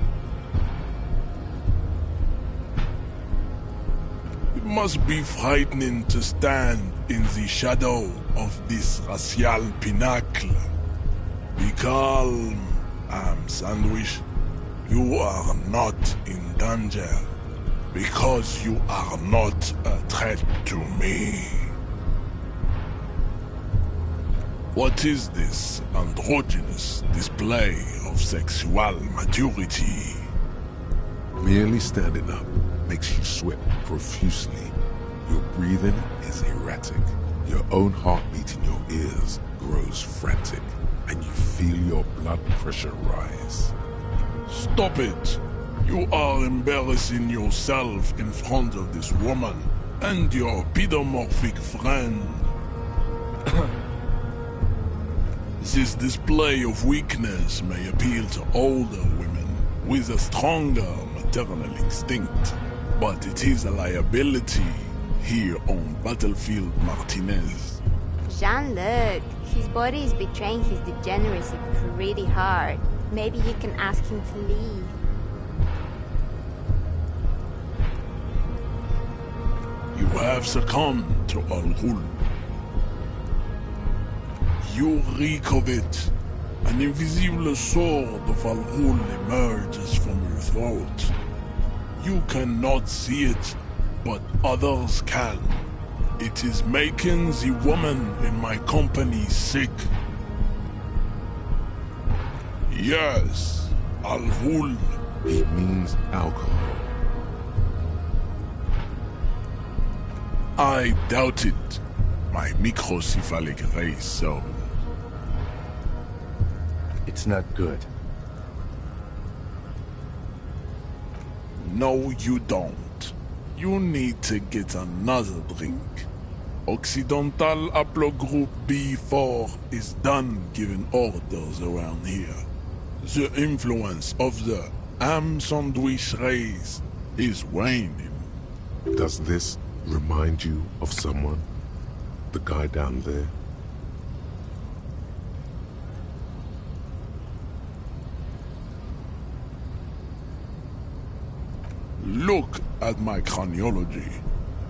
It must be frightening to stand in the shadow of this racial pinnacle. Be calm, Sandwich. You are not in danger, because you are not a threat to me. What is this androgynous display of sexual maturity? Merely standing up makes you sweat profusely. Your breathing is erratic. Your own heartbeat in your ears grows frantic, and you feel your blood pressure rise. Stop it! You are embarrassing yourself in front of this woman and your pedomorphic friend. This display of weakness may appeal to older women with a stronger maternal instinct, but it is a liability here on Battlefield Martinez. Jean-Luc, his body is betraying his degeneracy pretty hard. Maybe you can ask him to leave. You have succumbed to Al-Ghul. You reek of it. An invisible sword of Al-Ghul emerges from your throat. You cannot see it, but others can. It is making the woman in my company sick. Yes, Al-Ghul. He means alcohol. I doubt it. My microcephalic race, so... It's not good. No, you don't. You need to get another drink. Occidental Haplogroup B4 is done giving orders around here. The influence of the ham sandwich race is waning. Does this remind you of someone? The guy down there? Look at my craniology.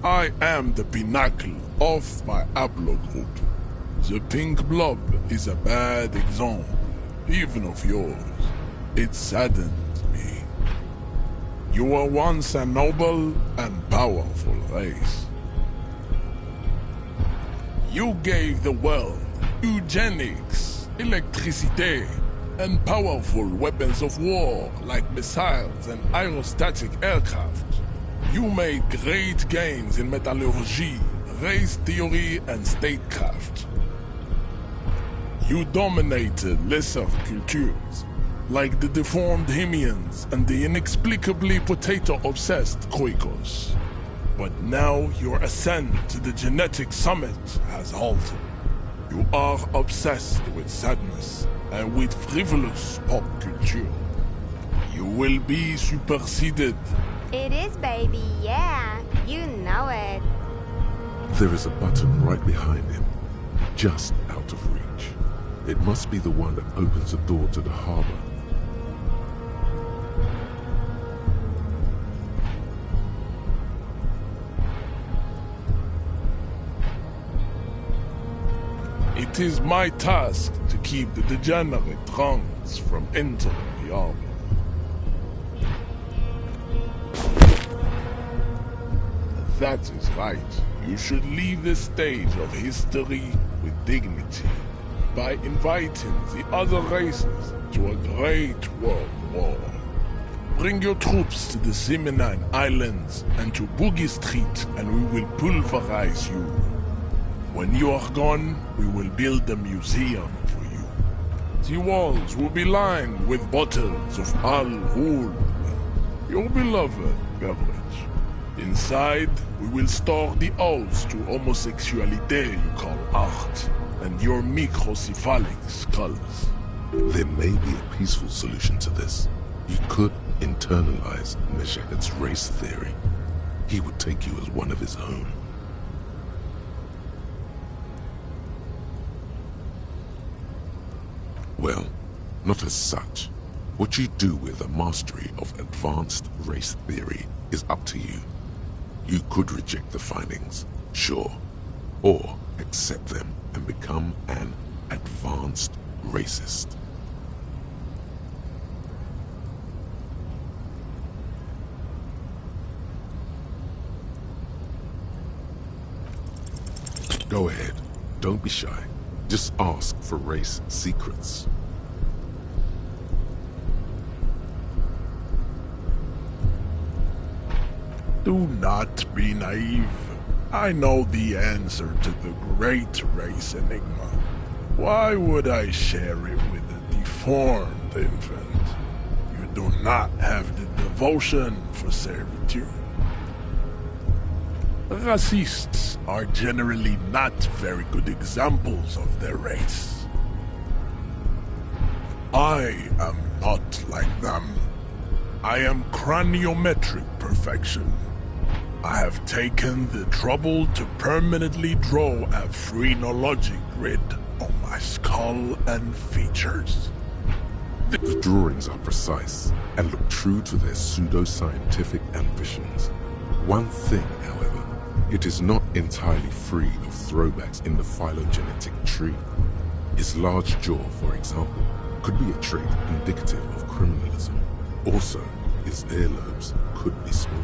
I am the pinnacle of my haplogroup. The pink blob is a bad example, even of yours. It saddens me. You were once a noble and powerful race. You gave the world eugenics, electricity, and powerful weapons of war like missiles and aerostatic aircraft. You made great gains in metallurgy, race theory, and statecraft. You dominated lesser cultures, like the deformed Hemians and the inexplicably potato-obsessed Khoikos. But now your ascent to the genetic summit has halted. You are obsessed with sadness and with frivolous pop culture. You will be superseded. It is, baby, yeah. You know it. There is a button right behind him, just out of reach. It must be the one that opens the door to the harbor. It is my task to keep the degenerate drunks from entering the harbor. That is right. You should leave the stage of history with dignity by inviting the other races to a great world war. Bring your troops to the Seminine Islands and to Boogie Street, and we will pulverize you. When you are gone, we will build a museum for you. The walls will be lined with bottles of Al-Ghul, your beloved beverage. Inside, we will store the odes to homosexuality you call art, and your microcephalic skulls. There may be a peaceful solution to this. You could internalize Meshached's race theory. He would take you as one of his own. Well, not as such. What you do with a mastery of advanced race theory is up to you. You could reject the findings, sure, or accept them and become an advanced racist. Go ahead. Don't be shy. Just ask for race secrets. Do not be naive. I know the answer to the great race enigma. Why would I share it with a deformed infant? You do not have the devotion for servitude. Racists are generally not very good examples of their race. I am not like them. I am craniometric perfection. I have taken the trouble to permanently draw a phrenologic grid on my skull and features. The drawings are precise and look true to their pseudo-scientific ambitions. One thing, however, It is not entirely free of throwbacks in the phylogenetic tree. Its large jaw, for example, could be a trait indicative of criminalism. Also, its earlobes could be small.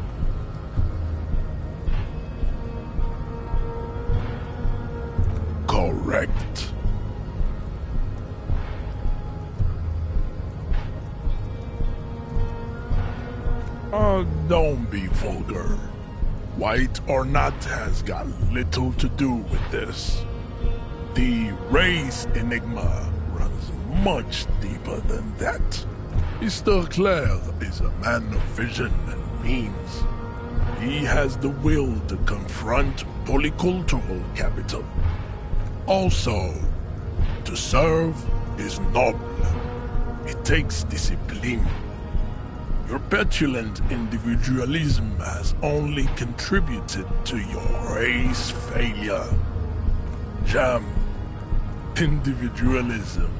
Correct. Don't be vulgar. White or not has got little to do with this. The race enigma runs much deeper than that. Mr. Clare is a man of vision and means. He has the will to confront polycultural capital. Also, to serve is noble. It takes discipline. Your petulant individualism has only contributed to your race failure. Jam. Individualism.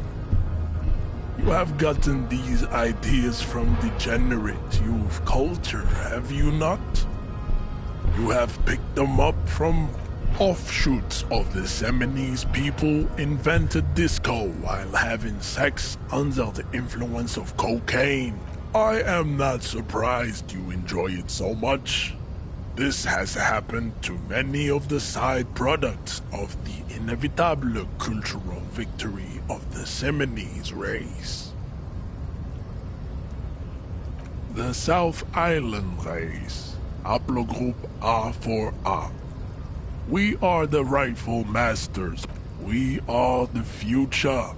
You have gotten these ideas from degenerate youth culture, have you not? You have picked them up from offshoots of the Seminoles people invented disco while having sex under the influence of cocaine. I am not surprised you enjoy it so much. This has happened to many of the side products of the inevitable cultural victory of the Seminoles race. The South Island race, haplogroup A4A. We are the rightful masters. We are the future.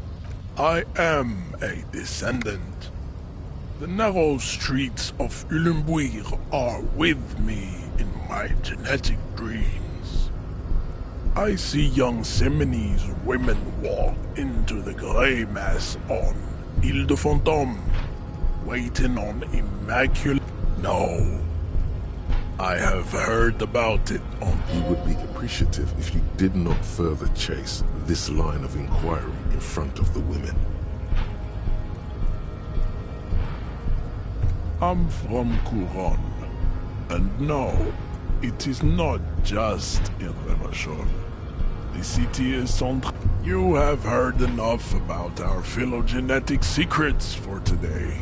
I am a descendant. The narrow streets of Ulimbuir are with me in my genetic dreams. I see young Seminoles women walk into the grey mass on Ile de Fantôme, waiting on immaculate... No. I have heard about it on... You would be appreciative if you did not further chase this line of inquiry in front of the women. I'm from Couronne, and no, it is not just in Revachol. The city is centre. You have heard enough about our phylogenetic secrets for today.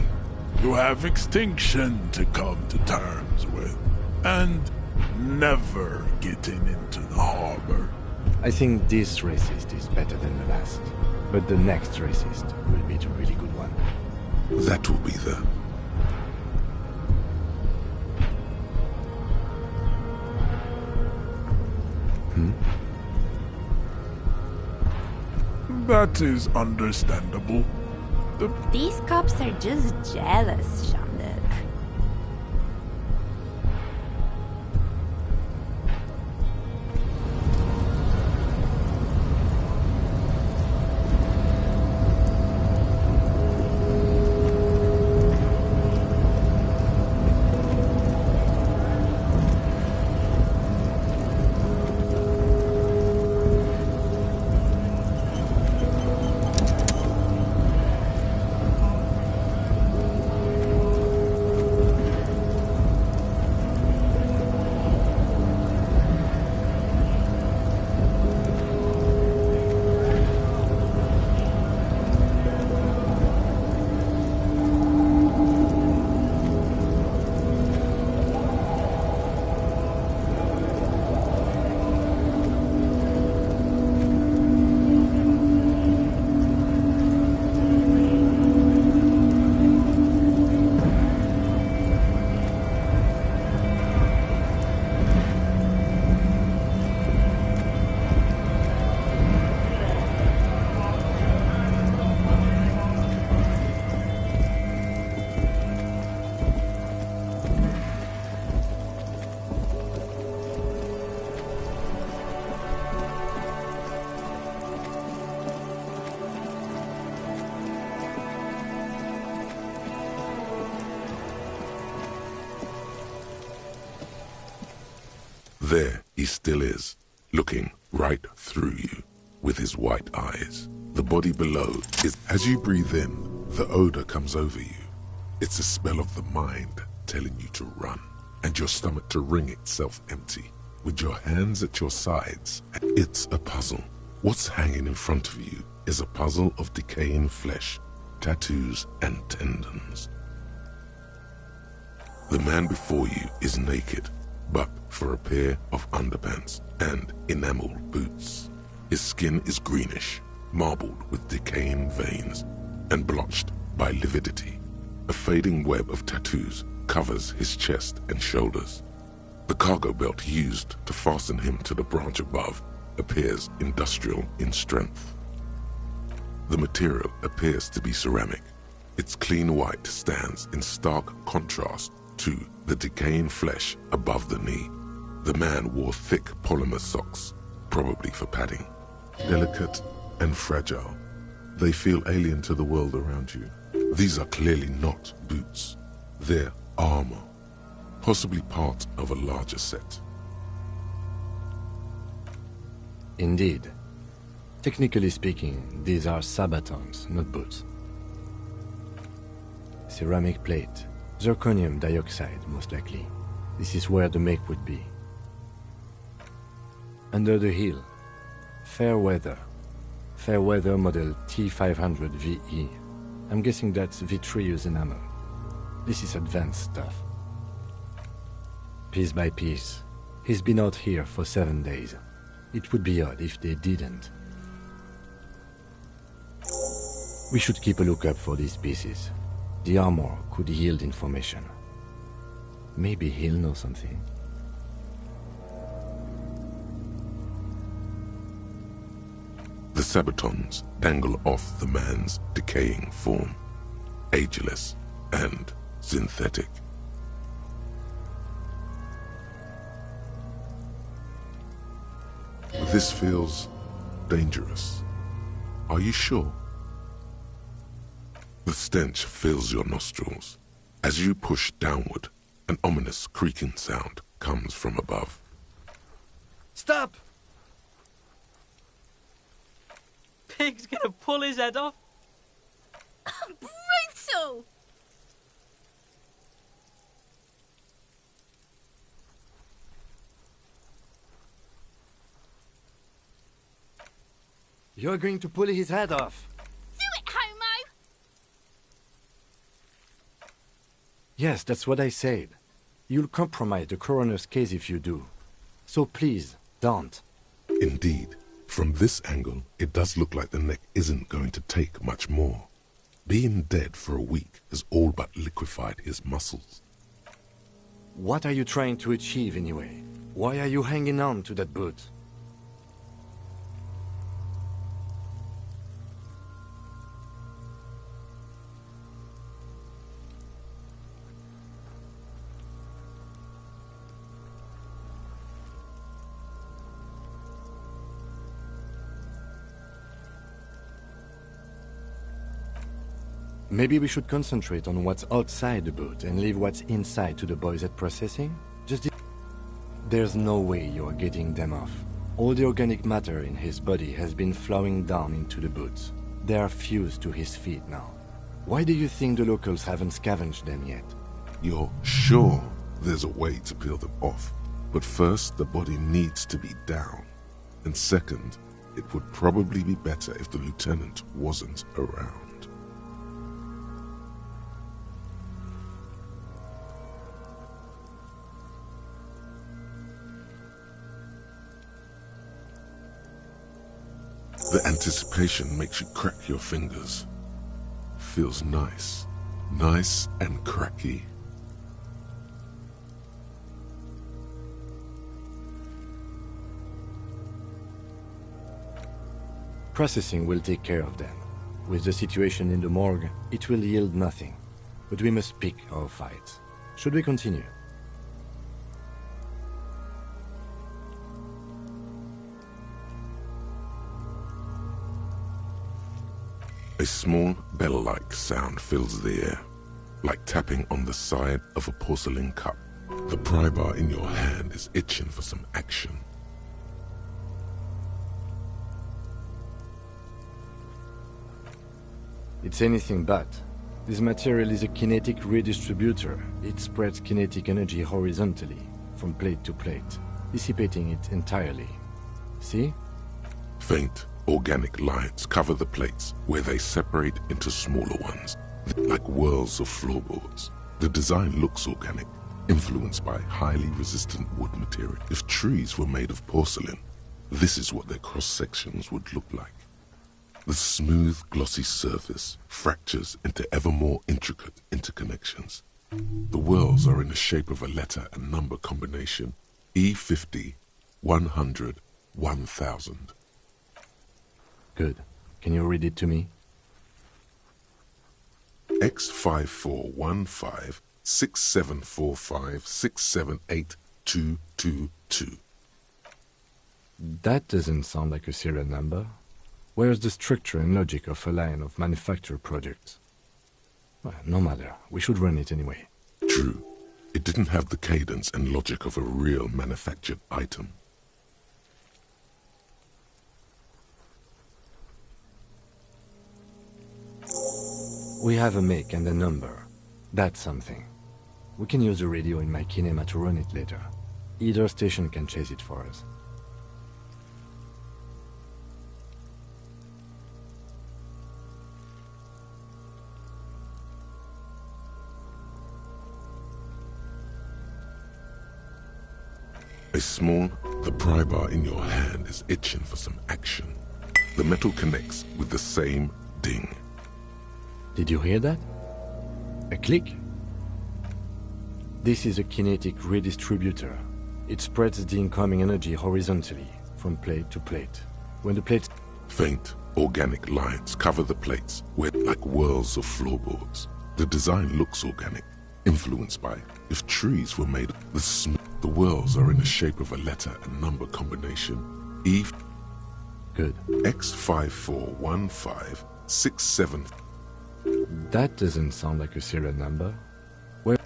You have extinction to come to terms with, and never getting into the harbor. I think this racist is better than the last, but the next racist will be the really good one. That will be the... That is understandable. These cops are just jealous, Jean-Luc. There he still is, looking right through you with his white eyes. The body below is... As you breathe in, the odor comes over you. It's a smell of the mind telling you to run, and your stomach to wring itself empty. with your hands at your sides. It's a puzzle. What's hanging in front of you is a puzzle of decaying flesh, tattoos, and tendons. The man before you is naked, but for a pair of underpants and enameled boots. His skin is greenish, marbled with decaying veins, and blotched by lividity. A fading web of tattoos covers his chest and shoulders. The cargo belt used to fasten him to the branch above appears industrial in strength. The material appears to be ceramic. Its clean white stands in stark contrast to the decaying flesh above the knee. The man wore thick polymer socks, probably for padding. Delicate and fragile, they feel alien to the world around you. These are clearly not boots. They're armor, possibly part of a larger set. Indeed. Technically speaking, these are sabatons, not boots. Ceramic plate, zirconium dioxide, most likely. This is where the make would be. Under the heel, Fairweather. Fairweather model T500 VE. I'm guessing that's vitreous enamel. This is advanced stuff. Piece by piece. He's been out here for 7 days. It would be odd if they didn't. We should keep a lookout for these pieces. The armor could yield information. Maybe he'll know something. The sabatons dangle off the man's decaying form, ageless and synthetic. This feels dangerous. Are you sure? The stench fills your nostrils. As you push downward, an ominous creaking sound comes from above. Stop! Pig's gonna pull his head off. Brutal! You're going to pull his head off. Do it, homo! Yes, that's what I said. You'll compromise the coroner's case if you do. So please, don't. Indeed, from this angle, it does look like the neck isn't going to take much more. Being dead for a week has all but liquefied his muscles. What are you trying to achieve anyway? Why are you hanging on to that boot? Maybe we should concentrate on what's outside the boot and leave what's inside to the boys at processing? There's no way you're getting them off. All the organic matter in his body has been flowing down into the boots. They are fused to his feet now. Why do you think the locals haven't scavenged them yet? You're sure there's a way to peel them off, but first the body needs to be down. And second, it would probably be better if the lieutenant wasn't around. The anticipation makes you crack your fingers. Feels nice. Nice and cracky. Processing will take care of them. With the situation in the morgue, it will yield nothing. But we must pick our fights. Should we continue? A small bell-like sound fills the air, like tapping on the side of a porcelain cup. The pry bar in your hand is itching for some action. It's anything but. This material is a kinetic redistributor. It spreads kinetic energy horizontally, from plate to plate. dissipating it entirely. See? Faint, organic lines cover the plates where they separate into smaller ones, like whirls of floorboards. The design looks organic, influenced by highly resistant wood material. If trees were made of porcelain, this is what their cross-sections would look like. The smooth, glossy surface fractures into ever more intricate interconnections. The whirls are in the shape of a letter and number combination: E50, 100, 1000. Good. Can you read it to me? X5415 6745 678222. That doesn't sound like a serial number. Where's the structure and logic of a line of manufactured products? Well, no matter. We should run it anyway. True. It didn't have the cadence and logic of a real manufactured item. We have a make and a number. That's something. We can use the radio in my kinema to run it later. Either station can chase it for us. The pry bar in your hand is itching for some action. The metal connects with the same ding. Did you hear that? A click? This is a kinetic redistributor. It spreads the incoming energy horizontally, from plate to plate. When the plates... Faint, organic lines cover the plates, like whirls of floorboards. The design looks organic, influenced by if trees were made of the whirls are in the shape of a letter and number combination. Good. X5415 67. That doesn't sound like a serial number. Where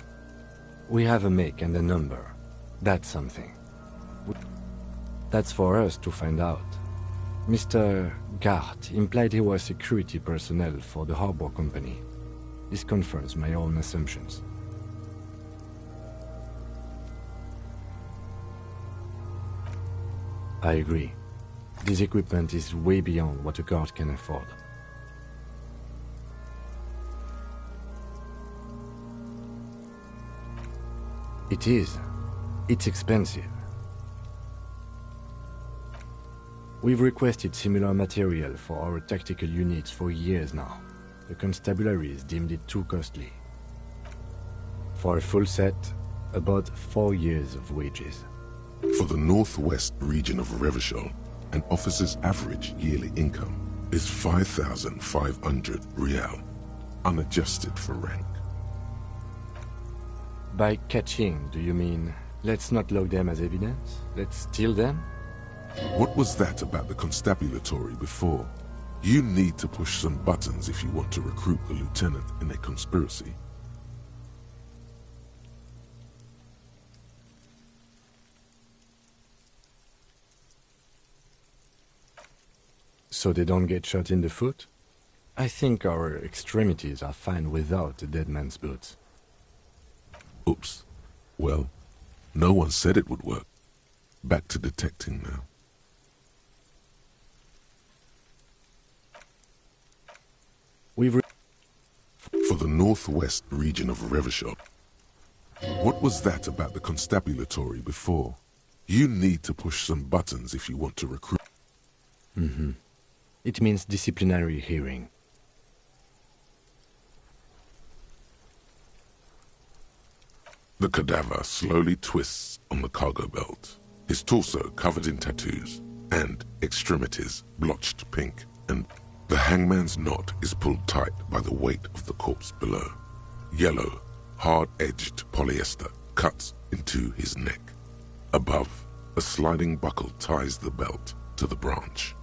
we have a make and a number. That's something. That's for us to find out. Mr. Gart implied he was security personnel for the harbor company. This confirms my own assumptions. I agree. This equipment is way beyond what a guard can afford. It is. It's expensive. We've requested similar material for our tactical units for years now. The constabularies deemed it too costly. For a full set, about 4 years of wages. For the northwest region of Revachol, an officer's average yearly income is 5,500 real, unadjusted for rank. By catching, do you mean let's not log them as evidence? Let's steal them? What was that about the constabulary before? You need to push some buttons if you want to recruit a lieutenant in a conspiracy. So they don't get shot in the foot? I think our extremities are fine without a dead man's boots. Oops. Well, no one said it would work. Back to detecting now. For the northwest region of Revachol. What was that about the constabulary before? You need to push some buttons if you want to recruit. Mm-hmm. It means disciplinary hearing. The cadaver slowly twists on the cargo belt, his torso covered in tattoos, and extremities blotched pink, and the hangman's knot is pulled tight by the weight of the corpse below. Yellow, hard-edged polyester cuts into his neck. Above, a sliding buckle ties the belt to the branch.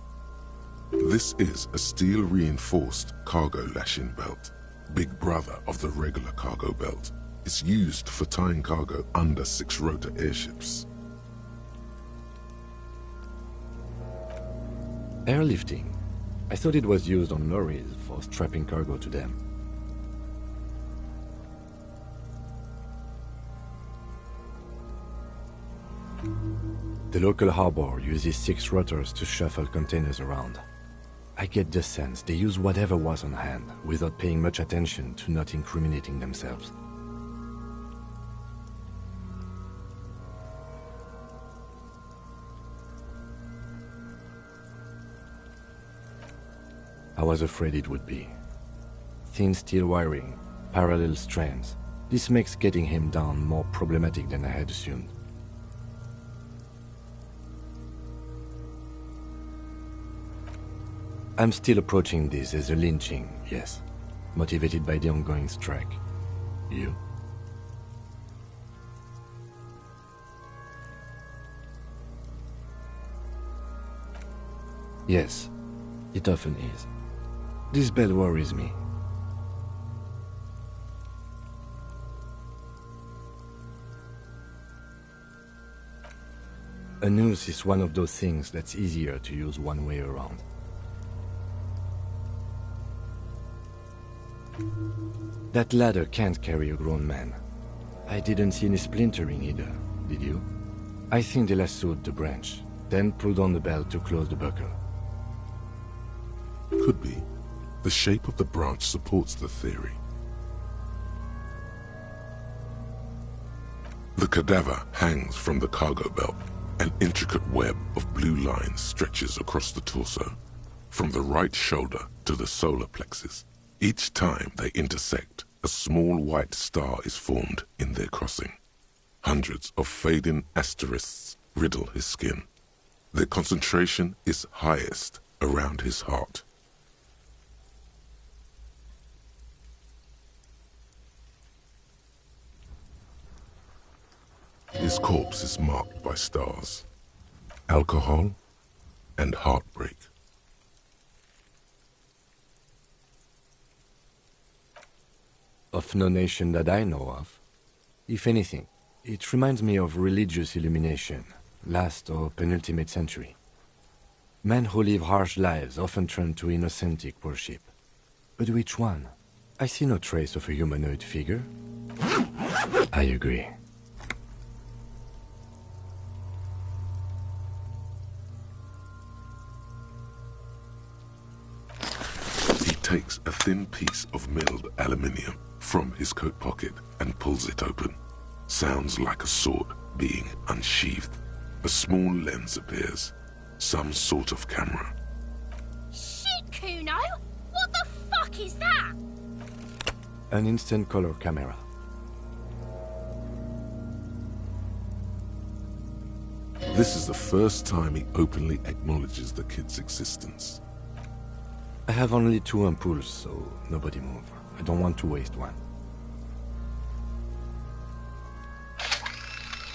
This is a steel-reinforced cargo lashing belt, big brother of the regular cargo belt. It's used for tying cargo under 6-rotor airships. Airlifting. I thought it was used on lorries for strapping cargo to them. The local harbor uses 6 rotors to shuffle containers around. I get the sense they use whatever was on hand, without paying much attention to not incriminating themselves. I was afraid it would be. Thin steel wiring, parallel strands. This makes getting him down more problematic than I had assumed. I'm still approaching this as a lynching, yes. Motivated by the ongoing strike. You? Yes, it often is. This bell worries me. A noose is one of those things that's easier to use one way around. That ladder can't carry a grown man. I didn't see any splintering either, did you? I think they lassoed the branch, then pulled on the bell to close the buckle. Could be. The shape of the branch supports the theory. The cadaver hangs from the cargo belt. An intricate web of blue lines stretches across the torso, from the right shoulder to the solar plexus. Each time they intersect, a small white star is formed in their crossing. Hundreds of fading asterisks riddle his skin. Their concentration is highest around his heart. His corpse is marked by stars, alcohol, and heartbreak. Of no nation that I know of. If anything, it reminds me of religious illumination, last or penultimate century. Men who live harsh lives often turn to innocentic worship. But which one? I see no trace of a humanoid figure. I agree. He takes a thin piece of milled aluminium from his coat pocket and pulls it open. Sounds like a sword being unsheathed. A small lens appears. Some sort of camera. Shit, Kuno! What the fuck is that? An instant color camera. This is the first time he openly acknowledges the kid's existence. I have only 2 ampoules, so nobody move. I don't want to waste one.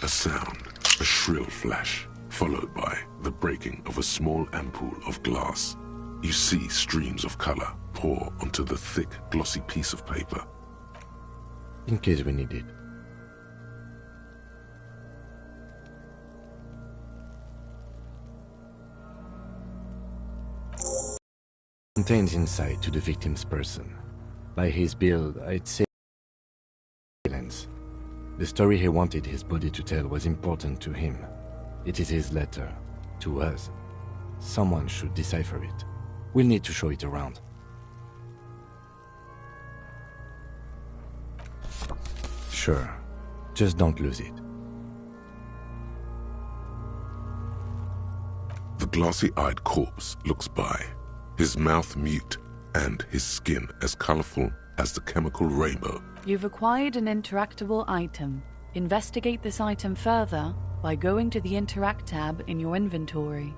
A sound, a shrill flash, followed by the breaking of a small ampoule of glass. You see streams of color pour onto the thick, glossy piece of paper. In case we need it. Contains insight to the victim's person. By his build, I'd say silence. The story he wanted his body to tell was important to him. It is his letter. To us. Someone should decipher it. We'll need to show it around. Sure. Just don't lose it. The glossy-eyed corpse looks by, his mouth mute and his skin as colorful as the chemical rainbow. You've acquired an interactable item. Investigate this item further by going to the Interact tab in your inventory.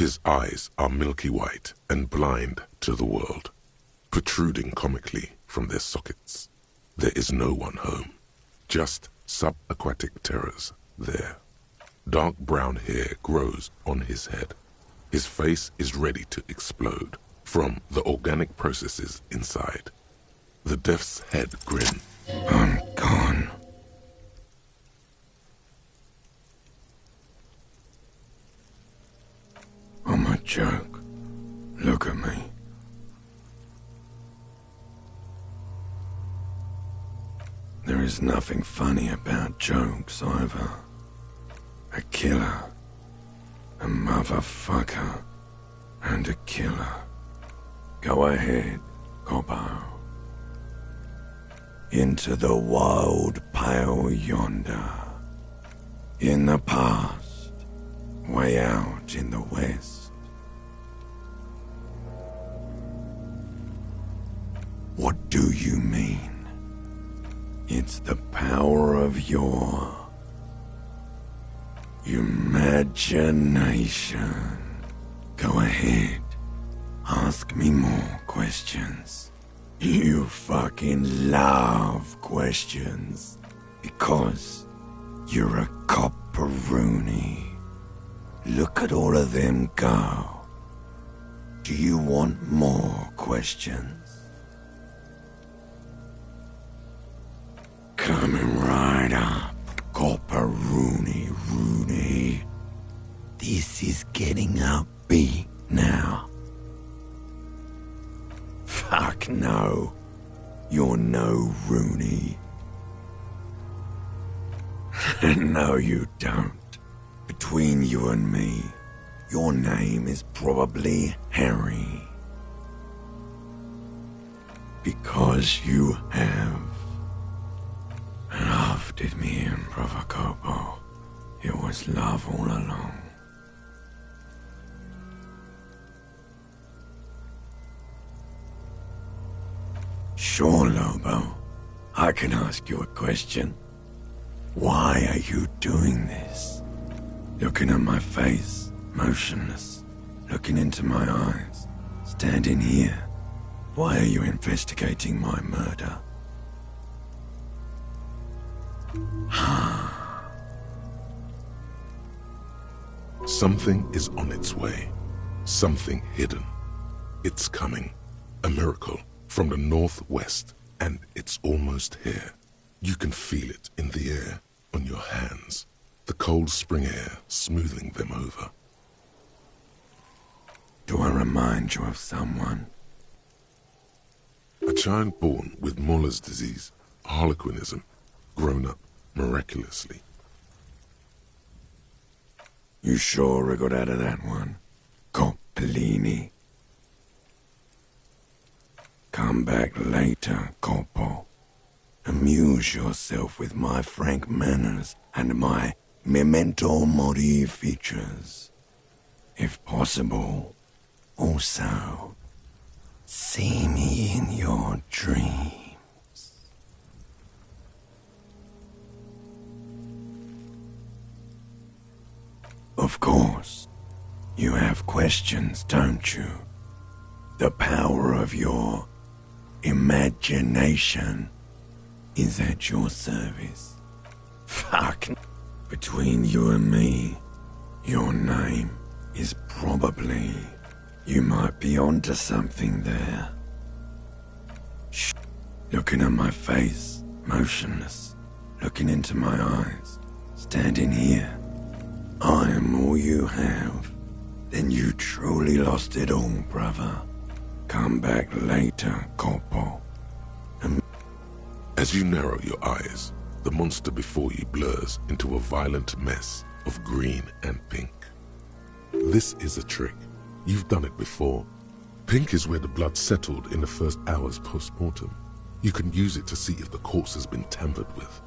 His eyes are milky white and blind to the world, protruding comically from their sockets. There is no one home, just subaquatic terrors there. Dark brown hair grows on his head. His face is ready to explode from the organic processes inside. The death's head grin. I'm gone. I'm a joke. Look at me. There is nothing funny about jokes either. A killer, a motherfucker, and a killer. Go ahead, Coppo. Into the wild pale yonder. In the past, way out in the west. What do you mean? It's the power of your imagination. Go ahead. Ask me more questions. You fucking love questions. Because you're a copperoonie. Look at all of them go. Do you want more questions? Coming right up, copperoonie Rooney. This is getting upbeat now. Fuck no. You're no Rooney. No, you don't. Between you and me, your name is probably Harry. Because you have loved it, me and Brother Copo. It was love all along. Sure, Lobo. I can ask you a question. Why are you doing this? Looking at my face, motionless. Looking into my eyes, standing here. Why are you investigating my murder? Something is on its way. Something hidden. It's coming. A miracle from the northwest, and it's almost here. You can feel it in the air, on your hands. The cold spring air smoothing them over. Do I remind you of someone? A child born with Muller's disease, harlequinism, grown up miraculously. You sure wriggled out of that one, Coppellini? Come back later, Coppo. Amuse yourself with my frank manners and my memento mori features. If possible, also, see me in your dreams. Of course, you have questions, don't you? The power of your imagination is at your service. Fuck. Between you and me, your name is probably... You might be onto something there. Shh. Looking at my face, motionless. Looking into my eyes, standing here. I am all you have. Then you truly lost it all, brother. Come back later, Coppo. As you narrow your eyes, the monster before you blurs into a violent mess of green and pink. This is a trick. You've done it before. Pink is where the blood settled in the first hours post-mortem. You can use it to see if the corpse has been tampered with.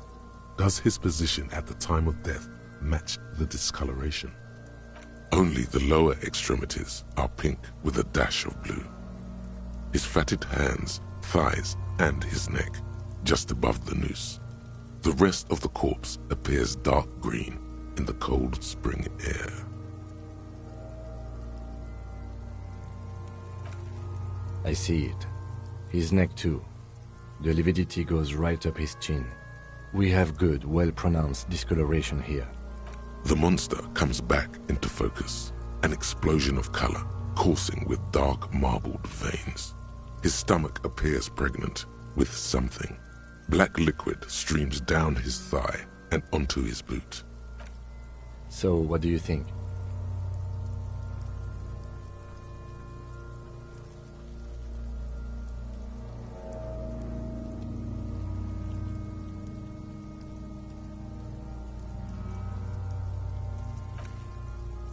Does his position at the time of death match the discoloration? Only the lower extremities are pink with a dash of blue. His fatted hands, thighs, and his neck, just above the noose. The rest of the corpse appears dark green in the cold spring air. I see it. His neck too. The lividity goes right up his chin. We have good, well-pronounced discoloration here. The monster comes back into focus, an explosion of color, coursing with dark marbled veins. His stomach appears pregnant with something. Black liquid streams down his thigh and onto his boot. So, what do you think?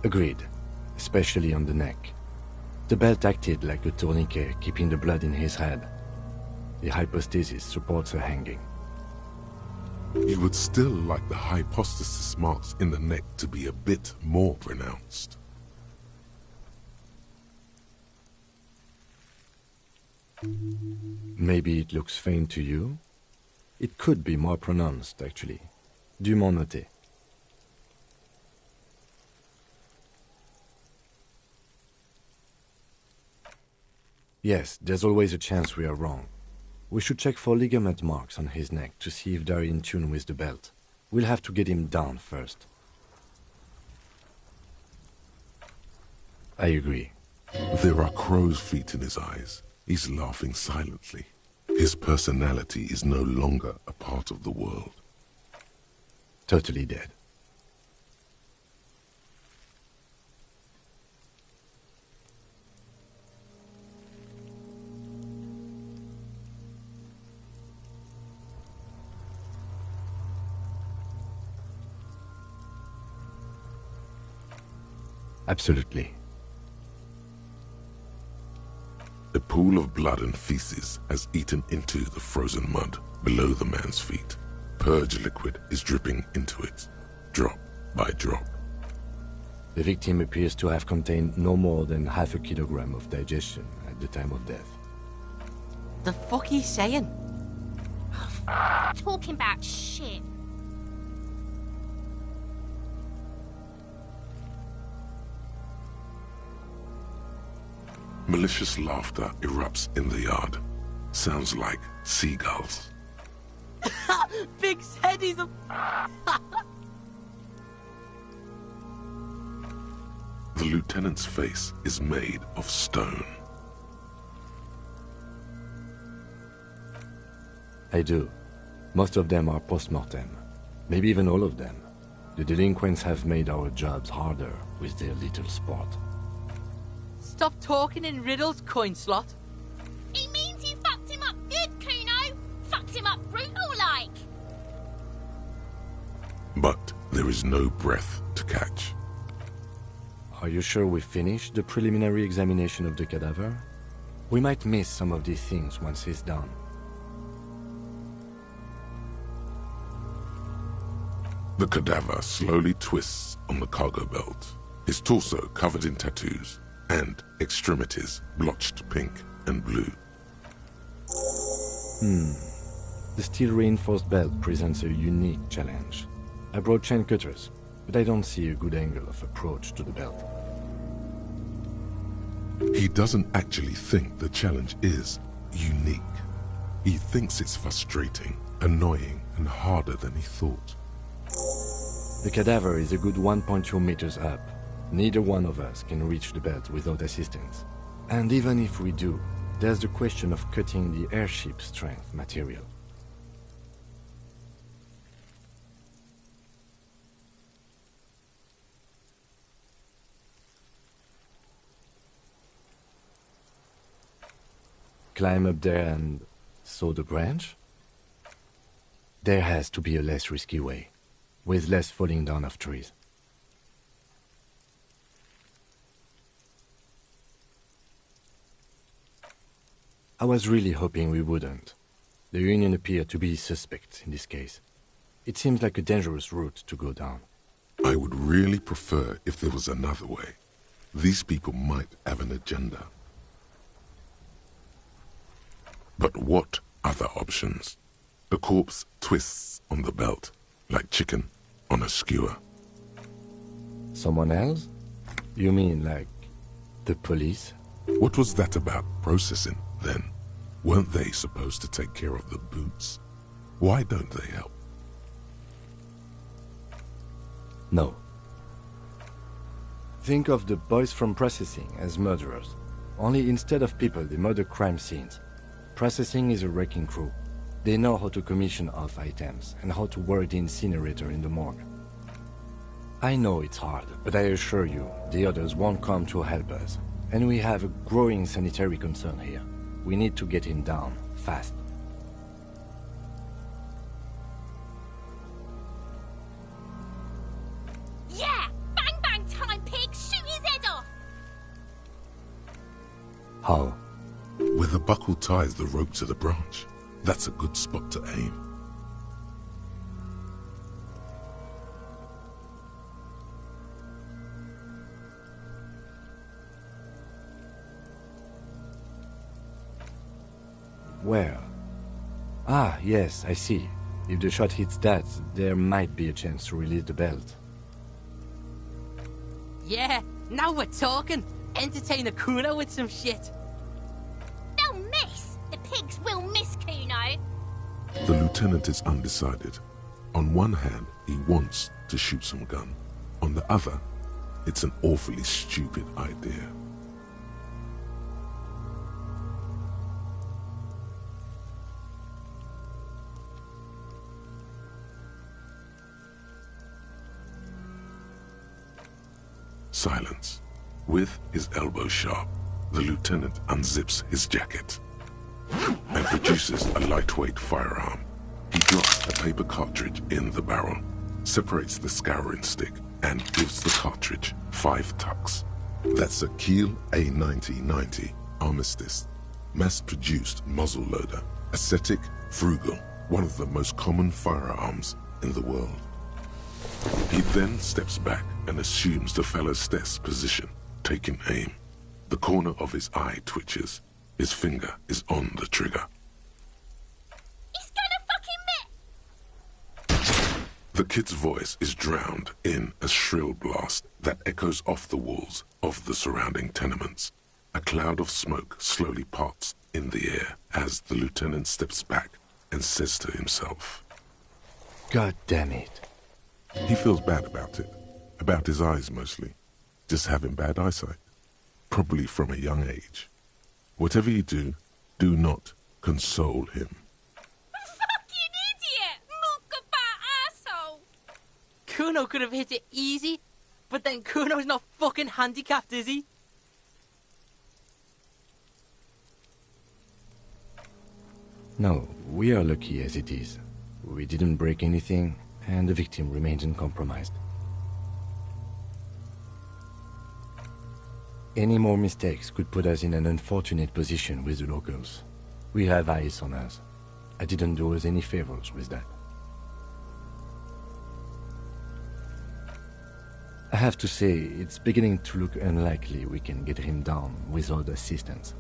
Agreed, especially on the neck. The belt acted like a tourniquet, keeping the blood in his head. The hypostasis supports her hanging. You would still like the hypostasis marks in the neck to be a bit more pronounced. Maybe it looks faint to you? It could be more pronounced, actually. Dûment noté. Yes, there's always a chance we are wrong. We should check for ligament marks on his neck to see if they're in tune with the belt. We'll have to get him down first. I agree. There are crow's feet in his eyes. He's laughing silently. His personality is no longer a part of the world. Totally dead. Absolutely. A pool of blood and feces has eaten into the frozen mud below the man's feet. Purge liquid is dripping into it, drop by drop. The victim appears to have contained no more than half a kilogram of digestion at the time of death. The fuck he's saying? Talking about shit. Malicious laughter erupts in the yard. Sounds like seagulls. Big said he's a... The lieutenant's face is made of stone. I do. Most of them are post-mortem. Maybe even all of them. The delinquents have made our jobs harder with their little sport. Stop talking in riddles, coin slot. He means you fucked him up good, Kuno. Fucked him up brutal-like. But there is no breath to catch. Are you sure we finished the preliminary examination of the cadaver? We might miss some of these things once he's done. The cadaver slowly twists on the cargo belt, his torso covered in tattoos, and extremities blotched pink and blue. The steel-reinforced belt presents a unique challenge. I brought chain cutters, but I don't see a good angle of approach to the belt. He doesn't actually think the challenge is unique. He thinks it's frustrating, annoying, and harder than he thought. The cadaver is a good 1.2 meters up. Neither one of us can reach the belt without assistance. And even if we do, there's the question of cutting the airship strength material. Climb up there and saw the branch? There has to be a less risky way, with less falling down of trees. I was really hoping we wouldn't. The Union appeared to be suspect in this case. It seems like a dangerous route to go down. I would really prefer if there was another way. These people might have an agenda. But what other options? The corpse twists on the belt, like chicken on a skewer. Someone else? You mean like the police? What was that about processing, then? Weren't they supposed to take care of the boots? Why don't they help? No. Think of the boys from processing as murderers. Only instead of people, they murder crime scenes. Processing is a wrecking crew. They know how to commission off items and how to work the incinerator in the morgue. I know it's hard, but I assure you, the others won't come to help us. And we have a growing sanitary concern here. We need to get him down, fast. Yeah! Bang bang time, pig! Shoot his head off! How? Where the buckle ties the rope to the branch. That's a good spot to aim. Where? Ah, yes, I see. If the shot hits that, there might be a chance to release the belt. Yeah, now we're talking. Entertain a Kuno with some shit. They'll miss! The pigs will miss Kuno! The lieutenant is undecided. On one hand, he wants to shoot some gun. On the other, it's an awfully stupid idea. Silence. With his elbow sharp, the lieutenant unzips his jacket and produces a lightweight firearm. He drops a paper cartridge in the barrel, separates the scouring stick, and gives the cartridge 5 tucks. That's a Kiel A9090 Armistice, mass-produced muzzle loader, ascetic, frugal, one of the most common firearms in the world. He then steps back and assumes the fellow's desk position, taking aim. The corner of his eye twitches. His finger is on the trigger. He's gonna fucking miss! The kid's voice is drowned in a shrill blast that echoes off the walls of the surrounding tenements. A cloud of smoke slowly parts in the air as the lieutenant steps back and says to himself, God damn it. He feels bad about it. About his eyes mostly. Just having bad eyesight. Probably from a young age. Whatever you do, do not console him. Fucking idiot! Mookabat asshole! Kuno could have hit it easy, but then Kuno's not fucking handicapped, is he? No, we are lucky as it is. We didn't break anything, and the victim remains uncompromised. Any more mistakes could put us in an unfortunate position with the locals. We have eyes on us. I didn't do us any favors with that. I have to say, it's beginning to look unlikely we can get him down without assistance.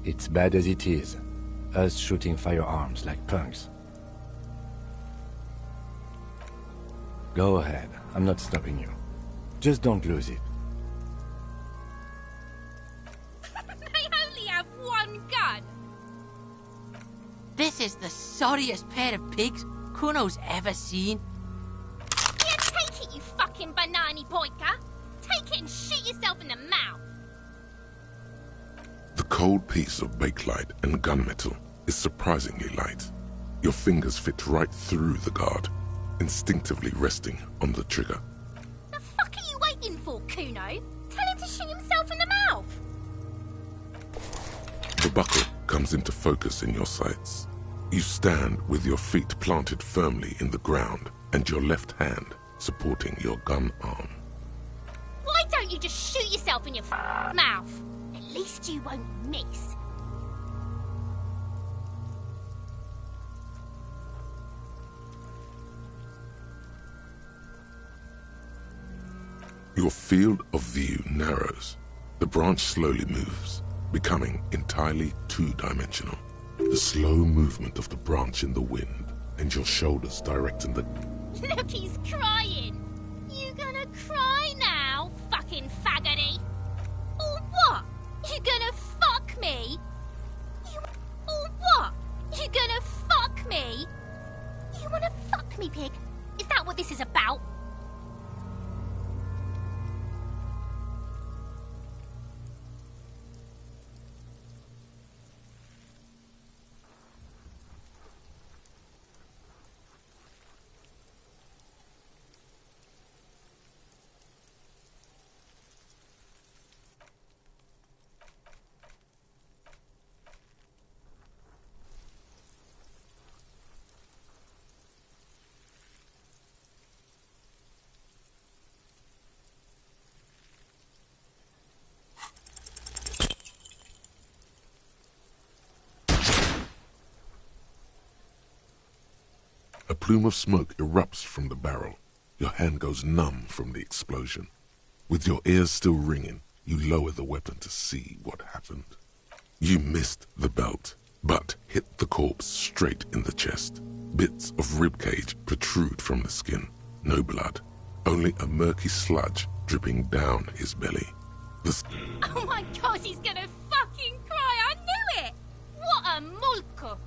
It's bad as it is, us shooting firearms like punks. Go ahead, I'm not stopping you. Just don't lose it. They only have one gun! This is the sorriest pair of pigs Kuno's ever seen. Yeah, take it, you fucking banani boyka! Take it and shoot yourself in the mouth! The cold piece of bakelite and gunmetal is surprisingly light. Your fingers fit right through the guard, instinctively resting on the trigger. The fuck are you waiting for, Kuno? Tell him to shoot himself in the mouth! The buckle comes into focus in your sights. You stand with your feet planted firmly in the ground and your left hand supporting your gun arm. Why don't you just shoot yourself in your mouth? At least you won't miss. Your field of view narrows. The branch slowly moves, becoming entirely two-dimensional. The slow movement of the branch in the wind and your shoulders directing the... Look, he's crying. You gonna cry now, fucking faggoty? Or what? You gonna fuck me? Or what? You gonna fuck me? You wanna fuck me, pig? Is that what this is about? A plume of smoke erupts from the barrel. Your hand goes numb from the explosion. With your ears still ringing, you lower the weapon to see what happened. You missed the belt, but hit the corpse straight in the chest. Bits of ribcage protrude from the skin. No blood, only a murky sludge dripping down his belly. Oh my god, he's gonna fucking cry! I knew it! What a mulko!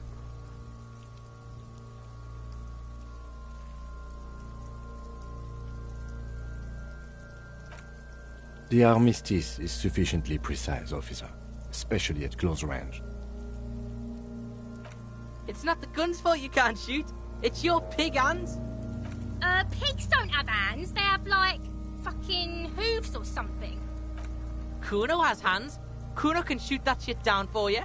The armistice is sufficiently precise, officer, especially at close range. It's not the gun's fault you can't shoot. It's your pig hands. Pigs don't have hands. They have, like, fucking hooves or something. Kuno has hands. Kuno can shoot that shit down for you.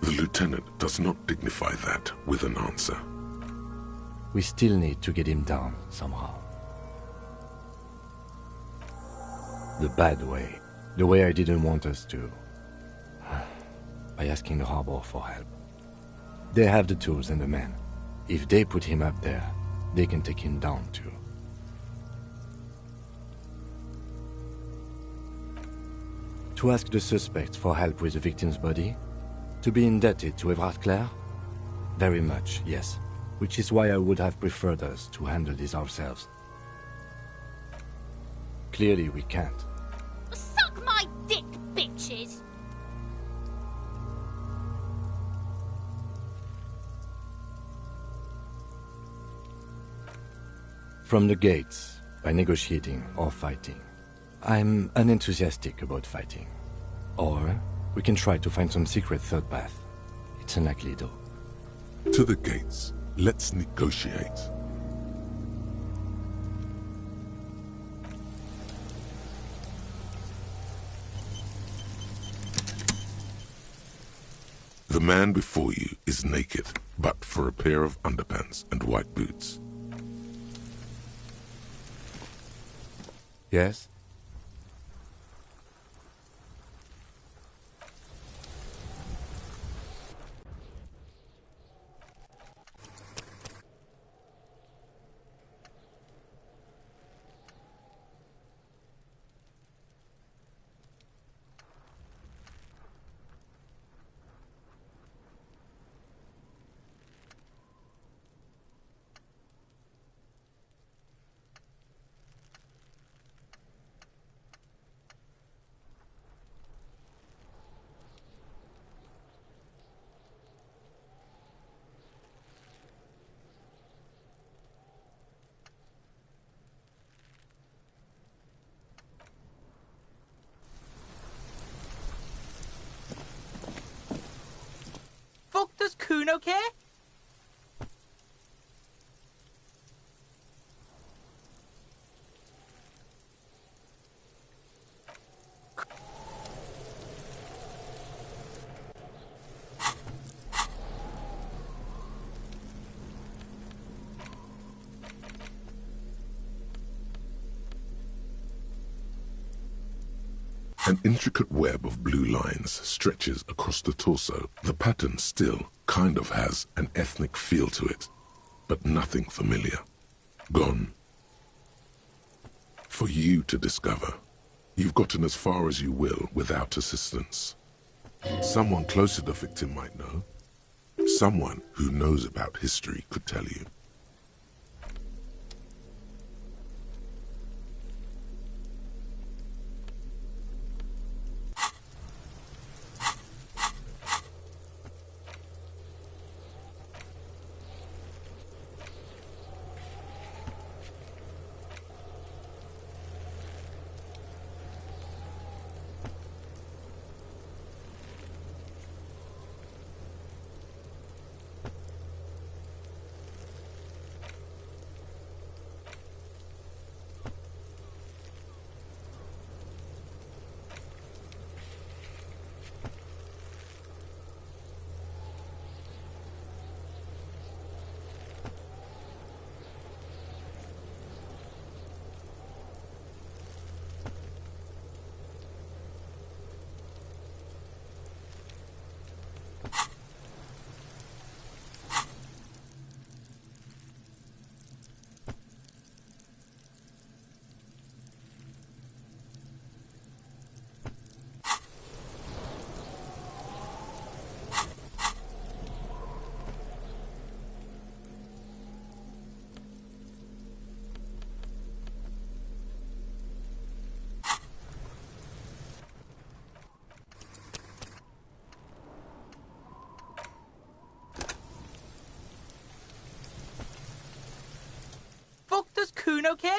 The lieutenant does not dignify that with an answer. We still need to get him down somehow. The bad way. The way I didn't want us to. By asking the harbor for help. They have the tools and the men. If they put him up there, they can take him down too. To ask the suspect for help with the victim's body? To be indebted to Everard Clare? Very much, yes. Which is why I would have preferred us to handle this ourselves. Clearly we can't. Suck my dick, bitches! From the gates, by negotiating or fighting. I'm unenthusiastic about fighting. Or we can try to find some secret third path. It's unlikely though. To the gates. Let's negotiate. The man before you is naked, but for a pair of underpants and white boots. Yes? Fuck does Kuno care? An intricate web of blue lines stretches across the torso. The pattern still kind of has an ethnic feel to it, but nothing familiar. Gone. For you to discover. You've gotten as far as you will without assistance. Someone close to the victim might know. Someone who knows about history could tell you. Fuck does Kuno care?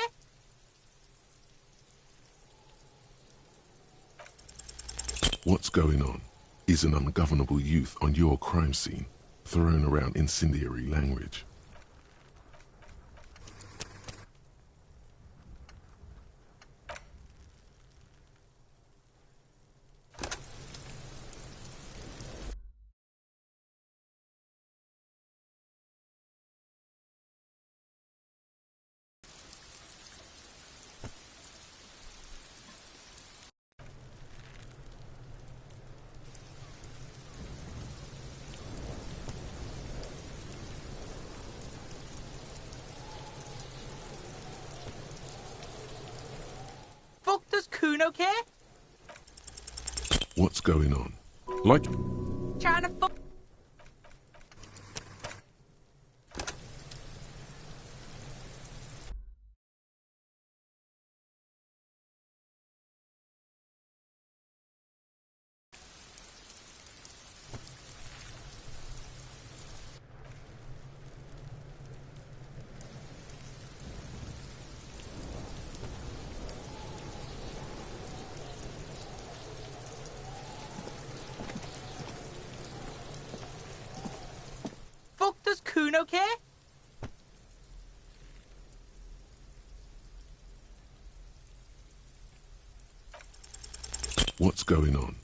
What's going on is an ungovernable youth on your crime scene, throwing around incendiary language. Fuck does Kuno care? What's going on? Like... Trying to fuck. Fuck does Kuno care? What's going on?